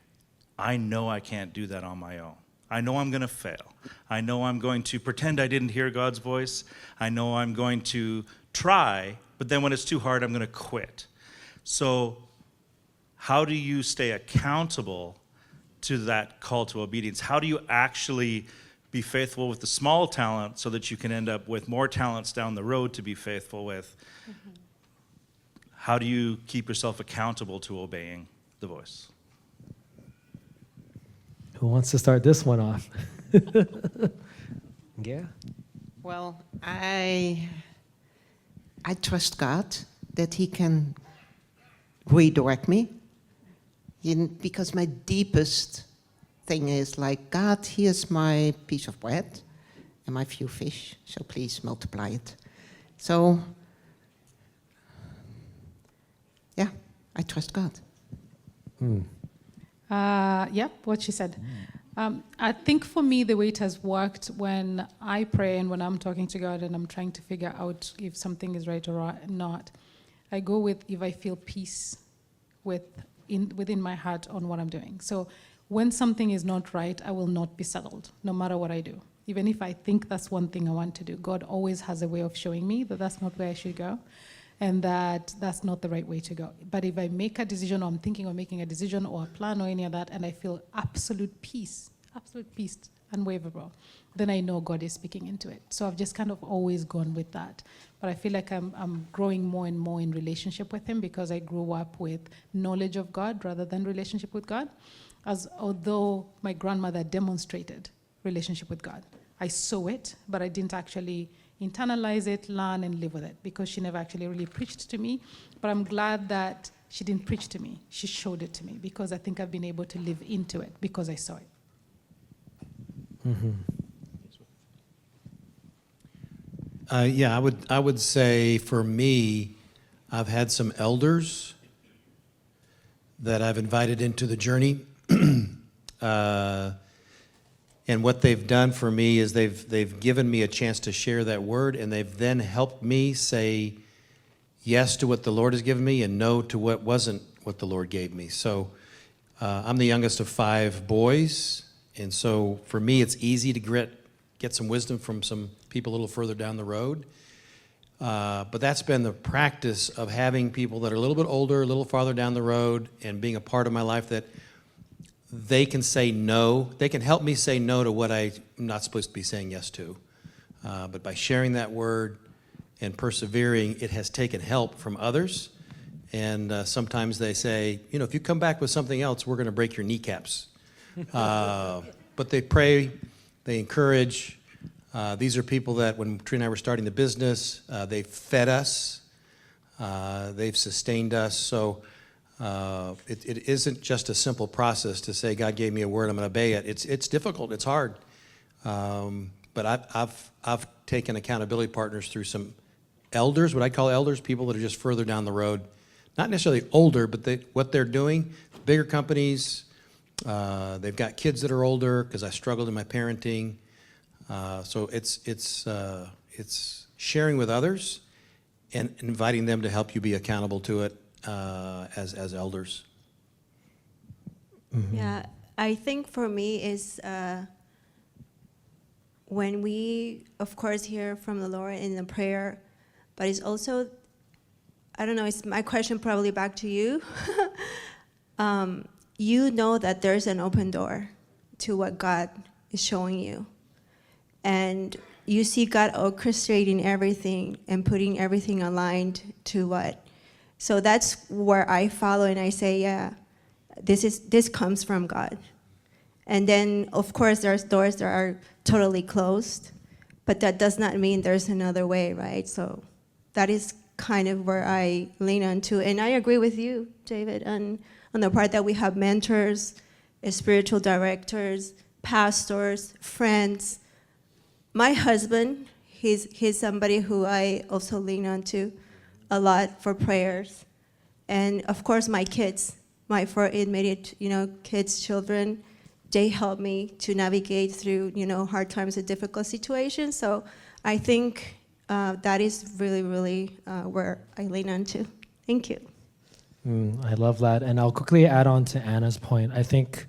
I know I can't do that on my own. I know I'm going to fail. I know I'm going to pretend I didn't hear God's voice. I know I'm going to try, but then when it's too hard, I'm going to quit. So how do you stay accountable to that call to obedience? How do you actually be faithful with the small talent so that you can end up with more talents down the road to be faithful with? Mm-hmm. How do you keep yourself accountable to obeying the voice? Who wants to start this one off? Yeah. Well, I trust God that He can redirect me, because my deepest thing is like, God, here's my piece of bread and my few fish, so please multiply it. So, yeah, I trust God. What she said. I think for me, the way it has worked when I pray and when I'm talking to God and I'm trying to figure out if something is right or not, I go with if I feel peace within my heart on what I'm doing. So when something is not right, I will not be settled, no matter what I do. Even if I think that's one thing I want to do, God always has a way of showing me that that's not where I should go, and that that's not the right way to go. But if I make a decision, or I'm thinking of making a decision or a plan or any of that, and I feel absolute peace, unwaverable, then I know God is speaking into it. So I've just kind of always gone with that. But I feel like I'm growing more and more in relationship with Him, because I grew up with knowledge of God rather than relationship with God. Although my grandmother demonstrated relationship with God. I saw it, but I didn't actually internalize it, learn, and live with it, because she never actually really preached to me. But I'm glad that she didn't preach to me. She showed it to me, because I think I've been able to live into it because I saw it. Mm-hmm. I would say for me, I've had some elders that I've invited into the journey. And what they've done for me is they've given me a chance to share that word, and they've then helped me say yes to what the Lord has given me and no to what wasn't what the Lord gave me. So I'm the youngest of 5 boys, and so for me it's easy to get some wisdom from some people a little further down the road. But that's been the practice of having people that are a little bit older, a little farther down the road, and being a part of my life that they can say no. They can help me say no to what I'm not supposed to be saying yes to. But by sharing that word and persevering, it has taken help from others. And sometimes they say, if you come back with something else, we're going to break your kneecaps. But they pray, they encourage. These are people that when Trina and I were starting the business, they fed us, they've sustained us. So it isn't just a simple process to say, God gave me a word, I'm going to obey it. It's difficult, it's hard. But I've taken accountability partners through some elders, what I call elders, people that are just further down the road. Not necessarily older, but what they're doing, bigger companies, they've got kids that are older because I struggled in my parenting. So it's sharing with others and inviting them to help you be accountable to it as elders. Mm-hmm. Yeah, I think for me is when we, of course, hear from the Lord in the prayer, but it's also, I don't know, it's my question probably back to you. You know that there's an open door to what God is showing you. And you see God orchestrating everything and putting everything aligned to what. So that's where I follow and I say, yeah, this comes from God. And then, of course, there's doors that are totally closed, but that does not mean there's another way, right? So that is kind of where I lean on to. And I agree with you, David, on the part that we have mentors, spiritual directors, pastors, friends. My husband, he's somebody who I also lean on to a lot for prayers. And of course, my kids, my four immediate, kids, children, they help me to navigate through, hard times and difficult situations. So I think that is really, really where I lean on to. Thank you. I love that. And I'll quickly add on to Anna's point. I think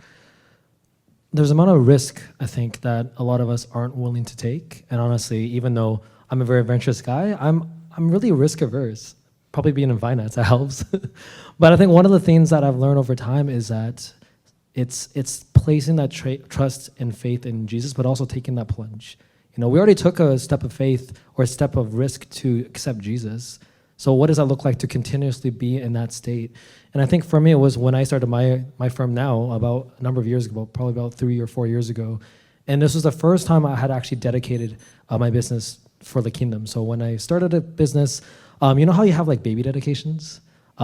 there's an amount of risk, I think, that a lot of us aren't willing to take. And honestly, even though I'm a very adventurous guy, I'm really risk averse. Probably being in finance, that helps. But I think one of the things that I've learned over time is that it's placing that trust and faith in Jesus, but also taking that plunge. We already took a step of faith or a step of risk to accept Jesus. So what does that look like to continuously be in that state? And I think for me, it was when I started my firm now, about a number of years ago, probably about 3 or 4 years ago. And this was the first time I had actually dedicated my business for the kingdom. So when I started a business, you know how you have like baby dedications?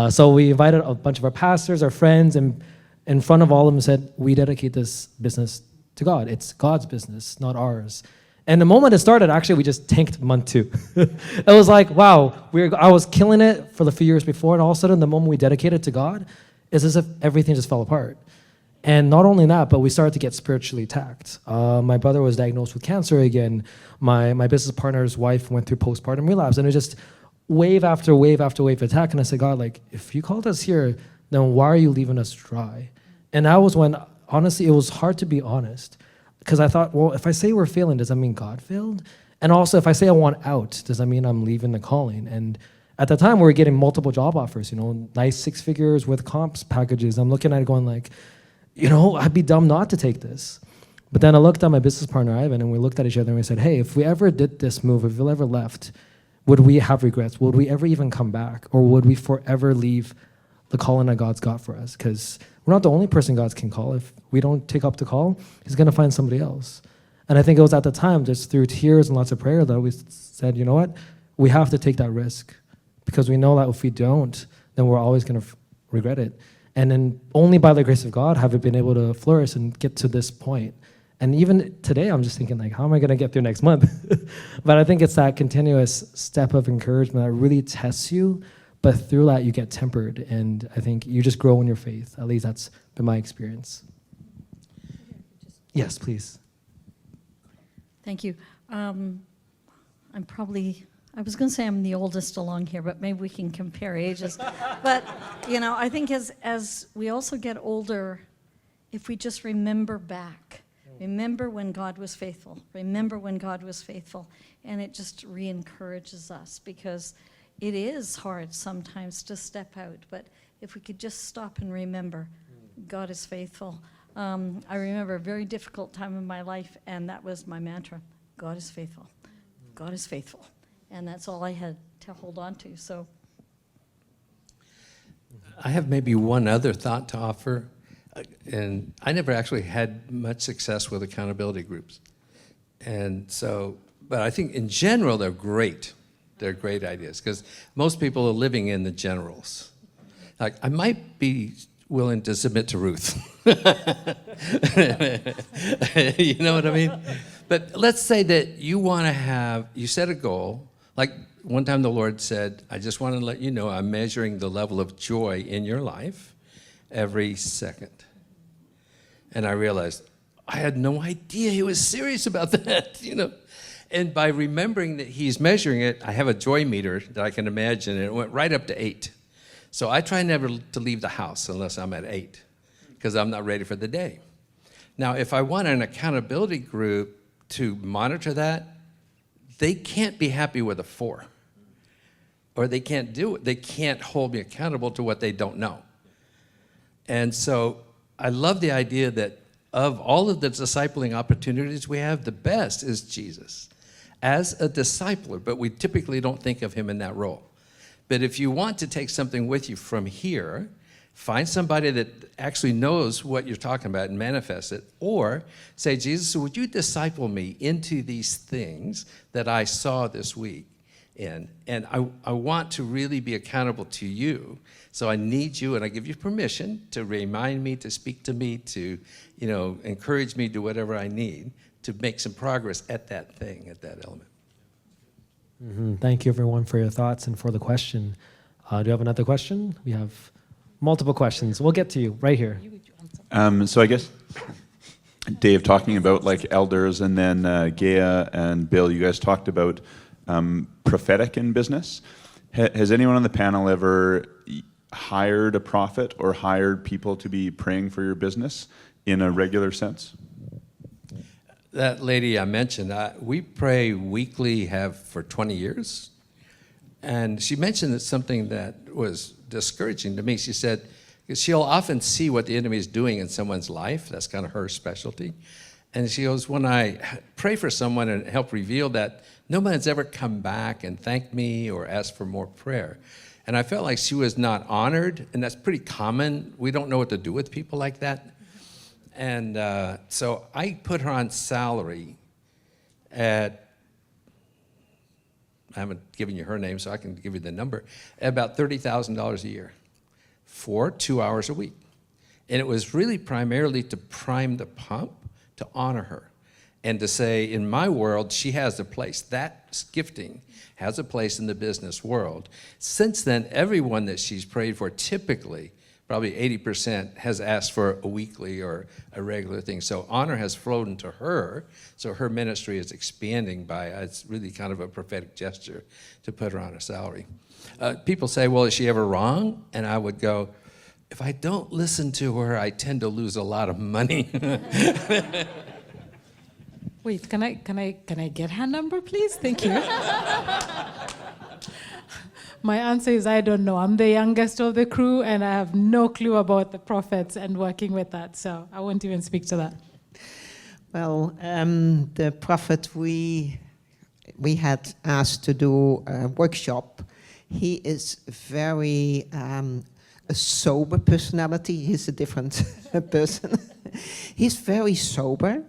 So we invited a bunch of our pastors, our friends, and in front of all of them said, we dedicate this business to God. It's God's business, not ours. And the moment it started, actually, we just tanked month 2. It was like, wow, I was killing it for the few years before, and all of a sudden, the moment we dedicated to God, it's as if everything just fell apart. And not only that, but we started to get spiritually attacked. My brother was diagnosed with cancer again. My business partner's wife went through postpartum relapse, and it was just wave after wave after wave of attack. And I said, God, like, if you called us here, then why are you leaving us dry? And that was when, honestly, it was hard to be honest. Because I thought, well, if I say we're failing, does that mean God failed? And also, if I say I want out, does that mean I'm leaving the calling? And at the time, we were getting multiple job offers, nice 6 figures with comps packages. I'm looking at it going like, I'd be dumb not to take this. But then I looked at my business partner, Ivan, and we looked at each other and we said, hey, if we ever did this move, if we ever left, would we have regrets? Would we ever even come back? Or would we forever leave the calling that God's got for us? Because we're not the only person God can call. If we don't take up the call, he's going to find somebody else. And I think it was at the time, just through tears and lots of prayer, that we said, you know what? We have to take that risk. Because we know that if we don't, then we're always going to regret it. And then only by the grace of God have we been able to flourish and get to this point. And even today, I'm just thinking, like, how am I going to get through next month? But I think it's that continuous step of encouragement that really tests you. But through that, you get tempered, and I think you just grow in your faith. At least that's been my experience. Yes, please. Thank you. I was going to say I'm the oldest along here, but maybe we can compare ages. But, I think as we also get older, if we just remember back, remember when God was faithful, and it just re-encourages us, because it is hard sometimes to step out, but if we could just stop and remember, God is faithful. I remember a very difficult time in my life, and that was my mantra: God is faithful. God is faithful. And that's all I had to hold on to. So I have maybe one other thought to offer. And I never actually had much success with accountability groups. And so, but I think in general, they're great. They're great ideas, because most people are living in the generals. Like, I might be willing to submit to Ruth. You know what I mean? But let's say that you set a goal. Like one time the Lord said, I just want to let you know I'm measuring the level of joy in your life every second. And I realized I had no idea he was serious about that, And by remembering that he's measuring it, I have a joy meter that I can imagine, and it went right up to 8. So I try never to leave the house unless I'm at 8, because I'm not ready for the day. Now, if I want an accountability group to monitor that, they can't be happy with a 4. Or they can't do it. They can't hold me accountable to what they don't know. And so I love the idea that of all of the discipling opportunities we have, the best is Jesus as a discipler, but we typically don't think of him in that role. But if you want to take something with you from here, Find somebody that actually knows what you're talking about and manifest it. Or say, Jesus, would you disciple me into these things that I saw this week? And I want to really be accountable to you. So I need you, and I give you permission to remind me, to speak to me, to, encourage me to whatever I need to make some progress at that thing, at that element. Mm-hmm. Thank you, everyone, for your thoughts and for the question. Do you have another question? We have multiple questions. We'll get to you right here. So I guess, Dave, talking about like elders, and then Gea and Bill, you guys talked about prophetic in business. Has anyone on the panel ever hired a prophet or hired people to be praying for your business in a regular sense? That lady I mentioned, we pray weekly, have for 20 years. And she mentioned that something that was discouraging to me. She said, she'll often see what the enemy is doing in someone's life. That's kind of her specialty. And she goes, when I pray for someone and help reveal that, no one has ever come back and thanked me or asked for more prayer. And I felt like she was not honored, and that's pretty common. We don't know what to do with people like that. And so I put her on salary at, I haven't given you her name, so I can give you the number, at about $30,000 a year for 2 hours a week. And it was really primarily to prime the pump, to honor her, and to say, in my world, she has a place. That gifting has a place in the business world. Since then, everyone that she's prayed for, typically, probably 80%, has asked for a weekly or a regular thing. So honor has flowed into her, so her ministry is expanding by, it's really kind of a prophetic gesture to put her on a salary. People say, well, is she ever wrong? And I would go, if I don't listen to her, I tend to lose a lot of money. Wait, can I get her number, please? Thank you. My answer is I don't know. I'm the youngest of the crew, and I have no clue about the prophets and working with that, so I won't even speak to that. Well, the prophet we had asked to do a workshop, he is very a sober personality. He's a different person. He's very sober.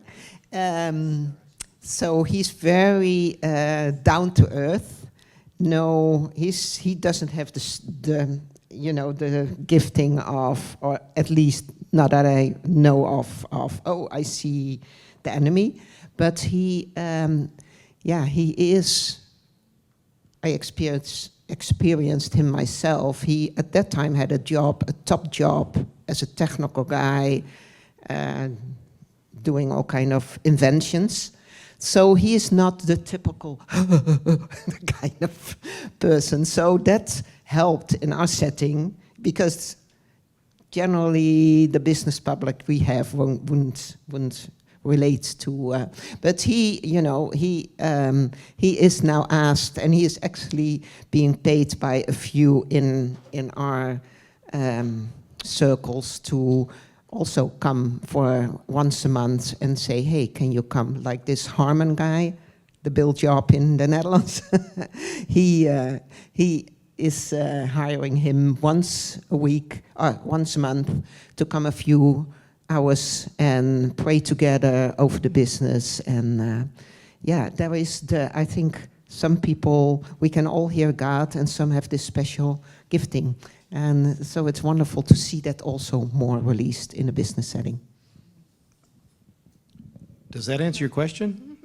So he's very down to earth. No, he doesn't have the gifting of, or at least not that I know of. Oh, I see the enemy, but he is. I experienced him myself. He at that time had a top job as a technical guy, doing all kind of inventions. So he is not the typical kind of person. So that helped in our setting, because generally the business public we have wouldn't relate to. But he is now asked, and he is actually being paid by a few in our circles to also come for once a month and say, hey, can you come? Like this Harmon guy, the build job in the Netherlands. he is hiring him once a month to come a few hours and pray together over the business. And there is I think some people, we can all hear God, and some have this special gifting. And so it's wonderful to see that also more released in a business setting. Does that answer your question?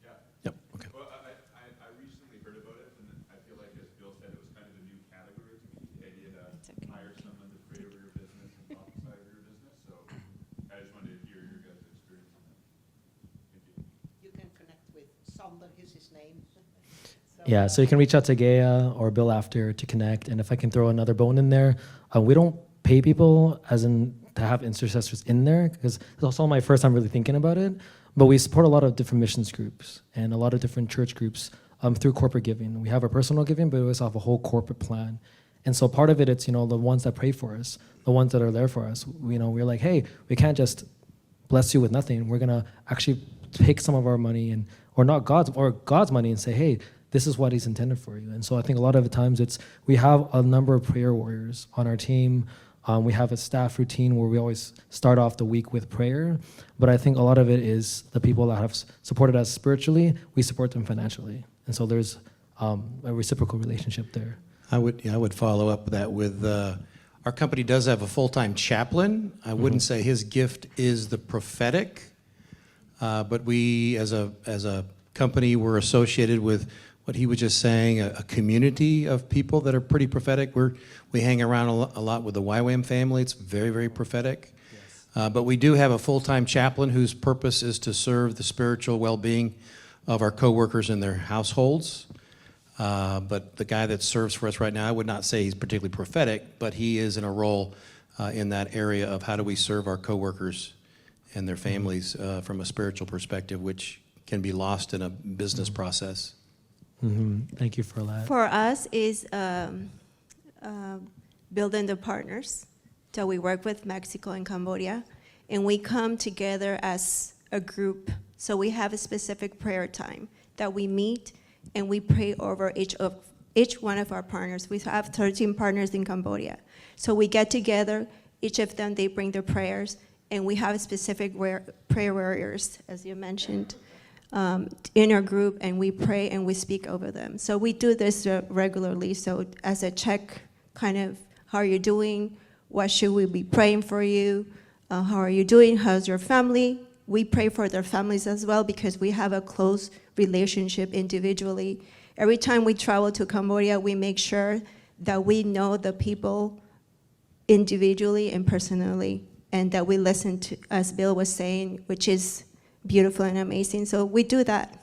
Yeah. Yep. Okay. Well, I recently heard about it, and I feel like, as Bill said, it was kind of a new category to me, the idea to hire someone to pray over your business and prophesy over your business. So I just wanted to hear your guys' experience on that. Thank you. You can connect with Sander, is his name. Yeah, so you can reach out to Gea or Bill after to connect. And if I can throw another bone in there, we don't pay people as in to have intercessors in there, because it's also my first time really thinking about it. But we support a lot of different missions groups and a lot of different church groups through corporate giving. We have our personal giving, but we also have a whole corporate plan. And so part of it, it's, the ones that pray for us, the ones that are there for us. We're like, hey, we can't just bless you with nothing. We're going to actually take some of our money or God's money and say, hey, this is what he's intended for you. And so I think a lot of the times we have a number of prayer warriors on our team. We have a staff routine where we always start off the week with prayer, but I think a lot of it is the people that have supported us spiritually, we support them financially. And so there's a reciprocal relationship there. I would follow up that with, our company does have a full-time chaplain. I wouldn't say his gift is the prophetic, but we as a company, we're associated with what he was just saying, a community of people that are pretty prophetic. We hang around a lot with the YWAM family. It's very, very prophetic. Yes. But we do have a full-time chaplain whose purpose is to serve the spiritual well-being of our coworkers and their households. But the guy that serves for us right now, I would not say he's particularly prophetic, but he is in a role in that area of how do we serve our coworkers and their families from a spiritual perspective, which can be lost in a business process. Thank you for that. For us is building the partners that we work with Mexico and Cambodia, and we come together as a group. So we have a specific prayer time that we meet and we pray over each one of our partners. We have 13 partners in Cambodia. So we get together, each of them, they bring their prayers, and we have specific prayer warriors, as you mentioned, in our group, and we pray and we speak over them. So we do this regularly. So as a check, kind of, how are you doing? What should we be praying for you? How are you doing? How's your family? We pray for their families as well because we have a close relationship individually. Every time we travel to Cambodia, we make sure that we know the people individually and personally, and that we listen to, as Bill was saying, which is beautiful and amazing. So we do that.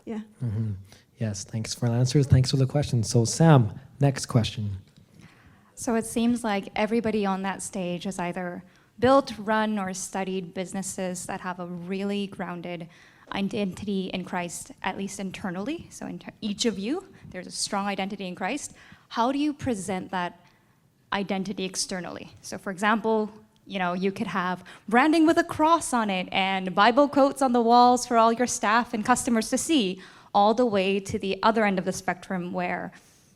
Yeah. Yes, thanks for the answers. Thanks for the question. So Sam, next question. So it seems like everybody on that stage has either built, run, or studied businesses that have a really grounded identity in Christ, at least internally. So in each of you, there's a strong identity in Christ. How do you present that identity externally? So for example, you could have branding with a cross on it and Bible quotes on the walls for all your staff and customers to see, all the way to the other end of the spectrum where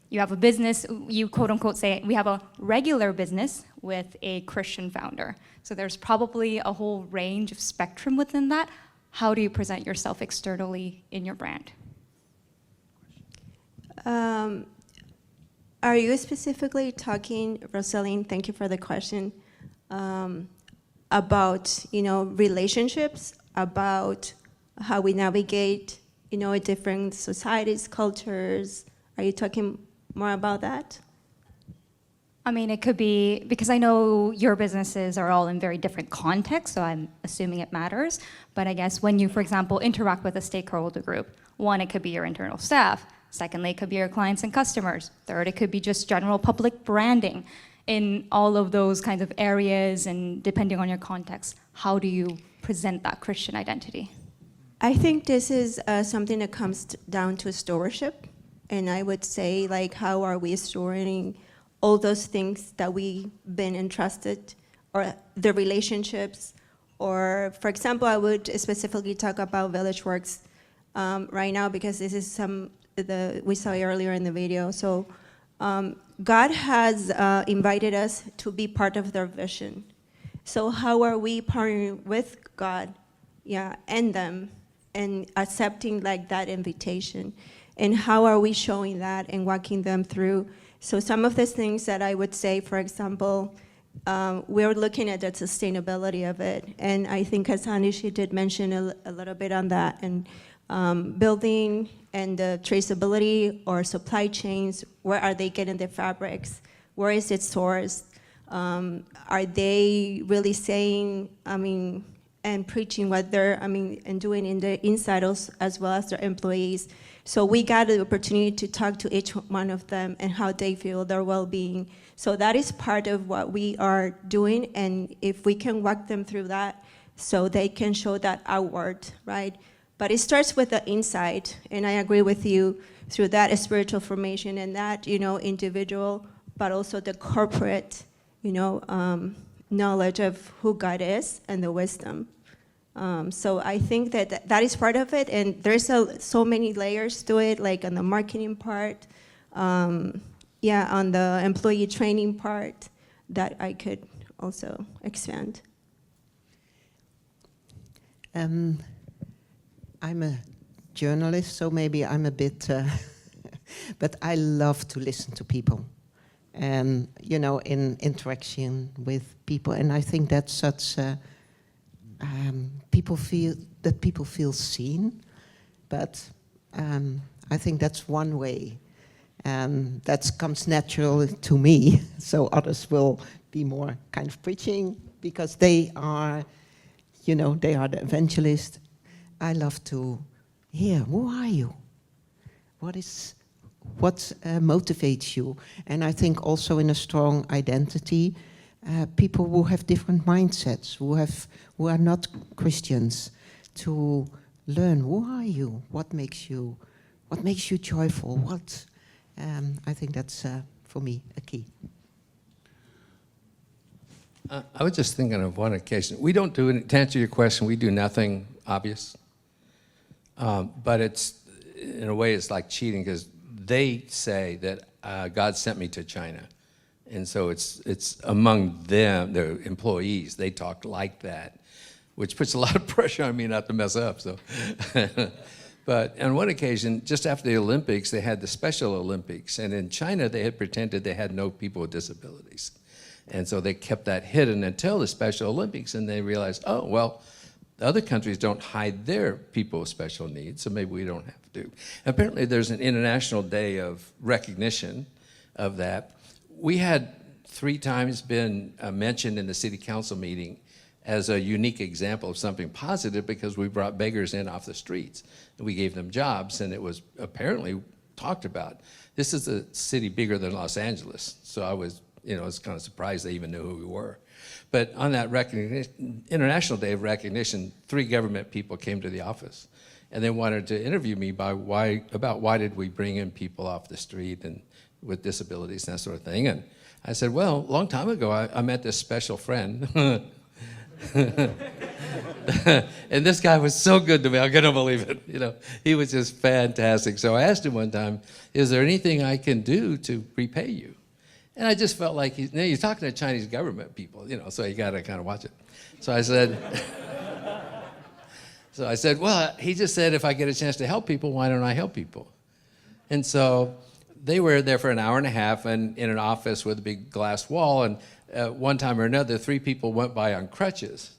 you have a business, you quote unquote say, we have a regular business with a Christian founder. So there's probably a whole range of spectrum within that. How do you present yourself externally in your brand? Are you specifically talking, Rosaline, thank you for the question, about relationships, about how we navigate different societies, cultures? Are you talking more about that? I mean, it could be, because I know your businesses are all in very different contexts, so I'm assuming it matters. But I guess when you, for example, interact with a stakeholder group, one, it could be your internal staff. Secondly, it could be your clients and customers. Third, it could be just general public branding. In all of those kinds of areas and depending on your context, how do you present that Christian identity? I think this is something that comes down to stewardship. And I would say, how are we storing all those things that we've been entrusted, or the relationships, or, for example, I would specifically talk about Village Works right now because this is we saw earlier in the video. So God has invited us to be part of their vision. So how are we partnering with God, and them, and accepting that invitation? And how are we showing that and walking them through? So some of the things that I would say, for example, we're looking at the sustainability of it. And I think Kasandy, she did mention a little bit on that. And building and the traceability or supply chains, where are they getting their fabrics? Where is it sourced? Are they really saying, and preaching what they're, and doing in the inside as well as their employees? So we got the opportunity to talk to each one of them and how they feel, their well-being. So that is part of what we are doing, and if we can walk them through that so they can show that outward, right? But it starts with the inside, and I agree with you, through that spiritual formation and that, individual, but also the corporate, knowledge of who God is and the wisdom. So I think that is part of it, and there's so many layers to it, like on the marketing part, on the employee training part, that I could also expand. I'm a journalist, so maybe I'm a bit, but I love to listen to people, and in interaction with people, and I think that's such. People feel seen, but I think that's one way, and that comes natural to me. So others will be more kind of preaching because they are, they are the evangelist. I love to hear, who are you? What motivates you? And I think also in a strong identity, people who have different mindsets, who are not Christians, to learn, who are you? What makes you joyful? I think that's for me a key. I was just thinking of one occasion. We don't do to answer your question, we do nothing obvious. But it's, in a way, it's like cheating, because they say that God sent me to China. And so it's among them, their employees, they talk like that, which puts a lot of pressure on me not to mess up. So, but on one occasion, just after the Olympics, they had the Special Olympics. And in China, they had pretended they had no people with disabilities. And so they kept that hidden until the Special Olympics, and they realized, oh, well, the other countries don't hide their people with special needs, so maybe we don't have to. Apparently, there's an International Day of recognition of that. We had 3 times been mentioned in the city council meeting as a unique example of something positive, because we brought beggars in off the streets. And we gave them jobs, and it was apparently talked about. This is a city bigger than Los Angeles, so I was kind of surprised they even knew who we were. But on that International Day of Recognition, 3 government people came to the office, and they wanted to interview me about why did we bring in people off the street and with disabilities and that sort of thing. And I said, well, a long time ago, I met this special friend. And this guy was so good to me, I couldn't believe it. He was just fantastic. So I asked him one time, is there anything I can do to repay you? And I just felt like you're talking to Chinese government people, so you got to kind of watch it. So I said, well, he just said if I get a chance to help people, why don't I help people? And so they were there for an hour and a half and in an office with a big glass wall, and one time or another, 3 people went by on crutches.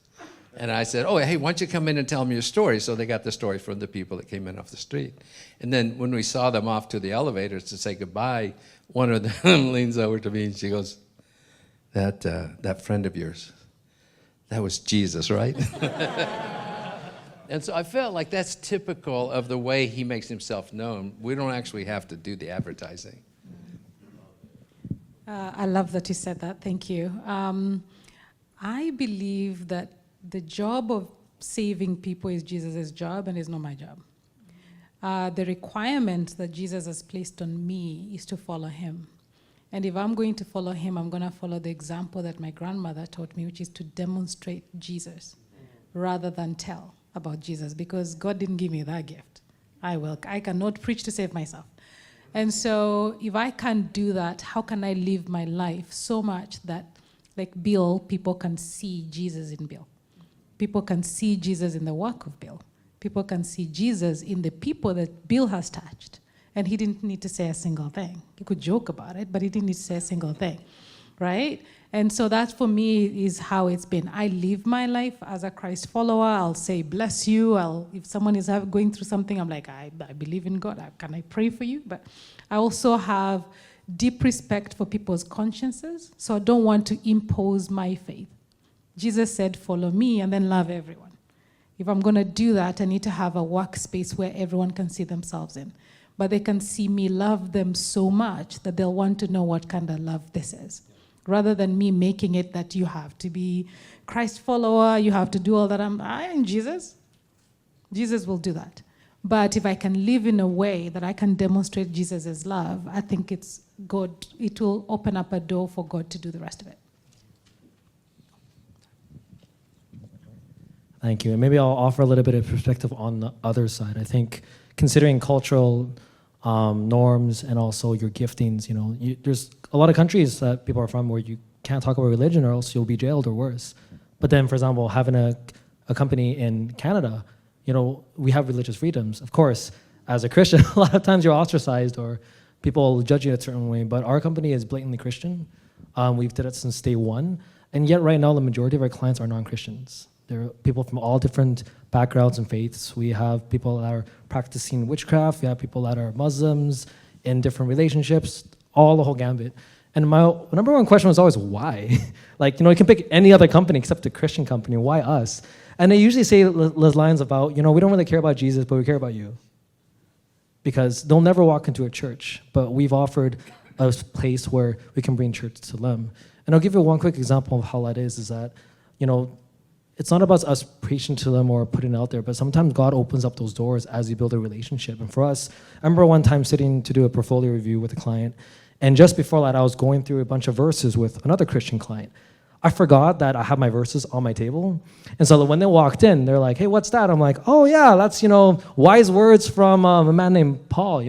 And I said, oh, hey, why don't you come in and tell me your story? So they got the story from the people that came in off the street. And then when we saw them off to the elevators to say goodbye, one of them leans over to me and she goes, that friend of yours, that was Jesus, right? And so I felt like that's typical of the way he makes himself known. We don't actually have to do the advertising. I love that you said that. Thank you. I believe that the job of saving people is Jesus' job and is not my job. The requirement that Jesus has placed on me is to follow him. And if I'm going to follow him, I'm going to follow the example that my grandmother taught me, which is to demonstrate Jesus rather than tell about Jesus, because God didn't give me that gift. I cannot preach to save myself. And so if I can't do that, how can I live my life so much that, like Bill, people can see Jesus in Bill? People can see Jesus in the work of Bill. People can see Jesus in the people that Bill has touched. And he didn't need to say a single thing. He could joke about it, but he didn't need to say a single thing, right? And so that, for me, is how it's been. I live my life as a Christ follower. I'll say, bless you. If someone is going through something, I'm like, I believe in God. Can I pray for you? But I also have deep respect for people's consciences, so I don't want to impose my faith. Jesus said, follow me and then love everyone. If I'm going to do that, I need to have a workspace where everyone can see themselves in. But they can see me love them so much that they'll want to know what kind of love this is. Rather than me making it that you have to be Christ follower, you have to do all that. I am Jesus. Jesus will do that. But if I can live in a way that I can demonstrate Jesus' love, I think it's God. It will open up a door for God to do the rest of it. Thank you. And maybe I'll offer a little bit of perspective on the other side. I think considering cultural norms and also your giftings, there's a lot of countries that people are from where you can't talk about religion or else you'll be jailed or worse. But then, for example, having a company in Canada, we have religious freedoms. Of course, as a Christian, a lot of times you're ostracized or people judge you a certain way, but our company is blatantly Christian. We've did it since day one. And yet right now, the majority of our clients are non-Christians. There are people from all different backgrounds and faiths. We have people that are practicing witchcraft. We have people that are Muslims in different relationships, all the whole gambit. And my number one question was always, why? You can pick any other company except a Christian company. Why us? And they usually say those lines about, we don't really care about Jesus, but we care about you. Because they'll never walk into a church, but we've offered a place where we can bring church to them. And I'll give you one quick example of how that is that, it's not about us preaching to them or putting it out there, but sometimes God opens up those doors as you build a relationship. And for us, I remember one time sitting to do a portfolio review with a client, and just before that, I was going through a bunch of verses with another Christian client. I forgot that I have my verses on my table. And so when they walked in, they're like, hey, what's that? I'm like, oh yeah, that's, wise words from a man named Paul,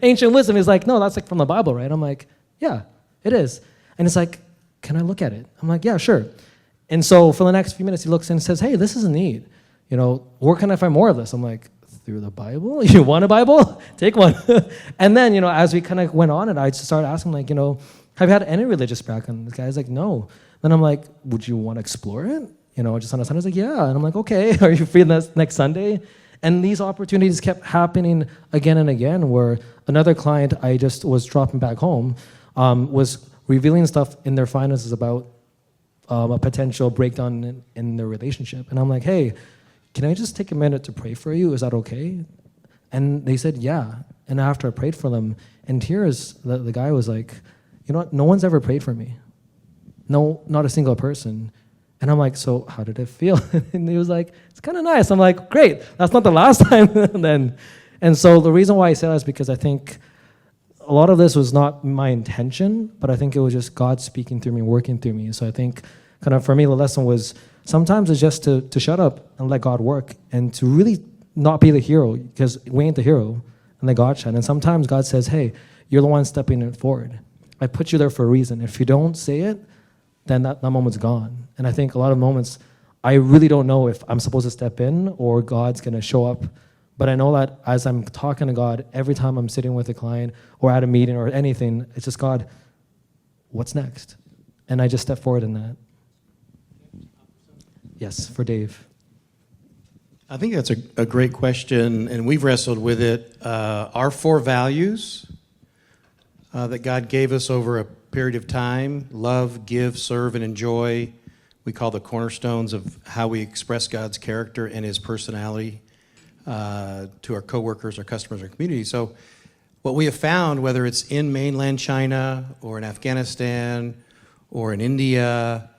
Ancient wisdom. He's like, no, that's from the Bible, right? I'm like, yeah, it is. And it's like, can I look at it? I'm like, yeah, sure. And so for the next few minutes, he looks in and says, hey, this is neat. Where can I find more of this? I'm like, through the Bible? You want a Bible? Take one. And then, as we kind of went on, and I just started asking, have you had any religious background? This guy's like, no. Then I'm like, would you want to explore it? Just on a Sunday. He's like, yeah. And I'm like, okay, are you free next Sunday? And these opportunities kept happening again and again, where another client I just was dropping back home was revealing stuff in their finances about a potential breakdown in their relationship. And I'm like, hey, can I just take a minute to pray for you? Is that okay? And they said, yeah. And after I prayed for them, in tears, the guy was like, no one's ever prayed for me. No, not a single person. And I'm like, so how did it feel? And he was like, it's kind of nice. I'm like, great, that's not the last time then. And so the reason why I say that is because I think a lot of this was not my intention, but I think it was just God speaking through me, working through me. So I think kind of for me, the lesson was sometimes it's just to shut up and let God work and to really not be the hero, because we ain't the hero, and let God shine. And sometimes God says, hey, you're the one stepping it forward. I put you there for a reason. If you don't say it, then that moment's gone. And I think a lot of moments, I really don't know if I'm supposed to step in or God's going to show up. But I know that as I'm talking to God, every time I'm sitting with a client or at a meeting or anything, it's just, God, what's next? And I just step forward in that. Yes, for Dave. I think that's a great question, and we've wrestled with it. Our 4 values that God gave us over a period of time: love, give, serve, and enjoy. We call the cornerstones of how we express God's character and His personality to our coworkers, our customers, our community. So what we have found, whether it's in mainland China or in Afghanistan or in India,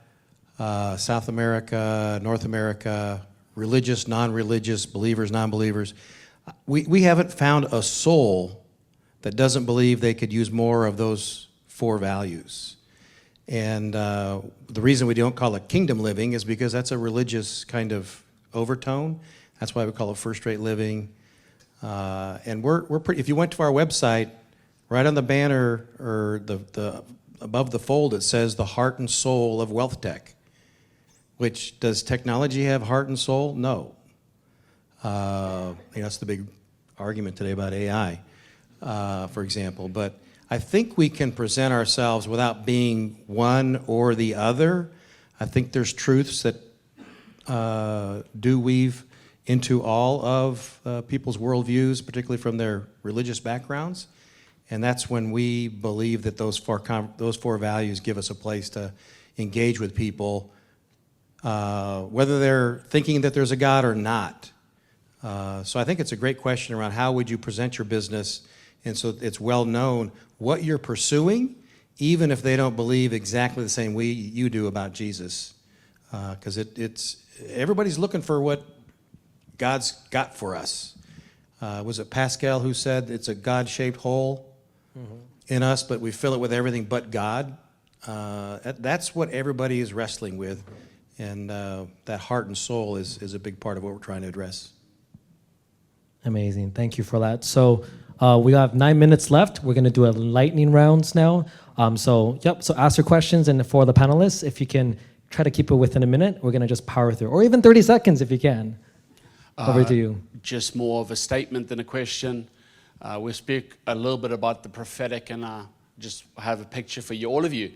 South America, North America, religious, non-religious, believers, non-believers, we haven't found a soul that doesn't believe they could use more of those 4 values. And the reason we don't call it kingdom living is because that's a religious kind of overtone. That's why we call it first-rate living. And we're pretty, if you went to our website, right on the banner or the above the fold, it says the heart and soul of wealth tech. Which, does technology have heart and soul? No. That's the big argument today about AI, for example. But I think we can present ourselves without being one or the other. I think there's truths that do weave into all of people's worldviews, particularly from their religious backgrounds. And that's when we believe that those 4 values give us a place to engage with people, whether they're thinking that there's a God or not. So I think it's a great question around how would you present your business, and so it's well known what you're pursuing, even if they don't believe exactly the same way you do about Jesus. Because it's everybody's looking for what God's got for us. Was it Pascal who said it's a God-shaped hole in us, but we fill it with everything but God? That's what everybody is wrestling with. And that heart and soul is a big part of what we're trying to address. Amazing. Thank you for that. So we have 9 minutes left. We're going to do a lightning rounds now. So ask your questions. And for the panelists, if you can try to keep it within a minute, we're going to just power through. Or even 30 seconds if you can. Over to you. Just more of a statement than a question. We'll speak a little bit about the prophetic, and just have a picture for you, all of you.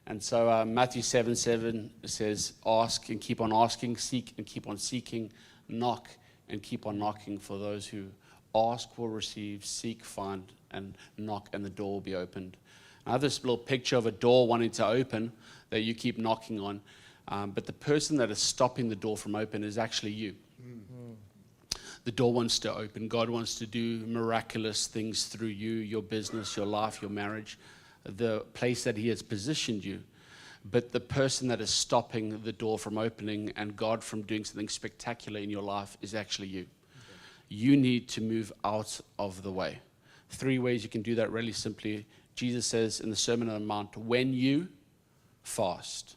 And so Matthew 7:7 says, ask and keep on asking, seek and keep on seeking, knock and keep on knocking. For those who ask will receive, seek, find, and knock, and the door will be opened. I have this little picture of a door wanting to open that you keep knocking on, but the person that is stopping the door from open is actually you. The door wants to open. God wants to do miraculous things through you, your business, your life, your marriage, the place that He has positioned you. But the person that is stopping the door from opening and God from doing something spectacular in your life is actually you. You need to move out of the way. 3 ways you can do that really simply. Jesus says in the Sermon on the Mount, when you fast,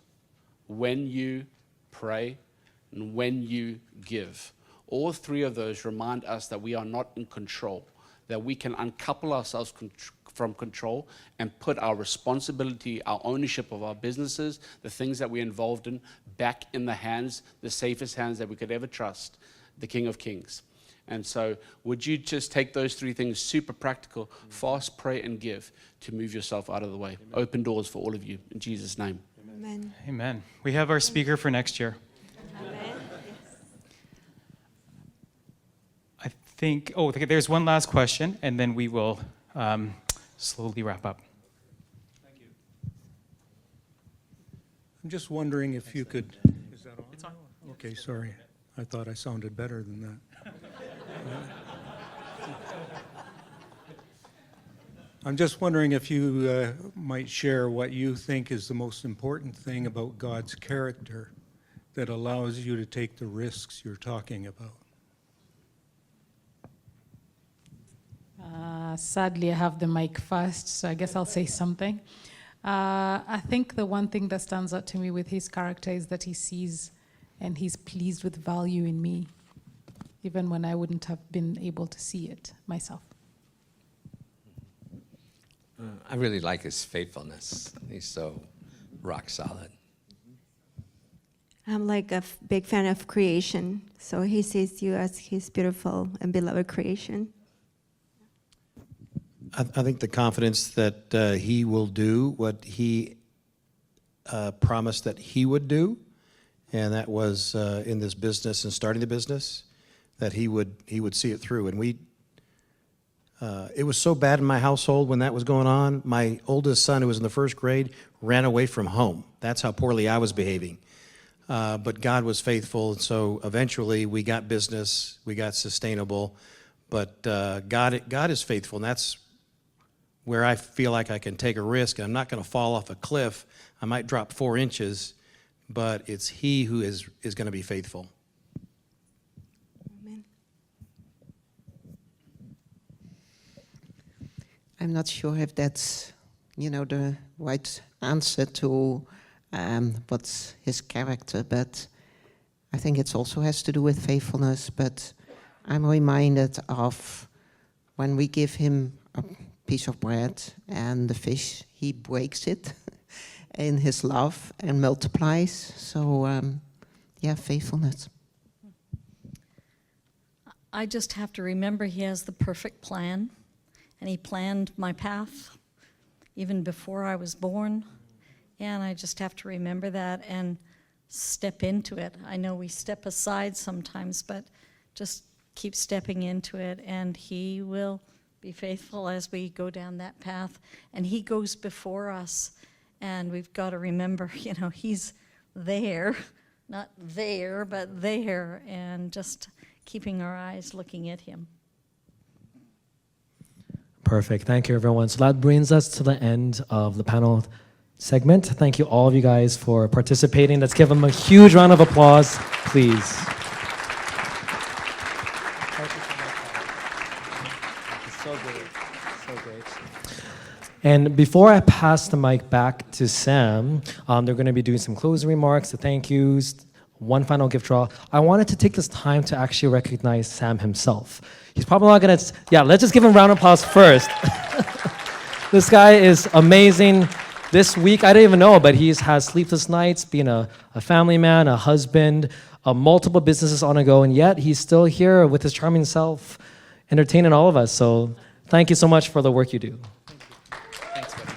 when you pray, and when you give. All 3 of those remind us that we are not in control, that we can uncouple ourselves from control and put our responsibility, our ownership of our businesses, the things that we're involved in, back in the hands, the safest hands that we could ever trust, the King of Kings. And so would you just take those 3 things, super practical, fast, pray, and give, to move yourself out of the way. Amen. Open doors for all of you, in Jesus' name. Amen. Amen. We have our speaker for next year. I think, okay, there's one last question, and then we will slowly wrap up. Thank you. I'm just wondering if you could... Is that on? It's on. Okay, sorry. I thought I sounded better than that. I'm just wondering if you might share what you think is the most important thing about God's character that allows you to take the risks you're talking about. Sadly, I have the mic first, so I guess I'll say something. I think the one thing that stands out to me with his character is that he sees and he's pleased with value in me, even when I wouldn't have been able to see it myself. I really like his faithfulness. He's so rock solid. I'm like a big fan of creation, so He sees you as His beautiful and beloved creation. I think the confidence that He will do what He promised that He would do, and that was in this business and starting the business, that He would see it through. And it was so bad in my household when that was going on. My oldest son, who was in the 1st grade, ran away from home. That's how poorly I was behaving. But God was faithful, and so eventually we got business, we got sustainable. But God is faithful, and that's where I feel like I can take a risk. And I'm not going to fall off a cliff. I might drop 4 inches, but it's He who is going to be faithful. Amen. I'm not sure if that's, the right answer to what's his character, but I think it also has to do with faithfulness. But I'm reminded of when we give Him a piece of bread and the fish, He breaks it in His love and multiplies. So, faithfulness. I just have to remember He has the perfect plan, and He planned my path even before I was born. And I just have to remember that and step into it. I know we step aside sometimes, but just keep stepping into it, and He will be faithful as we go down that path. And He goes before us, and we've got to remember, He's there, not there, but there, and just keeping our eyes looking at Him. Perfect. Thank you, everyone. So that brings us to the end of the panel segment. Thank you, all of you guys, for participating. Let's give them a huge round of applause, please. So great. So great. And before I pass the mic back to Sam, they're going to be doing some closing remarks, the thank yous, one final gift draw. I wanted to take this time to actually recognize Sam himself. He's probably not gonna, let's just give him a round of applause first. This guy is amazing. This week, I didn't even know, but he has sleepless nights, being a family man, a husband, multiple businesses on the go, and yet he's still here with his charming self, entertaining all of us. So thank you so much for the work you do. Thanks, buddy.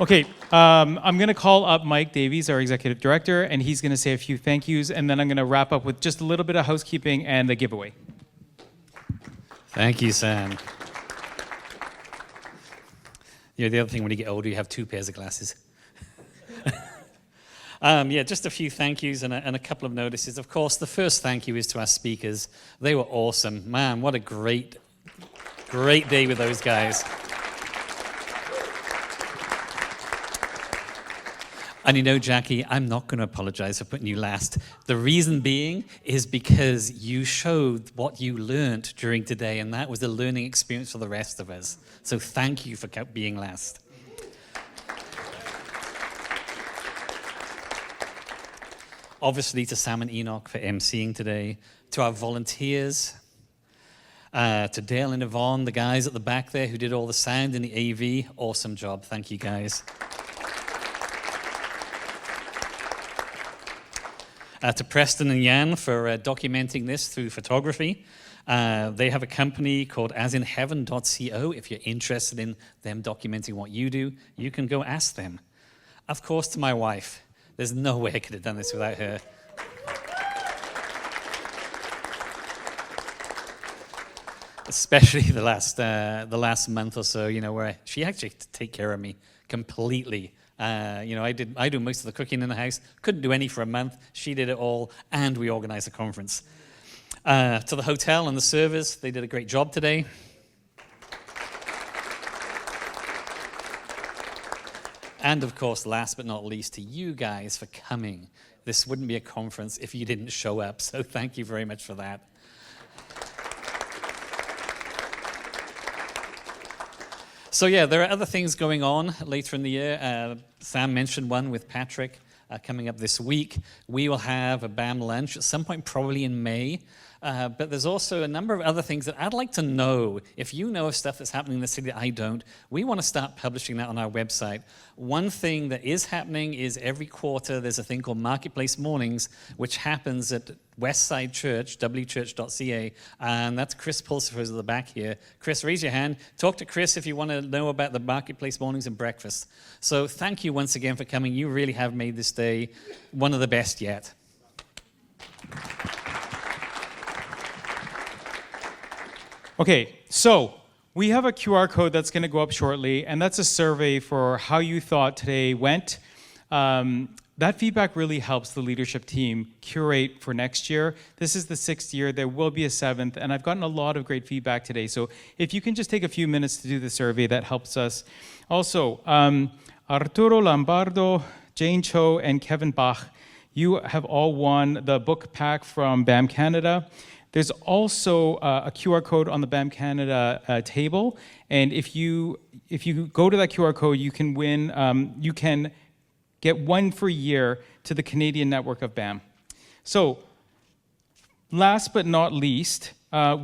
Okay, I'm going to call up Mike Davies, our executive director, and he's going to say a few thank yous, and then I'm going to wrap up with just a little bit of housekeeping and the giveaway. Thank you, Sam. You know, the other thing, when you get older, you have 2 pairs of glasses. Just a few thank yous and a couple of notices. Of course, the first thank you is to our speakers. They were awesome. Man, what a great day with those guys. And you know, Jackee, I'm not going to apologize for putting you last. The reason being is because you showed what you learned during today, and that was a learning experience for the rest of us. So thank you for being last. Obviously, to Sam and Enoch for emceeing today, to our volunteers, to Dale and Yvonne, the guys at the back there who did all the sound in the AV, awesome job. Thank you, guys. To Preston and Jan for documenting this through photography. They have a company called asinheaven.co. If you're interested in them documenting what you do, you can go ask them. Of course, to my wife. There's no way I could have done this without her. Especially the last month or so, you know, where she actually had to take care of me completely. I do most of the cooking in the house. Couldn't do any for a month. She did it all, and we organized a conference. To the hotel and the servers, they did a great job today. And of course, last but not least, to you guys for coming. This wouldn't be a conference if you didn't show up, so thank you very much for that. So yeah, there are other things going on later in the year. Sam mentioned one with Patrick coming up this week. We will have a BAM lunch at some point, probably in May. But there's also a number of other things that I'd like to know. If you know of stuff that's happening in the city that I don't, we want to start publishing that on our website. One thing that is happening is every quarter there's a thing called Marketplace Mornings, which happens at Westside Church, wchurch.ca, and that's Chris Pulsifer at the back here. Chris, raise your hand. Talk to Chris if you want to know about the Marketplace Mornings and breakfast. So thank you once again for coming. You really have made this day one of the best yet. Okay, so we have a QR code that's going to go up shortly, and that's a survey for how you thought today went. That feedback really helps the leadership team curate for next year. This is the 6th year. There will be a 7th, and I've gotten a lot of great feedback today. So if you can just take a few minutes to do the survey, that helps us. Also, Arturo Lombardo, Jane Cho, and Kevin Bach, you have all won the book pack from BAM Canada. There's also a QR code on the BAM Canada table, and if you go to that QR code, you can win. You can get one free year to the Canadian network of BAM. So, last but not least,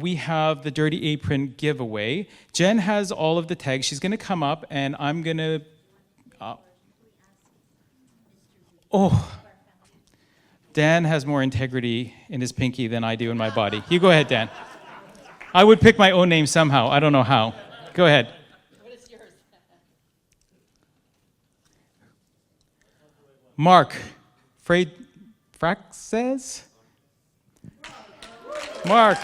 we have the Dirty Apron giveaway. Jen has all of the tags. She's going to come up, and I'm going to. Dan has more integrity in his pinky than I do in my body. You go ahead, Dan. I would pick my own name somehow. I don't know how. Go ahead. What is yours? Mark Valasquez? Mark.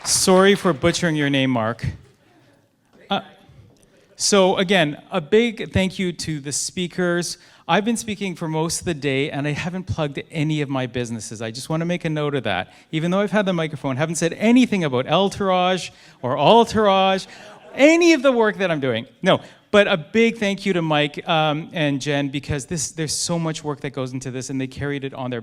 Sorry for butchering your name, Mark. So again, a big thank you to the speakers. I've been speaking for most of the day, and I haven't plugged any of my businesses. I just want to make a note of that. Even though I've had the microphone, haven't said anything about Eltourage or Altourage, any of the work that I'm doing. No, but a big thank you to Mike and Jen, because there's so much work that goes into this, and they carried it on their